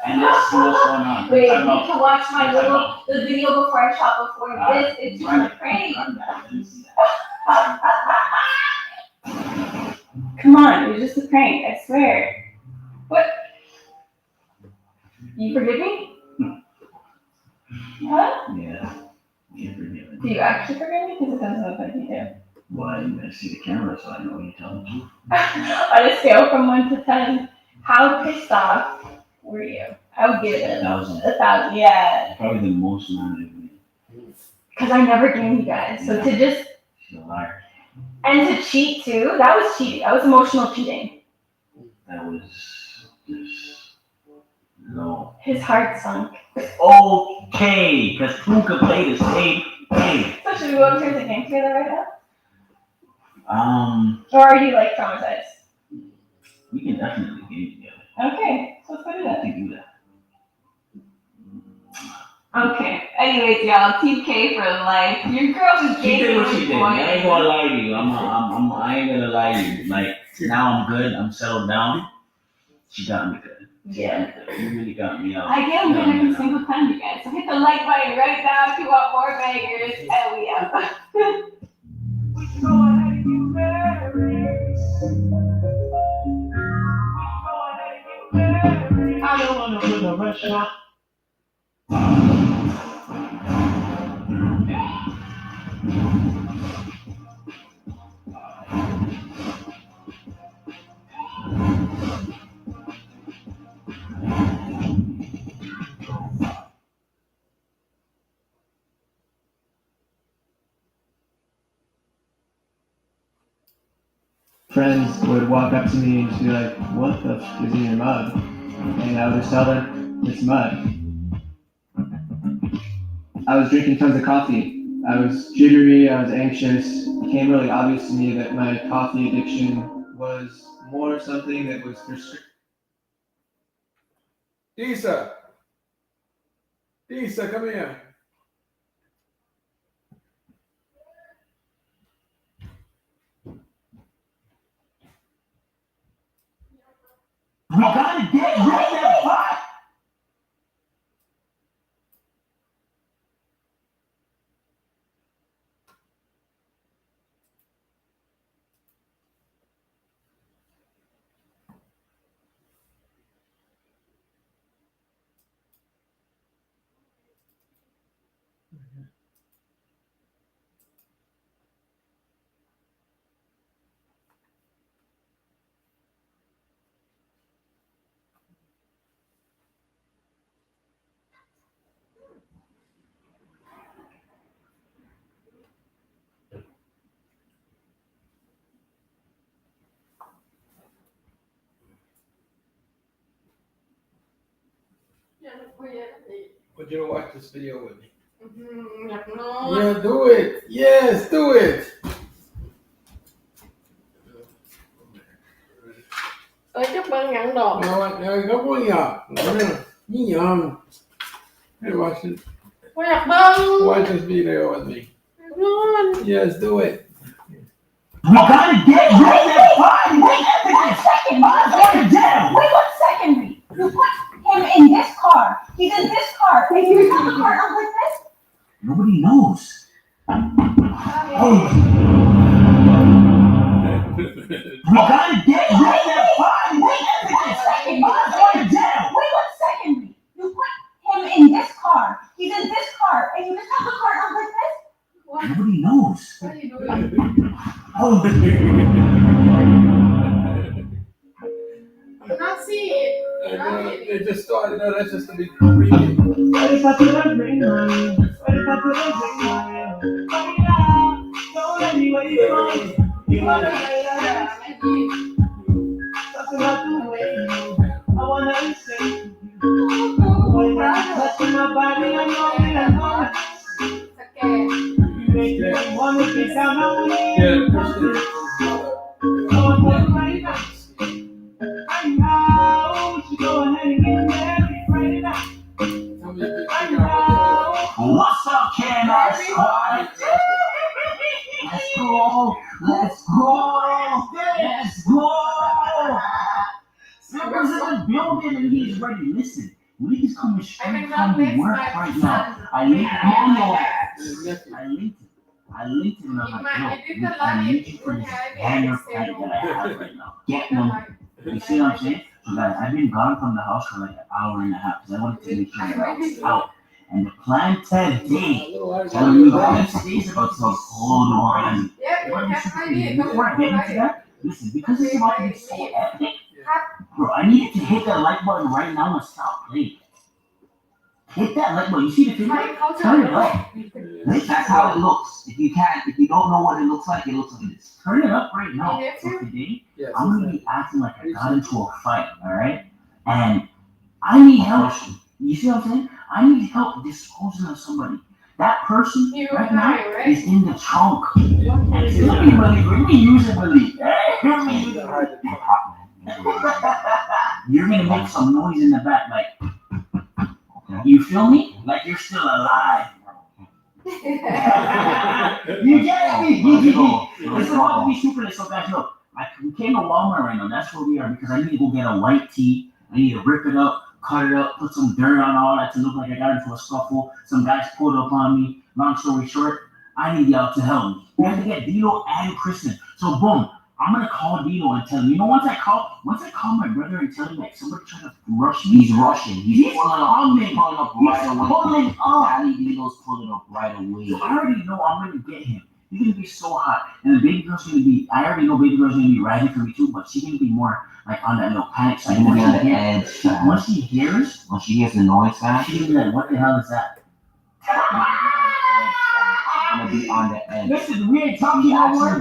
and let's see what's going on. Wait, you need to watch the video before I shop before this. It's just a prank. Come on, it was just a prank, I swear. What? You forgive me? Huh? Yeah, you're forgiven. Do you actually forgive me? Because it doesn't look like you do. Well, I'm gonna see the camera, so I know you're telling the truth. On a scale from 1 to 10, how pissed off were you? I would give it 1,000. 1,000, yeah. Probably the most amount of money. Because I never game you guys. So to just, She's a liar. and to cheat too, that was cheating. That was emotional cheating. That was just no. His heart sunk. Okay, because who could play the same game? So should we go upstairs and game together right now? Um, Or are you like traumatized? we can definitely game together. Okay, so let's go do We that. can do that. Okay. Anyways, y'all, Team K for life. Your girl was She did what she with did. I ain't gonna lie to you. I ain't gonna lie to you. Like now I'm good. I'm settled down. She got me good. Yeah. You really got me out. I get them good every single time, you guys. So hit the like button right now if you want more bangers, and we out. I don't wanna put no pressure. Friends would walk up to me and just be like, "What the f is in your mug?" And I would just tell them, "It's mud." I was drinking tons of coffee. I was jittery, I was anxious. It became really obvious to me that my coffee addiction was more something that was prescriptive. Disa, come here. We gotta get rid of that pot. Would you watch this video with me? No. Yeah, do it. Yes, do it. Ơi chúc mừng nhận đồ. Không có nhỏ. Như nhỏ. Hey, watch it. Quẹt bưng. Watch this video with me. Luôn. Yes, do it. We gotta get rid of that pot. Wait 1 second, Wait 1 second. You put him in this car. He's in this car. And you have the car up like this? Nobody knows. Oh. We gotta get rid of that pot. Wait 1 second, Wait 1 second. You put him in this car. He's in this car. And you just have the car up like this? What? Nobody knows. What are you doing? Oh. I cannot see it. It just started. No, that's just to be preview. What if I put a ring on you? What if I put a ring on you? Don't let me wait for you. You wanna lay around me. Talk about the way you. I wanna be safe with you. When you're touching my body, I know that I'm gonna. Okay. You make me wanna get down on me. Yeah, Christian. Oh, right now. quiet. Let's go. Let's go. Let's go. Simba's in the building and he's ready. Listen, we is coming straight from work right now. I linked on your ass. I linked it and I'm like, yo, I need you for this banner fight that I have right now. Get them. You see what I'm saying? So guys, I've been gone from the house for like an hour and a half because I wanted to make sure that I was out. And the plan today, telling you guys, today's about to hold on. Before I get into that, listen, because it's about to be so epic, bro, I need you to hit that like button right now and stop playing. Hit that like button. You see the finger? Turn it up. That's how it looks. If you don't know what it looks like this. Turn it up right now. So today, I'm gonna be acting like I got into a fight, alright? And I need help. You see what I'm saying? I need help disposing of somebody. That person right now is in the trunk. And let me use it, believe. You're gonna make some noise in the back, like, you feel me? Like you're still alive. You get me? It's about to be super. So guys, look, we came to Walmart right now. That's where we are because I need to go get a white tee. I need to rip it up, cut it up, put some dirt on all that to look like I got into a scuffle. Some guys pulled up on me. Long story short, I need y'all to help me. We have to get Dino and Kristen. So boom, I'm gonna call Dino and tell him. You know, once I call my brother and tell him like somebody trying to rush me. He's rushing. He's pulling up right away. Daddy Dino's pulling up right away. So I already know I'm gonna get him. He's gonna be so hot, and the baby girl's gonna be. I already know baby girl's gonna be riding for me too, but she's gonna be more like on that little panic side. She's gonna be on the edge. Once she hears the noise sound, she's gonna be like, "What the hell is that?" I'm gonna be on the edge. Listen, we ain't talking no more.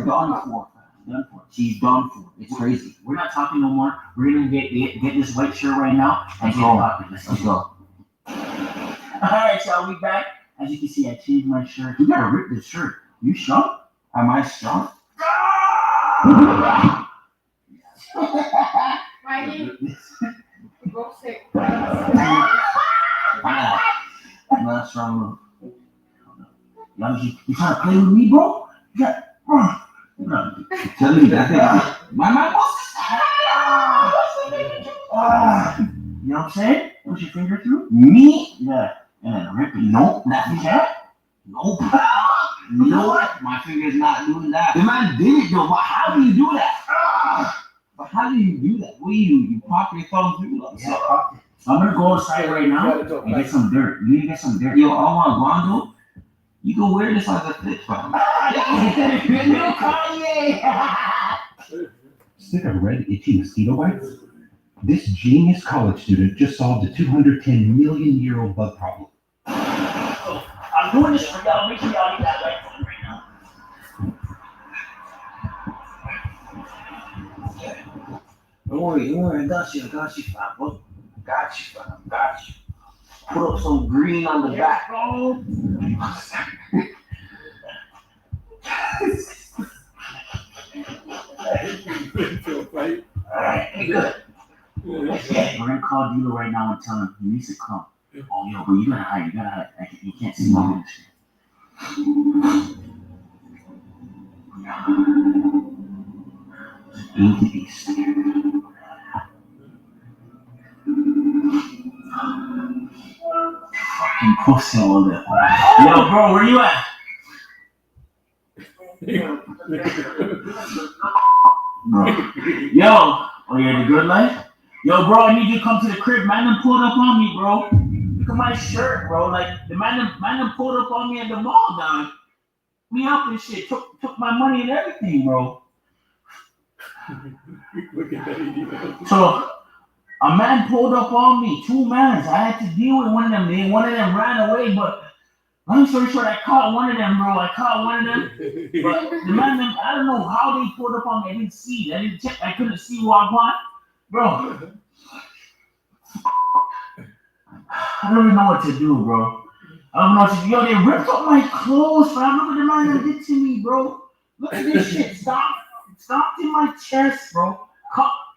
Done for. She's done for. It's crazy. We're not talking no more. We're gonna get this white shirt right now and get popping. Let's go. Alright, y'all, we back. As you can see, I changed my shirt. You gotta rip this shirt. You shrunk? Am I shrunk? I'm not strong enough. You trying to play with me, bro? Tell me that. My boss. You know what I'm saying? Push your finger through. Me? Yeah. And then rip it. Nope. Not that. Nope. You know what? My finger's not doing that. The man did it though. But how do you do that? But how do you do that? What do you pop your thumb through? Yeah. I'm gonna go outside right now and get some dirt. You need to get some dirt. Yo, I want Gondo. You can wear this as a flip phone. Sick of red, itchy mosquito bites? This genius college student just solved a 210 million-year-old bug problem. I'm doing this for y'all. Make sure y'all get that right phone right now. Don't worry. I got you, fam. Got you. Put up some green on the back. Alright, hey, good. We're gonna call Dilo right now and tell him he needs to come. Oh, yo, but you gotta hide. You can't see me. Need to be scared. Fucking pussy all there. Yo, bro, where you at? Bro. Yo, oh yeah, the good life? Yo, bro, I need you to come to the crib. Man done pulled up on me, bro. Look at my shirt, bro. Like, the man done pulled up on me at the mall, dog. Me up and shit. Took my money and everything, bro. Look at that. So, a man pulled up on me. 2 mans. I had to deal with one of them. One of them ran away, but long story short, I caught one of them, bro. But the man, I don't know how they pulled up on me. I didn't see. I didn't check. I couldn't see Wagwan. Bro. I don't even know what to do, bro. I don't know what to do. Yo, they ripped up my clothes, fam. Look at the man that did to me, bro. Look at this shit. Stomped in my chest, bro.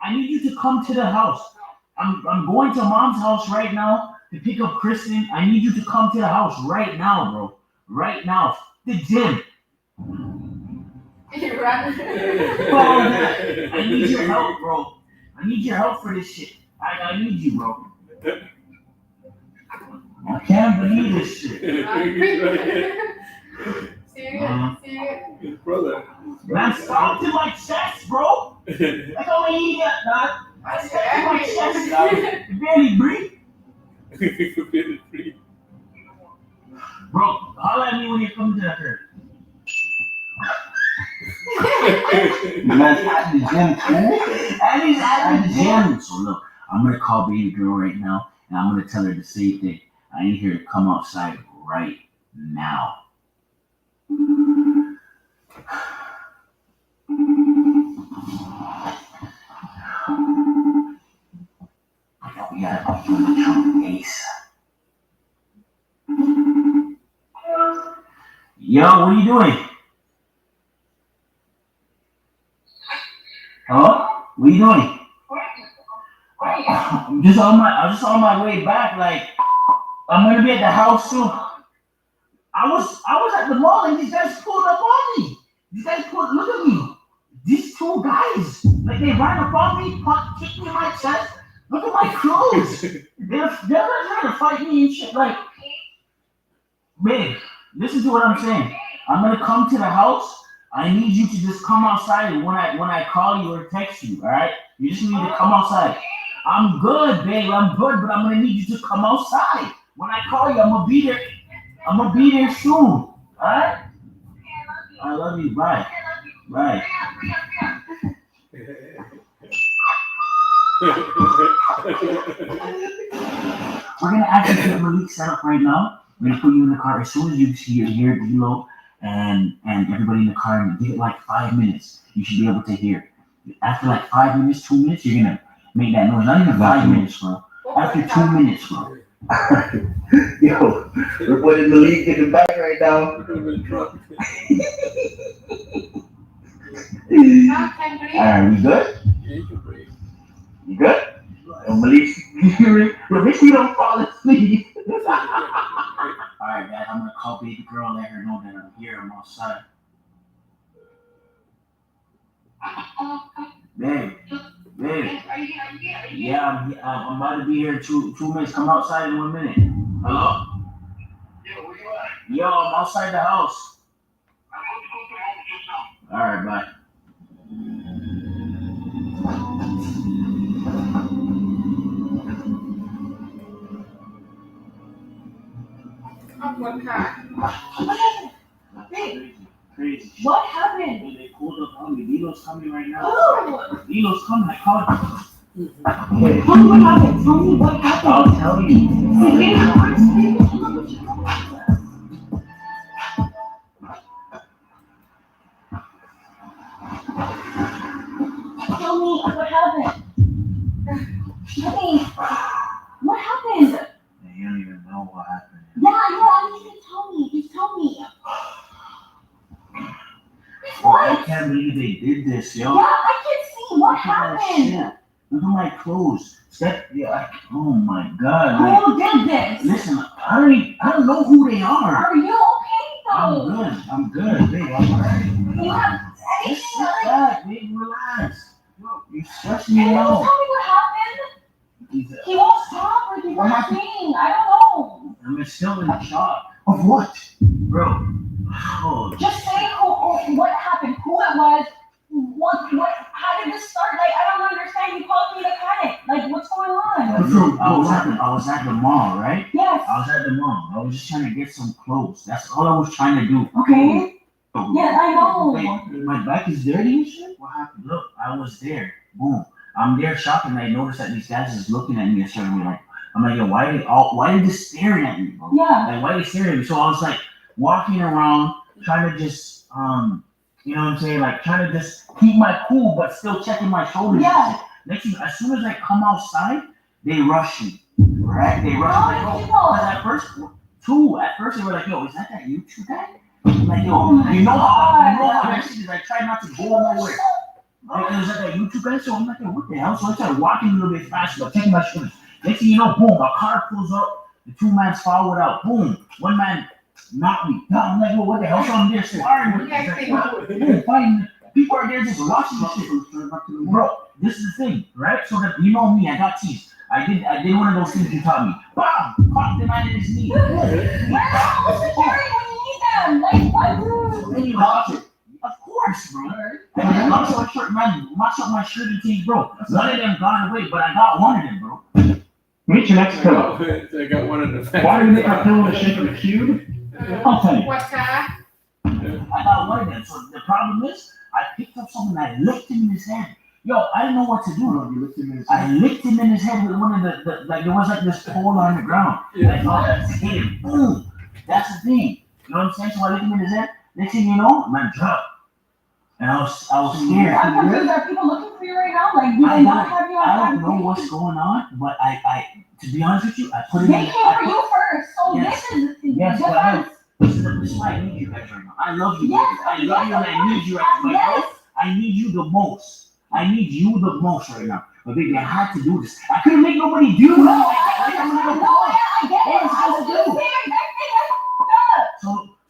I need you to come to the house. I'm going to mom's house right now to pick up Kristen. I need you to come to the house right now, bro. Right now. The gym. You run. Bro, I need your help, bro. I need your help for this shit. I need you, bro. I can't believe this shit. His brother. Man, stop to my chest, bro. Like only he got that. I stuck to my chest, dog. You barely breathe. Bro, holler at me when you come to that hurt. Man's at the gym too. And he's at the gym. So look, I'm gonna call baby girl right now, and I'm gonna tell her the same thing. I need her to come outside right now. We gotta go to the Trump ace. Yo, what are you doing? Hello? What are you doing? I'm just on my way back. Like, I'm gonna be at the house soon. I was at the mall and these guys pulled up on me. Look at me. These two guys, like they ran up on me, kicked me in my chest. Look at my clothes. They're trying to fight me and shit. Like, babe, listen to what I'm saying. I'm gonna come to the house. I need you to just come outside when I call you or text you. All right? You just need to come outside. I'm good, babe. I'm good, but I'm gonna need you to come outside. When I call you, I'm gonna be there. I'm gonna be there soon. All right? I love you. Bye. Bye. We're gonna actually get Malik set up right now. We're gonna put you in the car as soon as you hear D-Lo and everybody in the car, and give it like 5 minutes. You should be able to hear. After like 5 minutes, 2 minutes, you're gonna make that noise. Not even 5 minutes, bro. After 2 minutes, bro. Yo, we're putting the league in the back right now. Alright, we good? You good? Malik, make sure you don't fall asleep. Alright, guys, I'm gonna call baby girl, let her know that I'm here, I'm outside. Babe. Yeah, I'm about to be here in 2 minutes. Come outside in 1 minute. Hello? Yo, I'm outside the house. Alright, bye. Crazy. What happened? They pulled up on me. Lilo's coming right now. Oh. Lilo's coming. I called him. Tell me what happened. Tell me what happened. I'll tell you. Tell me what happened. Tell me what happened. You don't even know what happened. Yeah, I need you to tell me. Just tell me. What? I can't believe they did this, yo. Yeah, I can see what happened. Shit. Look at my clothes. Oh my god. Who did this? Listen, I don't know who they are. Are you okay though? I'm good, babe. I'm alright. You have Just sit back, babe. Relax. You're stressing me Can you out. tell me what happened? He won't stop or he won't sing. I don't know. I'm still in shock. Of what? Bro. Oh. Just say what happened, who it was, how did this start? Like, I don't understand. You called me to panic. Like, what's going on? I was at the mall, right? Yes. I was at the mall. I was just trying to get some clothes. That's all I was trying to do. Okay. Yeah, I know. Wait, my back is dirty and shit? What happened? Look, I was there. Boom. I'm there shopping and I noticed that these guys is looking at me a certain way. Like, I'm like, yo, why are they just staring at me, bro? Yeah. Like, why are they staring at me? So I was like walking around trying to just you know what I'm saying? Like trying to just keep my cool but still checking my shoulders. Yeah. Next thing, as soon as I come outside, they rush me. Right? They rush me. Like, oh, at first they were like, yo, is that you two guy? I'm like, yo, you know how that shit is. I try not to go nowhere. Like, is that YouTube guy? So I'm like, yo, what the hell? So I started walking a little bit faster, checking my shoulders. Next thing you know, boom, a car pulls up. The two men followed out. Boom. One man knocked me. No, I'm like, well, what the hell? So I'm there sparring with them. Fighting. People are there just watching this shit. Bro, this is the thing, right? So that you know me, I got teased. I did one of those things you taught me. Bam! Caught the man in his knee. Where are all the security when you need them? Like, what? Anyway, of course, bro. And long story short, man, watch out my shirt and teeth, bro. None of them gone away, but I got one of them, bro. Meet your next pillow. I got one in the. Why do you make our pillow the shape of a cube? I'll tell you. What's that? I got one of them. So the problem is, I picked up something, I licked him in his head. Yo, I didn't know what to do. I licked him in his head with one of the like there was like this pole on the ground. Yeah. Like, oh, that's hit him. Boom. That's the thing. You know what I'm saying? So I licked him in his head. Next thing you know, man dropped. And I was scared. I'm confused. Are people looking for you right now? Like, do they not have you on? I don't know what's going on, but I to be honest with you, I put it They came for you first. So yes, this is the yes, difference. This is why I need you guys right now. I love you guys. I love you and I need you right now. I need you the most. I need you the most right now. But baby, I had to do this. I couldn't make nobody do it. I get it.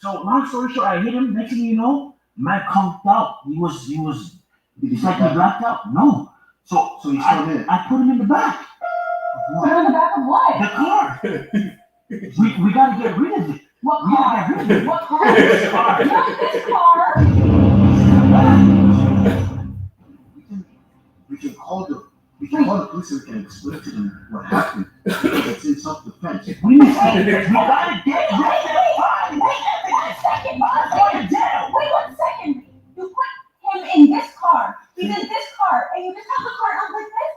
So long story short, I hit him. Next thing you know, man conked out. He was. It's like he blacked out. No. So he's still there. I put him in the back. Put him in the back of what? The car. we gotta get rid of it. What We car? gotta get rid of it. What car? This car. Not this car. We can call the police and we can explain to them what happened. It's in self-defense. We gotta get rid of that. Wait 1 second. You put him in this car. He's in this car, and you just have the car out like this?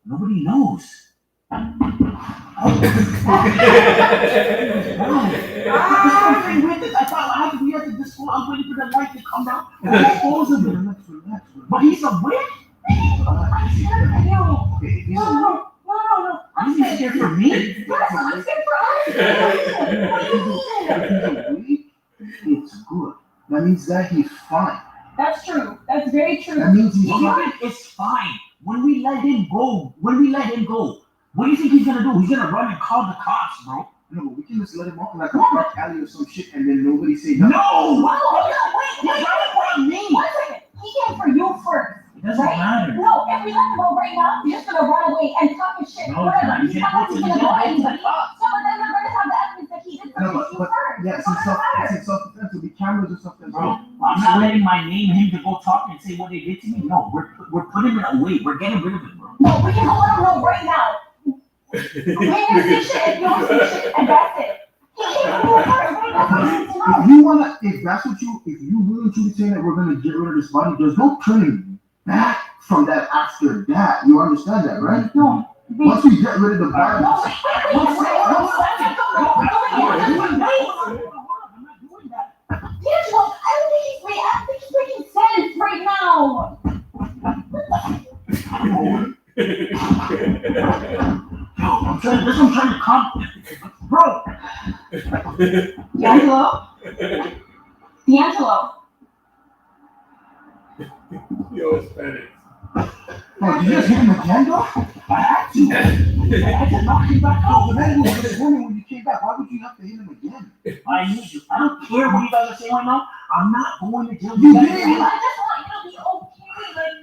Nobody knows. I thought I had to be at the disco. I'm waiting for the light to come out. Relax. But he's a witch? No. I'm scared for me. Yes, I'm scared for us. What do you mean? It's good. That means that he's fine. That's true. That's very true. That means he's fine. It's fine. When we let him go, what do you think he's gonna do? He's gonna run and call the cops, bro. No, but we can just let him off like a back alley or some shit and then nobody say nothing. No! Wait. One second. He came for you first. It doesn't matter. No, if we let him go right now, he's just gonna run away and talk his shit. No, Whatever. he's gonna go to the cops. So, but then we're gonna have the evidence that he did something to you first. Yeah, it's self-defense. It'll be cameras or something. Bro, I'm not letting my name him to go talk and say what they did to me. No, we're putting it away. We're getting rid of it, bro. No, we can go let him know right now. We can see shit if you don't see shit, and that's it. He came for you first, right? That's what we need to know. If you really truly saying that we're gonna get rid of this body, there's no turning back from that after that. You understand that, right? No. Once we get rid of the body. No, D'Angelo, I don't think he's making sense right now. I'm trying to calm, bro. D'Angelo? Yo, Spanish. Oh, did you just hit him again, though? I had to. I had to knock him back out. But then he was this morning when you came back. Why would you have to hit him again? I need you. I don't care what you guys are saying right now. I'm not going to jail. You did. I just want you to be okay. Like,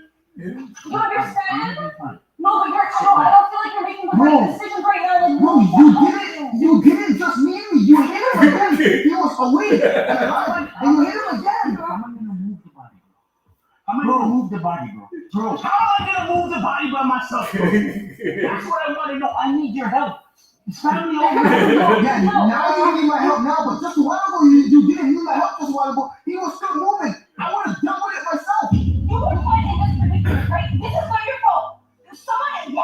you understand? No, but I don't feel like you're making the right decisions right now. Like, No, you didn't just mean me. You hit him again. He was awake. And you hit him again. I'm gonna move the body, bro. How am I gonna move the body by myself, bro? That's what I want to know. I need your help. It's family over. Yeah, now you need my help now, but just a while ago you didn't need my help just a while ago. He was still moving. I would have dealt with it myself. You were put in this predicament, right? This is not your fault. Someone's in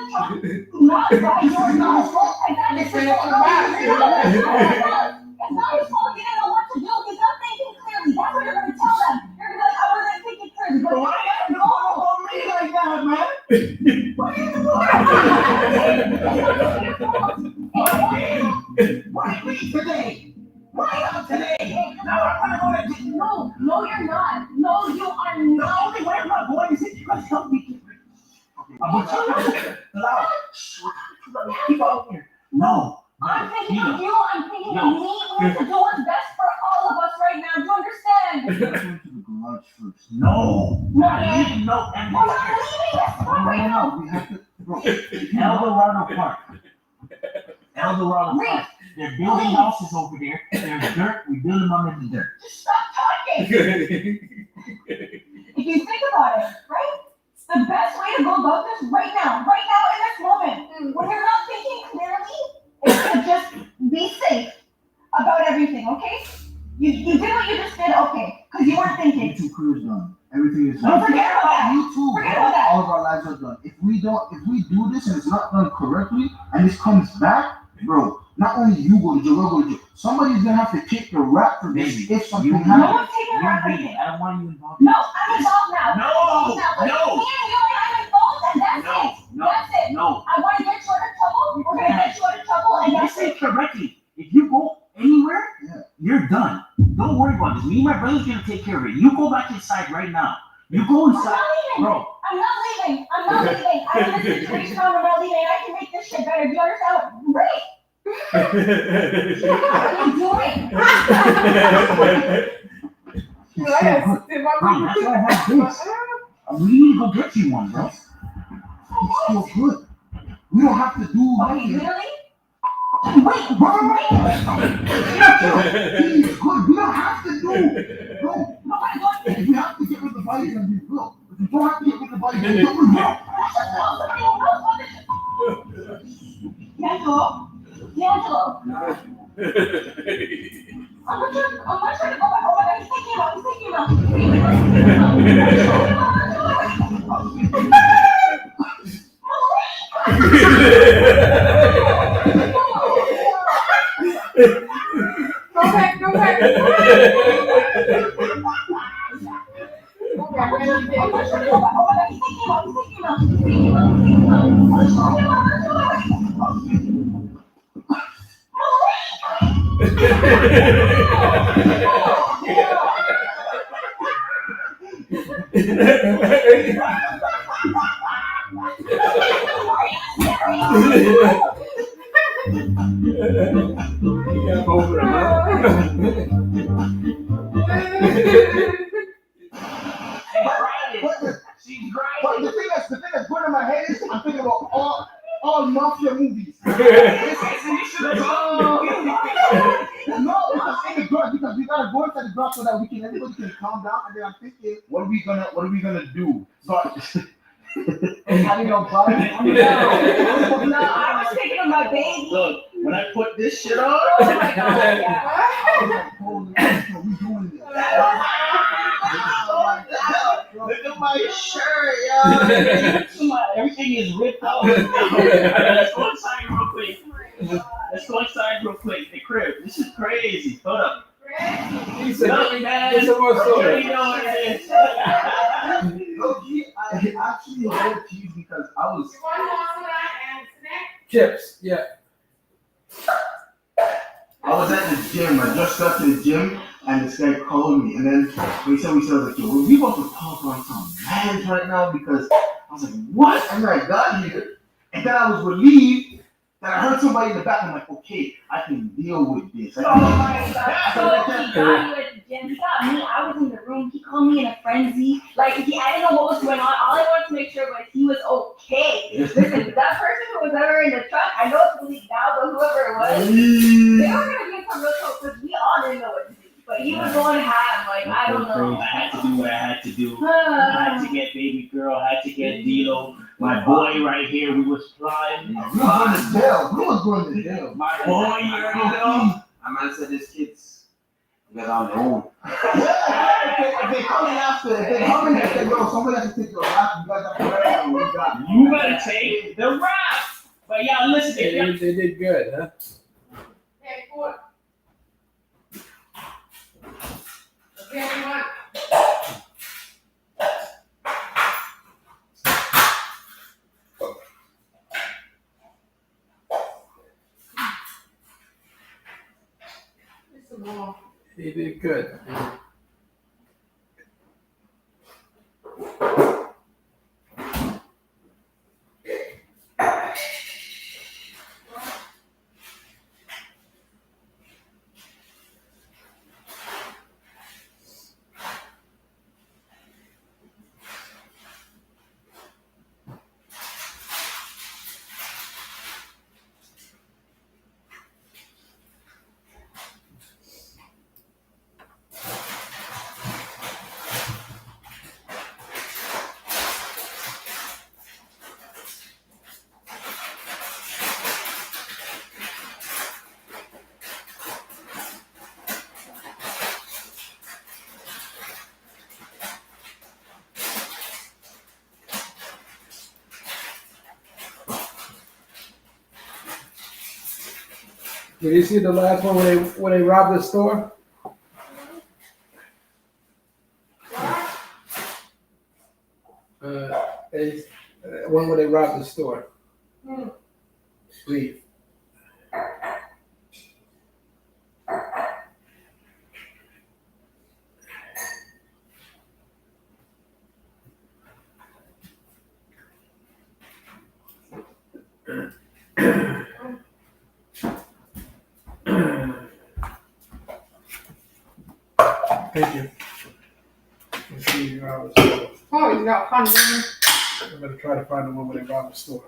the truck. Not by your fault. Exactly. It's not his fault. He didn't know what to do. He's not thinking clearly. That's what you're going to tell them. You're going to be like, I wasn't thinking clearly. But why you know about me like that, man? Why me today? Why not today? Now I'm gonna go to No, you're not. No, you are not. The only way I'm not going is if you guys help me. Keep out here. No. I'm thinking of you. I'm thinking of me. We have to do No. No. I need no We're not leaving this spot right now. We have to, bro. Eldorado Park. Eldorado Park. They're building houses over there. There's dirt. We build them under the dirt. Just stop talking. If you think about it, right? It's the best way to go about this right now in this moment. When you're not thinking clearly, it's to just be safe about everything, okay? You did what you just did, okay, because you weren't thinking. YouTube career's done. Everything is No, done. forget about that. You too. Forget about that. All of our lives are done. If we do this and it's not done correctly, and this comes back, bro, not only you go to jail, we'll go to jail. Somebody's gonna have to take the rap for this if something No happens. one's taking rap for I don't want you involved. No, I'm involved now. No, I'm involved now. no. Me and you and I'm involved, and that's No, it. no, That's it. no. I want to get you out of trouble. We're gonna get you out of trouble, and that's Listen it. correctly. If you go anywhere, you're done. Don't worry about this. Me and my brother's gonna take care of it. You go back inside right now. You go I'm inside, not leaving. bro. I'm not leaving. I'm not leaving. I'm in this situation. I'm not leaving. I can make this shit better. Do you understand? Right? What are you doing? Bro, that's why I have this. We need to go get you one, bro. It's still good. We don't have to do Okay, nothing. really? Wait. It's good. We don't have to do. Bro, if we have to get rid of the bodies, then we will. If we don't have to get rid of the bodies, then we will. D'Angelo. I'm not trying to go back. Oh my God, he's taking him out. Go back. I'm not trying to go back. Oh my God, he's taking him But the thing that's going in my head is I'm thinking about all mafia movies. No, because in the garage, because we gotta go inside the garage so that everybody can calm down. And then I'm thinking, what are we gonna do? So having your body. No, I was thinking of my baby. Look, when I put this shit on, Oh my God, yeah. We doing this. look at my shirt, yo. Everything is ripped out. Let's go inside real quick. The crib. This is crazy. Hold up. Look, man. It's a more You soda. already know what it is. Low-key, I actually had cheese because I was. One more soda and snack. Chips, yeah. I was at the gym. I just got to the gym, and this guy called me, and then we said, like, yo, we about to talk on some mans right now because I was like, what? And then I got here, and then I was relieved that I heard somebody in the back. I'm like, okay, I can deal with this. Oh my God. So he got you at the gym. He got me. I was in the room. He called me in a frenzy. Like, I didn't know what was going on. All I wanted to make sure was he was okay. Listen, that person who was ever in the truck, I know it's leaked now, but whoever it was, they were going to get some real help because we all didn't know what to do. But he was going ham. Like, I don't know. I had to do what I had to do. I had to get baby girl. I had to get Dilo. My boy right here. We was flying. We was going to jail. My boy, you already know. I might have said this kid's because I'm own. If they come in after, if they come in and say, yo, somebody has to take your rap, you guys have to rap what we got. You better take the rap. But yeah, listen. They did good, huh? Okay, good. Okay, everyone. Some more. They did good. Did you see the last one when they robbed the store? One where they robbed the store. Leave. Thank you. Let's see, you robbed the store. Oh, you got hungry. I'm gonna try to find the one where they robbed the store.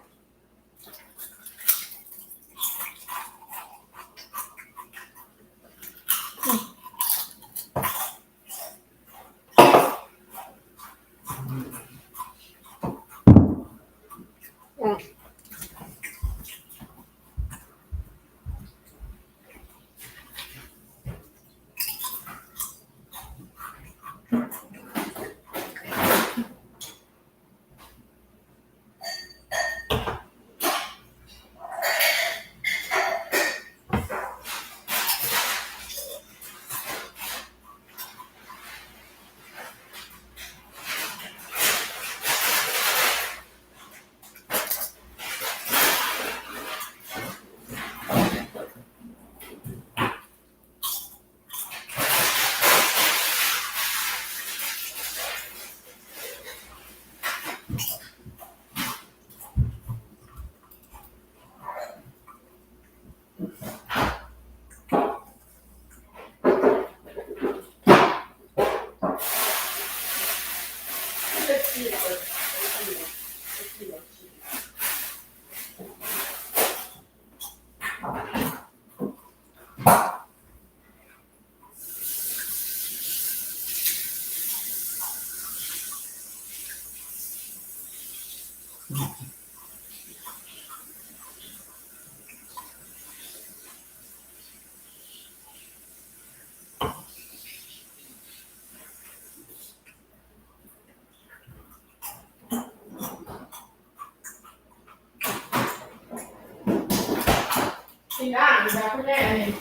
Thì đã là cái này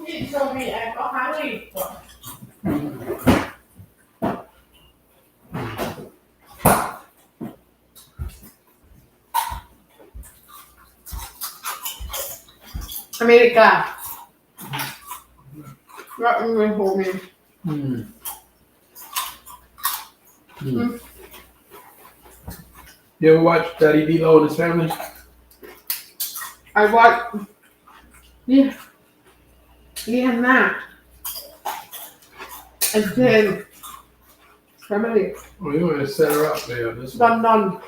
thì cho mẹ em có khá gì America gọi người hồ mình You ever watch Daddy D-Lo and his family? I watch Rihanna and then family Oh, you want to set her up there on this one. London.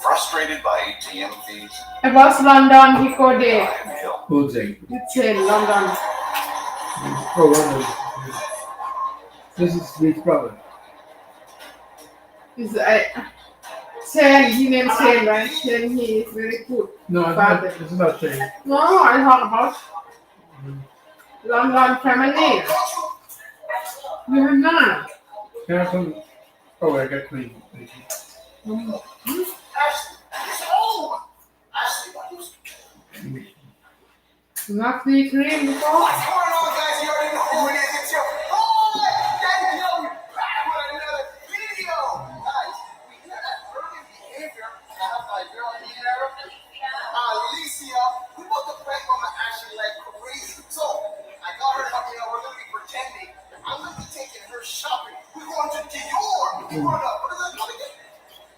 Frustrated by ATM fees? I was London, he go there. Who's it? It's in London. Oh, London. This is Sweet's brother. Is Shane, he named Shane, right? Shane, he is very good. No, it's not Shane. No, I talk about London family. You have not. Can I have some? Oh, I got clean. Thank you. Not the cream before. What's going on, guys? You already know who it is. It's your boy, Daddy D-Lo. We're back with another video. Guys, we hear that early behavior. I have my girl here, Alicia. We both the prank mama actually like crazy. So, I got her to help me out. We're going to be pretending. I'm going to be taking her shopping. We're going to Dior. We're going to, what is that called again?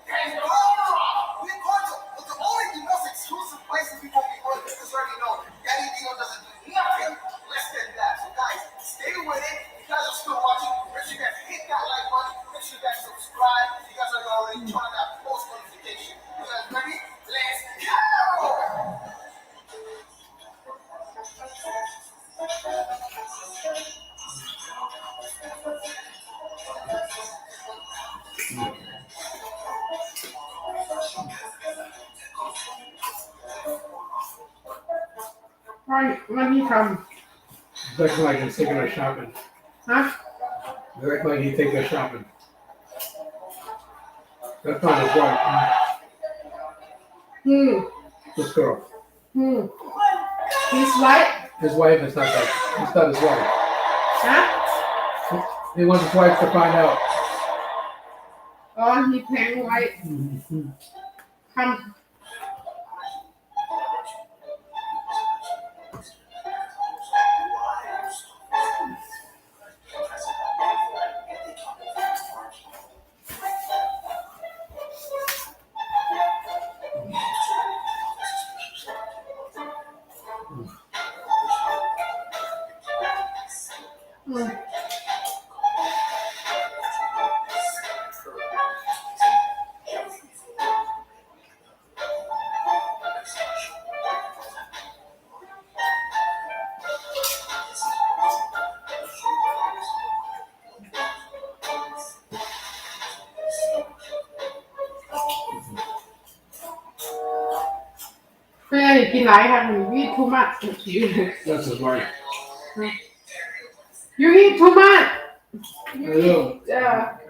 Pandora. We're going to, the only, the most exclusive places we won't be going to, because already know, Daddy D-Lo doesn't do nothing less than that. So guys, stay with it. You guys are still watching. Make sure you guys hit that like button. Make sure you guys subscribe. You guys are already turn on that post notification. You guys ready? Let's go! Right, when he come. He's acting like he's taking her shopping. Huh? He's acting like he's taking her shopping. That's not his wife. Hmm. This girl. Hmm. He's white. His wife is not that. It's not his wife. Huh? He wants his wife to find out. Oh, he playing white. Come. Hmm. Clearly, กินหลายครับ you eat too much. That's his wife. You eat too much. You I know.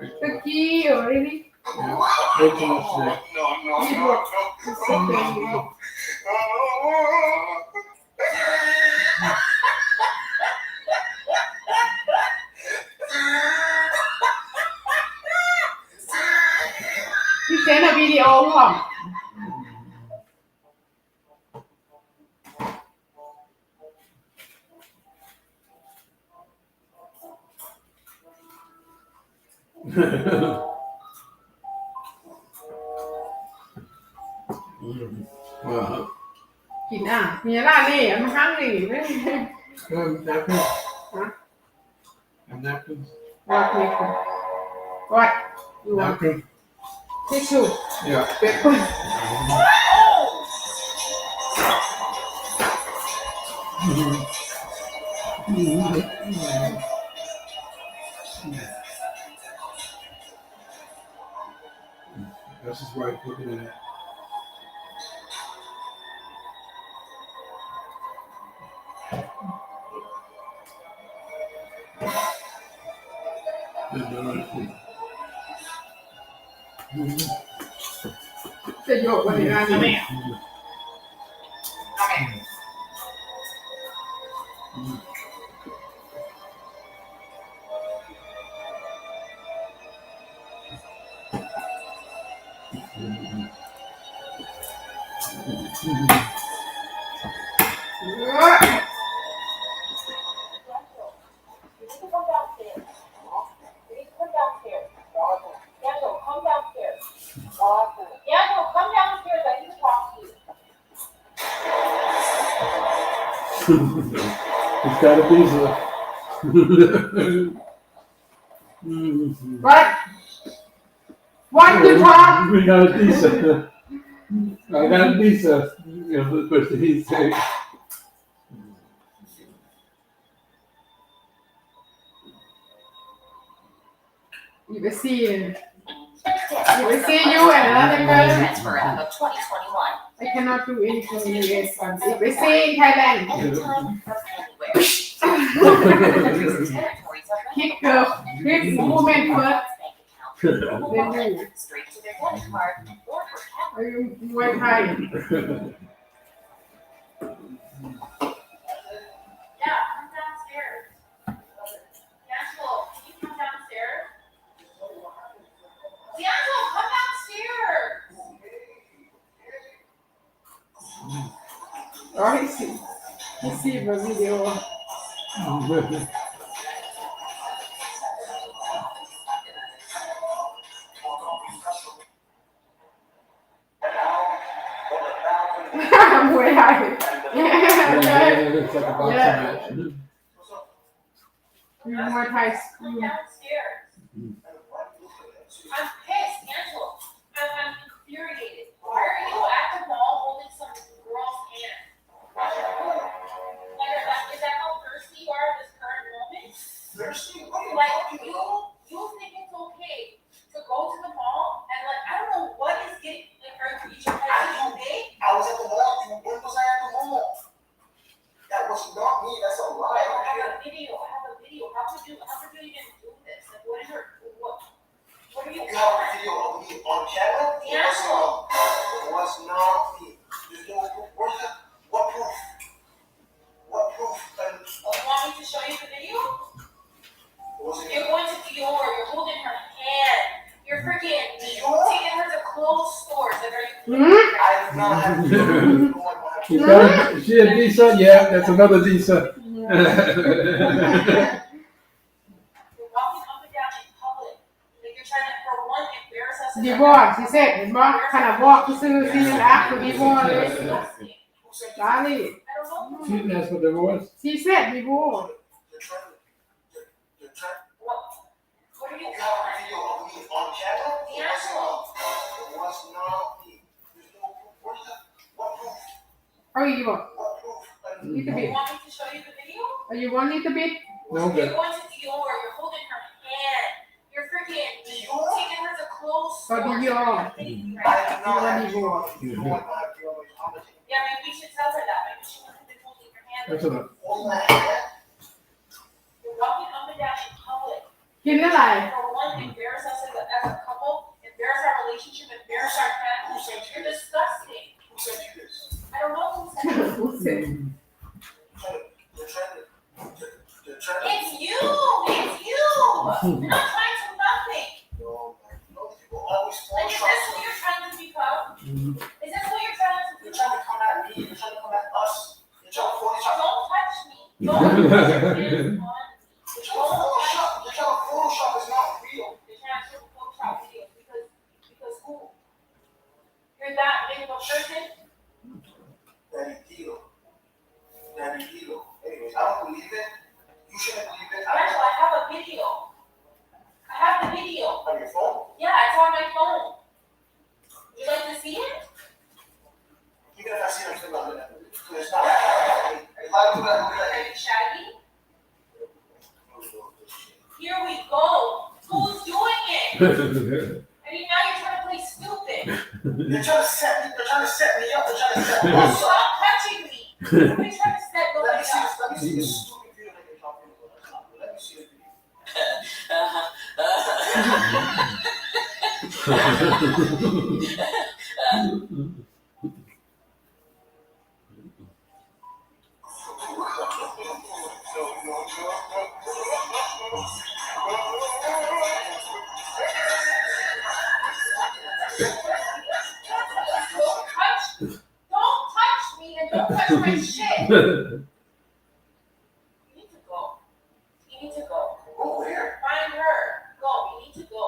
eat turkey or anything. Yeah. Way too much today. Eat what? It's okay. He sent a video ร่วม Wow. กินอ่ะมีร้านนี่มาห้างนี่ไม่ Napkins. Huh? And napkins. What napkin? What? You want Napkin. tissue? Yeah. Paper. That's his wife looking at it. Sẽ dột vào thì ra này. It's got a visa. What? What you talk? We got a visa. I got a visa. You know, but he's saying. You can see you and another girl. Transfer app of 2021. I cannot do anything in the US. You can see in Thailand. Kick her. Kick woman first. Then you. Straight to their debit card or for Are you Muay Thai? Yeah, come downstairs. D'Angelo, can you come downstairs? D'Angelo, come downstairs. Oh, he see the video. Muay Thai. Yeah, it looks like a boxing Yeah. match. Muay Thai. Downstairs. I'm pissed, D'Angelo. I'm infuriated. Why are you at the mall holding some girl's hand? Like, is that how thirsty you are at this current moment? Thirsty? Like, you think it's okay to go to the mall and, like, I don't know what is getting, like, are you okay? I was at the mall. When was I at the mall? That was not me. That's a lie. I have a video. How could you even do this? Like, what are you You have a video of me on camera? D'Angelo. It was not me. She's got a, she a Lisa? Yeah, that's another Lisa. You're walking up and down in public, like you're trying to, for one, embarrass us. Divorce, she said, divorce, kind of walk to see after divorce. Charlie. She didn't ask for divorce. She said divorce. What are you You have a video of me on camera? The asshole. It was not me. There's no proof. What proof? Oh, you want? What proof? Little bit. You want me to show you the video? Oh, you want little bit? No, You're but going to Dior, you're holding her hand. You're freaking taking her to clothes Oh, stores. Dior. Right? Yeah, maybe we should tell her that. Maybe she wouldn't have been holding your hand. that's enough. You're walking up and down in public. กินเท่าไหร่ For one, embarrass us as a couple, embarrass our relationship, embarrass our family. You're disgusting. Who sent you this? I don't know who said it. Who said? It's you! It's you! You're not trying to nothing. Like, is this who you're trying to become? Is this who you're trying to You're become? trying to come at me. You're trying to come at us. You're trying to Don't touch me. Don't touch me. You're trying to Photoshop is not real. You're trying to Photoshop videos because who? You're that big of a person? Daddy Dilo. Anyways, I don't believe it. You shouldn't believe it. Rachel, I have a video. I have the video. On your phone? Yeah, it's on my phone. Would you like to see it? Even if I see it, I'm still not gonna do it. Because it's not. If I do that, I'll be Are like, you shaggy? Here we go. Who's doing it? I mean, now you're trying to play stupid. They're trying to set me. They're trying to set me up. They're trying to set me up. Stop touching me. Nobody's trying to set Let me nobody see up. this. Let me see this stupid video that you're talking about. Let me see this video. Don't touch me and don't touch my shit. You need to go. You need to go. Go where? Find her. Go. You need to go.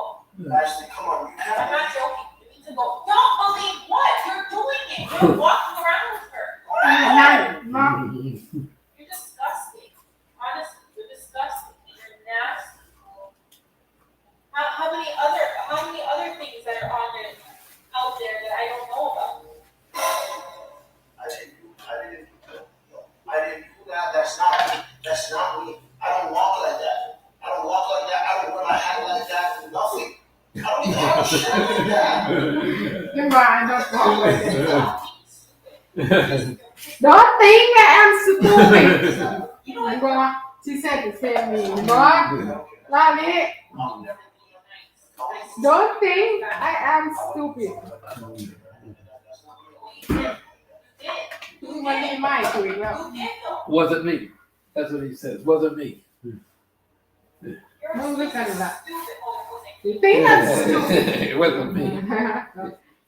Ashley, come on. You I'm can't. not joking. You need to go. Don't believe what? You're doing it. You're walking around with her. You're disgusting. Honestly, you're disgusting. You're nasty. How many other things that are on there out there that I don't know about? I didn't do that. That's not me. I don't walk like that. I don't wear my hat like that. Nothing. I don't even have a shirt like that. Nhưng mà don't think that I'm stupid. Divorce. She said the same me. Divorce. Lali. Don't think I am stupid. When he might do it well. Wasn't me. That's what he says. Wasn't me. Don't look at that. You think I'm stupid? It wasn't me.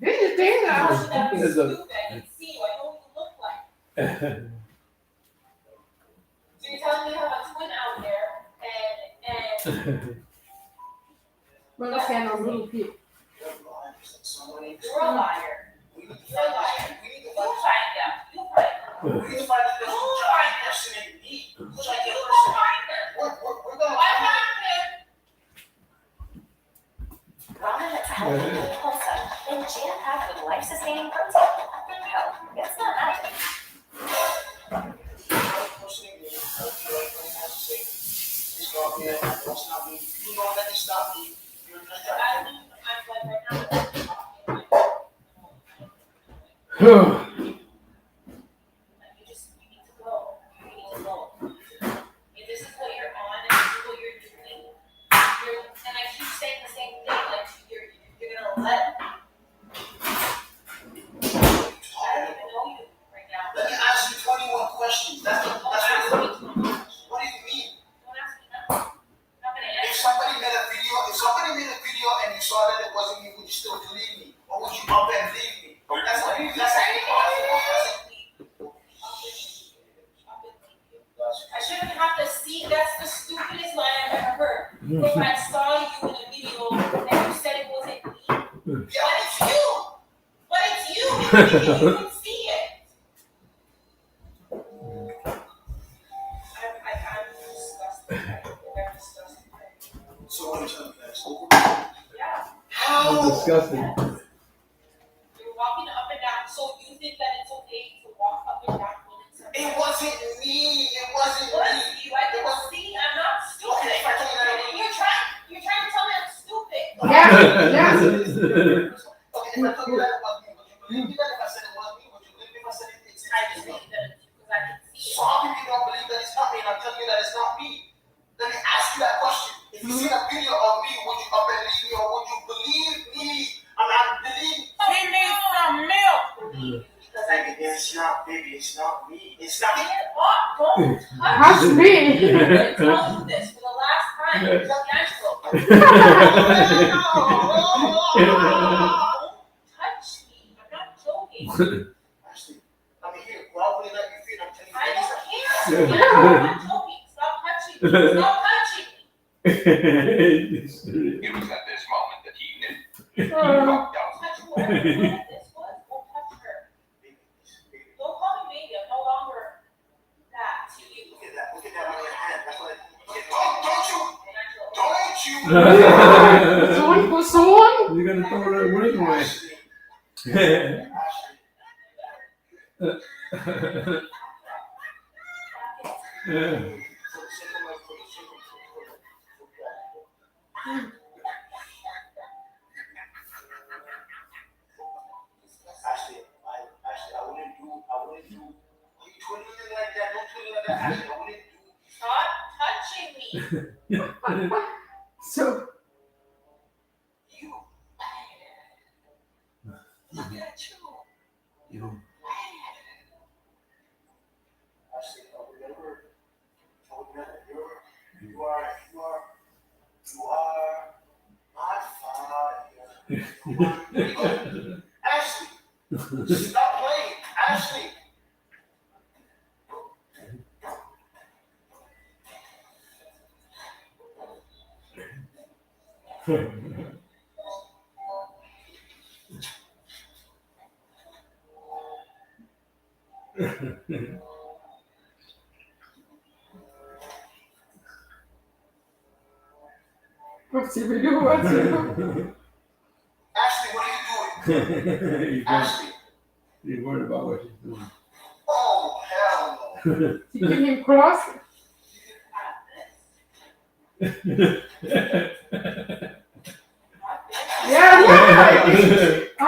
This is thing that I'm It's stupid. a- I can see you. I know what you look like. So you're telling me you have a twin out there and Well, look at those little people. you're a liar. You're a liar. You'll find out. You'll find out. We need to find the person who's trying to impersonate me. Who's like the You go person? find her. We're gonna I found him. Ramen that's healthy and wholesome and jam-packed with life-sustaining protein. Hell, it's not happening. It's not me. You know that it's not me. You're like that. You need to go. You need to go. If this is what you're on and this is what you're doing, and I keep saying the same thing, like you're gonna let. I don't even know you right now. Let me ask you 21 questions. That's what Don't ask me too much. What do you mean? Don't ask me nothing. I'm not gonna If answer. somebody made a video and you saw that it wasn't me, would you still believe me? Or would you up and leave me? That's what you Are you kidding me? stupidest line I've ever heard. But I saw you in a video and you said it wasn't me. But it's you. But it's you in the video. You can see it. I'm disgusted. I'm disgusted. So what are you telling me? That's over? Yeah. I'm disgusted. You're walking up and down. So you think that it's okay to walk up and down? It wasn't me. It wasn't me. You. I can see. I'm not stupid. Okay, if I told you that You're trying to tell me I'm stupid. Yeah, yeah. Okay, if I told you that about me, would you believe me that if I said it was me? Would you believe me if I said it's I believe that it's you because I can see it. So how come you don't believe that it's not me and I'm telling you that it's not me? Let me ask you that question. If you see a video of me, would you believe me or would you believe me? I'm not believing. He needs some milk. Because it's not, baby, it's not me. It's not me. Don't Touch me. I'm gonna tell you this for the last time. D'Angelo. Don't touch me. I'm not joking. Actually, I'm here. Well, I'll put it at your feet. I'm telling you. I don't care. I'm not joking. Stop touching me. Stop touching me. It was at this moment that he knew. He walked out. Touch whoever this was. Don't touch her. Don't call me baby. I'm no longer that to you. Look at that. Look at that on your hand. That's what don't you. Soon. You're gonna throw that ring away. Ashley, I wouldn't do. Are you twiddling it like that? Don't twiddle like that. Ashley, I wouldn't do. Stop touching me. So. Look at you. Ashley, I would never. You are my father. Ashley, stop playing. Ashley. What's he doing? What's he doing? Ashley, what are you doing? Ashley. You're worried about what she's doing. Oh, hell no. You give him cross? Yeah. I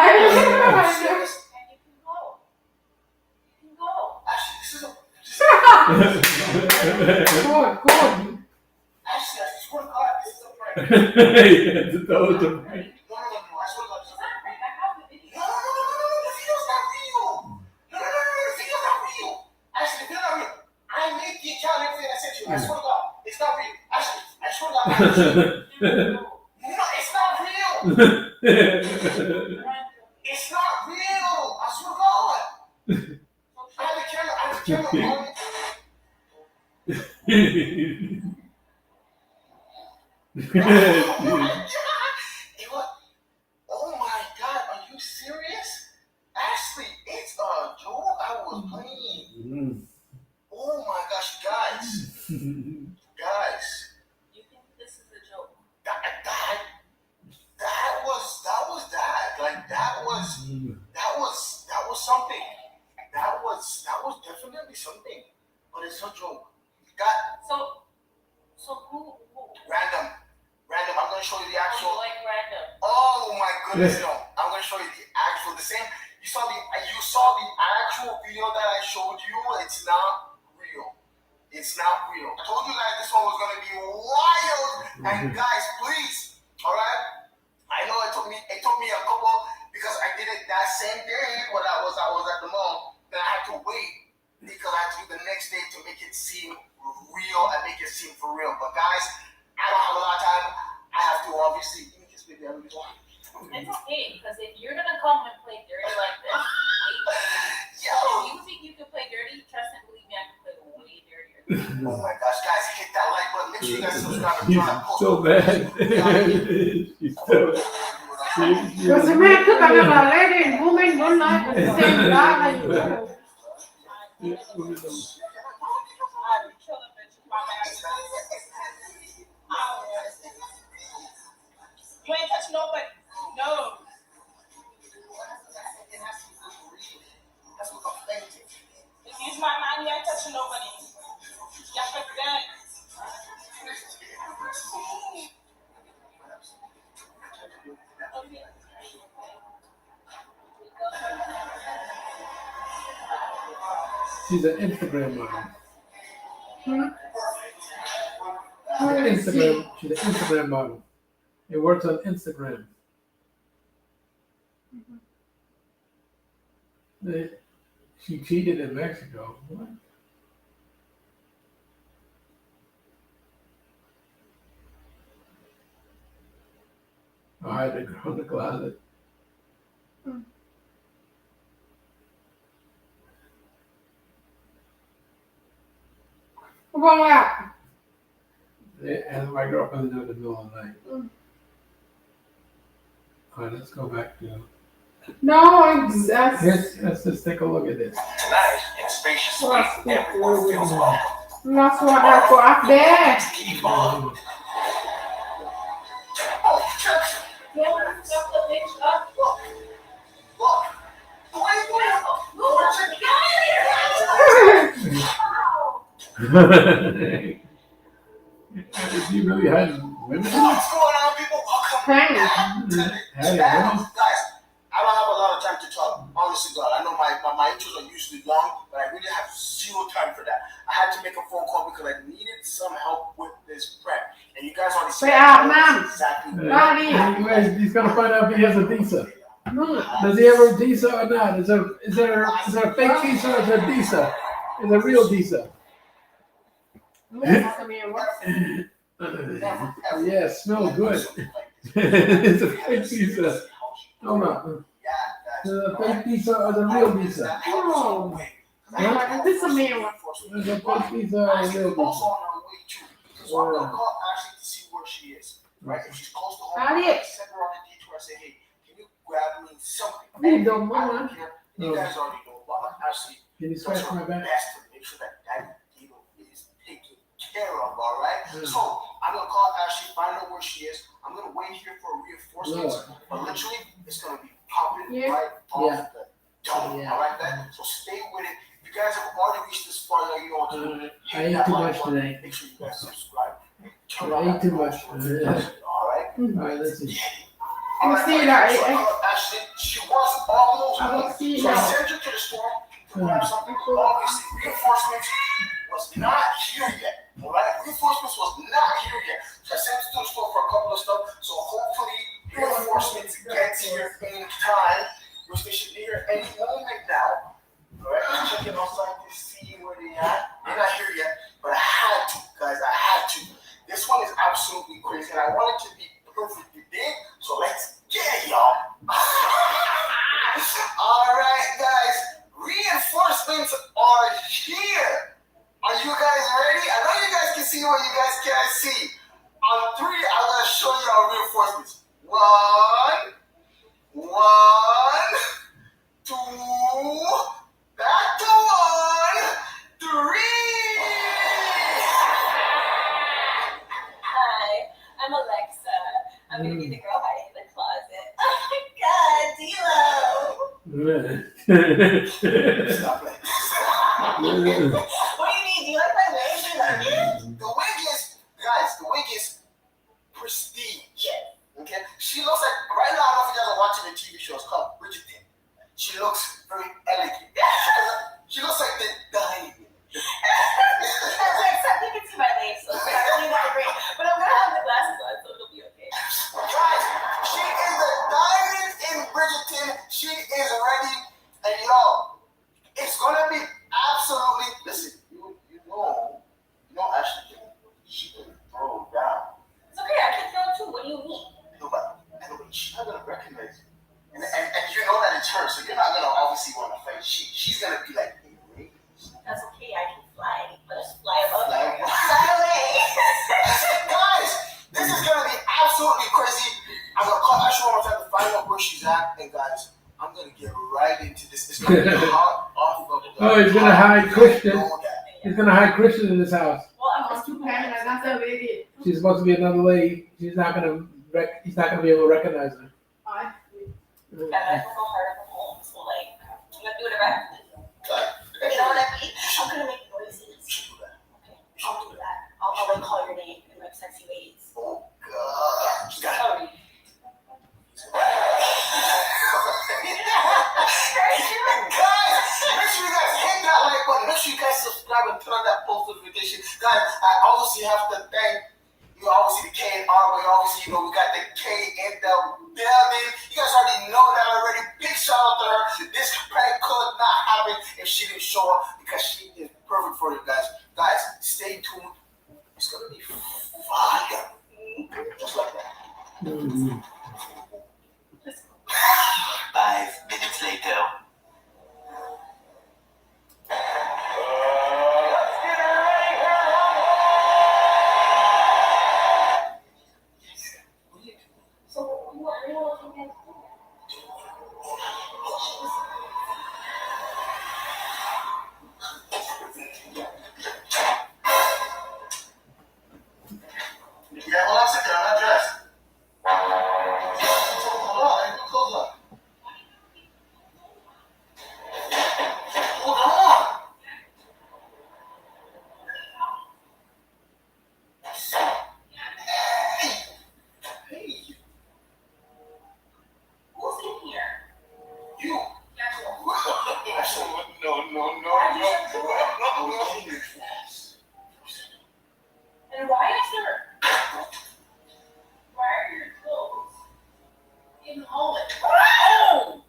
Good. Ashley, I swear to God, this is a prank. That was a prank. No, I swear to God, this is a prank. No, the video's not real. No, the video's not real. Ashley, the video's not real. I made the account and everything I sent you. I swear to God, it's not real. Ashley, I swear to God. No, it's not real. It's not real. I swear to God. I have the camera on. Oh my God, are you serious? Ashley, it's a joke. I was playing. Oh my gosh, guys. You think this is a joke? That was that. Like that was something. That was definitely something. But it's a joke. God. So who? Random. I'm gonna show you the actual. Oh, like random. Oh my goodness, no! I'm gonna show you the actual. The same. You saw the actual video that I showed you. It's not real. It's not real. I told you guys this one was gonna be wild. And guys, please, all right. I know it took me a couple because I did it that same day when I was at the mall. Then I had to wait because I had to do the next day to make it seem real and make it seem for real. But guys, I don't have a lot of time. I have to obviously give me this baby. I really want. It's okay because if you're gonna come and play dirty like this, if you think you can play dirty, trust and believe me, I can play way dirtier Oh my gosh, guys, hit that like button. Make sure you guys subscribe and She's turn on post. so bad. She's so. Because the man took another lady and woman one night at the same time. You ain't touch nobody. No. If use my mind, you ain't touching nobody. Y'all put that. She's an Instagram model. Instagram. She's an Instagram model. It works on Instagram. She cheated in Mexico. What? I had to go in the closet. Come on out. And my girlfriend in the middle of the night. All right, let's go back to. No, that's. Let's just take a look at this. Tonight, in spacious space, everyone feels welcome. That's what I go up there. Keep on. Yeah, stop the bitch up. Look. She really had women. What's going on, people? Welcome. Hey, Guys, I don't have a lot of time to talk. Honestly, God, I know my intros are usually long, but I really have zero time for that. I had to make a phone call because I needed some help with this prep. And you guys already said exactly what He's gonna find out if he has a visa. Does he have a visa or not? Is there a fake visa or is it a visa? It's a real visa. Yeah, smells good. It's a fake visa. Hold on. Is it a fake visa or is it a real visa? No. This is a man one. Is it a fake visa or a real visa? So I'm gonna call Ashley to see where she is. Right? If she's close to home, How I did? send her on a detour and say, hey, can you grab me something? You don't I want don't care. You guys already know. But Ashley, Can you scratch my back? best to make sure that deal is taken care of, all right? So I'm gonna call Ashley, find out where she is. I'm gonna wait here for reinforcements. But literally, it's gonna be popping right off the dome. All right, then. So stay with it. If you guys have already reached this far, now you know what to do. I ate too much today. Make sure you guys subscribe. I ate too much. All right. All right, let's see. All right, see that, so Ashley, she was almost I don't home. see So I that. sent her to the store to grab something. Obviously, reinforcements was not here yet. All right, reinforcements was not here yet. So I sent her to the store for a couple of stuff. So hopefully, reinforcements gets here in time, which they should be here any moment now. All right, I'm checking outside to see where they at. They're not here yet, but I had to, guys. I had to. This one is absolutely crazy, and I want it to be perfectly big. So let's get it, y'all. All right, guys. Reinforcements are here. Are you guys ready? I know you guys can see what you guys can't see. On 3, I'm gonna show you our reinforcements. 1, 2, back to 1, 3. Hi, I'm Alexa. I'm gonna be the girl hiding in the closet. Oh my god, D-Lo! Stop it. What do you mean? Do you like my wig? Do you like it? The wig is, guys, the wig is prestige. Okay? She looks like, right now, I don't know if you guys are watching the TV show, it's called Windows10. She looks very elegant. She looks like the diamond. You can see my legs, so I really not great. But I'm gonna have the glasses on, so it'll be okay. Guys, she is the diamond in Bridgerton. She is ready. And y'all, it's gonna be absolutely, listen, you know Ashley, she can throw down. It's okay, I can throw too. What do you mean? But she's not gonna recognize you. And you know that it's her, so you're not gonna obviously want to fight. She's gonna be like, hey, That's okay, I can fly. Let's fly above Oh, he's gonna hide Christian. He's gonna hide Christian in his house. Well, I want to hang another lady. She's supposed to be another lady. He's not gonna be able to recognize her. I And I don't know her from home, so like, I'm gonna do whatever I have to do. You know what I mean? I'm gonna make noises. Okay, I'll do that. I'll like call your name in like sexy ways. Oh God. Sorry. Guys, make sure you guys hit that like button. Make sure you guys subscribe and turn on that post notification. Guys, I obviously have to thank you. Obviously the K and R, but obviously we got the K in the building. You guys already know that already. Big shout out to her. This prank could not happen if she didn't show up because she is perfect for you guys. Guys, stay tuned. It's gonna be fire. Just like that. 5 minutes later. So, what are you looking at? Yeah, hold on a second. I'm not dressed. Hold on, I need clothes on. Hold on. Hey. Who's in here? You. No. And why are your clothes in the hallway? Oh!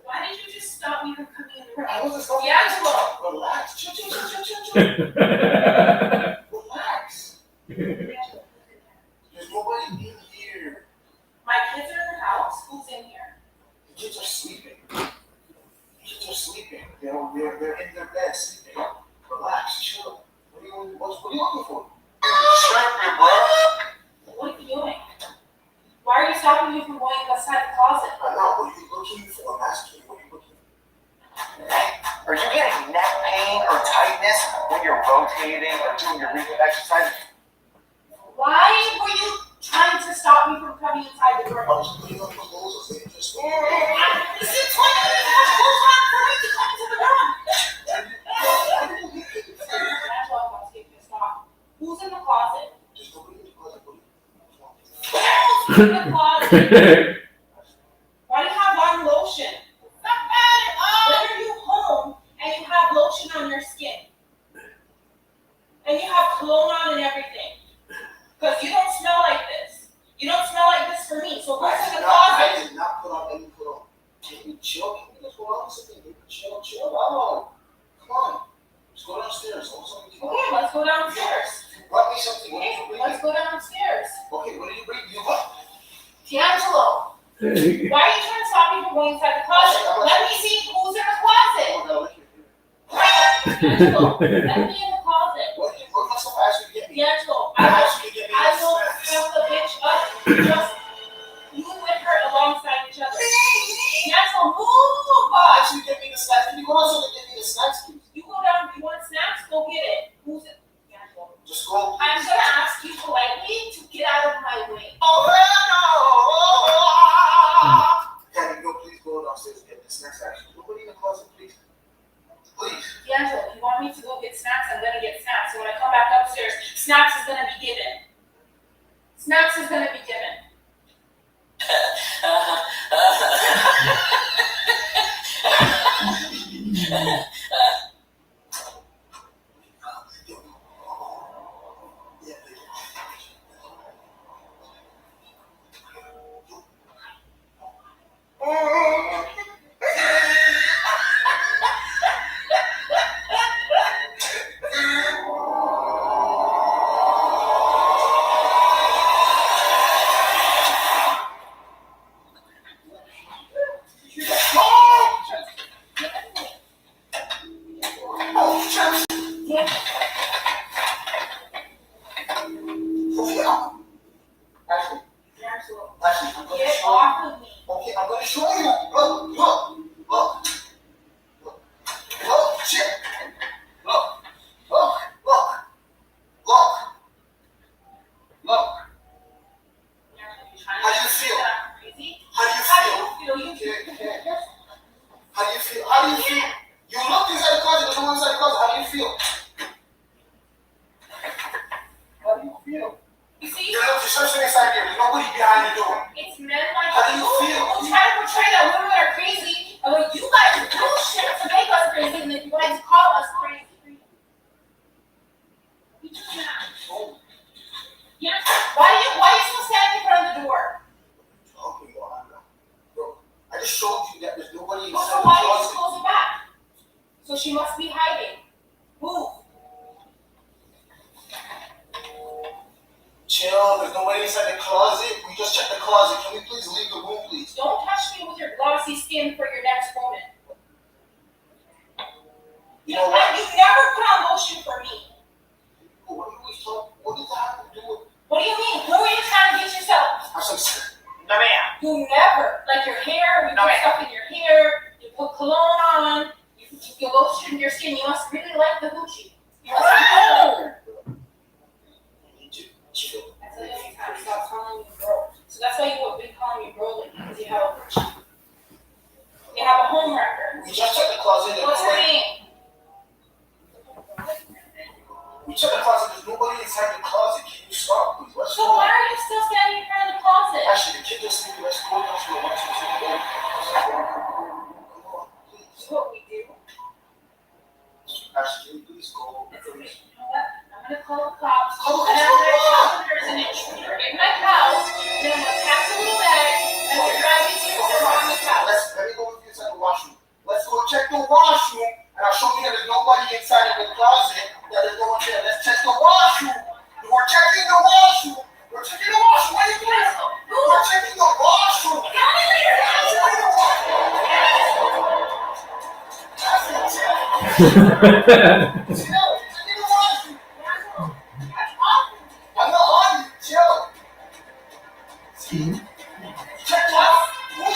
Why did you just stop me from coming in the room? I wasn't stopping. D'Angelo! Relax. Chill. Relax. There's nobody in here. My kids are in the house. Who's in here? The kids are sleeping. They're in their bed sleeping. Relax. Chill. What are you looking for? Tripping, bro. What are you doing? Why are you stopping me from going outside the closet? I'm not. What are you looking for? I'm asking you. What are you looking for? Hey, are you getting neck pain or tightness when you're rotating or doing your recon exercise? Why were you trying to stop me from coming inside the room? I was putting on the clothes. This is 20 minutes for me to come into the room. Who's in the closet? Just nobody in the closet. Who's in the closet? Why do you have on lotion? When are you home and you have lotion on your skin? And you have cologne on and everything? Because you don't smell like this. You don't smell like this for me. So what's in the closet? I did not put on any cologne. Can you chill? Can you just hold on a second? Chill. Oh, come on. Let's go downstairs. Okay, let's go downstairs. Brought me something. Okay, let's go downstairs. Okay, what did you bring? You what? D'Angelo, why are you trying to stop me from going inside the closet? Let me see who's in the closet. D'Angelo, let me in the closet. What must have asked you to get me? D'Angelo, I will have the bitch up. Just you and her alongside each other. D'Angelo, move up. Actually, get me the snacks. Can you go outside and get me the snacks, please? You go down. You want snacks? Go get it. Who's it? D'Angelo. Just go. I'm gonna ask you politely to get out of my way. Oh, hell no! Can you go please go downstairs and get the snacks? Actually, nobody in the closet, please. Please. D'Angelo, you want me to go get snacks? I'm gonna get snacks. So when I come back upstairs, snacks is gonna be given. Snacks is gonna be given. You see? There's such an inside there. There's nobody behind the door. It's men like How do you you feel? who try to portray that women are crazy, and when you guys do shit to make us crazy, and then you guys call us crazy. You just not. Yeah. Why are you still standing in front of the door? Talking about it. Bro, I just showed you that there's nobody Well, inside so the why did you closet. close it back? So she must be hiding. Move. Chill, there's nobody inside the closet. We just checked the closet. Can we please leave the room, please? Don't touch me with your glossy skin for your next moment. You know what? You never put on lotion for me. What are you always talking? What does that have to do with? What do you mean? Who are you trying to get yourself? I'm so no, ma'am. You never. Like your hair, you put stuff in your hair, you put cologne on, you lotion your skin. You must really like the Gucci. You must Chill. That's the only time stop calling you bro. So that's why you would be calling me bro, like, because you have a home record. We just checked the closet. What's her name? We checked the closet. There's nobody inside the closet. Can you stop, please? Let's So go. why are you still standing in front of the closet? Actually, the kid just sleeping. Let's go. Let's go. Let's go. That's what we do. Ashley, can you please go? Please. You know what? I'm gonna call the cops. Call the And cops. I'm gonna tell them there's an intruder in my house. And I'm gonna pack a little bag and we're driving to your mom's house. Let me go with you inside the washroom. Let's go check the washroom, and I'll show you that there's nobody inside of the closet. That there's no one there. Let's check the washroom. We're checking the washroom. We're checking the washroom. What are you doing? We're checking the washroom. We're checking the washroom. I'm not on you. Chill. See? Check the washroom.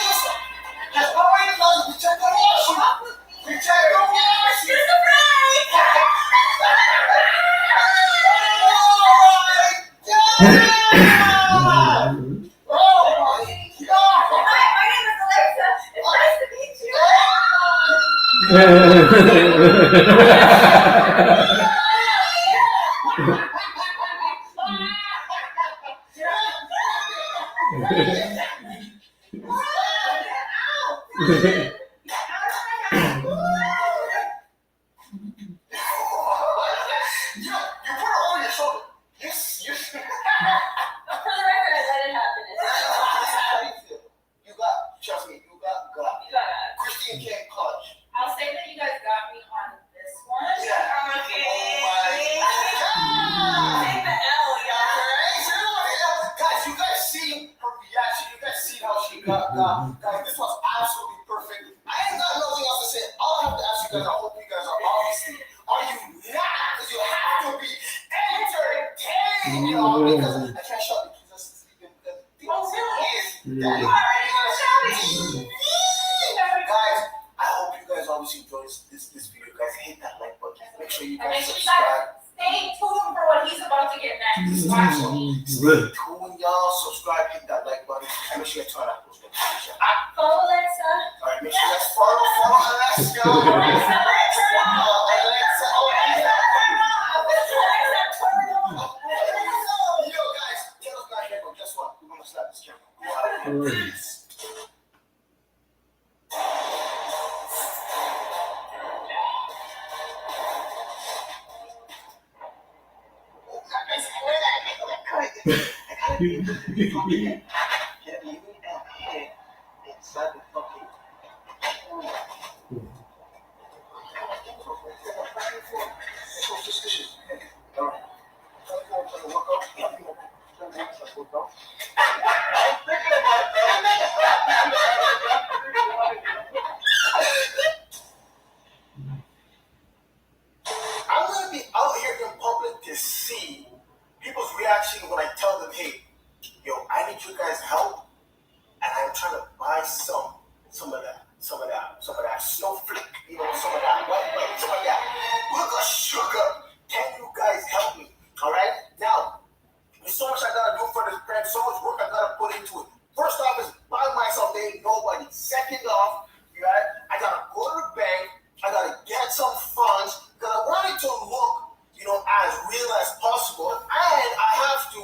There's nobody in the closet. We checked the washroom. We checked the washroom. Here's the prize. I'll say that you guys got me on this one. Okay. Take the L, y'all. Guys, you guys see her reaction. You guys see how she got. Guys, this was absolutely perfect. I ain't got nothing else to say. All I have to ask you guys, I hope you guys are obviously, are you not? Because you have to be entertained, y'all. Because I can't shout the kids that's sleeping because You already know shouting. guys, I hope you guys obviously enjoy this video. Guys, hit that like button. Make sure you And make guys sure you subscribe. guys stay tuned for what he's about to get next. Stay tuned, y'all. Subscribe, hit that like button, and make sure you turn on post notifications. Follow Alexa. All right, make sure you guys follow Alexa. Alexa. Yo, guys, tell us back here, but guess what? We're gonna slap this camera. I'm gonna be out here in public to see people's reaction when I tell them, hey, yo, I need you guys' help, and I'm trying to buy some of that snowflake, you know, some of that white, some of that sugar. Can you guys help me? All right. Now, there's so much I gotta do for this brand, so much work I gotta put into it. First off is by myself, there ain't nobody. Second off, right, I gotta go to the bank, I gotta get some funds, because I want it to look, you know, as real as possible, and I have to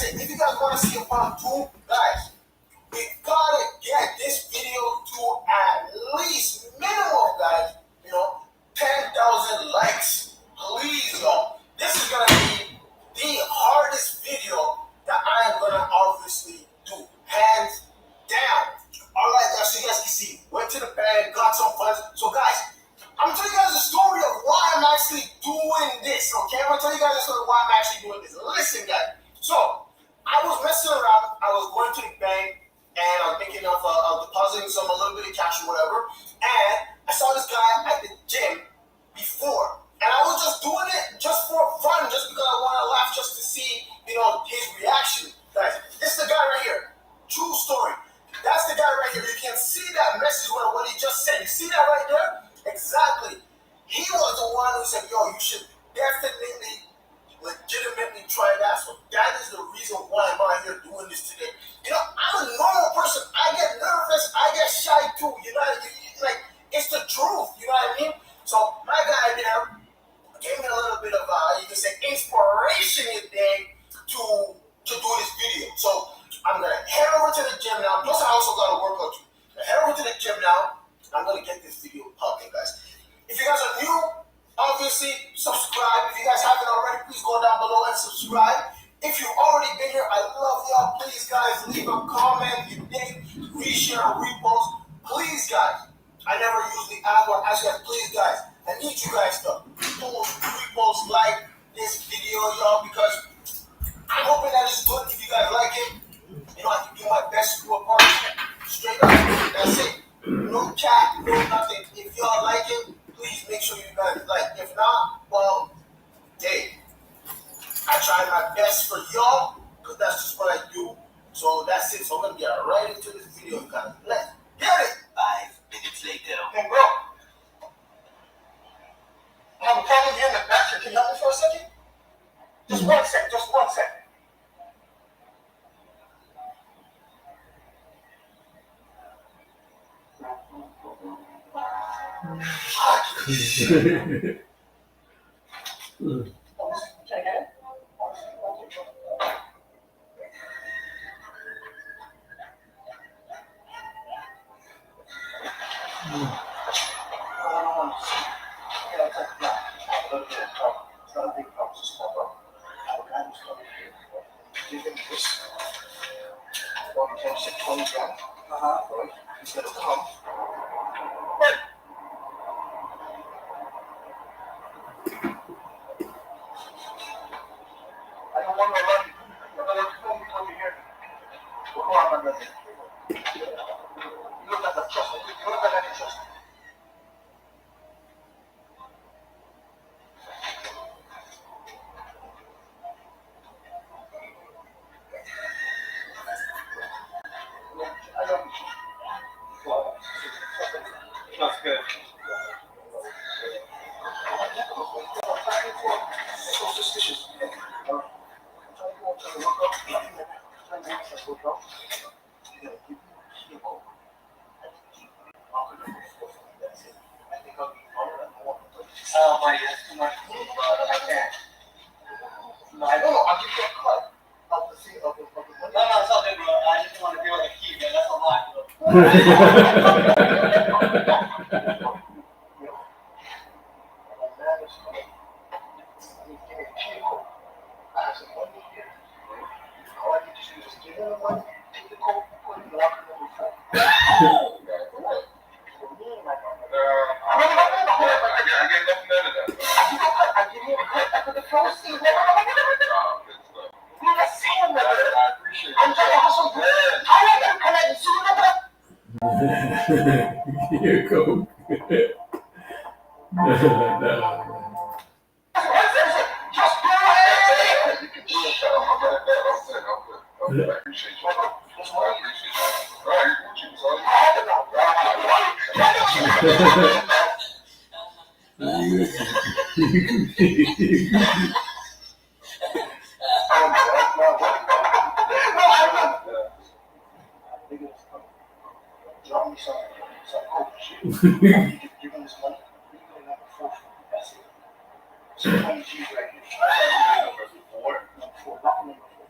said, if you guys want to see a part 2, guys, we gotta get this video to at least minimum, guys, 10,000 likes. Please, y'all. This is gonna be the hardest video that I am gonna obviously do, hands down. All right, guys. So you guys can see, went to the bank, got some funds. So, guys, I'm gonna tell you guys the story of why I'm actually doing this. Okay, I'm gonna tell you guys the story of why I'm actually doing this. Listen, guys. So, I was messing around. I was going to the bank. And I was thinking of depositing a little bit of cash or whatever. And I saw this guy at the gym before. And I was just doing it just for fun, just because I want to laugh, just to see, his reaction. Guys, this is the guy right here. True story. That's the guy right here. You can see that message what he just said. You see that right there? Exactly. He was the one who said, yo, you should definitely legitimately try that. So that is the reason why I'm out here doing this today. I'm a normal person. I get nervous. I get shy too. It's the truth. You know what I mean? So my guy there gave me a little bit of, you can say, inspiration today to do this video. So I'm gonna head over to the gym now. Plus I also got a workout too. Head over to the gym now. I'm gonna get this video popping, guys. If you guys are new, obviously subscribe. If you guys haven't already, please go down below and subscribe. If you've already been here, I love y'all. Please, guys, leave a comment. You dig, reshare, repost. Please, guys. I never usually ask, but ask you guys, please, guys. I need you guys to post, repost, like this video, y'all, because I'm hoping that it's good. If you guys like it, I can do my best to do a part straight up. That's it. No chat, no nothing. If y'all like it, please make sure you guys like. If not, well, hey. I try my best for y'all, because that's just what I do. So that's it. So I'm going to get right into this video, guys. Let's get it. 5 minutes later. Hey, bro. I'm calling you in the back here. Can you help me for a second? Just 1 sec. Just 1 sec. Can I get it? It's not a big problem, it's a small problem. Our guy was coming here. Give him this. Well, he can sit 20 grand. Right? He's gonna come. I don't want to run you. I'm gonna come over here. Come on, my brother. You look like a trust. You look like I can trust. That's good. So suspicious. Oh my God, too much. I can't. No, I don't know. I'll give you a cut of the thing of the. No, it's all good, bro. I just want to be like a key, man. That's a lot, bro. I have some money here. All I need to do is give him the money, take the coat, put it in locker number 4. I get nothing out of that. I give you a cut after the proceeds. I'm not saying that. I appreciate it. I'm trying to hustle. How are you connected to the Here you go. No. just go ahead. You can do it. I'm good. I appreciate you. I appreciate you. All right, drop me some coach. Give him this money. Leave it in number 4. That's it. So 20 G's right here. Number 4. Lock number 4.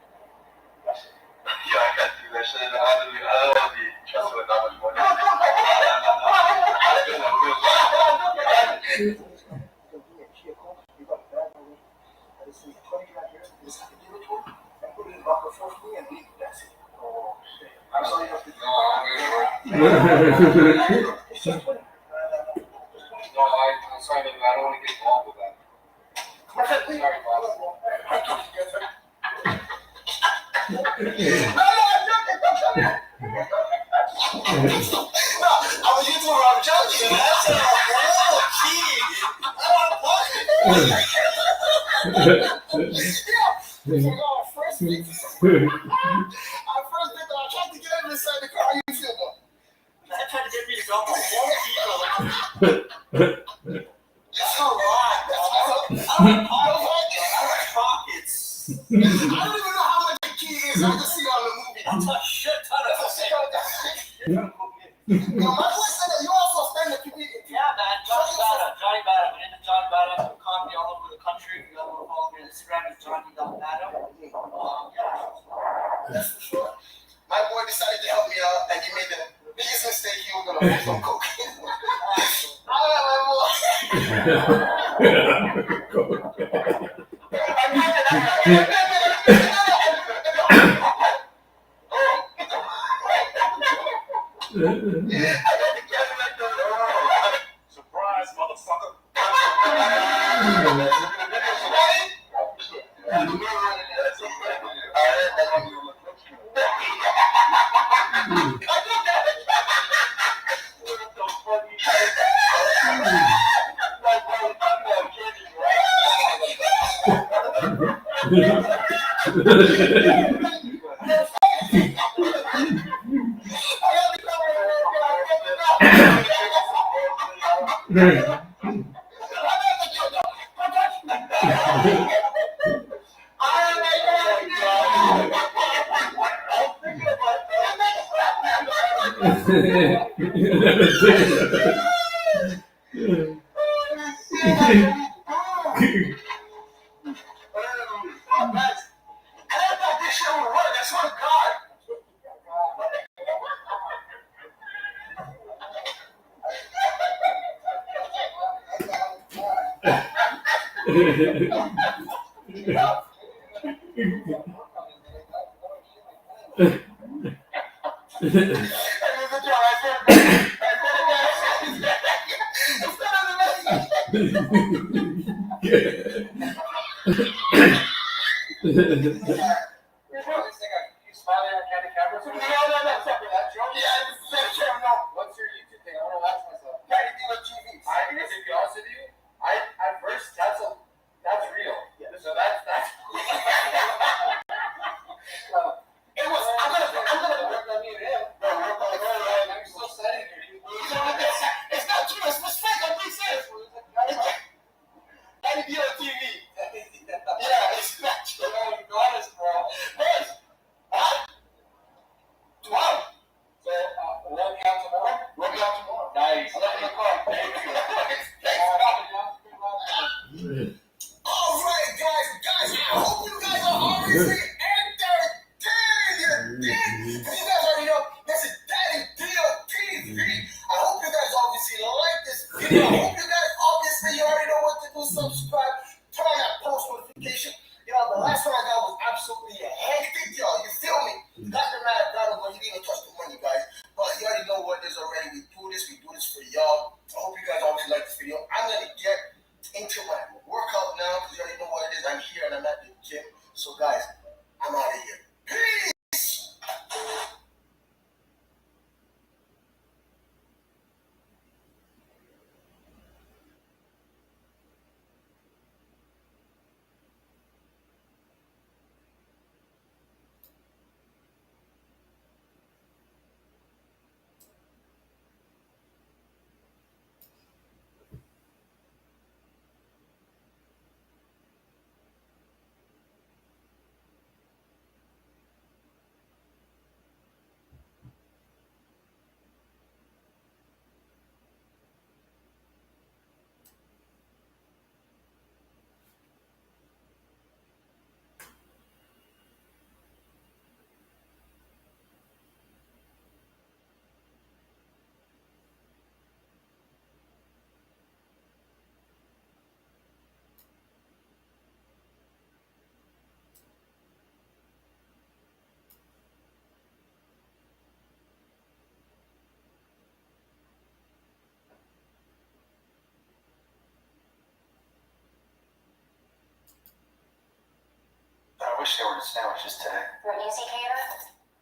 wish there were sandwiches today. For an easy cater?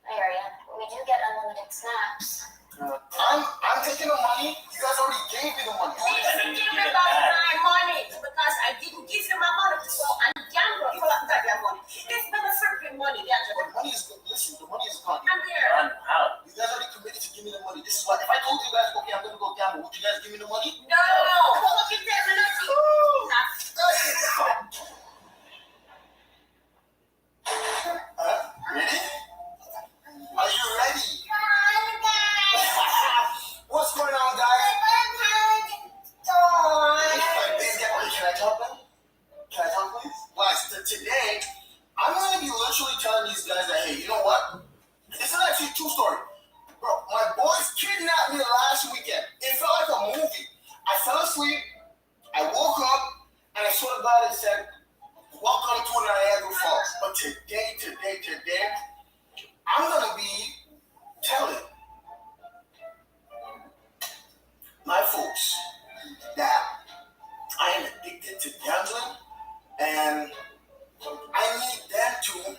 I hear ya. We do get unlimited snacks. I'm taking the money. You guys already gave me the money. He doesn't give me back my money because I didn't give you my money. So I'm gambling for that money. It's never freaking money. The money is good. Listen, the money is gone. I'm there. How? You guys already committed to give me the money. This is why. If I told you guys, okay, I'm gonna go gamble, would you guys give me the money? No. Look at that. Ready? Are you ready? What's going on, guys? Can I talk, man? Can I talk, please? Guys, today, I'm going to be literally telling these guys that, hey, you know what? This is actually a true story. Bro, my boys kidnapped me last weekend. It felt like a movie. I fell asleep, I woke up, and I swear to God, it said, welcome to Niagara Falls. But today, I'm going to be telling my folks that I am addicted to gambling, and I need them to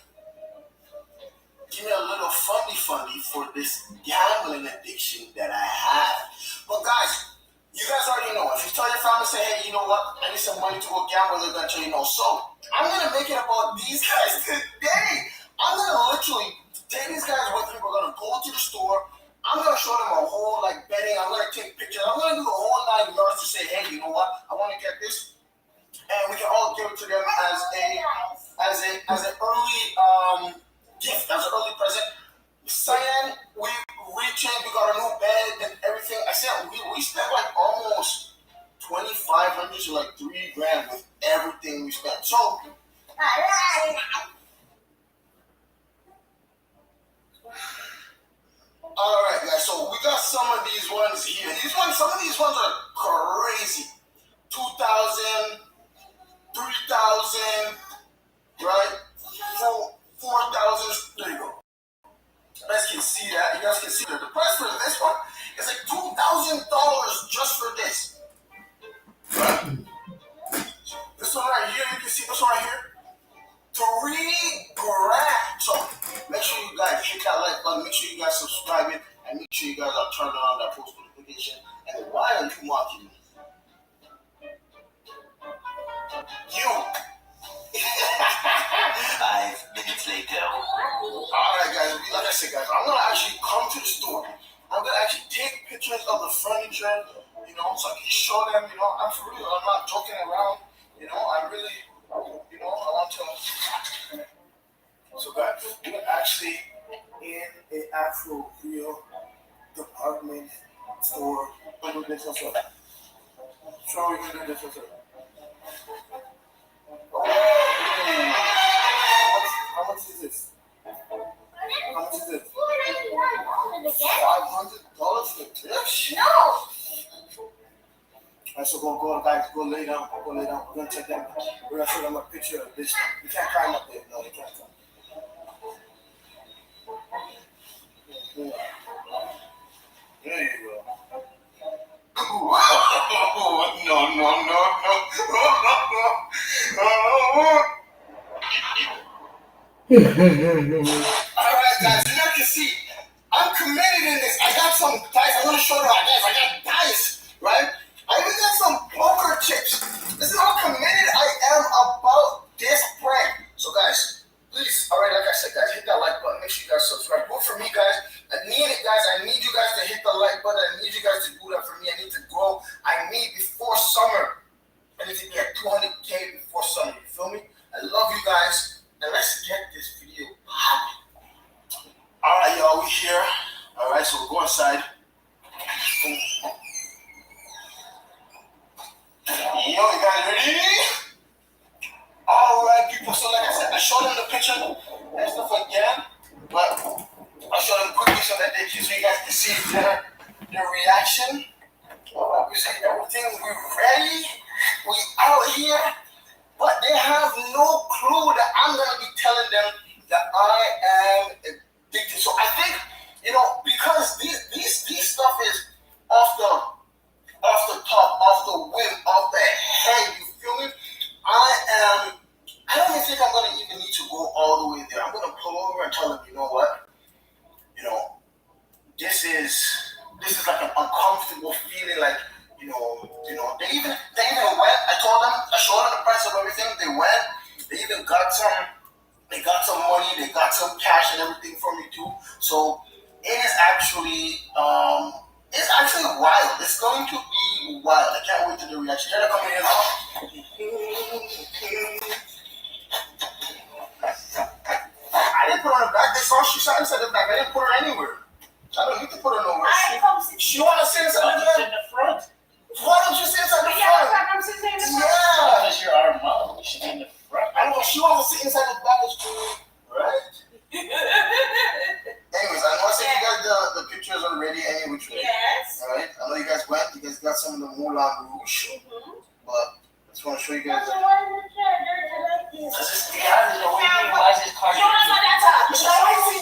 give me a little fundy for this gambling addiction that I have. But guys, you guys already know. If you tell your family, say, hey, you know what? I need some money to go gamble, they're gonna tell you no. So I'm gonna make it about these guys today. I'm gonna literally take these guys with me. We're gonna go to the store. I'm gonna show them a whole betting. I'm gonna take pictures. I'm gonna do the whole 9 yards to say, hey, you know what? I want to get this, and we can all give it to them as an early gift, as an early present. Cyan, we changed. We got a new bed and everything. I said we spent almost $2,500 to $3,000 with everything we spent. So. All right, guys. So we got some of these ones here. Some of these ones are crazy. 2,000, 3,000, right? 4,000. There you go. You guys can see that. You guys can see that. The price for this one is like $2,000 just for this. Right? This one right here. You can see this one right here. $3,000. So make sure you guys hit that like button. Make sure you guys subscribe it, and make sure you guys are turning on that post notification. And why are you mocking me? You. 5 minutes later. Alright, guys. Like I said, guys, I'm gonna actually come to the store. I'm gonna actually take pictures of the furniture, so I can show them. I'm for real. I'm not joking around. I really. I want to. So, guys, we're actually in an actual real department store. We're going to do this also. So, we're going to do this also. How much is this? How much is this? $500 for this? No! Alright, so go, guys, go lay down. We're gonna check them. We're gonna show them a picture of this. You can't climb up there. No, you can't climb. There you go. No. Alright, guys, you guys can see. I'm committed in this. I got some dice. I'm gonna show you our dice. I got dice, right? I even got some poker chips. This is how committed I am about this prank. So, guys, please, alright, like I said, guys, hit that like button. Make sure you guys subscribe. Vote for me, guys. I need it, guys. I need you guys to hit the like button. I need you guys to do that for me. I need to grow. I need before summer. I need to be at 200K before summer. You feel me? I love you guys. Now let's get this video popping. Alright, y'all, we here. Alright, so we'll go inside. Yo, you guys ready? Alright, people. So like I said, I showed them the picture and stuff again, but I'll show them quickly so that so you guys can see their reaction. We say everything, we're ready, we out here, but they have no clue that I'm gonna be telling them that I am addicted. So I think, because these stuff is off the top, off the whim, off the head, you feel me? I don't even think I'm gonna even need to go all the and tell them, you know what, this is like an uncomfortable feeling, like, they even went, I told them, I showed them the price of everything, they went, they even got some money, they got some cash and everything for me too. So it is actually, wild. It's going to be wild. I can't wait to the reaction. They're coming in now. I didn't put her on the back. They saw she shot inside the back. I didn't put her anywhere. I don't need to put her nowhere. She want to sit inside the front. Why don't you sit inside the front? I'm sitting in the front. Yeah. Because you're our mom. You should be in the front. I know she wants to sit inside the back of school, right? Anyways, I know I sent you guys the pictures already. Anyway, Yes. All right. I know you guys went. You guys got some of the Moulin Rouge, but I just want to show you guys. Why is this car? Why is he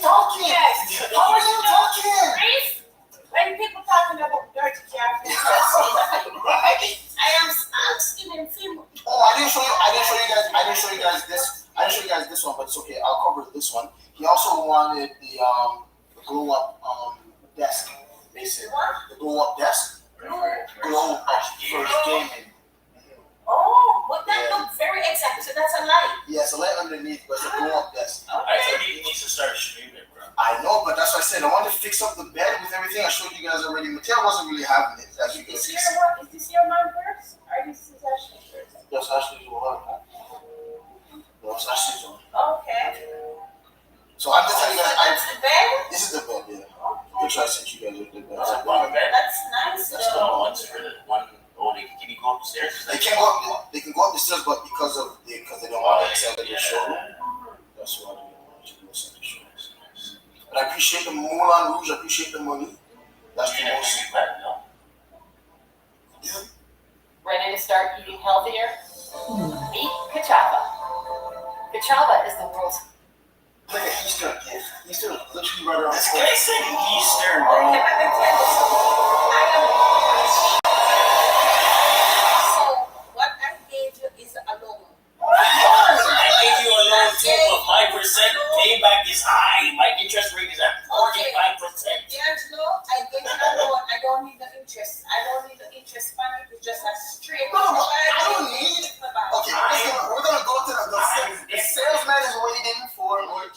talking? Yes. How are you talking? Reese, when people talking about dirty cars, Right. I am asking him. Oh, I didn't show you guys this. I didn't show you guys this one, but it's okay. I'll cover this one. He also wanted the glow up desk. They said the glow up desk. Glow up for gaming. Oh, but that looks very exact. So that's a light. Yeah, it's a light underneath, but it's a glow up desk. I think he needs to start streaming, bro. I know, but that's what I said. I wanted to fix up the bed with everything. I showed you guys already. Mateo wasn't really having it, as you can see. Is this your mom first? Or this is Ashley first? That's Ashley's one. That's Ashley's one. Okay. So I'm just telling you guys. That's the bed? This is the bed, yeah. Which I sent you guys with the bed. That's nice. That's the ones for the one. Oh, can you go upstairs? They can go up the stairs, but because they don't want to extend the showroom. That's why they want to go extend the showroom. But I appreciate the Moulin Rouge. I appreciate the money. That's the most. Ready to start eating healthier? Meet Kachava. Kachava is the world's Like an Easter gift. Easter literally right around. This guy said Easter, bro. So what I gave you is a loan. I gave you a loan too, but my percent payback is high. My interest rate is at 45%. D'Angelo, I gave you a loan. I don't need the interest. I don't need the interest money. It's just a straight. No, I don't need. Okay, we're gonna go to the salesman is waiting for 45%.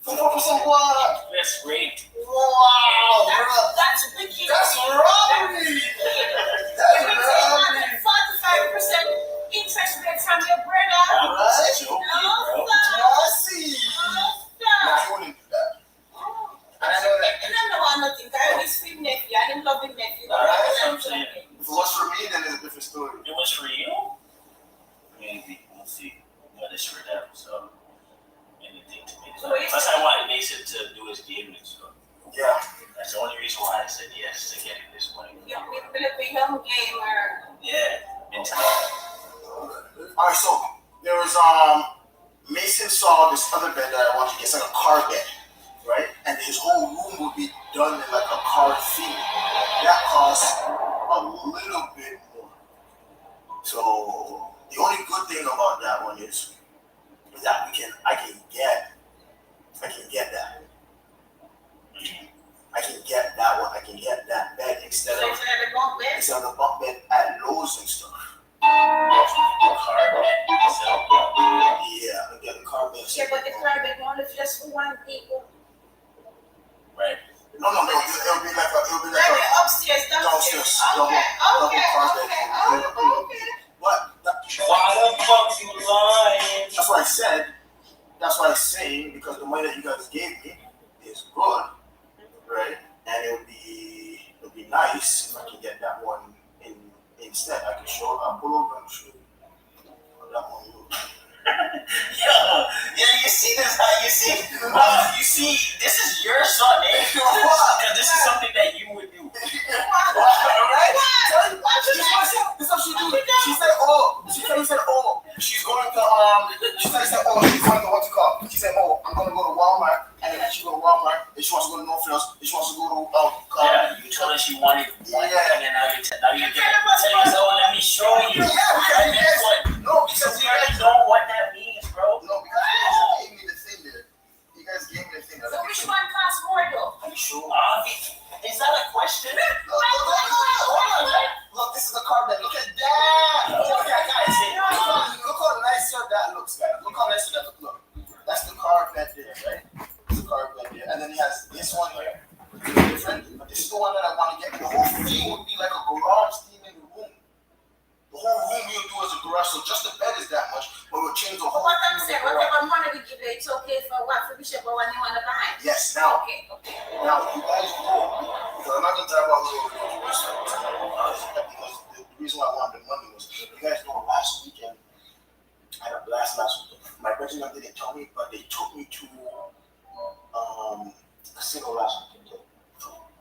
4% what? Interest rate. Wow, That's wicked. That's robbery. That's robbery. 45% interest rate from your brother. Right? No, Classy. Nah, he wouldn't do that. And I know that. And I don't want nothing. I always feel nephew. I didn't love him nephew. All right, that's what I'm saying. If it was for me, then it's a different story. It was for you? Maybe. We'll see. But it's for them, so anything to me. Plus, I wanted Mason to do his gaming stuff. Yeah. That's the only reason why I said yes to getting this money. You're a young gamer. Yeah. All right, so there was Mason saw this other bed that I wanted to get. It's like a car bed, right? And his whole room would be done in like a car theme. That costs a little bit more. So the only good thing about that one is that I can get that. I can get that one. I can get that bed instead of the bunk bed at Lowe's and stuff. Yeah, get the car bed. Yeah, but the car bed only just for one people. Right. No, it'll be like Upstairs, downstairs. Double car bed. Okay. What? Why the fuck you lying? That's what I said. That's what I'm saying, because the money that you guys gave me is good, right? And it would be nice if I can get that one instead. I can I'll pull over and show you that one. Yeah, you see this? You see, this is your son, eh? Because this is something that you would do. Right? This is what she do. She said, she's going to what's it called? She said, I'm going to go to Walmart, and then she go to Walmart, and she wants to go to Northfields, and she wants to go to yeah, you told her she wanted one, and then now you're telling us, let me show you. No, because you guys know what that means, bro. No, because you guys gave me the thing there. You guys really true. Is that a question? Look, this is a car bed. Look at that. Look at guys. Look how nicer that looks, guys. Look how nicer that looks. Look, that's the car bed there, right? It's the car bed there, and then he has this one here. Different, but this is the one that I want to get. The whole thing would be like a garage theme in the room. The whole room you'll do as a garage, so just the bed is that much, but we'll change the whole What thing. I'm saying, whatever money we give you, it's okay for what? For Bishop or what you want to buy? Yes, now. Okay. Now, you guys know, because I'm not going to talk about because the reason why I wanted the money was, you guys know last weekend, I had a blast last weekend. My president didn't tell me, but they took me to casino last weekend.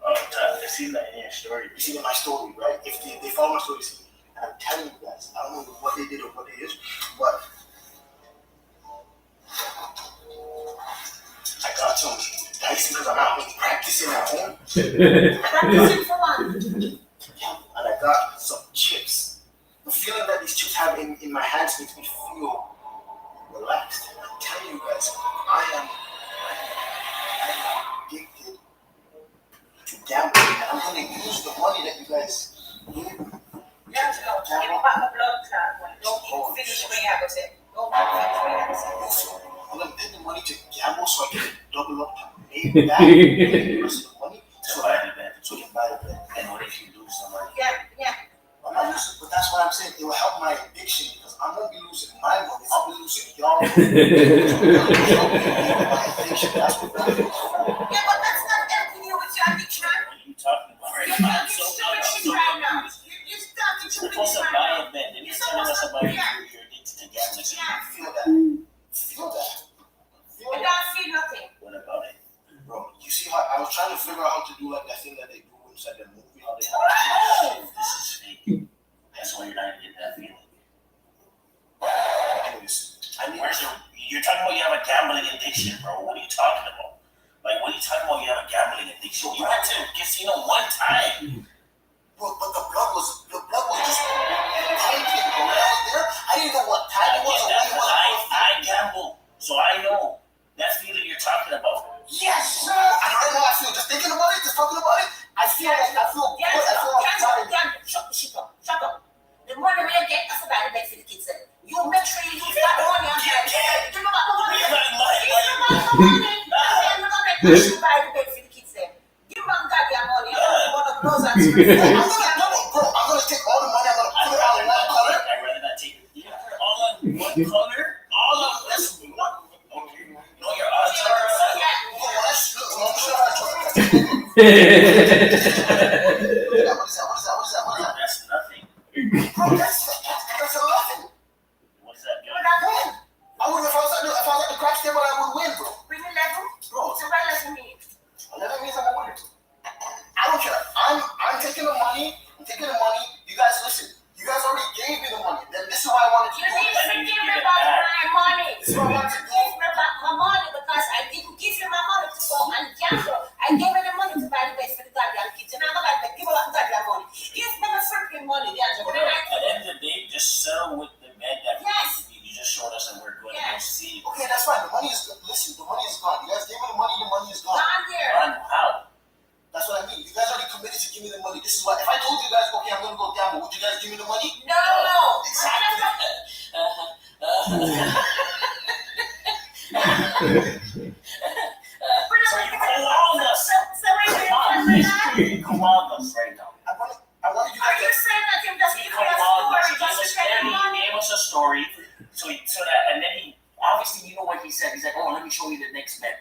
I've seen that in your story. You see in my story, right? If they follow my story, you see, and I'm telling you guys, I don't know what they did or what it is, but I got some dice because I'm out practicing at home. Practicing for what? And I got some chips. The feeling that these chips have in my hands makes me feel relaxed. And I'm telling you guys, I am addicted to gambling, and I'm going to use the money that you guys gave me. You have to go. Give back the blood clot. Don't finish what you have to say. Don't finish what you have to say. I'm going to take the money to gamble so I can double up to make that the rest of the money so I can buy the bed. And what if you lose some money? Yeah. I'm not losing, but that's what I'm saying. It will help my addiction because I won't be losing my money. I'll be losing y'all money. My addiction. That's what that is. Yeah, but that's not helping you with your addiction. What are you talking about? You're talking stupid right now. You're talking stupid Supposed to right buy now. a bed, and you're telling us about you're addicted to gambling. Feel that. Feel that. I don't feel nothing. What about it? Bro, you see how I was trying to figure out how to do like that thing that they do inside the movie, how they have This is fake. That's why you're not getting that feeling. anyways. You're talking about you have a gambling addiction, bro. What are you talking about? Like, what are you talking about? You have a gambling addiction. You went to a casino one time. But the blood was just pumping, bro. When I was there, I didn't know what time it was or when it was. I gamble, so I know that feeling you're talking about. Yes, sir. I don't know how I feel. Just thinking about it, just talking about it, I feel good. I feel like Shut up. The money we get, that's about the bed for the kids. You make sure you use that money on time. Give me back the money. Give me back the money. I'm not going to make sure you buy the bed for the kids. Give me back goddamn money. I'm going to close that screen. I'm going to take all the money. I'm going to put it all in one color. I'd rather not take it. You put it all in one color. All of this. Okay. No, your odds are. That's nothing. Bro, that's 11. What's that? I would if I was at the craps table, I would win, bro. Bring 11. Bro, So what does it mean? 11 means I'm a winner. I don't care. I'm taking the money. You guys listen. You guys already gave me the money. Then this is why I wanted to You do need it. to give me back my money. This is what I wanted to do. Give me back my money because I didn't give you my money to go and gamble. I gave you the money to buy the best for the goddamn kids. And I'm not going to give you the goddamn money. Give me the freaking money, At the end of the day, just settle with the bed that Yes. you just showed us and we're going to go see. Okay, that's fine. The money is good. Listen, the money is gone. You guys gave me the money is gone. Gone here. Run, how? That's what I mean. You guys already committed to give me the money. This is why. If I told you guys, okay, I'm going to go gamble, would you guys give me the money? No. Exactly. So you called us. You called us right now. I wanted you Are guys you saying that him just He give me a called us. story just to spend the He money? gave us a story. So that, and then he, obviously, you know what he said. He's like, oh, let me show you the next bet.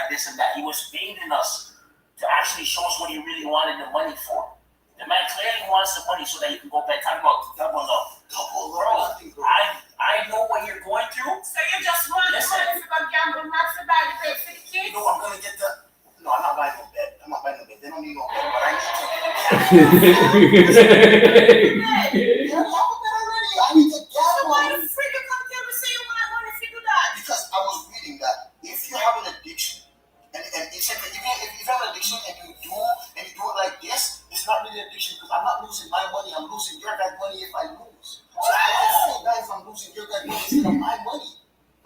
This and that. He was baiting us to actually show us what he really wanted the money for. The man clearly wants the money so that he can go back. Talk about double up. Bro, I know what you're going through. So you just want the money to go gamble, not to buy the bed for the kids? You know I'm going to get the... No, I'm not buying no bed. I'm not buying no bed. They don't need no bed, but I need to... Yeah, I have a bed already. I need to gamble. So why the freak you come tell me say you want money to do that? Because I was reading that if you have an addiction, and it said that if you have an addiction and you do it like this, it's not really addiction because I'm not losing my money. I'm losing your guys' money if I lose. So I don't feel bad if I'm losing your guys' money instead of my money.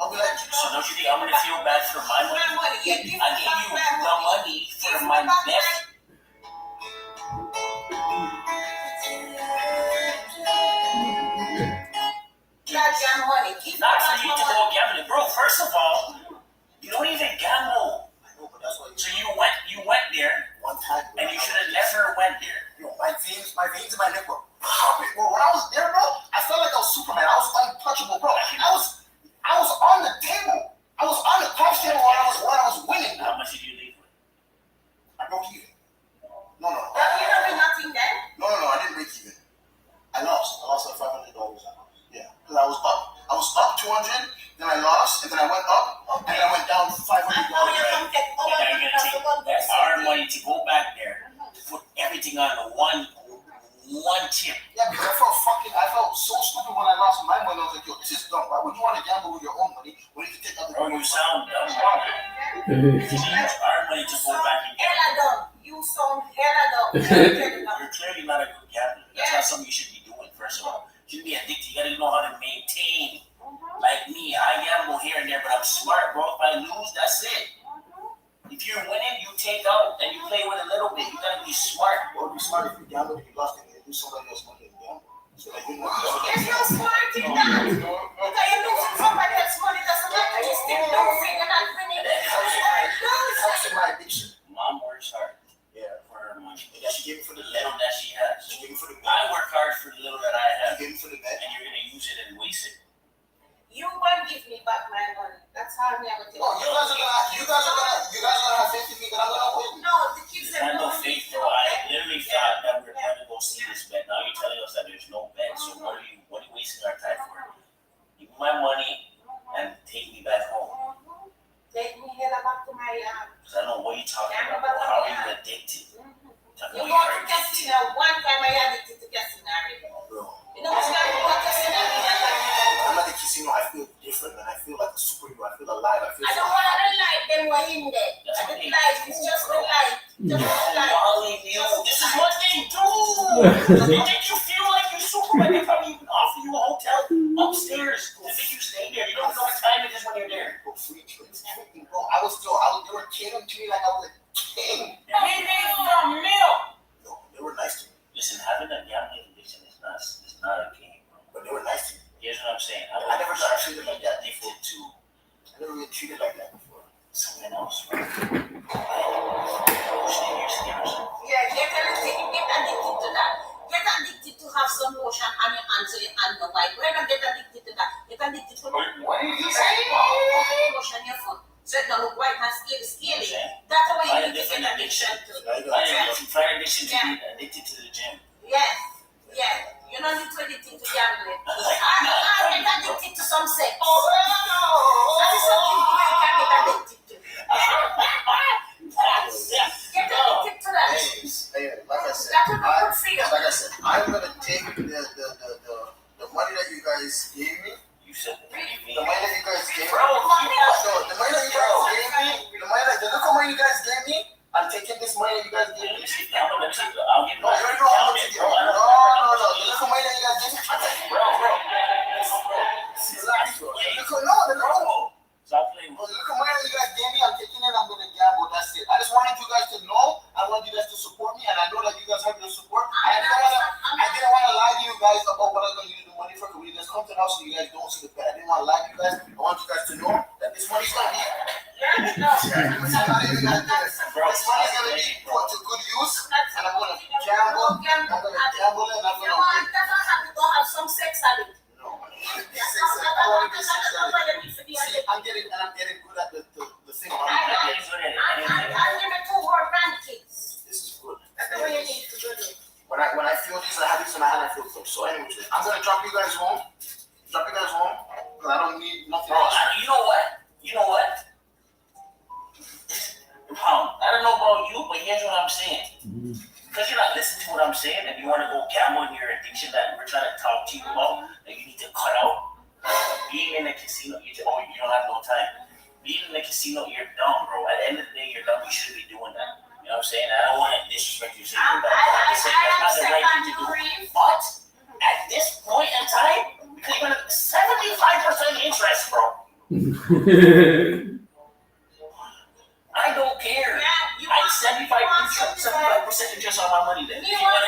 I'll be like, So don't you think I'm going to feel bad for my money? My money. Yeah, give me I gave back you my the money. money for my your back, man. Goddamn money. Keep Not for you to go gambling, bro. First of all, you don't even gamble. So you went there one time, and you should have never went there. Yo, my veins in my neck were popping, bro. When I was there, bro, I felt like I was Superman. I was untouchable, bro. I was on the table. I was on the craps table when I was winning. How much did you leave with? I broke even. No. You don't mean nothing then? No, I didn't break even. I lost like $500. Yeah, because I was up 200, then I lost, and then I went up, and then I went down $500. That's our money to go back there, to put everything on one chip. Yeah, because I felt so stupid when I lost my money. I was like, yo, this is dumb. Why would you want to gamble with your own money when you can take other Bro, you people's sound dumb. You use our money to go back and hella dumb. You sound hella dumb. You're clearly not a good gambler. That's not something you should be doing, first of all. You shouldn't be addicted. You gotta know how to maintain. Like me, I gamble here and there, but I'm smart, bro. If I lose, that's it. If you're winning, you take out and you play with a little bit. You gotta be smart. Or be smart if you gamble and you lost it, you do somebody else money and gamble. So like, you know, there's no smart in that. Because you're losing somebody else's money, doesn't matter. You're still losing, you're not winning. That's my addiction. Mom works hard. Yeah. For her money. Yeah, she gave me for The little that she has. She gave me for the I work hard for the little that I have. She gave me for the bed. And you're gonna use it and waste it. You won't give me back my money. That's how I'm never Oh, you guys are gonna have faith in me that I'm gonna win. No, the kids I had no faith, bro. I literally thought that we were going to go see this bet. Now you're telling us that there's no bet. So what are you wasting our time for? Give me my money and take me back home. Take me hella back to my Because I know what you're talking about. How are you addicted? You go to casino. One time I addicted to casino. You know what's going to casino? I'm at the casino, I feel different, man. I feel like a superhero. I feel alive. I don't want the light. Them were in there. The light. It's just the light. Just the light. This is what they do. They make you feel like you're Superman. They probably even offer you a hotel upstairs to make you stay there. You don't know what time it is when you're there. Bro, free drinks, everything, bro. They were catering to me like I was a king. Maybe from milk. No, they were nice to me. Listen, having a gambling addiction is not a game, bro. But they were nice to me. Here's what I'm saying. I never got treated like that addicted to. I never been treated like that before. Something else, bro. Yeah, get addicted to that. Get addicted to have some lotion on your hands so your hands don't white. Why not get addicted to that? Get addicted to what did you say? Lotion on your foot. So it don't look white and scaly. That's the way you need to get addiction to. Fire addiction to be addicted to the gym. Yes. You don't need to addicted to gambling. I'm addicted to some sex. Oh, no. That is something you can get addicted to. Get addicted to that. Like I said, That would be good for you. like I said, I'm gonna take the money that you guys gave me. You said the money that you guys gave me. Bro, the money that you guys gave me. The little money you guys gave me. I'm taking this money that you guys gave me. I'll give you. No, you already know how much you gave me. No. The little money that you guys gave me. I'm taking, bro. Relax, bro. The little. Stop playing. The little money that you guys gave me, I'm taking it. I'm gonna gamble. That's it. I just wanted you guys to know. I want you guys to support me, and I know that you guys have your support. I didn't want to lie to you guys about what I'm gonna use the money for. Because when you guys come to the house and you guys don't see the bet, I didn't want to lie to you guys. I want you guys to know that this money's gonna be. This money's gonna be put to good use, and I'm gonna gamble. I'm gonna gamble, and I'm gonna win. That's not happy to have some sex addict. No, I want to be sex addict. I'm getting good at the thing. I'll give it 2 more grandkids. This is good. That's the way you need to do it. When I feel these, I have these in my hand, I feel good. So anyway, I'm gonna drop you guys home. Because I don't need nothing else. You know what? I don't know about you, but here's what I'm saying. Because you're not listening to what I'm saying, and you want to go gamble in your addiction that we're trying to talk to you about, that you need to cut out. Being in a casino, you don't have no time. Being in a casino, you're dumb, bro. At the end of the day, you're dumb. You shouldn't be doing that. You know what I'm saying? I don't want to disrespect you. I'm just saying that's not the right thing to do. But at this point in time, because you're 75% interest, bro. I don't care. I'm 75% 75% interest on my money then. Me want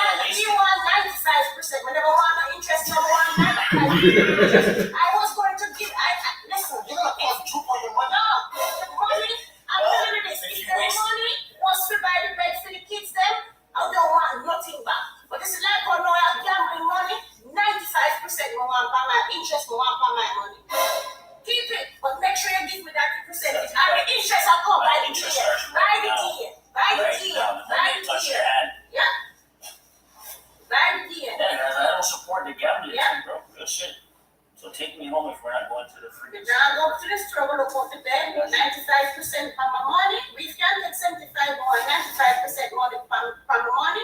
95%. Whenever I want interest, I want 95%. I was going to give. Listen. You're gonna quadruple your money. No, the money. I'm telling you this. If the money was to buy the bed for the kids, then I don't want nothing back. But this is like how now I'm gambling money. 95% more want for my interest, more want for my money. Keep it, but make sure you give me that percentage. And the interest I'll come by the year. By the year. By the year. By the year. Yeah. By the year. Yeah, guys, I don't support the gambling thing, bro. Real shit. So take me home if we're not going to the free. Now I go to the store, we'll go to bed, 95% from my money. We can get 75 more, 95% more from my money.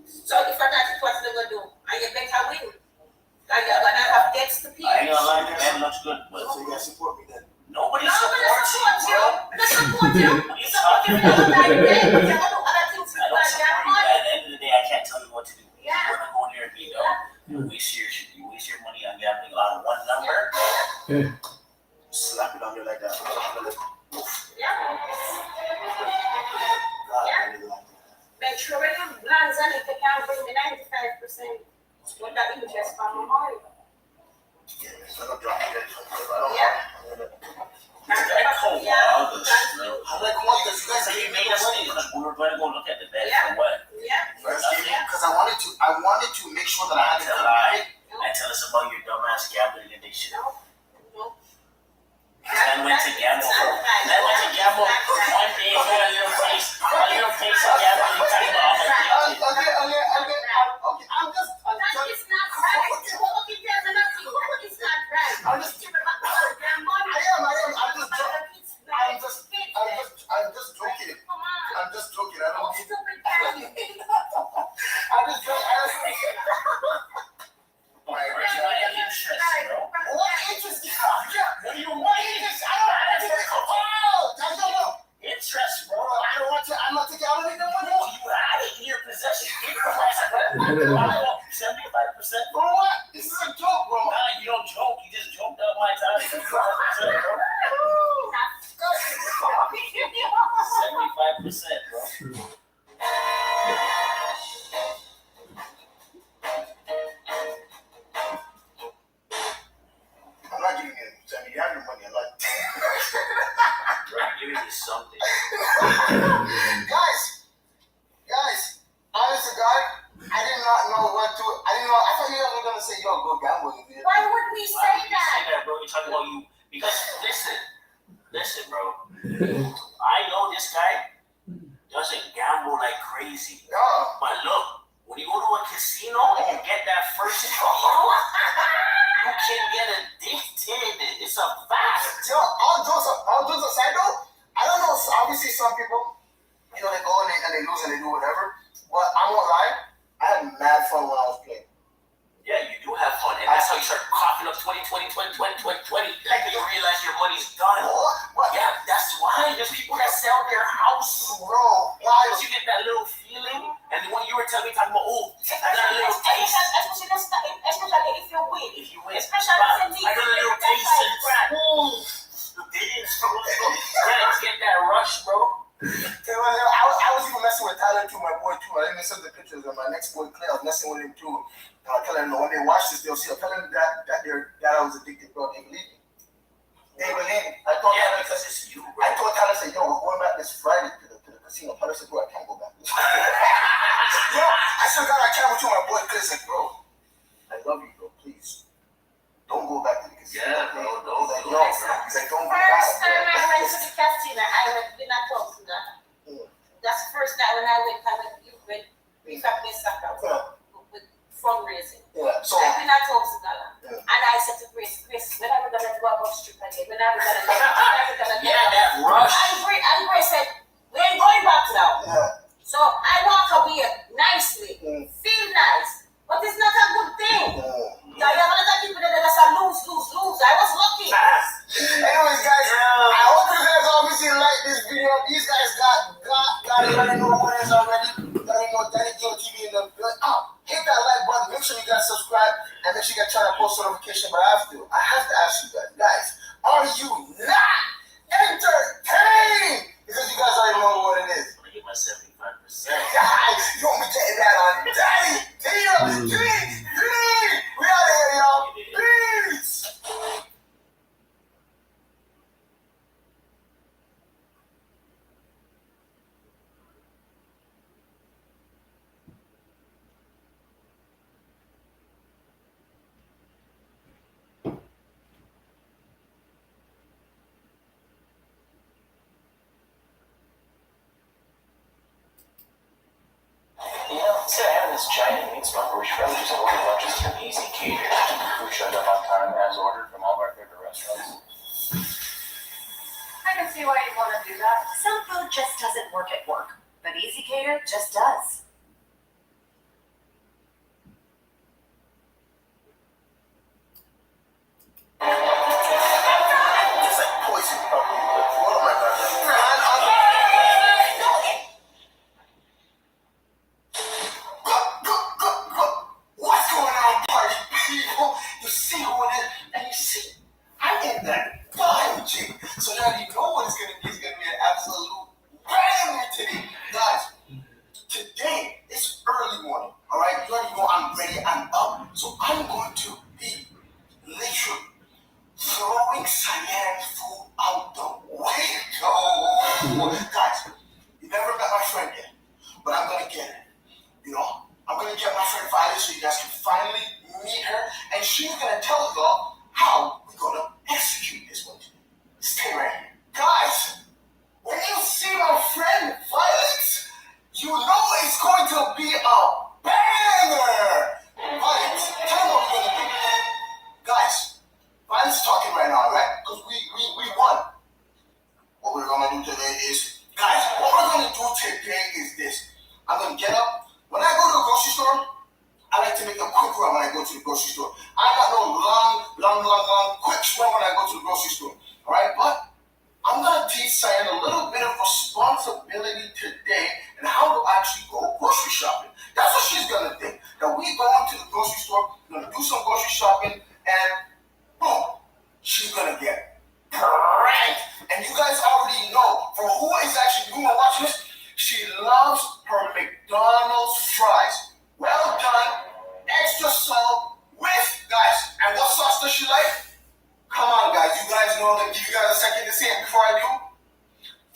So if I got it, what's they gonna do? And you better win. And you're gonna have debts to pay. I ain't gonna lie, that looks good. But So you guys support me then? Nobody supports you. They support you. What are you Support you talking for about? other things. But you're gonna do other things with I don't your support you. money. At the end of the day, I can't tell you what to do. Yeah. You wanna go in there and be dumb. You waste your money on gambling on one number. Slap it on you like that. Yeah. Make sure when you lands on it, they can bring the 95% with that interest from my money. So don't drop it. I'm like, what? You guys are made us think because we were going to go look at the bed for what? Because I wanted to make sure that I had to lie and tell us about your dumbass gambling addiction. And went to gamble one day for a little place of gambling. Okay, I'm just. It's not right. It's not right. I'm just joking. I don't need. I'm just joking. What interest? What do you want? Interest? I don't want interest, bro. I don't want to. I'm not taking. I don't need no money. You had it in your possession. 75%. For what? This is a joke, bro. Nah, you don't joke. You just joked up my time. 75%, bro. I'm not giving you any. Sammy, you have your money. I'm not. Bro, I'm giving you something. Guys, honest to God, I did not know what to. I didn't know. I thought you guys were gonna say, "Yo, go gamble." Why would we say that? Bro, you're talking about you because listen, bro. I know this guy doesn't gamble like crazy. Yeah. But look, when you go to a casino and you get that first call, you can get addicted. It's a fact. Yo, all jokes aside though, I don't know. Obviously, some people, they go and they lose and they do whatever. But I won't lie, I had mad fun when I was playing. Yeah, you do have fun, and that's how you start coughing up 20. Like you realize your money's done. What? Yeah, that's why there's people that sell their house. Bro, Because you get that little feeling, and when you were talking about, oh, I got a little taste. Especially if you win. Especially I got a little taste and you didn't. Yeah, get that rush, bro. I was even messing with Tyler too, my boy too. I didn't send the pictures of my next boy Clay. I was messing with him too. I tell them when they watch this, they'll see. I tell them that I was addicted, bro. They believe me. They believe me. I told Tyler, because it's you, bro. I told Tyler, say, yo, we're going back this Friday to the casino. Tyler said, bro, I can't go back. Yo, I still got our camera to my boy Clay. Said, bro, I love you, bro. Please don't go back to the casino. Yeah, bro. Don't go. He's like, don't go back. First time I went to the casino, I did not talk to that. That's the first time when I went we got this with fundraising. Yeah. So I did not talk to that. And I said to Grace, when are we gonna go about strip again? When are we gonna go? Yeah, that rush. And Grace said, we ain't going back now. Yeah. So I walk away nicely, feel nice, but it's not a good thing. You have a lot of people that just lose. I was lucky. Anyways, guys, I hope you guys obviously like this video. These guys got it. I know what is already. I know Danny Gill TV in the building. Hit that like button. Make sure you guys subscribe and make sure you guys turn on post notification. But I have to ask you guys, are you not entertained? Because you guys already know what it is. I'm gonna get my 75%. do that? Some food just doesn't work at work, but Easy Cater just does. It's like poison, probably. Oh my God. What's going on, party people? You see who it is, and you see, I'm in that vibe, G. So now you know what it's gonna be. It's gonna be an absolute banger today, guys. Today is early morning. All right, you already know I'm ready. I'm up, so I'm going to be literally throwing Cyan's food out the window. Guys, you never met my friend yet, but I'm gonna get it. You know, I'm gonna get my friend Violet so you guys can finally meet her, and she's gonna tell y'all how we're gonna execute this one. Stay right here. Guys, when you see my friend Violet, you know it's going to be a banger! Violet, tell me what we're gonna do. Guys, Violet's talking right now, right? Because we won. What we're gonna do today is, guys, what we're gonna do today is this. I'm gonna get up. When I go to the grocery store, I like to make a quick run when I go to the grocery store. I'm not no long, quick run when I go to the grocery store. Alright, but I'm gonna teach Cyan a little bit of responsibility today and how to actually go grocery shopping. That's what she's gonna think. That we go into the grocery store, we're gonna do some grocery shopping, and boom, she's gonna get pranked. And you guys already know, for who is actually doing watching this, she loves her McDonald's fries. Well done, extra salt with, guys, and what sauce does she like? Come on, guys, you guys know that. Give you guys a second to say it before I do.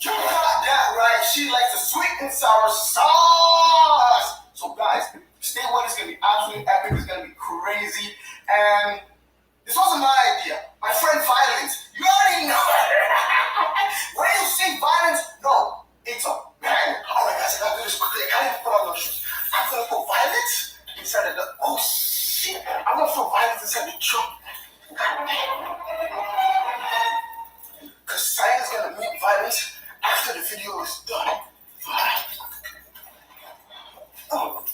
You got that right. She likes the sweet and sour sauce. So, guys, stay with us. It's going to be absolutely epic. It's going to be crazy. And this wasn't my idea. My friend Violence, you already know. When you see Violence, no, it's a bang. All right, guys, I got to do this quickly. I can't even put on those shoes. I'm going to put Violence inside of the, oh, shit. I'm going to put Violence inside the trunk. Because Cyan's going to meet Violence after the video is done. Oh,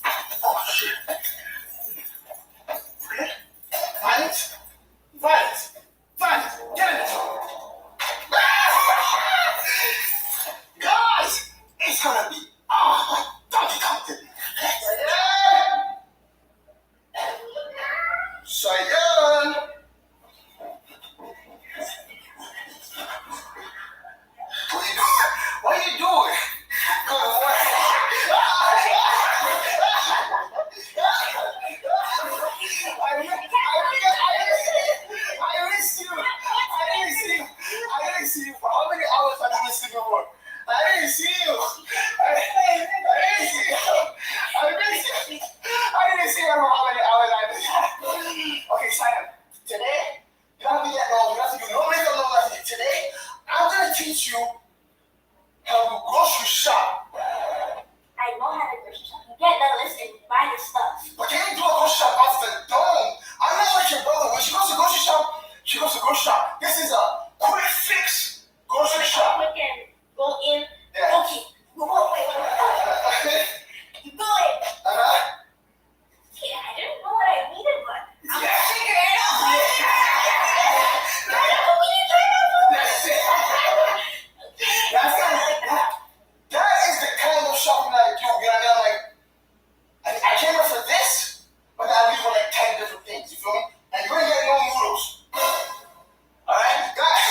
shit. Okay. Violence, get in this. Guys, it's going to be, Donkey Kong today. Cyan. What are you doing? Good work. I didn't see you for how many hours I didn't see you for? I didn't see you. I didn't see you for how many hours I didn't. Okay, Simon, today, you don't have to get long. You don't have to do no makeup, no nothing. Today, I'm going to teach you how to grocery shop. I know how to grocery shop. You get the list and buy the stuff. But can you do a grocery shop off the dome? I'm not like your brother. When she goes to grocery shop, she goes to grocery shop. This is a quick fix grocery shop. We can go in. Yeah. Okay. Wait. You go in. Yeah, I didn't know what I needed, but I'm gonna figure it out. That's it. That is the kind of shopping I do. You know what I mean? I'm like, I came here for this, but I leave with like 10 different things. You feel me? And you ain't getting no noodles. Alright? Guys.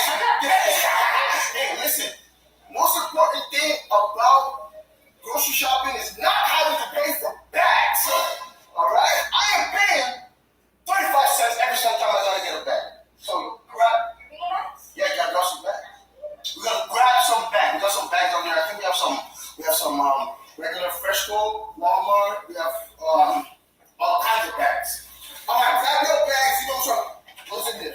Hey, listen. Most important thing about grocery shopping is not having to pay for bags. Alright? I am paying 35 cents every single time I gotta get a bag. So grab. Yeah, you gotta grab some bags. We gotta grab some bags. We got some bags on there. I think we have some regular Fresco, Walmart. We have all kinds of bags. Alright, grab your bags. You know what's in there?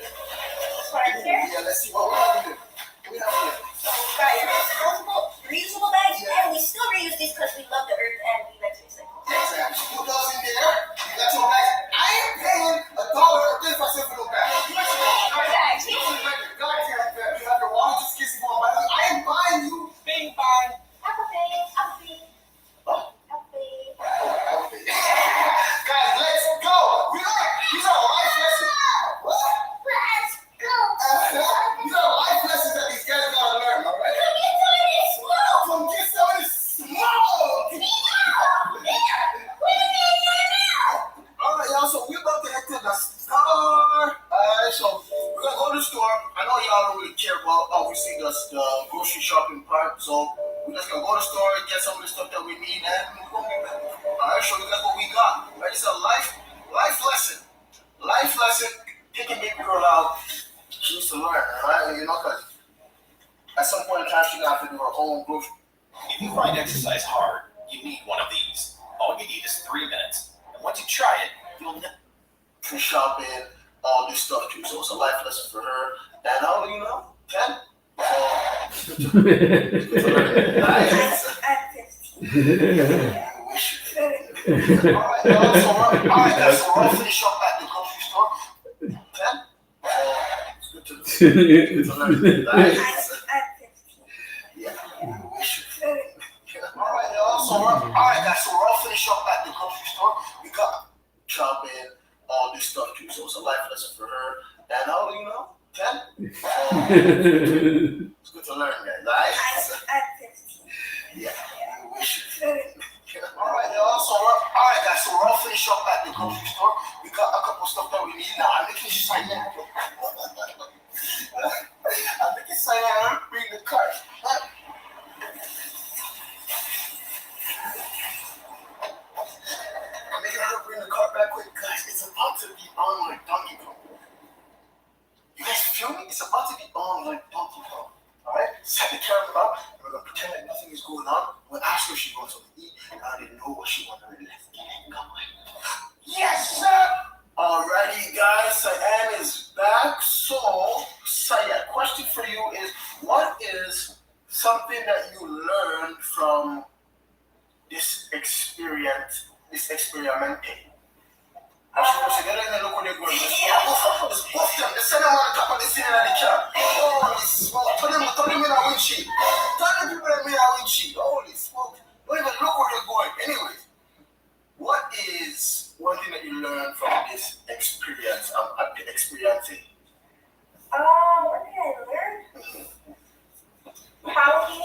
Right here? Yeah, let's see what we have in there. What we have in there? So we got your disposable, reusable bags, and we still reuse these because we love the earth and we like to recycle. Exactly. Put those in there. You got your bags. I ain't paying $1.35 for no bag. Our bags. You have your wallet, just in case you want to buy them. I am buying you store, get some of the stuff that we need, and we're gonna be back. Alright, show you guys what we got. Right? It's a life lesson. Life lesson. Taking baby girl out. She needs to learn, right? You know, because at some point in time, she's gonna have to do her own group. If you find exercise hard, you need one of these. All you need is 3 minutes. And once you try it, you'll never. For shopping, all this stuff too. So it's a life lesson for her. And how old are you now? 10? Nice. Alright, guys, so we're all finish up at the grocery store. 10? It's good to learn. Nice. Yeah. Alright, guys, so we're all finished up at the grocery store. We got shopping, all this stuff too. So it's a life lesson for her. And how old are you now? 10? It's good to learn, guys. Nice. Yeah. Alright, guys, so we're all finished up at the grocery store. We got a couple stuff that we need now. I'm making you sign that. I'm making sign that. Bring the cart. I'm making her bring the cart back quick, guys. It's about to be on like Donkey Kong. You guys feel me? It's about to be on like Donkey Kong. Alright? Set the camera up. We're gonna pretend like nothing is going on. We'll ask her if she wants something to eat. And I already know what she wants. Let's get it going. Yes, sir! Alrighty, guys. Cyan is back. So, Cyan, question for you is, what is something that you learned from this experience, this experimenting? Actually, she get in and look what they're going. Let's boof them. Let's send them on the top of the ceiling of the car. Holy smoke. Turn them in a windshield. Turn the people in a windshield. Holy smoke. Don't even look where they're going. Anyways, what is one thing that you learned from this experience, experiencing? What did I learn? Probably,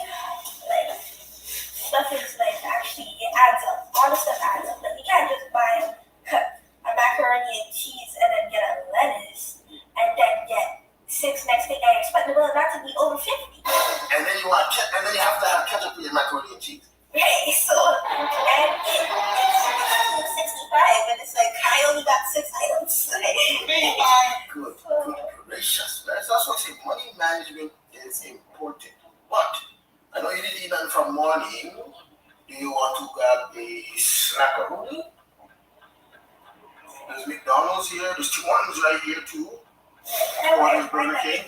like, stuff is, like, actually, it adds up. All the stuff adds up. Like, you can't just buy a macaroni and cheese and then get a lettuce and then get 6 next thing I expect the bill not to be over 50. And then you have to have ketchup in your macaroni and cheese. Right, so, and it's 65 and it's like, I only got 6 items. Good gracious. That's why I say money management is important. But I know you didn't eat nothing from morning. Do you want to grab a snackaroni? There's McDonald's here. There's 2 ones right here too. One is Burger King.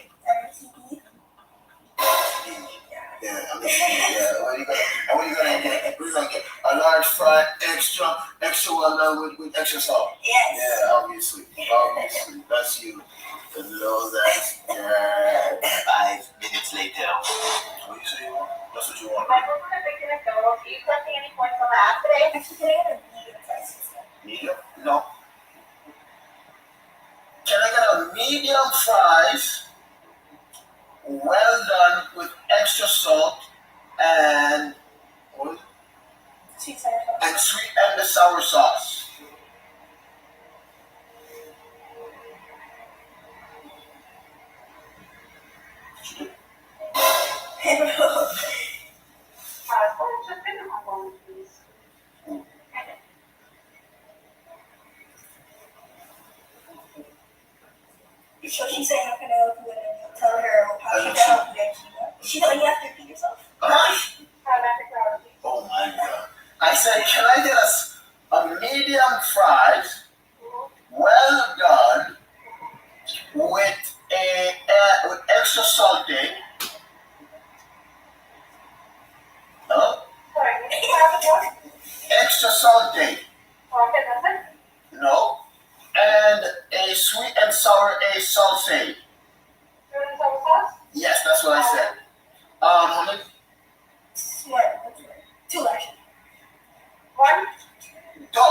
Yeah, what are you gonna get? We're gonna get a large fry, extra well done with extra salt. Yes. Yeah, obviously. That's you. The low that. Yeah. 5 minutes later. What do you say you want? That's what you want. My mom was making a go. Are you collecting any points on the app today? Actually, today I had a medium price. Medium? No. Can I get a medium fries, well done with extra salt and what? Sweet and the sour sauce. So she's saying, how can I help you? And tell her how she can help you. She don't, you have to repeat yourself. Oh my God. I said, can I get a medium fries, well done, with extra salting? Hello? Extra salting. No. And a sweet and sour salsa. Yes, that's what I said. How many? 2 large. 1. Do.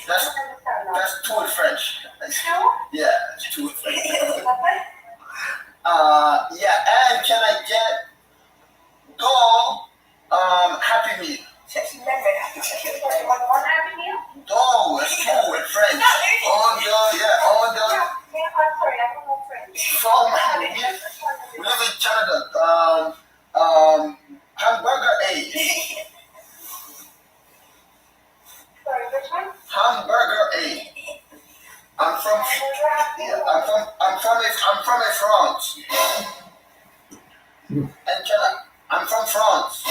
That's 2 in French. Yeah, 2 in French. Yeah, and can I get Happy Meal? One Happy Meal? It's 2 in French. On the. I'm sorry, I don't know French. From And I'm from France.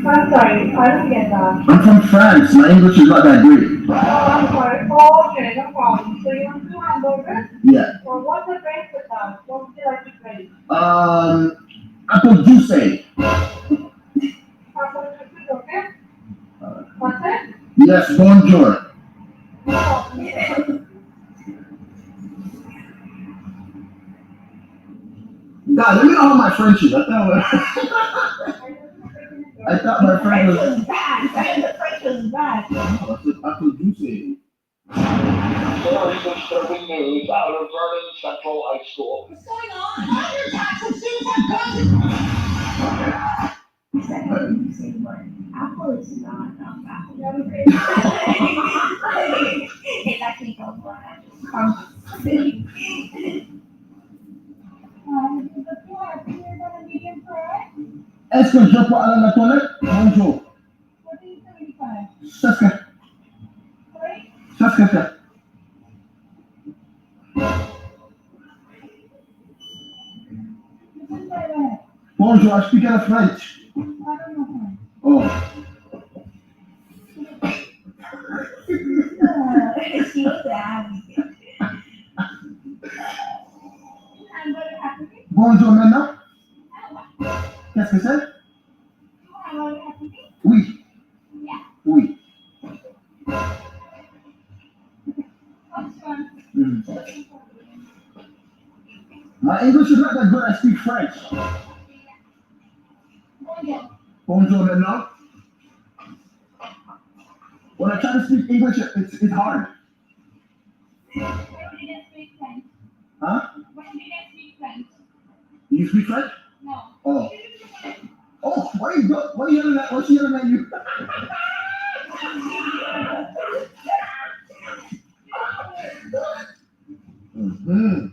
I'm sorry, I don't get that. I'm from France. My English is not that great. Oh, I'm sorry. Oh, okay, no problem. So you want two hamburgers? Yeah. Or what's the drink with that? What would you like to drink? Apple juice. Apple juice, okay? What's it? Yes, bonjour. God, let me know how my French is. I thought my French was bad. The French was bad. Apple juice. Disturbing news out of Vernon Central High School. What's going on? Undertaxed students have Apple is not apple. It's actually called Est-ce que je peux aller à la toilette? Bonjour. Ça serait. Ça serait fait. Bonjour, I speak in French. Oh. Bonjour maintenant. Qu'est-ce que c'est? Oui. Oui. My English is not that good. I speak French. Bonjour maintenant. When I try to speak English, it's hard. Huh? You speak French? No. Oh. Oh, why are you yelling at? What's she yelling at you? Mm-hmm.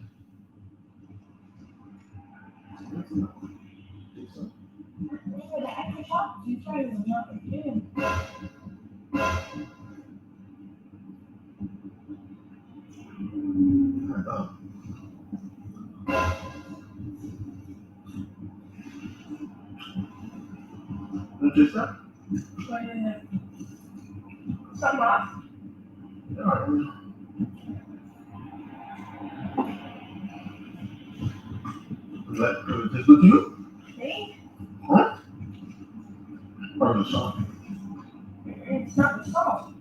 What is that? Some off. Is that good to you? See? Huh? Or the salt? It's not the salt.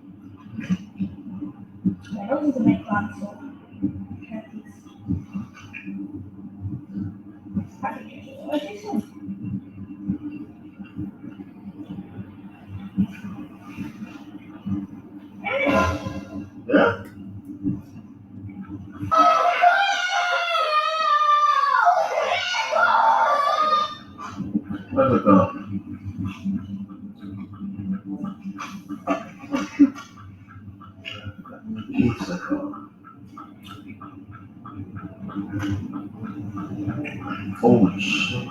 I don't need to make black salt. What is it? Yeah? Where's it go? Holy shit.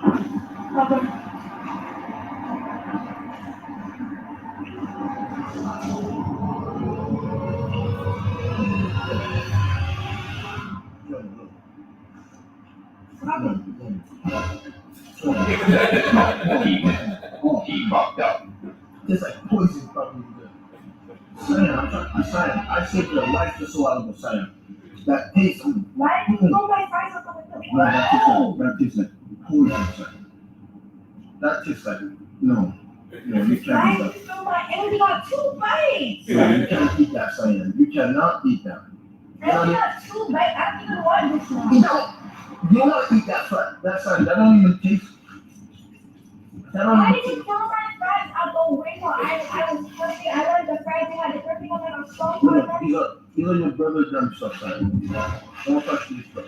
He fucked up. It's like poison probably. Cyan, I saved your life just so I was Cyan. That tastes. Why did you throw my fries up on the No, that tastes like poison, Cyan. That tastes like, no, you can't Why eat did that. you throw my, I only got 2 bites. No, you can't eat that, Cyan. You cannot eat that. I only got 2 bites. I don't even want this one. You don't want to eat that Cyan. That don't even taste. Why did you throw my fries out the window? I was hungry. I wanted the fries. They had everything on it. I was so hungry. These are your brother's dumb stuff, Cyan. Don't touch these stuff.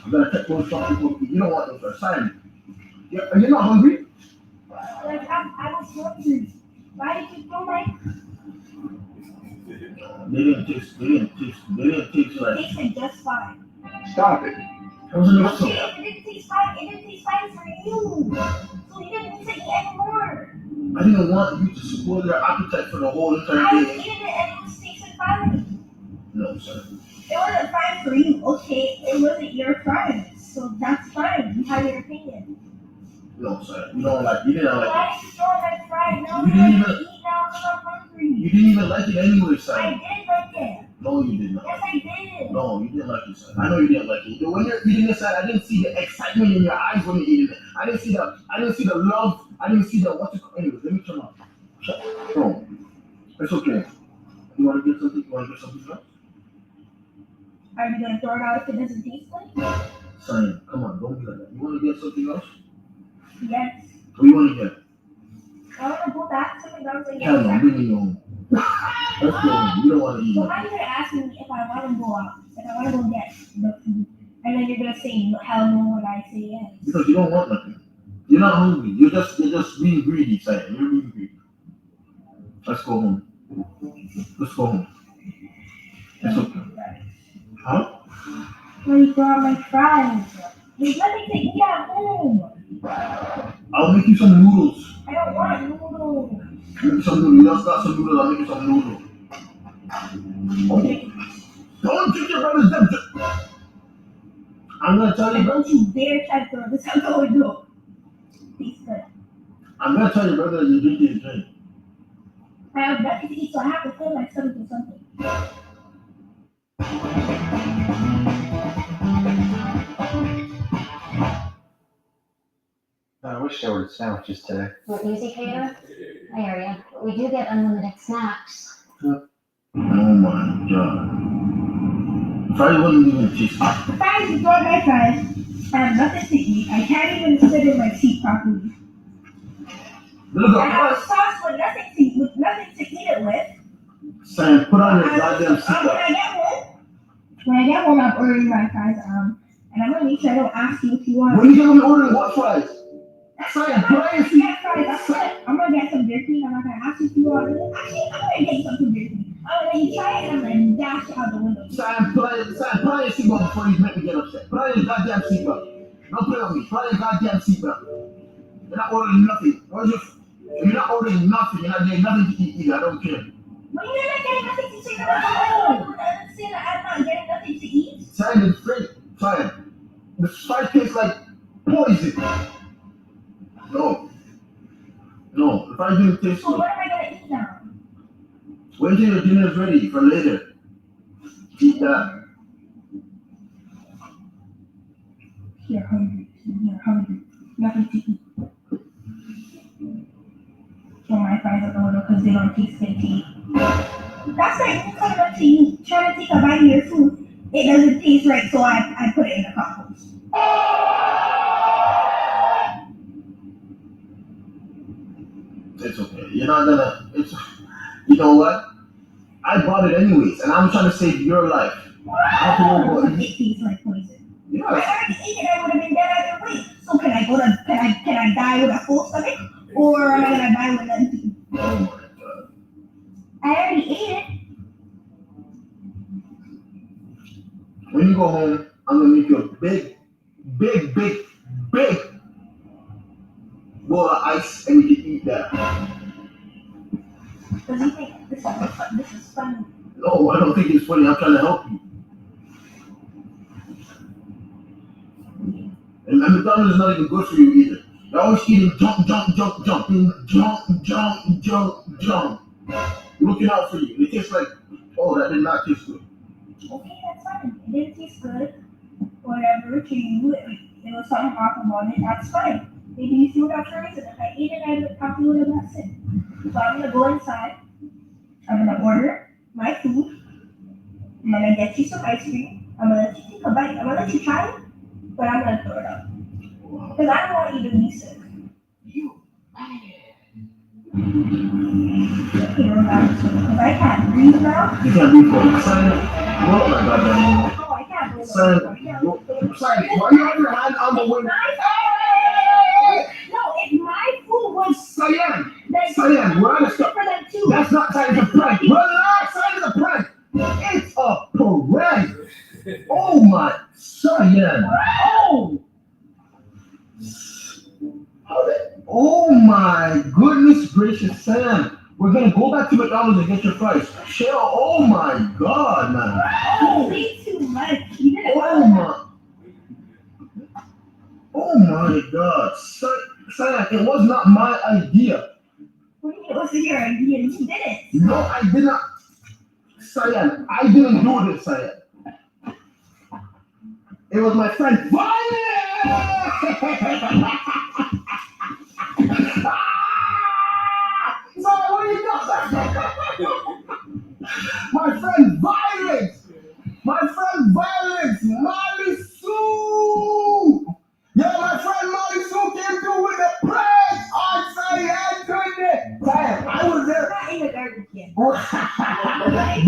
You gotta check those stuff before you don't want those stuff. Cyan, are you not hungry? Like, I was hungry. Why did you throw my... They didn't taste like... It tasted just fine. Stop it. That was enough Okay, salt. it didn't taste fine. It didn't taste fine for you. So you didn't need to eat anymore. I didn't want you to spoil your appetite for the whole entire I was day. eating it and it was tasting fine. No, sir. It wasn't fine for you. Okay, it wasn't your fries. so that's fine. You have your opinion. No, sir. You don't like. You didn't Why like did you throw my fries? Now You I'm didn't going even- to eat now because I'm hungry. it. You didn't even like it anyway, sir. I did like it. No, you did not. Yes, I did. No, you didn't like it, sir. I know you didn't like it. When you're eating this, I didn't see the excitement in your eyes when you're eating it. I didn't see the love. I didn't see the what's it called. Anyways, let me turn off. Shut up. Bro, it's okay. You want to get something? You want to get something else? Are you going to throw it out if it doesn't taste good? Son, come on, don't be like that. You want to get something else? Yes. What do you want to get? I want to go back to McDonald's and get Hell no, I'm bringing you home. Let's go home. You don't want to eat So nothing. how are you going to ask me if I want to go out? If I want to go get the food? And then you're going to say hell no when I say yes. Because you don't want nothing. You're not hungry. You're just being greedy, son. You're being greedy. Let's go home. Let's go home. It's okay. Huh? Where you throw out my fries? There's nothing to eat at home. I'll make you some noodles. I don't want noodles. Make you some noodles. You just got some noodles. I'll make you some noodles. Okay. Don't take your brother's temperature. I'm gonna tell you. Don't you dare try to throw this out the window. Tastes good. I'm gonna tell your brother that you're drinking his drink. I have nothing to eat, so I have to fill my stomach with something. I wish there were sandwiches today. What easy cater? I hear ya. But we do get unlimited snacks. Oh my god. Fries wasn't even tasty. Fries is all my fries. I have nothing to eat. I can't even sit in my seat properly. Look I have up. a sauce with nothing to eat it with. Sam, put on your goddamn seatbelt. When I get home, I'm ordering my fries. And I'm gonna make sure I don't ask you if you want. When you get home, you're ordering what fries? Sam, put on your fries. I'm gonna get some jerky. I'm not gonna ask you if you want it. Actually, I'm gonna get you something jerky. I'm gonna let you try it, and I'm gonna dash it out the window. Sam, put on your seatbelt before you make me get upset. Put on your goddamn seatbelt. Don't play on me. Put on your goddamn seatbelt. You're not ordering nothing. You're not ordering nothing. You're not getting nothing to eat either. I don't care. But you're not getting nothing to eat. I don't understand that I'm not getting nothing to eat. Sam, it's free. Sam, the fries taste like poison. No. No, the fries didn't taste So good. what am I gonna eat now? Wait till your dinner is ready for later. Eat that. You're hungry. You're hungry. Nothing to eat. Throw my fries out the window because they don't taste good to eat. That's like me coming up to you, trying to take a bite of your food. It doesn't taste right, so I put it in the compost. It's okay. You're not gonna. You know what? I bought it anyways, and I'm trying to save your life. I have to know what It tastes like poison. Yes. I already ate it. I would have been dead either way. So can I die with a full stomach, or am I gonna die with nothing to eat? Oh my god. I already ate it. When you go home, I'm gonna make you a big bowl of ice, and you can eat that. Does he think this is funny? No, I don't think it's funny. I'm trying to help you. And McDonald's is not even good for you either. You're always eating junk. Looking out for you. It tastes like, oh, that did not taste good. Okay, that's fine. It didn't taste good. Whatever to you, there was something off about it. That's fine. Maybe you threw it out for a reason. If I ate it, I probably would have left it. So I'm gonna go inside. I'm gonna order my food. I'm gonna get you some ice cream. I'm gonna let you take a bite. I'm gonna let you try it, but I'm gonna throw it out. Because I don't want you to be sick. Okay, relax. Because I can't breathe now. You can't breathe for it. Son, oh my goddamn. Oh, I can't breathe. Son, why you have your hand on the window? No, if my food was Cyan, then we're on a stop. for them too. That's not Cyan, it's a prank. Relax, Cyan is a prank. It's a prank. Oh my, Cyan. Oh my goodness gracious, Sam. We're gonna go back to McDonald's and get your fries. Chill. Oh my god, man. Oh, way too much. You did it. Oh my. Oh my God, Cyan, it was not my idea. What do you mean it wasn't your idea? You did it. No, I did not. Cyan, I didn't do this, Cyan. It was my friend Violet! Cyan, what are you doing? My friend Violet! My friend Violet! Molly Sue! Yeah, my friend Molly Sue came through with the prank on Cyan today. Cyan, I was there. Not in the garbage can.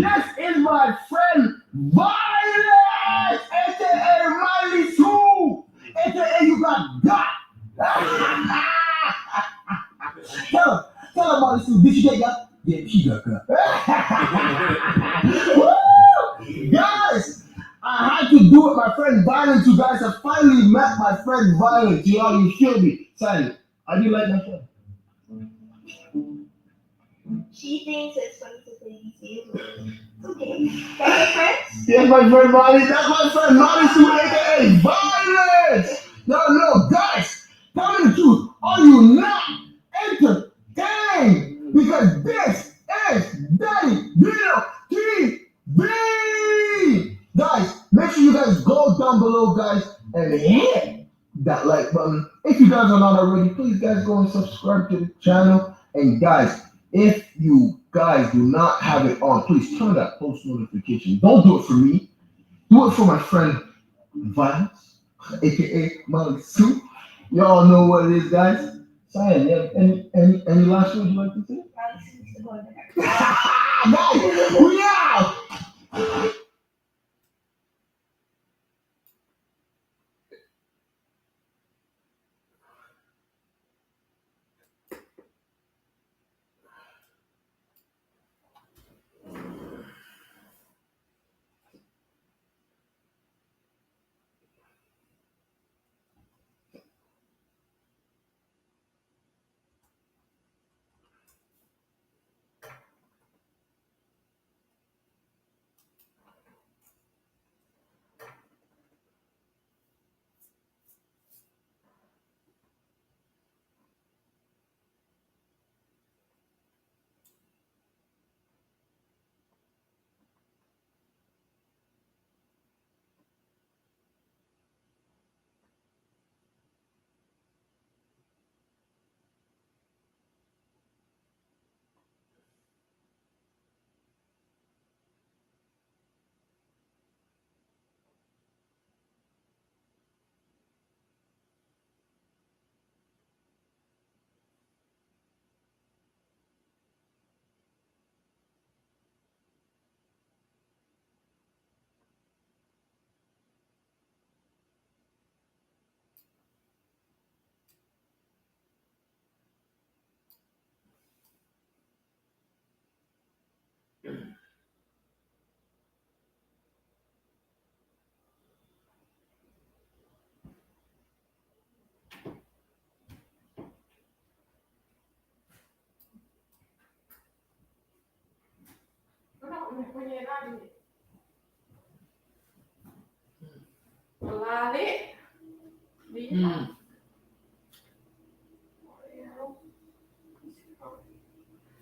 This is my friend Violet, aka Molly Sue, aka you got. Tell her Molly Sue, did she get got? Yeah, she got. Woo! Guys, I had to do it. My friend Violet, you guys have finally met my friend Violet. Y'all, you feel me? Sorry, how do you like my friend? She thinks it's funny to play these games. It's okay. That's your friend? Yes, my friend Molly. That's my friend Molly Sue, aka Violet. No, guys, tell me the truth. Are you not entertained? Because this is Daddy Video TV. Guys, make sure you guys go down below, guys, and hit that like button. If you guys are not already, please guys go and subscribe to the channel. And guys, if you guys do not have it on, please turn that post notification. Don't do it for me. Do it for my friend Vance, aka Molly Sue. Y'all know what it is, guys. Cyan, yeah. Any last words you like to say? Guys, we out.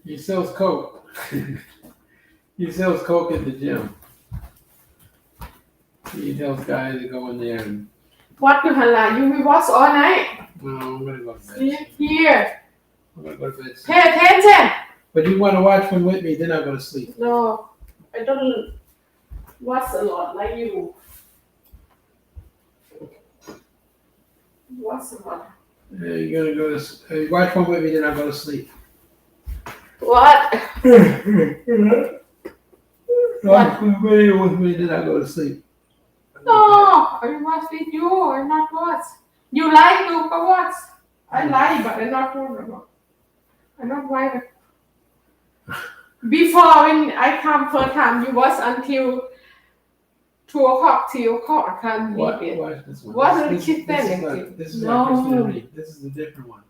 He sells coke. He sells coke at the gym. He tells guys to go in there and. What you hala? You will watch all night? No, I'm gonna go to bed. Sleep here. I'm gonna go to bed. Pay attention. But you want to watch one with me, then I'll go to sleep. No, I don't watch a lot like you. Watch a lot. Yeah, you're gonna go to watch one with me, then I'll go to sleep. What? Watch one video with me, then I'll go to sleep. No, I watch with you or not watch. You like to go watch. I like, but I not do. I not like. Before when I come first time, you watch until 2 o'clock, 3 o'clock. I can't Watch leave it. this one. What This a kid is No. This is a different one.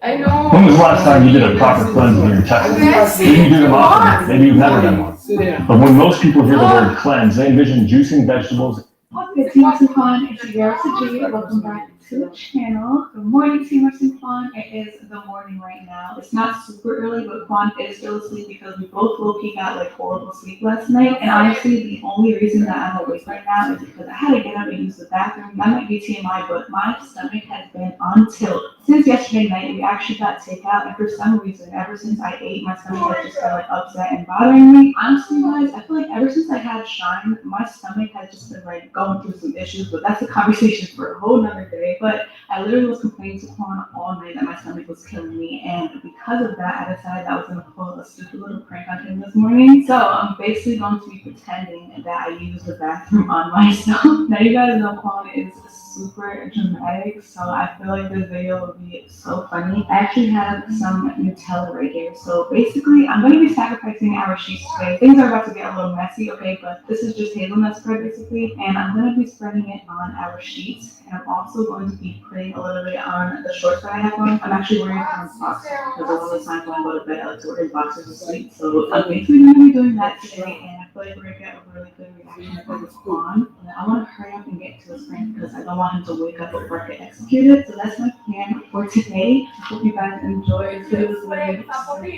I know. When was the last time you did a proper cleanse here in Texas? Maybe you do them often. Maybe you've never done one. Sit down. But when most people hear the word cleanse, they envision juicing vegetables What's good, Team Fun? It's your girl Sajid. Welcome back to the channel. Good morning, Team Fun. It is the morning right now. It's not super early, but Quan is still asleep because we both low-key got like horrible sleep last night. And honestly, the only reason that I'm awake right now is because I had to get up and use the bathroom. That might be TMI, but my stomach has been on tilt. Since yesterday night, we actually got takeout, and for some reason, ever since I ate, my stomach has just been like upset and bothering me. Honestly, guys, I feel like ever since I had Shine, my stomach has just been like going through some issues, but that's a conversation for a whole nother day. But I literally was complaining to Quan all night that my stomach was killing me, and because of that, I decided I was gonna pull a stupid little prank on him this morning. So I'm basically going to be pretending that I used the bathroom on myself. Now you guys know Quan is super dramatic, so I feel like this video will be so funny. I actually have some Nutella right here. So basically, I'm going to be sacrificing our sheets today. Things are about to get a little messy, okay, but this is just hazelnut spread basically, and I'm going to be spreading it on our sheets, and I'm also going to be putting a little bit on the shorts that I have on. I'm actually wearing some boxers because a lot of the times when I go to bed, I like to wear boxers to sleep. So I'm basically going to be doing that today, and I feel like we're going to get a really good reaction because it's on. And I want to hurry up and get to this prank because I don't want him to wake up before I get executed. So that's my plan for today. I hope you guys enjoy. This video is really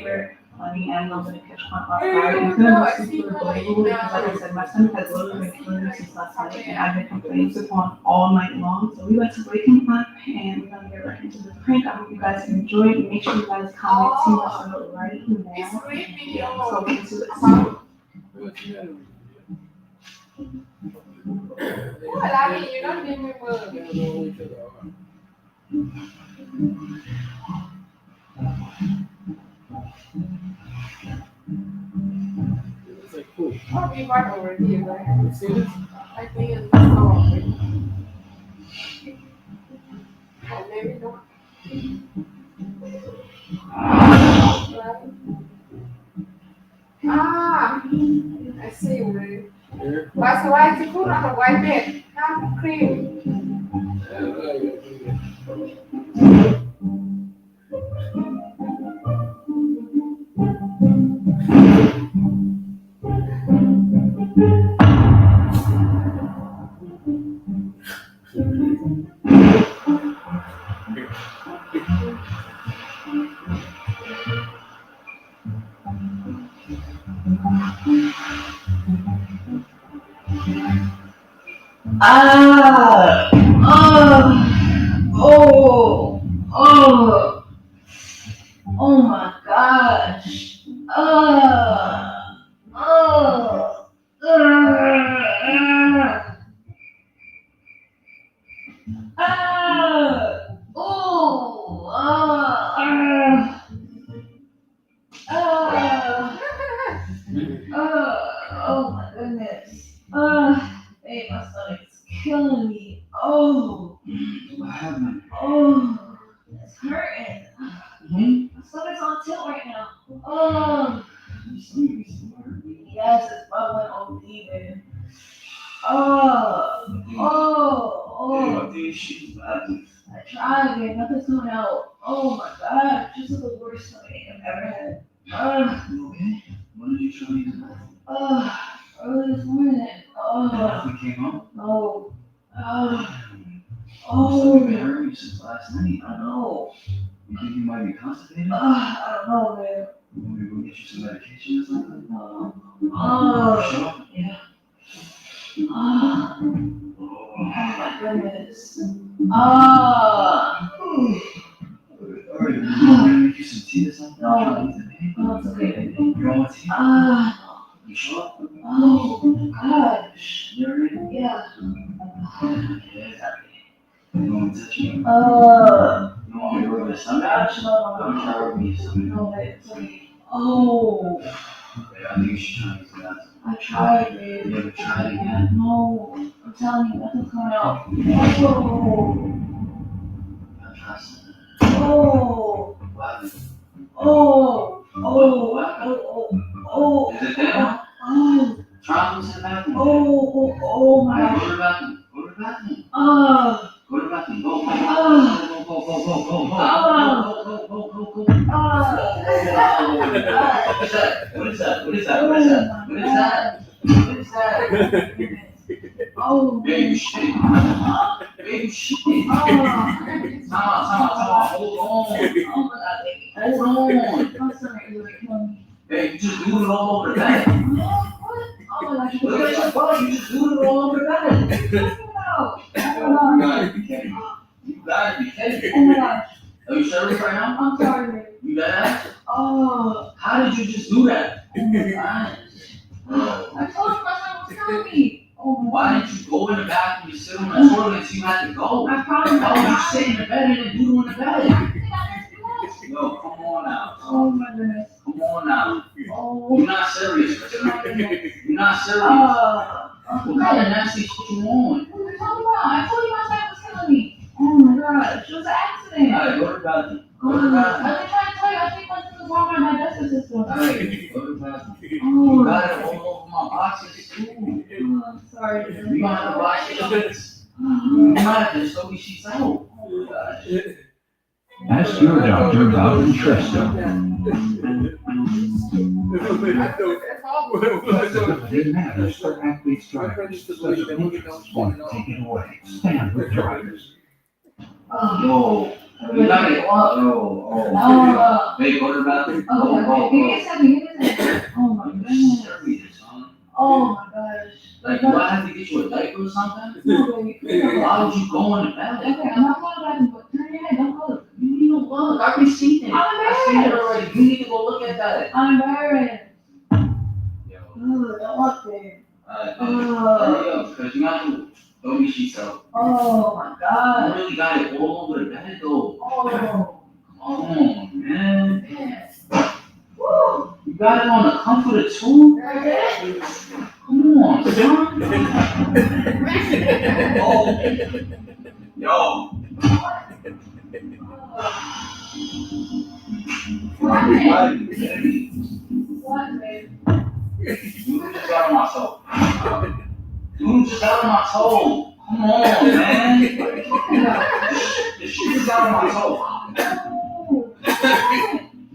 super funny, and I'm gonna catch one off guard. It's gonna be super believable because, like I said, my stomach has literally been killing me since last night, and I've been complaining to Quan all night long. So we like to wake him up, and we're gonna get right into the prank. I hope you guys enjoy. Make sure you guys comment too much right now. Yeah, let's go into it. Well, I mean, you don't give me word. I'll be right over here, right? You see this? I think it's so or maybe not. Ah, I see already. Why is it put on the white bed? Not cream. Oh my gosh. Oh my goodness. Babe, my stomach's killing me. What happened? It's hurting. My stomach's on tilt right now. Yes, it's bubbling OD, baby. I tried, babe. Nothing's coming out. Oh my god, this is the worst stomach I've ever had. You okay? When did you try to do that? Early this morning. Nothing came up? No. You've been hurting you since last night. I know. You think you might be constipated? I don't know, man. You want me to go get you some medication or something? Sure? Yeah. Oh my goodness. Alright, you want me to make you some tea or something? No, it's okay, baby. You don't want tea? You sure? Oh gosh. You alright? Yeah. You want me to touch you? You You want me to rub your stomach? gosh, I'm trying to rub your stomach. no, babe, it's okay. Oh, I think you should try this out. I tried, babe. You ever tried again? No, I'm telling you, nothing's coming out. Oh, I'll try something. oh, What? oh. Is it there? Oh, Try to go to the bathroom. oh my Alright, gosh. go to the bathroom. Go to the bathroom. Oh, Go to the bathroom. Go. What is that? Oh. Baby shit. Baby shit. Oh. Time. Hold on. Oh my God, baby. Hold on. I'm sorry. Hey, you just do it all over the bed. What? Oh my gosh. Look at your butt. You just do it all over the bed. You gotta be kidding me. You gotta be kidding me. Oh my gosh. Are you serious right now? I'm sorry, baby. You dead? Oh. How did you just do that? Oh my gosh. I told you my son was telling me. Oh my Why gosh. didn't you go in the bathroom and sit on the toilet until you had to go? I promise. Why would you sit in the bed and then do it in the bed? Yo, come on now. Oh my goodness. Come on now. Oh. You're not serious, Kristen. You're not serious. What kind of nasty shit you on? What are you talking about? I told you my son was killing me. Oh my gosh. It was an accident. Alright, go to the bathroom. Go to the bathroom. I've been trying to tell you. I think my son was walking around my digestive system. Alright, go to the bathroom. Oh. You got it all over my boxes too. Oh, I'm sorry. You gonna have to wash it up. You might have to throw these sheets out. Oh gosh. Ask your doctor about Entresto. It matters for athletes drivers. Such individuals want to take it away. Stand with drivers. Yo, you got it. Oh. Babe, go to the bathroom. Okay, give me a second. Give me a second. Oh my goodness. Serious, huh? Oh my gosh. Like, do I have to get you a diaper or something? No, baby. Why would you go in the bed? Okay, I'm not going back, but turn your head. Don't look. You need to look. I already seen it. I seen it already. You need to go look at that. I'm embarrassed. Yo. Ugh, don't look, babe. Alright, babe. Hurry up, because you got to throw these sheets out. Oh my god. You really got it all over the bed, though. Oh. Come on, man. Yes. Woo. You got it on the comforter, too? Come on, son. Oh. Yo. What, babe? Baby. What, babe? You just got on my toe. You just got on my toe. Come on, man. The shit just got on my toe.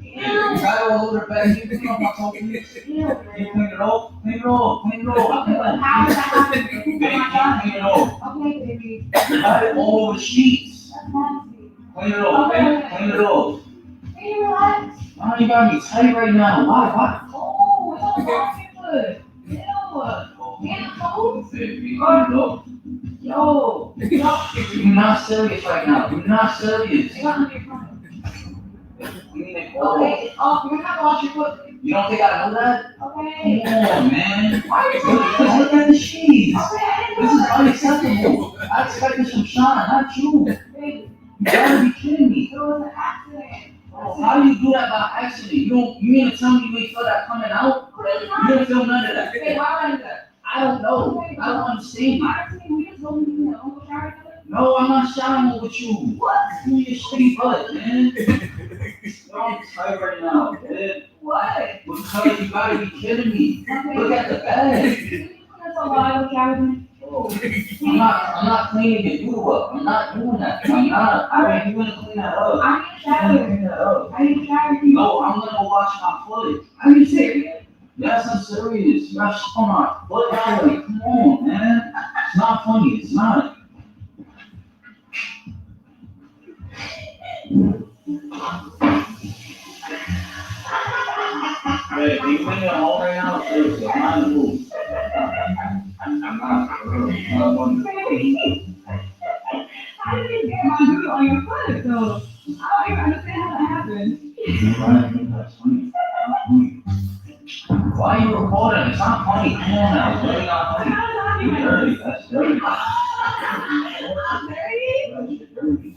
You got it all over the bed. You clean off my toe, please. You clean it off. Clean it off. Clean it off. Okay, but how is that happening? Baby, clean it off. Okay, baby. You got it all over the sheets. That's nasty. Clean it off, baby. Clean it off. Can you relax? Why you got me tight right now? Why? Oh, it's on the wrong foot. Ew. Damn, cold. Baby, clean it off. Yo. You're not serious right now. You're not serious. You got under your phone. Clean it off. Okay, it's off. You're not gonna wash your foot. You don't think I know that? Okay. Come on, man. Why are you doing Because look at the sheets. Okay, I didn't This know is that. unacceptable. I expected some shine, not you. Babe, You gotta be kidding me. it was an accident. Oh, how do you do that by accident? You mean to tell me you ain't feel that coming out? You didn't feel none of that. Babe, why would I do that? I don't know. I don't understand you. Honestly, we just go in the Uncle shower together. No, I'm not showering with you. What? You your shitty butt, man. I'm tired right now, man. What? Because you gotta be kidding me. Okay. Look at the bed. That's a lot of shower. I'm not cleaning your doo up. I'm not doing that. I'm not. I mean, you gonna clean that up. I need a shower. Clean that up. I need a shower. No, I'm gonna go wash my foot. Are you serious? Yes, I'm serious. You got shit on my foot. Like, come on, man. It's not funny. It's not. Hey, can you clean your home right now? Seriously, I'm not in the mood. I'm not. How did you get my noodle on your foot, though? I don't even understand how that happened. That's funny. Why are you recording? It's not funny. Come on now. It's really not funny. You're dirty. That's dirty. I'm dirty? That's dirty.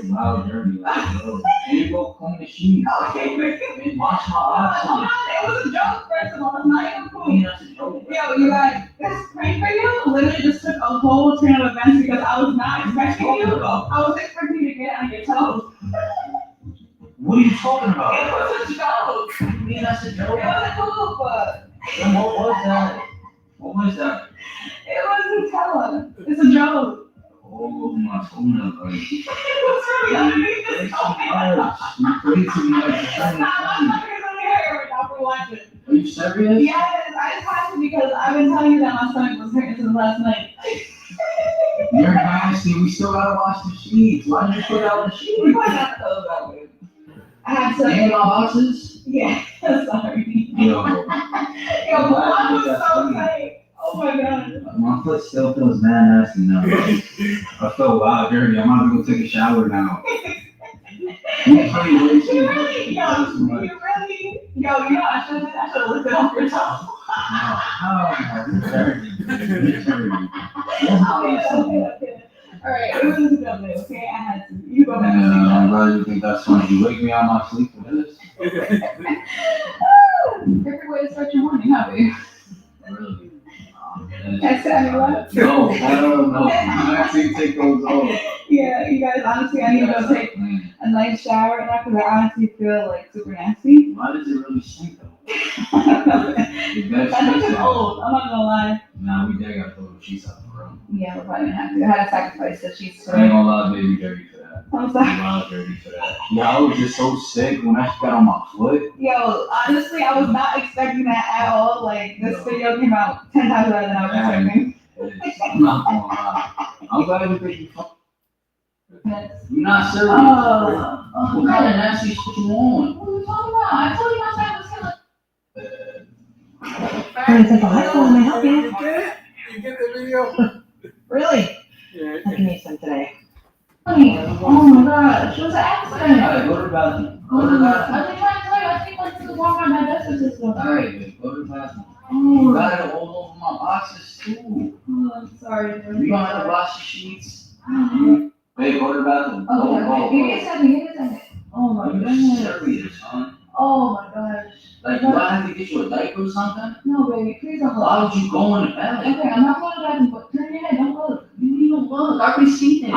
Wow, dirty. Here you go, clean the sheets. Okay, And wash my boxes. it was a joke, first of all. It's not even cool. Clean up the joke. Yo, you guys, this prank video literally just took a whole train of events because I was not expecting you. I was expecting you to get on your toes. What are you talking about? It was a joke. You mean that's a joke? It was a cool, but Then what was that? What was that? it wasn't telling. It's a joke. Oh, all over my toenails. Like, What's really underneath this? you pray to me like Are you serious? Yes, I just had to because I've been telling you that my stomach was hurting since last night. You're nasty. We still gotta wash the sheets. Why did you put out the sheets? We might not know that way. I had to. And my boxes? Yeah, sorry. Yo. Yo, my mom was so tight. Oh my god. My foot still feels mad nasty now. I feel wild dirty. I'm about to go take a shower now. You really? Yo, I should have looked it up your toe. Okay. Alright, it was a good day, okay? I had to. You go back to sleep. I'm glad you think that's funny. You wake me out of my sleep for this? Perfect way to start your morning, huh, babe? Really? That's Samuel. No, hell no. You actually take those off. Yeah, you guys, honestly, I need to go take a nice shower right now because I honestly feel like super nasty. Why does it really stink though? I think it's old, I'm not gonna lie. Nah, we did gotta throw the sheets out for real. Yeah, we're probably gonna have to. I had to sacrifice the sheets I ain't today. gonna lie, baby, dirty for that. I'm sorry. I'm not dirty for that. Yeah, I was just so sick when I got on my foot. Yo, honestly, I was not expecting that at all. Like, this video came out 10 times better than I was expecting. I'm not gonna lie. I'm glad you think you fuck. You're not serious. What kind of nasty shit you on? What are you talking about? I told you my side was killing. You get the video? Really? Yeah. I can eat some today. Oh my gosh, it was an accident. Alright, go to the bathroom. Go to the I've bathroom. been trying to tell you, I think like to the walk on my digestive system. Alright, babe, go to the bathroom. You got it all over my boxes too. Oh, I'm sorry. You don't have to wash the sheets. Babe, go to the bathroom. Okay, give me a second. Oh my You're goodness. serious, huh? Oh my gosh. Like, do I have to get you a diaper or something? No, baby, please don't Why look. would you go in the bed? Okay, I'm not going to the bathroom, but turn your head, don't look. You need to look. I already seen it. I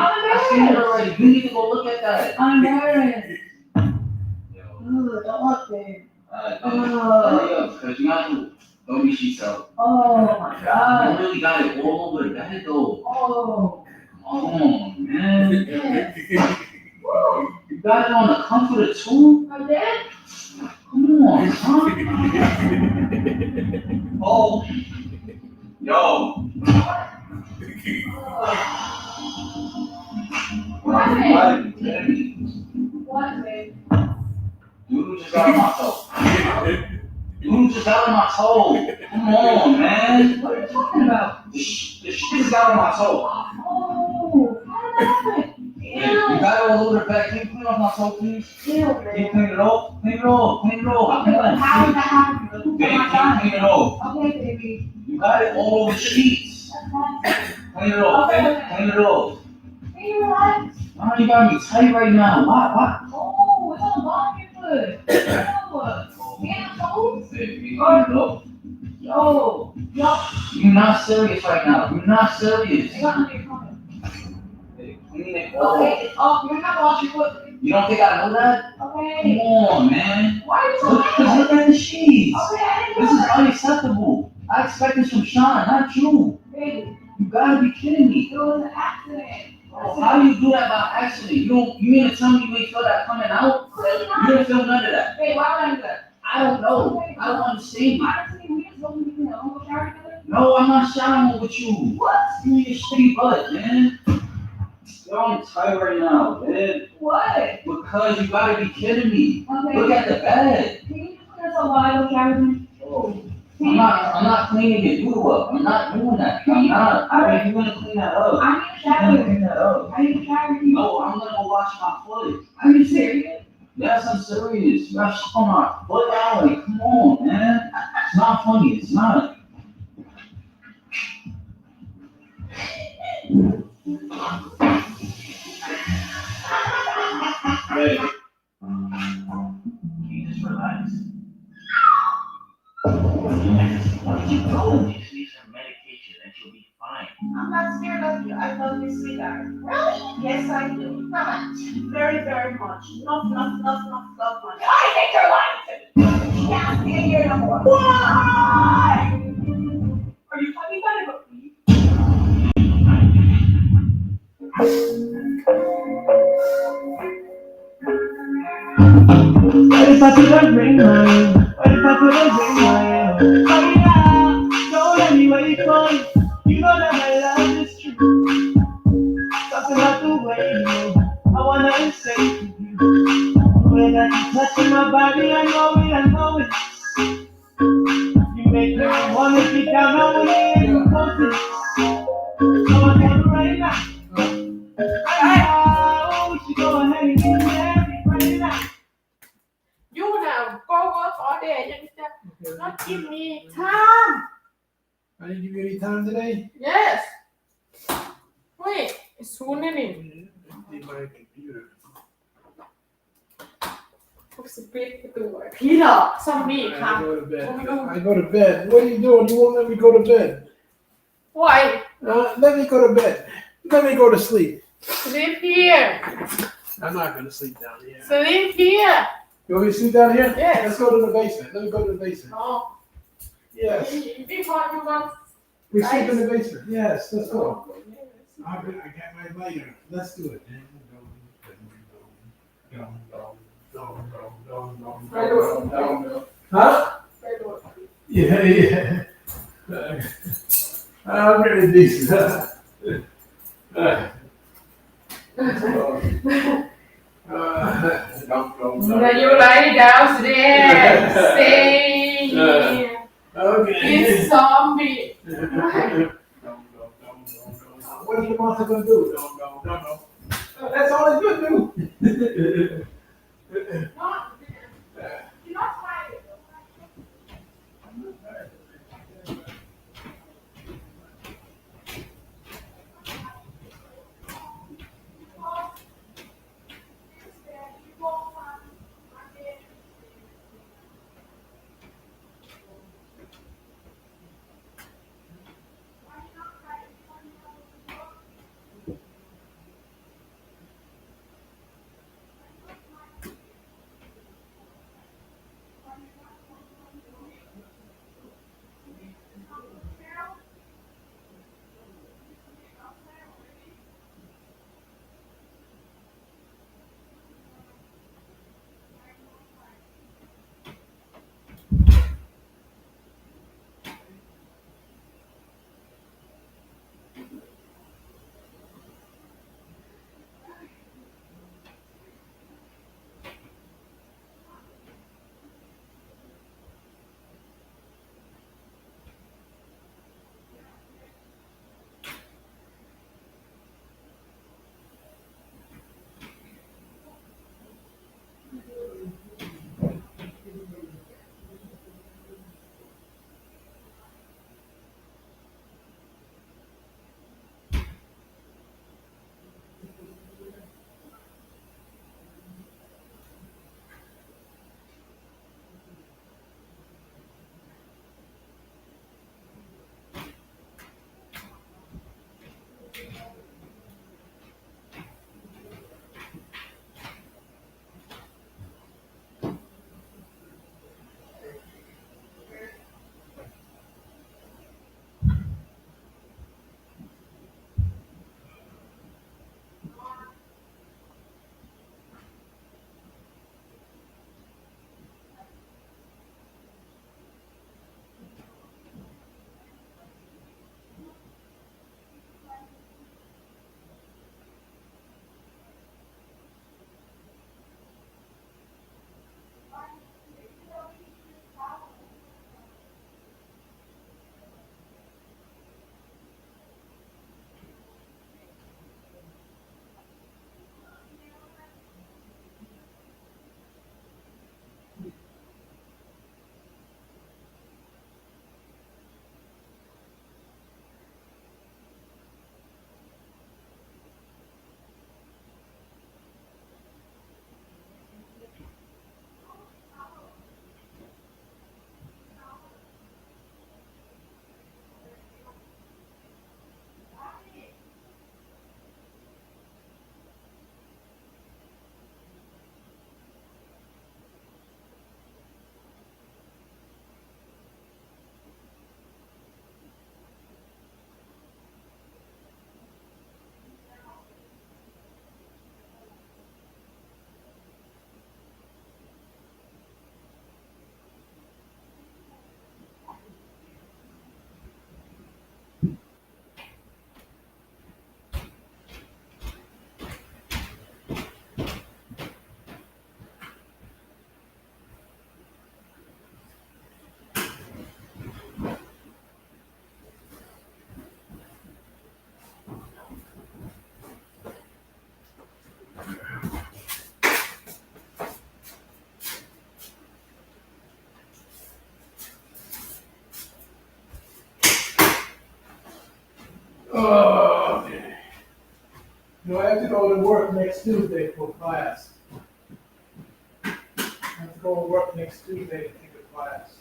seen it already. You need to go look at that. I'm embarrassed. Yo. Ugh, don't look, babe. Alright, babe. Hurry up, because you got to throw these sheets out. Oh my You god. really got it all over the bed, though. Oh. Come on, man. Yes. You got it on the comforter, too? I did? Come on, son. Oh. Yo. What, babe? Dude What, babe? just got on my toe. Dude just got on my toe. Come on, man. What are you talking about? The shit just got on my toe. Oh, how did that happen? You got it all over the back. Can you clean off my toe, please? Ew, Can you babe. clean it off? Clean it off. Clean it off. Okay, but how did that happen? Babe, can you clean it off? Okay, baby. You got it all over the sheets. Clean it off, babe. Clean it off. Can you relax? Why you got me tight right now? Why? Oh, it's on the bottom of your foot. No. Damn, toes. Babe, clean it off. Yo. You're not serious right now. You're not serious. I got under your comment. Babe, clean it off. Okay, it's off. You're not wash your foot. You don't think I know that? Okay. Come on, man. Why are you so Because look at the sheets. Okay, I didn't This know is that. unacceptable. I expect this from Sean, not you. Baby, You gotta be kidding me. it was an accident. Oh, how do you do that by accident? You mean to tell me you ain't feel that coming out? Clearly You not. didn't feel none of that. Babe, why would I do that? I don't know. I don't understand you. Honestly, we just don't even know. We'll shower together. No, I'm not showering with you. What? You and your shitty butt, man. You're on tight right now, man. What? Because you gotta be kidding me. Okay. Look at the bed. Can you just clear so while I go shower with me? Oh. I'm not cleaning your doo up. I'm not doing that. I'm not. Alright, you're gonna clean that up. I need to shower You're with gonna clean you. that up. I need to shower with you. No, I'm gonna go wash my foot. Are you serious? Yes, I'm serious. You got shit on my foot now. Like, come on, man. It's not funny. It's not. Hey. You just relax. Keep going. You just need some medication and you'll be fine. I'm not scared of you. I love you, sweetheart. Really? Yes, I do. How much? Very, very much. Not much. I think you're lying. Can't stay here no more. Why? Are you talking about it? in mind. What if I put a ring on you? Oh yeah, don't let me wait for you. You know that my love is true. Something about the way you move. I wanna say to you. The way that you touching my body, I know it. You make me wanna get down on it and pose it. So I tell you right now. Right now, she go ahead and get married right now. You now go work all day. You just not give me time. I didn't give you any time today? Yes. Wait, it's soon in. In my computer. พวกสปีดประตูพี่หรอกซอมบี้ค่ะ I go to bed. I go to bed. What are you doing? You won't let me go to bed. Why? Let me go to bed. Let me go to sleep. Sleep here. I'm not going to sleep down here. Sleep here. You want me to sleep down here? Yes. Let's go to the basement. Let me go to the basement. Oh. Yes. Before you want. We sleep in the basement. Yes, let's go. I got my lighter. Let's do it. Huh? Yeah. I'm really decent. Now you lie down there. Stay here. Okay. This zombie. What are you monster gonna do? No. That's all it's gonna do. You're not tired. Oh, no, I have to go to work next Tuesday for class. I have to go to work next Tuesday to take a class.